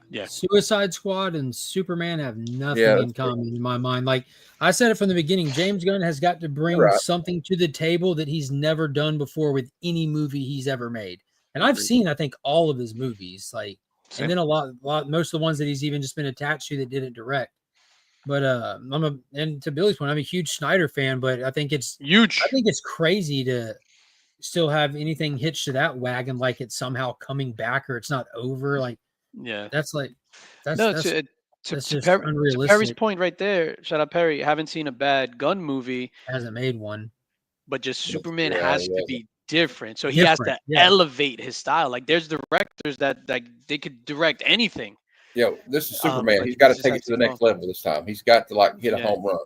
Yeah. Suicide Squad and Superman have nothing Yeah, in that's true. common in my mind. Like I said it from the beginning, James Gunn has got to bring Right. something to the table that he's never done before with any movie he's ever made. And I've seen, I think, all of his movies, like, Same. and then a lot, most of the ones that he's even just been attached to that didn't direct. But and to Billy's point, I'm a huge Snyder fan, but I think it's Huge. I think it's crazy to still have anything hitched to that wagon, like it's somehow coming back or it's not over. Like, Yeah. that's To just Perry's unrealistic. point right there, shout out Perry. Haven't seen a bad gun movie, Hasn't made one. but just Superman yeah, has yeah. to be different. So he has to Different, yeah. elevate his style. Like there's directors that they could direct anything. This is Superman. but He's got to he just take has it to the to next level this time. He's got to hit a Yeah. home run.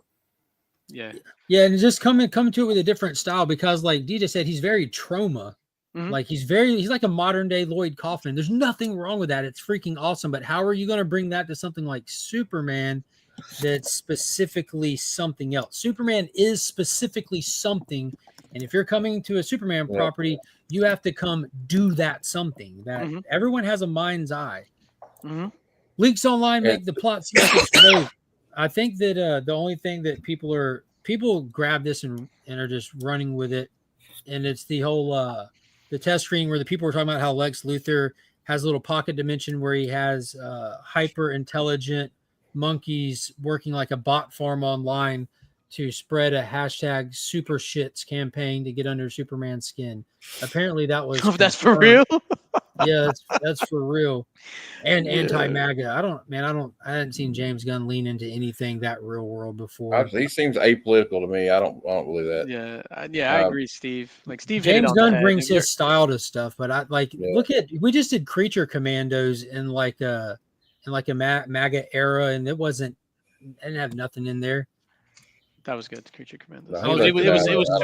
Yeah. Yeah, and just come to it with a different style because, like DJ said, he's very trauma. Mhm. Like he's like a modern day Lloyd Kaufman. There's nothing wrong with that. It's freaking awesome. But how are you going to bring that to something like Superman that's specifically something else? Superman is specifically something. And if you're coming to a Superman Yeah. property, you have to come do that something that Mhm. everyone has a mind's eye. hmm Leaks online Yeah. make the plot seem like it's rogue. I think that the only thing that people grab this and are just running with it, and it's the whole the test screen where the people were talking about how Lex Luthor has a little pocket dimension where he has hyper intelligent monkeys working like a bot farm online to spread a hashtag super shits campaign to get under Superman's skin. Apparently that was Oh, that's for confirmed. real. Yeah, that's for real. And Yeah. anti-MAGA. I hadn't seen James Gunn lean into anything that real world before. He seems apolitical to me. I don't believe that. Yeah. I agree, Steve. Like Steve hit it James on the Gunn head. brings If you're- his style to stuff, but I like look at we just did Creature Commandos in like a MAGA era, and it didn't have nothing in there. That was good. Creature Commandos. No,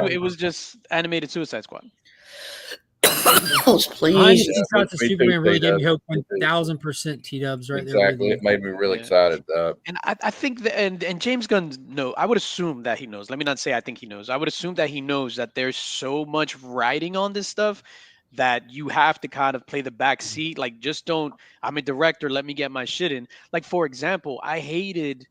It was just animated Suicide Squad. Please. Behind the scenes shots of me too, Superman really gave me T-Dubs. hope. 1,000% T-Dubs right there. Exactly. with It you. made me really excited. And I think that and James Gunn I would assume that he knows. Let me not say I think he knows. I would assume that he knows that there's so much writing on this stuff that you have to kind of play the back seat. Like just don't, I'm a director, let me get my shit in. Like for example, I hated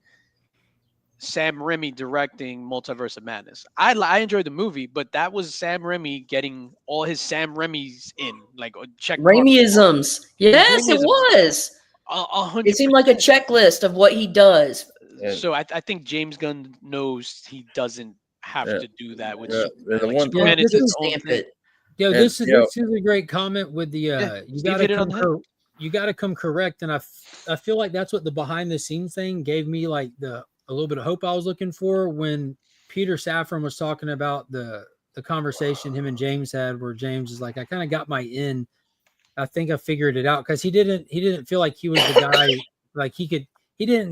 Sam Raimi directing Multiverse of Madness. I enjoyed the movie, but that was Sam Raimi getting all his Sam Raimis in, like check Raimiisms. Yes, it Raimiisms. was. 100%. It seemed like a checklist of what he does. So I think James Gunn knows he doesn't have to do that with Superman. And the Like, one- Superman is Yeah, his own stamp thing. it. Yo, And, this is you know- this is a great comment with the you Steve got hit to it on come the head. you got to come correct, and I feel like that's what the behind the scenes thing gave me, like a little bit of hope I was looking for when Peter Safran was talking about the conversation him and James had, where James is like, I kind of got my in. I think I figured it out, because he didn't feel like he was the guy, like he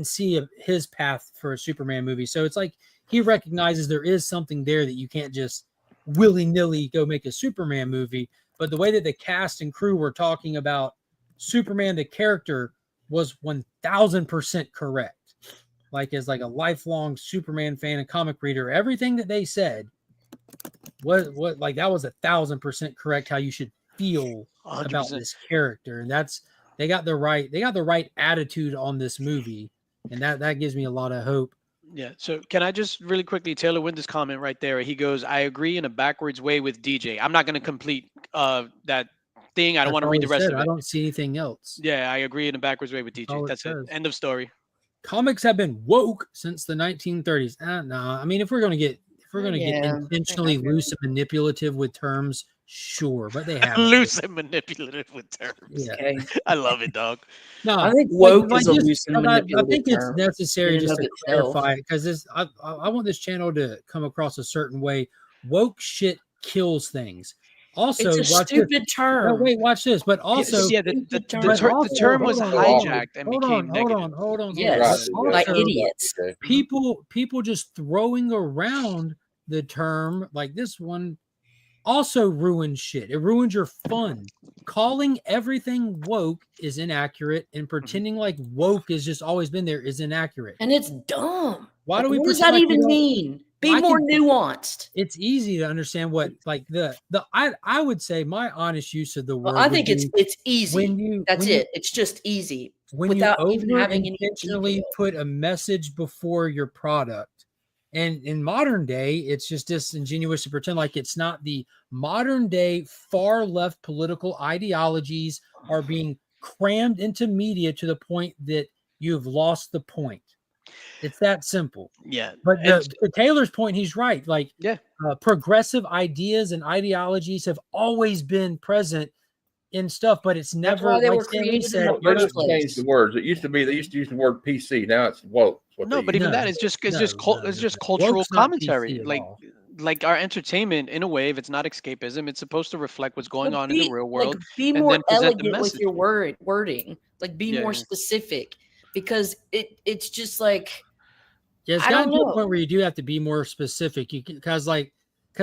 see his path for a Superman movie. So it's like he recognizes there is something there that you can't just willy-nilly go make a Superman movie. But the way that the cast and crew were talking about Superman, the character, was 1000% correct. Like, as like a lifelong Superman fan and comic reader, everything that they said was like that was 1000% correct. How you should feel 100%. about this character, and that's they got the right attitude on this movie, and that gives me a lot of hope. Yeah. So can I just really quickly, Taylor Winter's comment right there? He goes, "I agree in a backwards way with DJ." I'm not going to complete that thing. I don't want to read the rest of it. I don't see anything else. Yeah, I agree in a backwards way with DJ. That's it. End of story. Comics have been woke since the 1930s. I mean, if we're going to get intentionally loose and manipulative with terms, sure, but they have loose and manipulative with terms. Yeah. Okay. I love it, dog. No, I think woke is a loose and I manipulative think it's term necessary in and just of to itself. clarify it, because I want this channel to come across a certain way. Woke shit kills things. Also, It's a stupid term. No, wait, watch this. But also, the term was hijacked and became negative. Hold on. Yes, Also, by idiots. People just throwing around the term like this one also ruins shit. It ruins your fun. Calling everything woke is inaccurate, and pretending like woke has just always been there is inaccurate. And it's dumb. Why do we? What does that even mean? Be more nuanced. It's easy to understand what like I would say my honest use of the word. Well, I think it's easy. That's it. It's just easy without even having any intentionally put a message before your product. And in modern day, it's just disingenuous to pretend like it's not. The modern day far left political ideologies are being crammed into media to the point that you've lost the point. It's that simple. Yeah. But to Taylor's point, he's right. Like, yeah, progressive ideas and ideologies have always been present in stuff, but it's never. Why they like were Stanley created said, in the first place. Changed the words. It used to be they used to use the word PC. Now it's woke. No, but even that is just cultural Woke's not commentary. PC at Like our entertainment, in a way, if it's not escapism, it's supposed to reflect what's going on in the real world. Like, be and more then present the elegant with message. your wording. Like, be more specific, because it's just like. Yeah, it's gotten to a point where you do have to be more specific. Because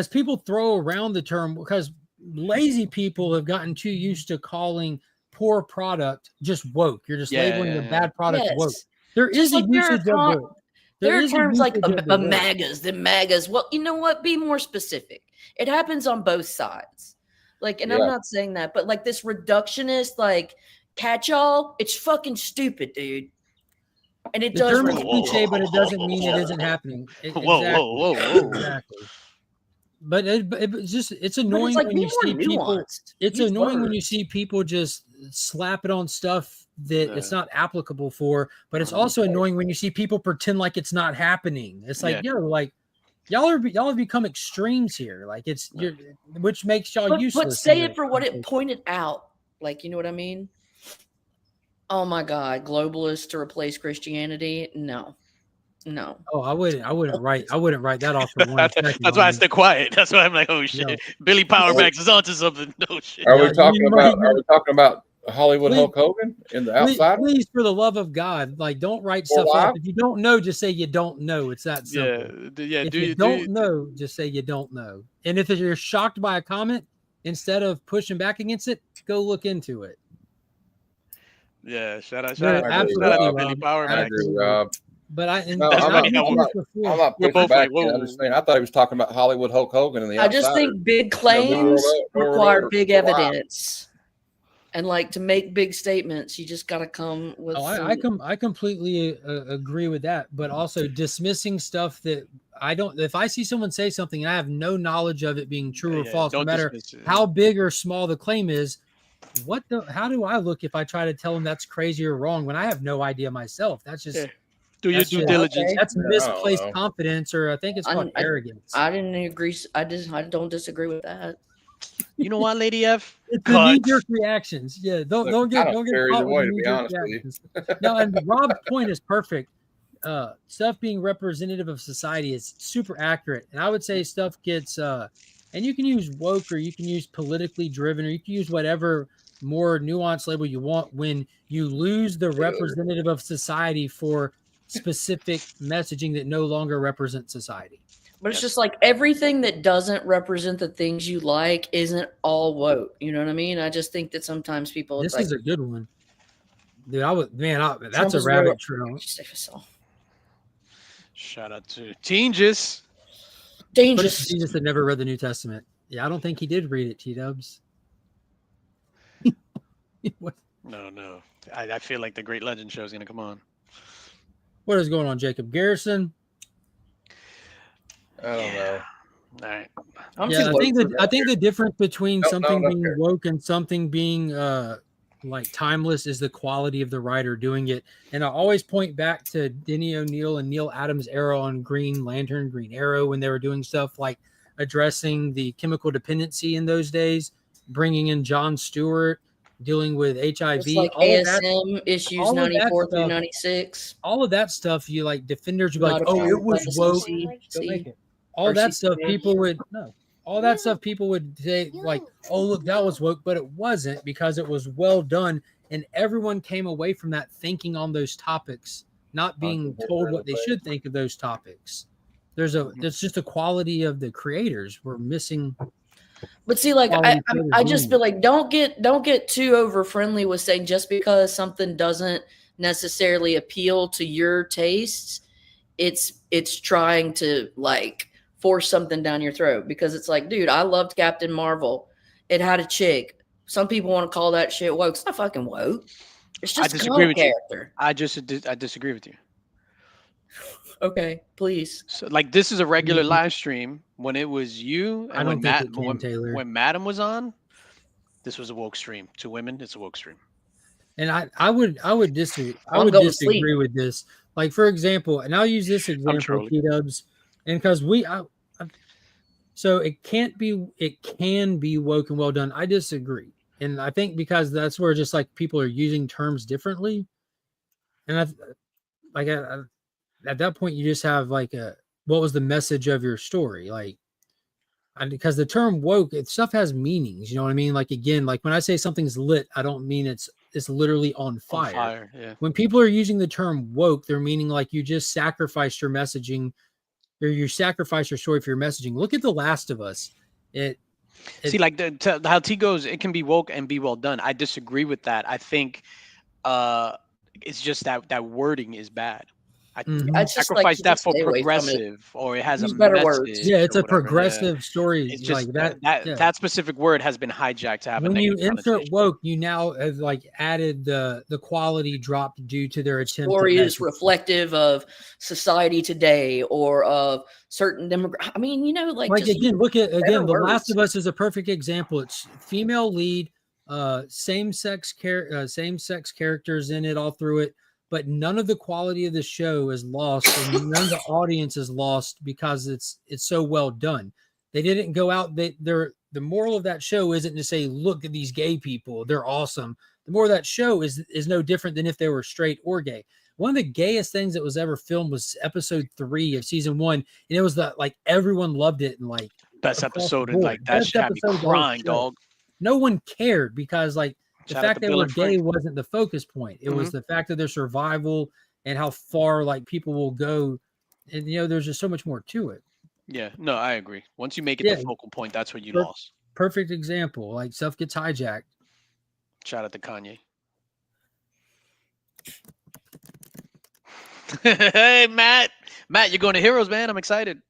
people throw around the term, because lazy people have gotten too used to calling poor product just woke. You're just labeling the bad product woke. There is a usage of woke. There are terms like the MAGAs. Well, you know what? Be more specific. It happens on both sides. Like, and I'm not saying that, but like this reductionist, like catch-all, it's fucking stupid, dude. And it does. The term is cliche, but it doesn't mean it isn't happening. Whoa. Exactly. But it's annoying when you see people. It's annoying when you see people just slap it on stuff that it's not applicable for. But it's also annoying when you see people pretend like it's not happening. It's like, like y'all have become extremes here. Like which makes y'all useless. But say it for what it pointed out. Like, you know what I mean? Oh my God, globalists to replace Christianity? No. Oh, I wouldn't write that off for one second. That's why I stay quiet. That's why I'm like, oh shit, Billy Powerbacks is onto something. No shit. Are we talking about Hollywood Hulk Hogan in the outside? Please, for the love of God, like, don't write stuff off. If you don't know, just say you don't know. It's that simple. If you don't know, just say you don't know. And if you're shocked by a comment, instead of pushing back against it, go look into it. Yeah, shout out Billy Powerbacks. I agree, Rob. But I'm not pushing back. I thought he was talking about Hollywood Hulk Hogan in the outside. I just think big claims require big evidence. And like, to make big statements, you just got to come with. I completely agree with that. But also dismissing stuff that I don't. If I see someone say something and I have no knowledge of it being true or false, no matter how big or small the claim is, how do I look if I try to tell them that's crazy or wrong when I have no idea myself? That's just do your due diligence. Okay. That's misplaced confidence, or I think it's called arrogance. I didn't agree. I don't disagree with that. You know what, Lady F? It's the knee-jerk reactions. Yeah, don't get caught with knee-jerk reactions. No, and Rob's point is perfect. Stuff being representative of society is super accurate, and I would say stuff gets and you can use woke, or you can use politically driven, or you can use whatever more nuanced label you want when you lose the representative of society for specific messaging that no longer represents society. But it's just like everything that doesn't represent the things you like isn't all woke. You know what I mean? I just think that sometimes people. This it's is like, a good one, dude. That's Trump a is rabbit real- trail. Shout out to Tingus. Dangerous. Jesus had never read the New Testament. Yeah, I don't think he did read it, T-Dubs. No. I feel like the Great Legend show is going to come on. What is going on, Jacob Garrison? I don't know. All right. I think the difference between something don't being care. woke and something being like timeless is the quality of the writer doing it. And I always point back to Denny O'Neil and Neil Adams' era on Green Lantern, Green Arrow, when they were doing stuff like addressing the chemical dependency in those days, bringing in John Stewart, dealing with HIV, It's like all ASM issues all of that 94 through stuff. 96. All of that stuff, you like defenders would be Not like, a oh, fan it of was like woke. CC. All Or that stuff CCA. people would all that stuff people would say like, oh look, that was woke, but it wasn't because it was well done, and everyone came away from that thinking on those topics, not being told what they should think of those topics. There's just a quality of the creators we're missing. But see, like quality I creators just doing feel like don't get too over friendly with saying just because something doesn't necessarily appeal to your tastes, it's trying to like force something down your throat, because it's like, dude, I loved Captain Marvel. It had a chick. Some people want to call that shit woke. It's not fucking woke. It's just a disagree with character. you. I disagree with you. Okay, please. So, like, this is a regular live stream. When it was you I and don't think it can, Taylor. when Madam was on, this was a woke stream. To women, it's a woke stream. And I would disagree. I I'm would going to sleep. disagree with this. Like, for example, and I'll use this example, trolling. T-Dubs, and because so it can be woke and well done. I disagree, and I think because that's where just like people are using terms differently, and at that point you just have like what was the message of your story, like. Because the term woke, stuff has meanings, you know what I mean? Like, again, like when I say something's lit, I don't mean it's literally on fire. On fire, yeah. When people are using the term woke, they're meaning like you just sacrificed your messaging, or you sacrifice your story for your messaging. Look at The Last of Us. See, like how T goes, it can be woke and be well done. I disagree with that. I think it's just that wording is bad. I just sacrifice like that for stay away from it. progressive, or it has Use a better message. words. Yeah, it's or a whatever, progressive story. It's just like that specific word has been hijacked to have when a you negative insert connotation. woke, you now have like added the quality dropped due to their attempt. Story to is reflective of society today or of certain demographic. I mean, you know, like just again, look at better The words. Last of Us is a perfect example. It's female lead, same-sex characters in it all through it, but none of the quality of the show is lost, and none of the audience is lost because it's so well done. They didn't go out. The moral of that show isn't to say, look at these gay people, they're awesome. The moral of that show is no different than if they were straight or gay. One of the gayest things that was ever filmed was episode 3 of season 1, and it was like everyone loved it, and like Best episode, and like that Best shit had me episode of the whole crying, show. dog. No one cared because like the Shout out fact to they Bill were and gay Frank. wasn't the focus point. It was the fact of their survival and how far like people will go, and you know there's just so much more to it. Yeah, no, I agree. Once you make it the focal point, that's where you lost. Perfect example. Like stuff gets hijacked. Shout out to Kanye. Hey, Matt, you're going to Heroes, man. I'm excited.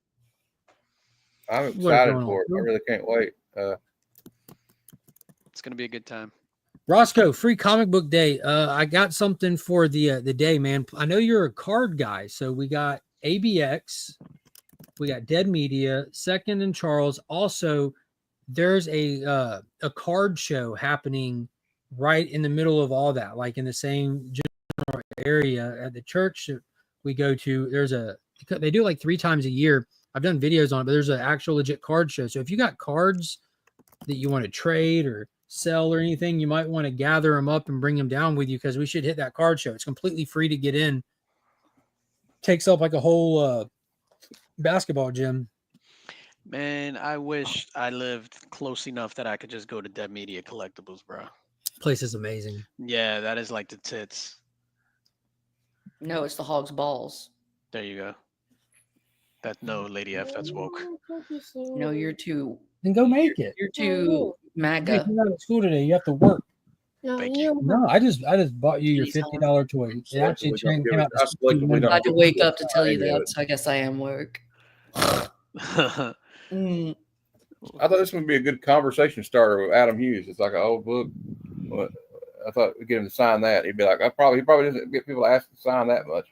I'm excited for it. I really can't wait. It's gonna be a good time. Roscoe, free comic book day. I got something for the day, man. I know you're a card guy, so we got ABX, we got Dead Media, Second and Charles. Also, there's a card show happening right in the middle of all that, like in the same general area at the church that we go to. They do it like 3 times a year. I've done videos on it, but there's an actual legit card show. So if you got cards that you want to trade or sell or anything, you might want to gather them up and bring them down with you, because we should hit that card show. It's completely free to get in. Takes up like a whole basketball gym. Man, I wish I lived close enough that I could just go to Dead Media Collectibles, bro. Place is amazing. Yeah, that is like the tits. No, it's the hog's balls. There you go. No, Lady F, that's woke. No, you're too. Then go make it. You're too MAGA. You're not at school today. You have to work. No, Thank you. No, I just bought you your $50 toy. It actually came out. I had to wake up to tell you that, so I guess I am woke. Mm. I thought this would be a good conversation starter with Adam Hughes. It's like an old book. But I thought we'd get him to sign that. He'd be like, he probably doesn't get people to ask to sign that much.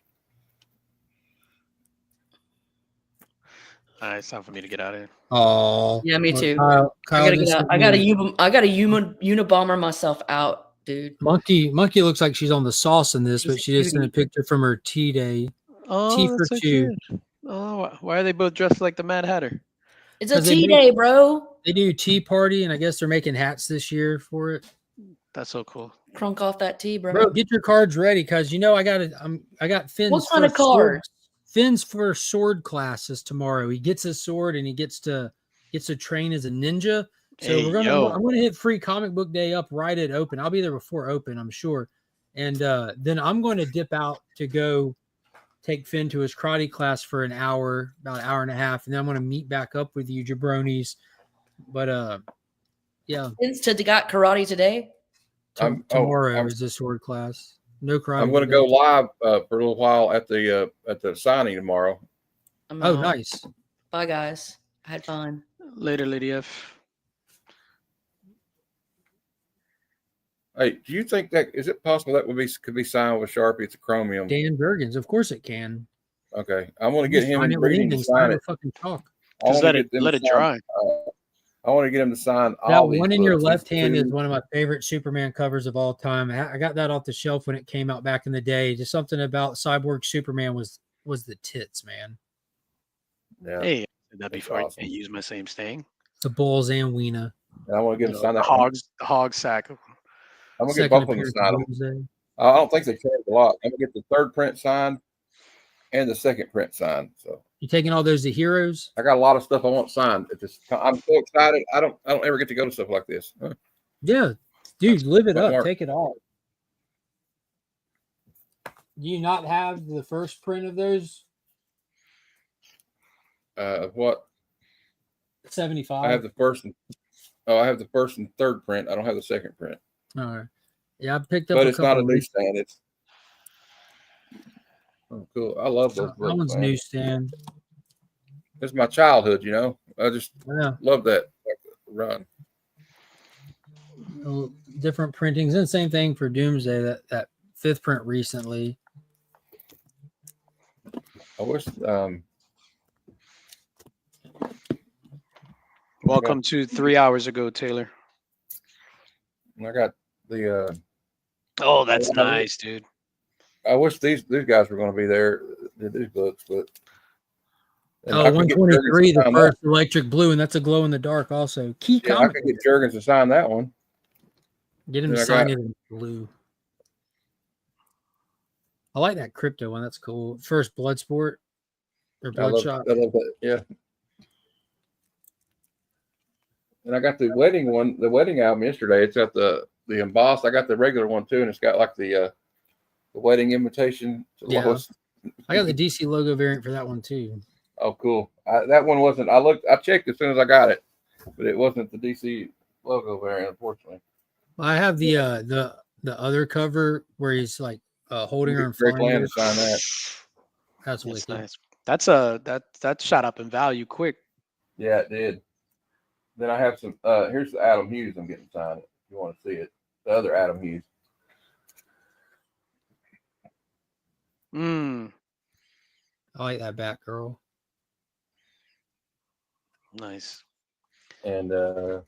All right, it's time for me to get out of here. Oh, Yeah, me too. Kyle I gotta get just out. sent I gotta me- Unabomber myself out, dude. Monkey looks like she's on the sauce in this, but she just sent a picture from her tea day. Oh, Tea for that's so two. cute. Oh, why are they both dressed like the Mad Hatter? It's a 'Cause they tea make- day, bro. They do tea party, and I guess they're making hats this year for it. That's so cool. Crunk off that tea, bro. Bro, get your cards ready, because I got Finn's. What kind of first sword- cards? Finn's first sword classes tomorrow. He gets his sword and he gets to train as a ninja. So Hey, I'm yo. gonna hit free comic book day up right at open. I'll be there before open, I'm sure. And then I'm going to dip out to go take Finn to his karate class for an hour, about an hour and a half, and then I'm going to meet back up with you jabronis. But yeah, Got karate today. tomorrow is the sword class. No karate. I'm going to go live for a little while at the signing tomorrow. Oh, nice. Bye, guys. I had fun. Later, Lady F. Hey, do you think that is it possible that could be signed with Sharpie? It's a chromium. Dan Bergens, of course it can. Okay, I want to get him Sign in it with reading to anything, sign sign it. with fucking chalk. I wanna Just get them let to it sign, dry. I want to get him to sign That all these one in your books. left hand is Two- one of my favorite Superman covers of all time. I got that off the shelf when it came out back in the day. Just something about Cyborg Superman was the tits, man. Yeah, Hey, I said that That's before. awesome. I use my same thting. The Bulls and Weena. and I want to get him to sign The that. One. the hog sack. I'm gonna get Second both of them to appearance sign of them. Doomsday. I don't think they changed a lot. I'm gonna get the third print signed and the second print signed. So You taking all those to Heroes? I got a lot of stuff I want signed. I'm so excited. I don't ever get to go to stuff like this. Huh. Yeah, dude, live it But up. Mark- Take it all. Do you not have the first print of those? What 75. I have the first and third print. I don't have the second print. All right. Yeah, I picked up. But a it's not a couple newsstand. It's cool. I love those That books. one's Man. newsstand. It's my childhood. I just Yeah. love that run. Different printings, and same thing for Doomsday. That fifth print recently. I wish. Welcome to 3 hours ago, Taylor. I got the. Oh, that's I- nice, dude. I wish these guys were going to be there. Did these books, but. and Oh, I could get 123, Jurgens to the sign first electric blue, and that's a glow in the dark also. Key that. Yeah, I comic. could get Jurgens to sign that one. Get him then to I sign got- it in blue. I like that crypto one. That's cool. First Bloodsport or I love Bloodshot. that. Yeah. And I got the wedding one, the wedding album yesterday. It's got the embossed. I got the regular one too, and it's got like the wedding invitation. To Yeah. Lois. I got the DC logo variant for that one too. Oh, cool. That one wasn't. I checked as soon as I got it, but it wasn't the DC logo variant, unfortunately. I have the other cover where he's like holding her in Greg front. Land to sign that. That's That's wicked. nice. That shot up in value quick. Yeah, it did. Then I have some. Here's the Adam Hughes I'm getting signed. If you want to see it, the other Adam Hughes. Mm, I like that Batgirl. nice. And Those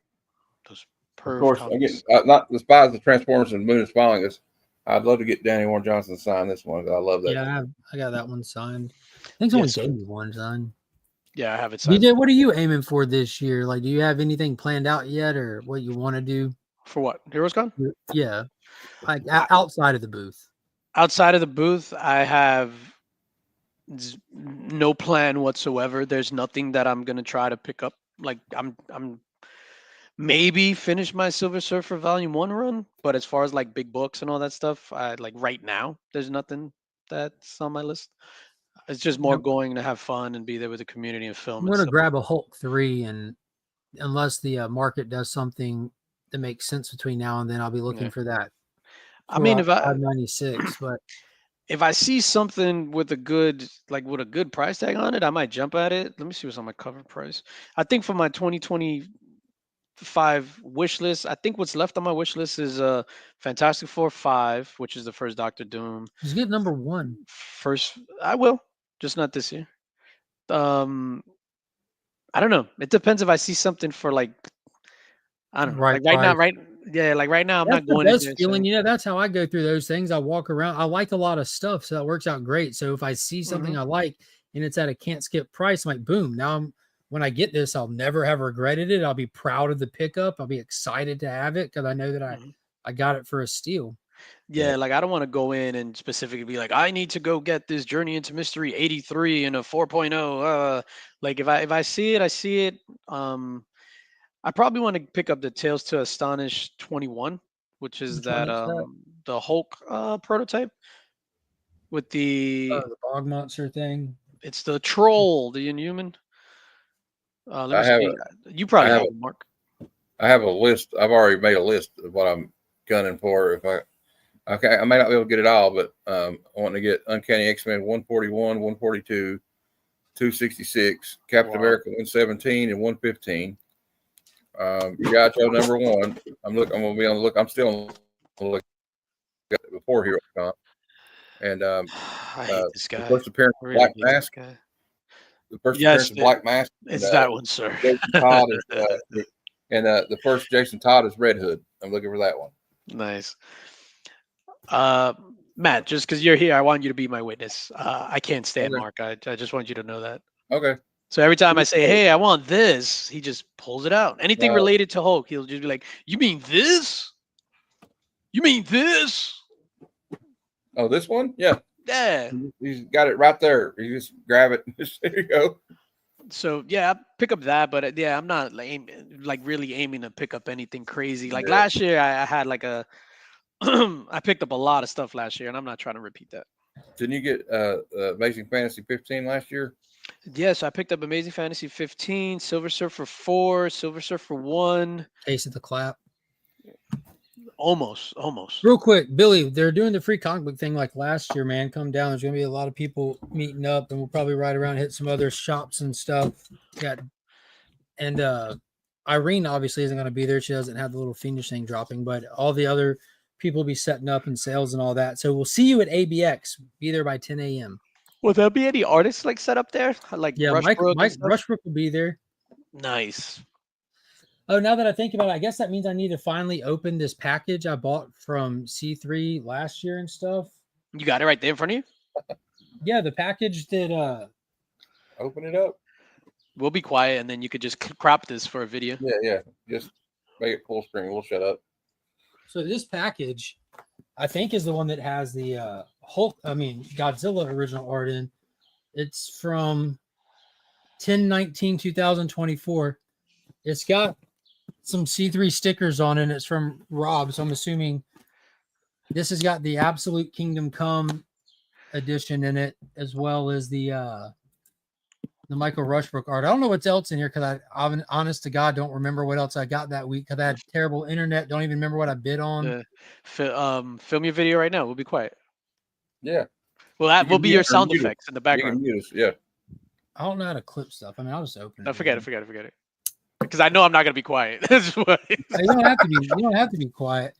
of perv course, I'm comics. getting not despise the Transformers and Moon is Falling Us. I'd love to get Danny Warren Johnson to sign this one. I love that. Yeah, I got that one signed. I think someone Yes. gave me one signed. Yeah, I have it signed. DJ, what are you aiming for this year? Like, do you have anything planned out yet, or what you want to do? For what? Heroes Con? Yeah, like outside of the booth. Outside of the booth, I have no plan whatsoever. There's nothing that I'm gonna try to pick up. Like I'm maybe finish my Silver Surfer Volume 1 run, but as far as like big books and all that stuff, I like right now there's nothing that's on my list. It's just more Yep. going to have fun and be there with the community and film I'm and gonna stuff. grab a Hulk 3, and unless the market does something that makes sense between now and then, I'll be looking Yeah. for that. I mean, if I 596, but see something with a good price tag on it, I might jump at it. Let me see what's on my cover price. I think for my 2025 wish list, I think what's left on my wish list is Fantastic Four 5, which is the first Doctor Doom. just get number 1. First, I will, just not this year. I don't know. It depends if I see something for like, I don't know. Right Like right now, price. like right now, I'm That's not the going in best there feeling. saying, You know, that's how I go through those things. I walk around. I like a lot of stuff, so that works out great. So if I see something I like and it's at a can't skip price, I'm like, boom. Now when I get this, I'll never have regretted it. I'll be proud of the pickup. I'll be excited to have it because I know that I got it for a steal. Yeah, like I don't want to go in and specifically be like, I need to go get this Journey into Mystery 83 and a 4.0. Like if I see it, I see it. I probably want to pick up the Tales to Astonish 21, which is Which one that is that? the Hulk prototype with the The bog monster thing. it's the troll, the Inhuman. Let me I have see. You I probably have have it, Mark. I have a list. I've already made a list of what I'm gunning for. If I may not be able to get it all, but I want to get Uncanny X-Men 141, 142, 266, Captain America 117 and 115. G.I. Joe number 1. I'm gonna be on the look. I'm still on the look before Hero Con. And I hate this the guy. first appearance I of really Black hate this Mask. guy. The first Yes, appearance of Black Mask. it's that one, sir. Jason Todd is, the first Jason Todd is Red Hood. I'm looking for that one. Nice. Matt, just because you're here, I want you to be my witness. I can't stand Mark. I just want you to know that. Okay. So every time I say, hey, I want this, he just pulls it out. Anything No. related to Hulk, he'll just be like, you mean this? You mean this? Oh, this one? Yeah. Yeah. He's got it right there. You just grab it. There you go. So yeah, I pick up that, but yeah, I'm not really aiming to pick up anything crazy. Like Yeah. last year, I had like a, I picked up a lot of stuff last year, and I'm not trying to repeat that. Didn't you get Amazing Fantasy 15 last year? Yes, I picked up Amazing Fantasy 15, Silver Surfer 4, Silver Surfer 1. Case of the clap. Almost. Real quick, Billy, they're doing the free comic book thing like last year, man. Come down. There's going to be a lot of people meeting up, and we'll probably ride around, hit some other shops and stuff. And Irene obviously isn't going to be there. She doesn't have the little fiendish thing dropping, but all the other people will be setting up and sales and all that. So we'll see you at ABX. Be there by 10 a.m. Will there be any artists like set up there? Like Mike and stuff? Rushbrook will be there. Nice. Oh, now that I think about it, I guess that means I need to finally open this package I bought from C3 last year and stuff. You got it right there in front of you? Yeah, the package that open it up. We'll be quiet, and then you could just crop this for a video. Yeah. Just make it full screen. We'll shut up. So this package, I think, is the one that has the Godzilla original art in. It's from 10/19/2024. It's got some C3 stickers on it, and it's from Rob. So I'm assuming this has got the Absolute Kingdom Come edition in it, as well as the Michael Rushbrook art. I don't know what's else in here because I'm honest to God don't remember what else I got that week because I had terrible internet. Don't even remember what I bid on. Film your video right now. We'll be quiet. Yeah. Well, that will be your sound effects in the background. You can mute us. Yeah. I don't know how to clip stuff. I mean, I'll just open it. No, forget it. Because I know I'm not gonna be quiet. That's why. You don't have to be. You don't have to be quiet.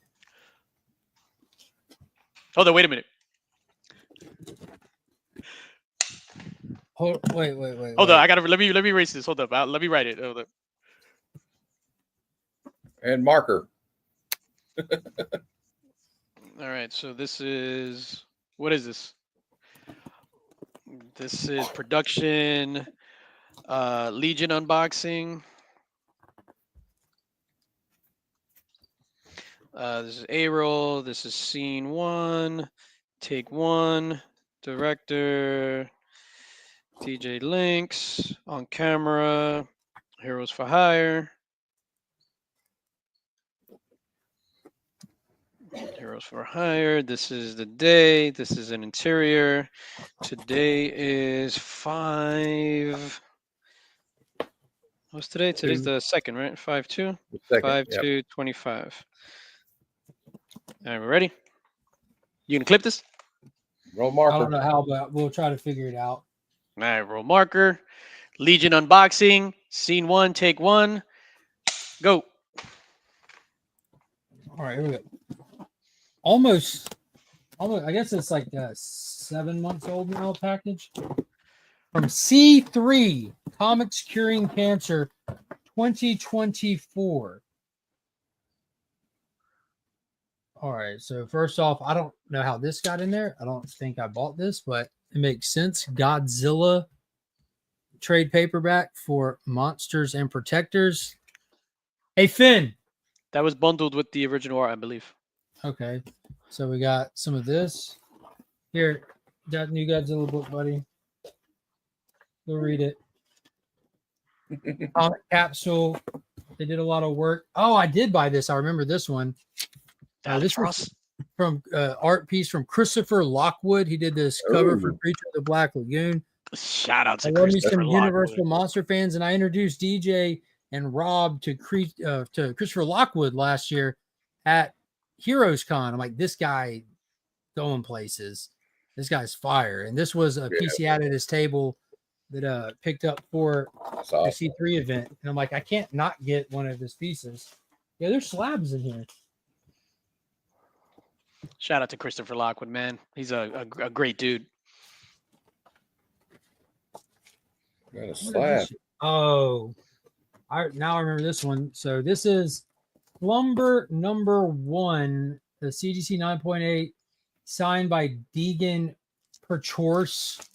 Hold on. Wait a minute. Wait. Hold on. I gotta let me erase this. Hold up. Let me write it. Hold up. And marker. All right. So this is what is this? This is production. Legion unboxing. This is A-roll. This is scene 1, take 1, director, DJ Links, on camera, Heroes for Hire. Heroes for Hire. This is the day. This is an interior. Today is 5. What's today? Today's the 2nd, right? 5/2. 5/2/25. All right, we ready? You can clip this? Roll I marker. don't know how, but we'll try to figure it out. All right, roll marker. Legion unboxing. Scene 1, take 1. Go. All right, here we go. Almost. I guess it's like 7 months old now. Package from C3 Comics Curing Cancer 2024. All right, so first off, I don't know how this got in there. I don't think I bought this, but it makes sense. Godzilla trade paperback for Monsters and Protectors. Hey, Finn. That was bundled with the original art, I believe. Okay, so we got some of this. Here, that new Godzilla book, buddy. Go read it. Comic capsule. They did a lot of work. Oh, I did buy this. I remember this one. This was from art piece from Christopher Lockwood. He did this cover for Creature of the Black Lagoon. Shout out to I love me some Christopher Universal Lockwood. Monster fans, and I introduced DJ and Rob to Christopher Lockwood last year at Heroes Con. I'm like, this guy going places. This guy's fire. And this was a piece he had at his table that picked up for the C3 event. And I'm like, I can't not get one of his pieces. Yeah, there's slabs in here. Shout out to Christopher Lockwood, man. He's a great dude. Got a slab. Oh, now I remember this one. So this is Slumber number 1, the CGC 9.8, signed by Deegan Perchorse.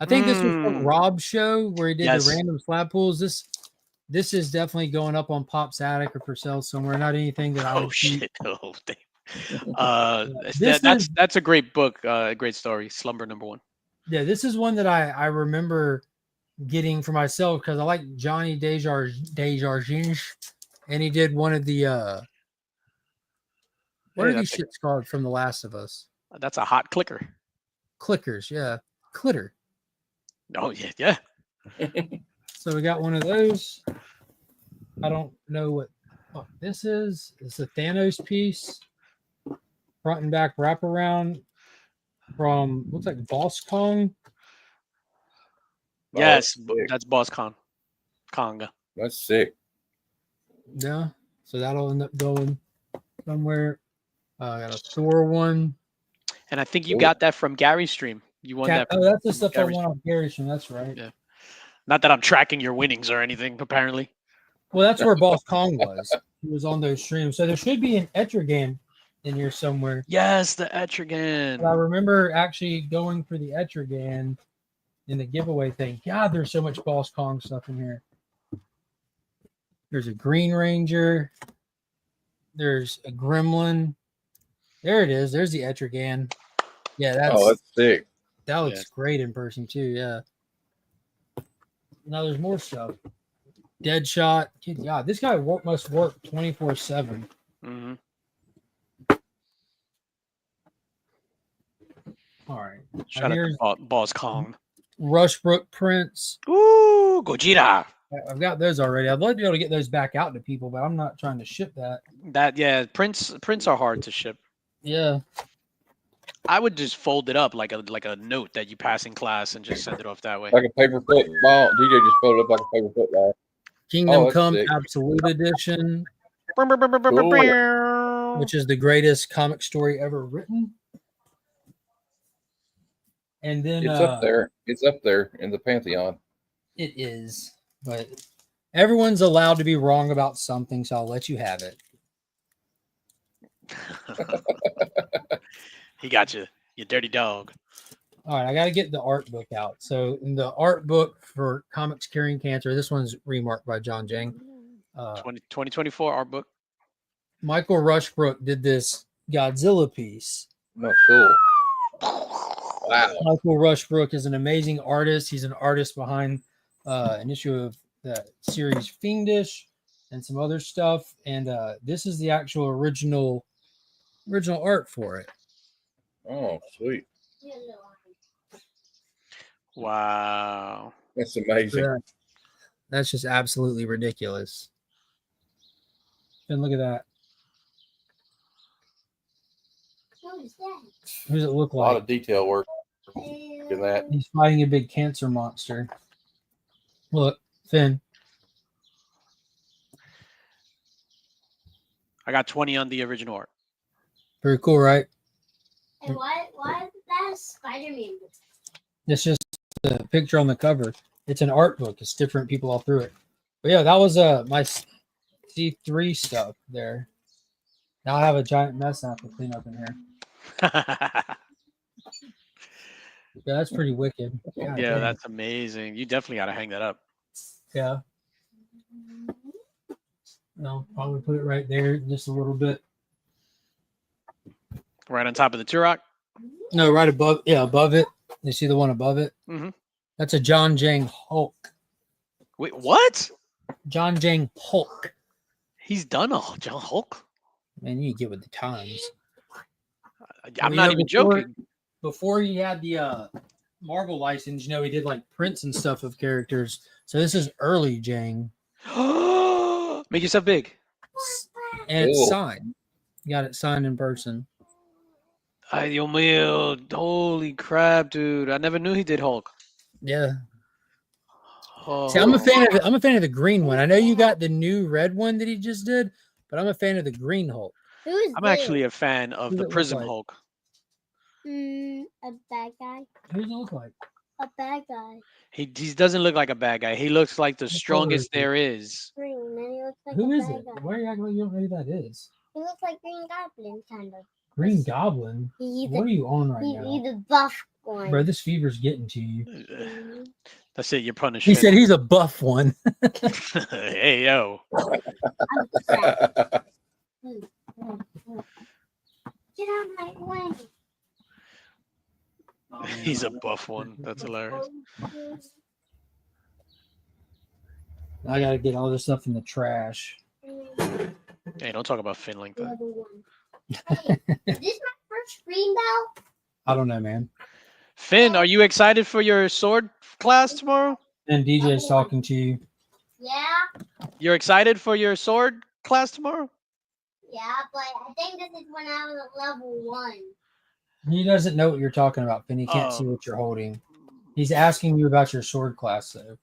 I think this was from Rob's show where he did the random slab pulls. This is definitely going up on Pop's Attic or for sale somewhere. Not anything that I would keep. Oh, damn. That's a great book, great story. Slumber number 1. Yeah, this is one that I remember getting for myself because I like Johnny Desjardins, and he did one of the what are these shits called from The Last of Us? That's a hot clicker. Clickers, yeah, clitter. Oh yeah. So we got one of those. I don't know what this is. It's a Thanos piece. Front and back wraparound from looks like Boss Kong. Yes, that's Boss Konga. That's sick. Yeah, so that'll end up going somewhere. I got a Thor one. And I think you got that from Gary's stream. You won that. Oh, that's the stuff I won off Gary's stream. That's right. Yeah. Not that I'm tracking your winnings or anything, apparently. Well, that's where Boss Kong was. He was on those streams. So there should be an Etrigan in here somewhere. Yes, the Etrigan. But I remember actually going for the Etrigan in the giveaway thing. God, there's so much Boss Kong stuff in here. There's a Green Ranger. There's a Gremlin. There it is. There's the Etrigan. Yeah, that's sick. That looks great in person too. Yeah. Now there's more stuff. Deadshot. Good God, this guy must work 24/7. Mm-hmm. All right. Shout out to Boss Kong. Rushbrook prints. Ooh, Gojira. I've got those already. I'd love to be able to get those back out to people, but I'm not trying to ship that. Prints are hard to ship. Yeah. I would just fold it up like a note that you pass in class and just send it off that way. Like a paper football. DJ just folded up like a paper football. Kingdom Come Absolute Edition, which is the greatest comic story ever written. And then it's up there. It's up there in the pantheon. It is, but everyone's allowed to be wrong about something, so I'll let you have it. He got you, you dirty dog. All right, I got to get the art book out. So in the art book for Comics Curing Cancer, this one's remarked by John Jang. 2024 art book. Michael Rushbrook did this Godzilla piece. Oh, cool. Wow. Michael Rushbrook is an amazing artist. He's an artist behind an issue of the series Fiendish and some other stuff. And this is the actual original original art for it. Oh, sweet. Wow. That's amazing. Yeah. That's just absolutely ridiculous. And look at that. What is that? Who does it look A lot like? of detail work. Look at that. He's fighting a big cancer monster. Look, Finn. I got 20 on the original art. Very cool, right? And why is that a Spider-Man book? It's just a picture on the cover. It's an art book. It's different people all through it. But yeah, that was my C3 stuff there. Now I have a giant mess I have to clean up in here. Yeah, that's pretty wicked. God, Yeah, dang. that's amazing. You definitely got to hang that up. Yeah. I'll probably put it right there just a little bit. Right on top of the Turok? No, right above. Yeah, above it. You see the one above it? Mm-hmm. That's a John Jang Hulk. Wait, what? John Jang Hulk. He's done all John Hulk? Man, you get with the times. I'm not even joking. Before he had the Marvel license, he did like prints and stuff of characters. So this is early Jang. Make yourself big. And it's Cool. signed. You got it signed in person. Ay, Dios mío. Holy crap, dude. I never knew he did Hulk. Yeah. Oh. See, I'm a fan of the green one. I know you got the new red one that he just did, but I'm a fan of the green Hulk. Who's I'm this? actually a fan of Who does the it look Prism like? Hulk. A bad guy. Who does it look like? A bad guy. He doesn't look like a bad guy. He looks like the color strongest is he? there is. Green, and he looks like Who a is bad it? guy. Why are you acting like you don't know who that is? He looks like Green Goblin, kind of. Green Goblin? He's What are you on right he's now? the buff one. Bro, this fever's getting to you. Mhm. That's it. You're punished. He said he's a buff one. Hey, yo. I'm fat. Get out of my way. He's a buff one. That's hilarious. I gotta get all this stuff in the trash. Hey, don't talk about Finn like that. Level 1. Hey, is this my first green belt? I don't know, man. Finn, are you excited for your sword class tomorrow? And DJ's talking to you. Yeah, You're excited for your sword class tomorrow? yeah, but I think this is when I was at level 1. He doesn't know what you're talking about, Finn. He can't see what you're holding. He's asking you about your sword class, though.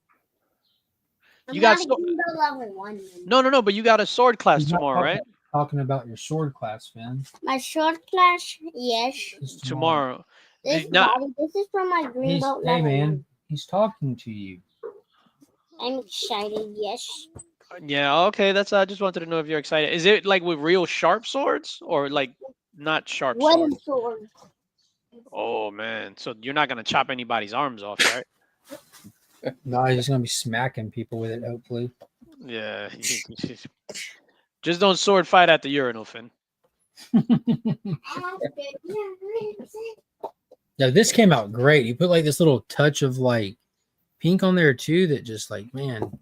I'm You got not even the level 1. No, but you got a sword class He's not tomorrow, right? Talking about your sword class, Finn. My short class, yes. It's Tomorrow. This, Now- Daddy, this is from my green belt Hey, level man. 1. He's talking to you. I'm excited, yes. Yeah, okay. I just wanted to know if you're excited. Is it like with real sharp swords or like not sharp Wooden swords? sword. Oh man. So you're not gonna chop anybody's arms off, right? No, he's gonna be smacking people with it, hopefully. Yeah. Just don't sword fight at the urinal, Finn. Yeah, this came out great. You put like this little touch of like pink on there too. That just like, man,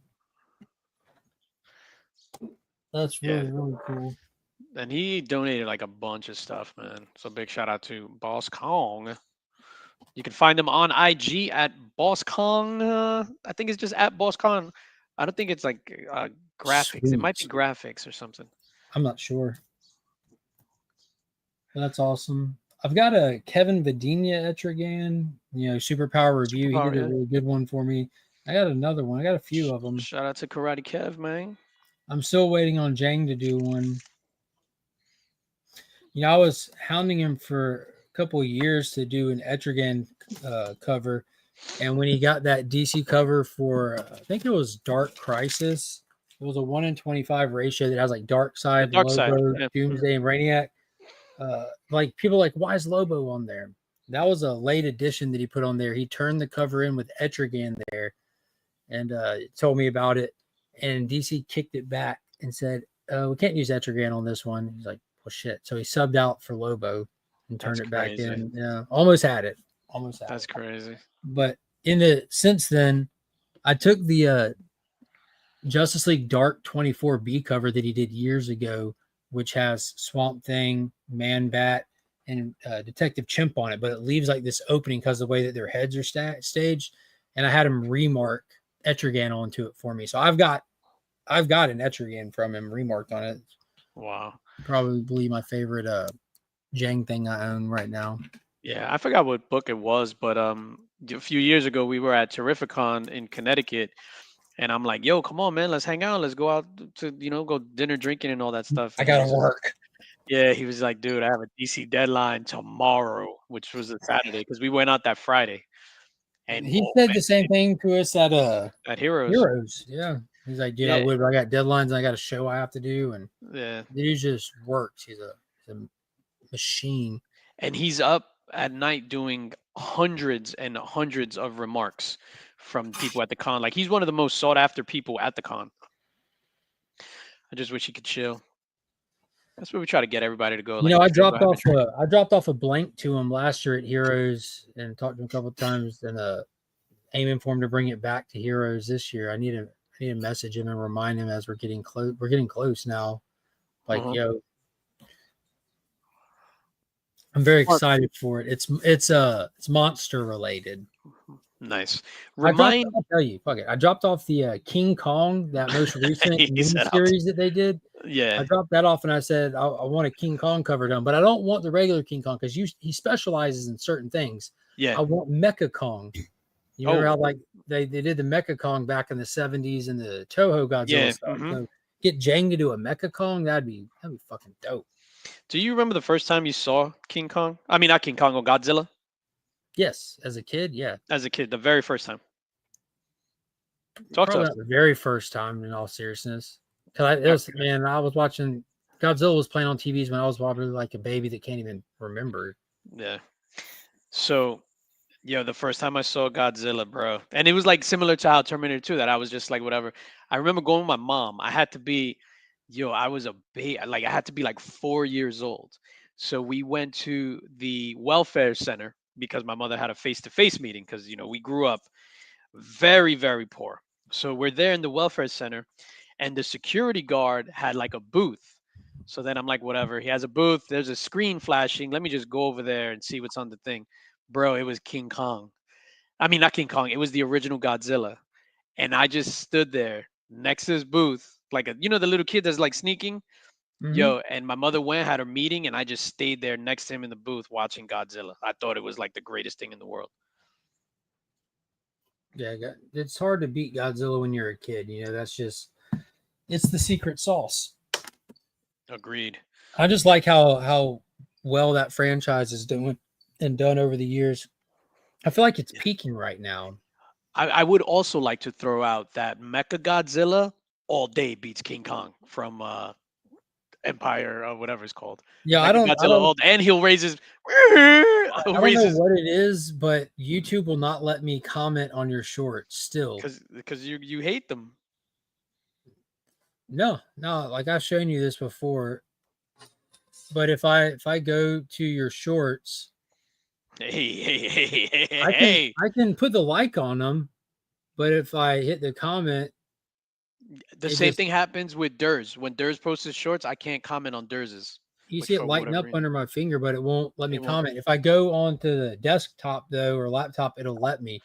that's really really cool. And he donated like a bunch of stuff, man. So big shout out to Boss Kong. You can find him on IG at Boss Kong. I think it's just at Boss Kong. I don't think it's like graphics. It might be Sweet. graphics or something. I'm not sure. That's awesome. I've got a Kevin Vidina Etrigan, superpower review. Superpower, He did a yeah. really good one for me. I got another one. I got a few of them. Shout out to Karate Kev, man. I'm still waiting on Jang to do one. I was hounding him for a couple of years to do an Etrigan cover. And when he got that DC cover for, I think it was Dark Crisis, it was a 1 in 25 ratio that has like Dark Side, Dark Lobo, Side, yeah. Doomsday, and Brainiac. Like people are like, why is Lobo on there? That was a late edition that he put on there. He turned the cover in with Etrigan there and told me about it. And DC kicked it back and said, we can't use Etrigan on this one. He's like, well, shit. So he subbed out for Lobo and turned it back in. Yeah, almost had it. That's crazy. But since then, I took the Justice League Dark 24B cover that he did years ago which has Swamp Thing, Man Bat, and Detective Chimp on it, but it leaves like this opening because of the way that their heads are staged. And I had him remark Etrigan onto it for me. So I've got an Etrigan from him remarked on it. Wow. Probably my favorite Jang thing I own right now. Yeah, I forgot what book it was, but a few years ago we were at Terrificon in Connecticut, and I'm like, "Yo, come on, man, let's hang out, let's go out to go dinner, drinking, and all that stuff." I And he gotta was just- work. Yeah, he was like, "Dude, I have a DC deadline tomorrow," which was a Saturday because we went out that Friday. And He said the same thing to us at Heroes. Yeah. He's like, dude, Yeah. I got deadlines and I got a show I have to do. And Yeah. he just works. He's a machine. And he's up at night doing hundreds and hundreds of remarks from people at the con. Like, he's one of the most sought after people at the con. I just wish he could chill. That's where we try to get everybody to go. You know, I dropped off a blank to him last year at Heroes and talked to him a couple of times, and aiming for him to bring it back to Heroes this year. I need to message him and remind him as we're getting close. We're getting close now. Like, yo, I'm very excited for it. It's monster related. Nice. I'll tell you, fuck it. I dropped off the King Kong, that most recent series that they did. Yeah. I dropped that off and I said I want a King Kong cover done, but I don't want the regular King Kong because he specializes in certain things. Yeah. I want Mecha Kong. You remember how like they did the Mecha Kong back in the 70s and the Toho Godzilla stuff. So get Jang to do a Mecha Kong, that'd be fucking dope. Do you remember the first time you saw King Kong? I mean, not King Kong, or Godzilla? Yes, as a kid, yeah. As a kid, the very first time. Talk to us. The very first time, in all seriousness. Because I was watching Godzilla was playing on TVs when I was probably like a baby that can't even remember. Yeah. So, the first time I saw Godzilla, bro, and it was like similar to how Terminator 2, that I was just like, whatever. I remember going with my mom. I had to be, I was a baby. Like, I had to be like 4 years old. So we went to the welfare center because my mother had a face-to-face meeting because, we grew up very, very poor. So we're there in the welfare center, and the security guard had like a booth. So then I'm like, whatever. He has a booth. There's a screen flashing. Let me just go over there and see what's on the thing. Bro, it was King Kong. I mean, not King Kong. It was the original Godzilla. And I just stood there next to his booth, like the little kid that's like sneaking. And my mother had her meeting, and I just stayed there next to him in the booth watching Godzilla. I thought it was like the greatest thing in the world. Yeah, it's hard to beat Godzilla when you're a kid. It's the secret sauce. Agreed. I just like how well that franchise is doing and done over the years. I feel like it's peaking right now. I would also like to throw out that Mecha Godzilla all day beats King Kong from Empire or whatever it's called. Yeah, I don't. And he'll raise his. I don't know what it is, but YouTube will not let me comment on your shorts still. Because you hate them. No, like I've shown you this before. But if I go to your shorts, hey, I can put the like on them, but if I hit the comment, the same thing happens with Durs. When Durs posts his shorts, I can't comment on Durs's. You see it lighten up under my finger, but it won't let me comment. If I go onto the desktop though or laptop, it'll let me.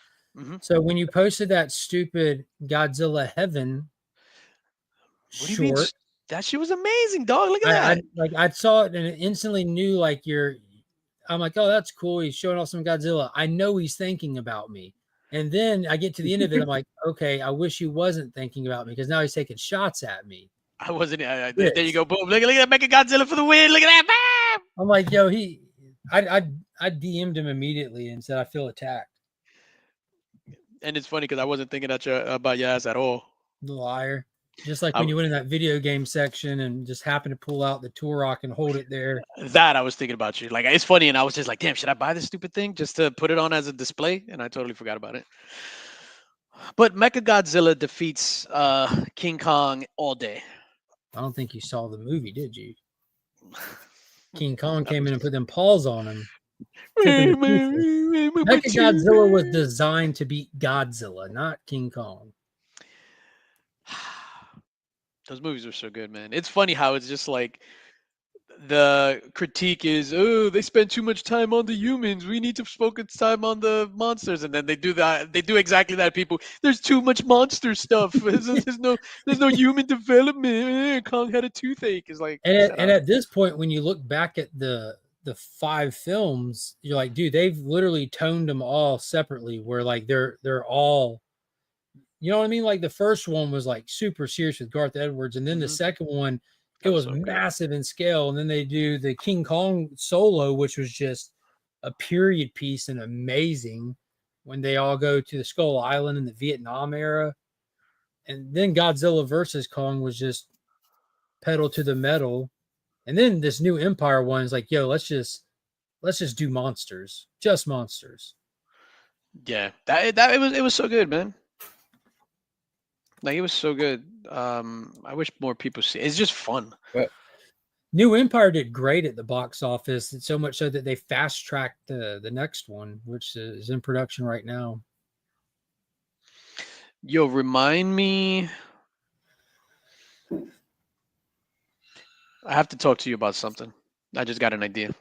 So when you posted that stupid Godzilla Heaven what do you mean? That shit was amazing, dog. Look at that. I saw it and it instantly knew I'm like, oh, that's cool. He's showing off some Godzilla. I know he's thinking about me. And then I get to the end of it. I'm like, okay, I wish he wasn't thinking about me because now he's taking shots at me. I wasn't. There you go. Boom. Look at that. Mecha Godzilla for the win. Look at that. Bam! I'm like, yo, I DM'd him immediately and said, I feel attacked. And it's funny because I wasn't thinking about your ass at all. The liar. Just like when you went in that video game section and just happened to pull out the Turok and hold it there. That I was thinking about you. Like, it's funny. And I was just like, damn, should I buy this stupid thing just to put it on as a display? And I totally forgot about it. But Mecha Godzilla defeats King Kong all day. I don't think you saw the movie, did you? King Kong came in and put them paws on him. Mecha Godzilla was designed to beat Godzilla, not King Kong. Those movies were so good, man. It's funny how it's just like the critique is, oh, they spend too much time on the humans. We need to focus time on the monsters. And then they do that. They do exactly that. People, there's too much monster stuff. There's no human development. Kong had a toothache. Is like, and at this point, when you look back at the 5 films, you're like, dude, they've literally toned them all separately. Where like they're all, you know what I mean? Like the first one was like super serious with Garth Edwards, and then the second one, it was massive in scale. And then they do the King Kong solo, which was just a period piece and amazing when they all go to the Skull Island in the Vietnam era. And then Godzilla versus Kong was just pedal to the metal. And then this new Empire one is like, yo, let's just do monsters, just monsters. yeah, it was so good, man. Like it was so good. I wish more people see. It's just fun. But New Empire did great at the box office, and so much so that they fast tracked the next one, which is in production right now. Yo, remind me. I have to talk to you about something. I just got an idea.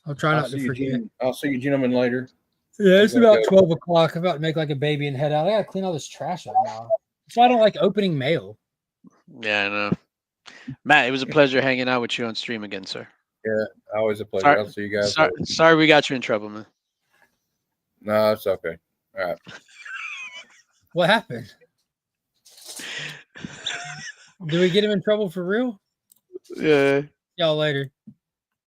I'll try not to forget. I'll see you gentlemen later. Yeah, it's about 12 o'clock. I'm about to make like a baby and head out. I gotta clean all this trash up now. So I don't like opening mail. Yeah, I know. Matt, it was a pleasure hanging out with you on stream again, sir. Yeah, always a pleasure. Sorry, I'll see you guys. sorry we got you in trouble, man. No, it's okay. All right. What happened? Did we get him in trouble for real? Yeah. Y'all later.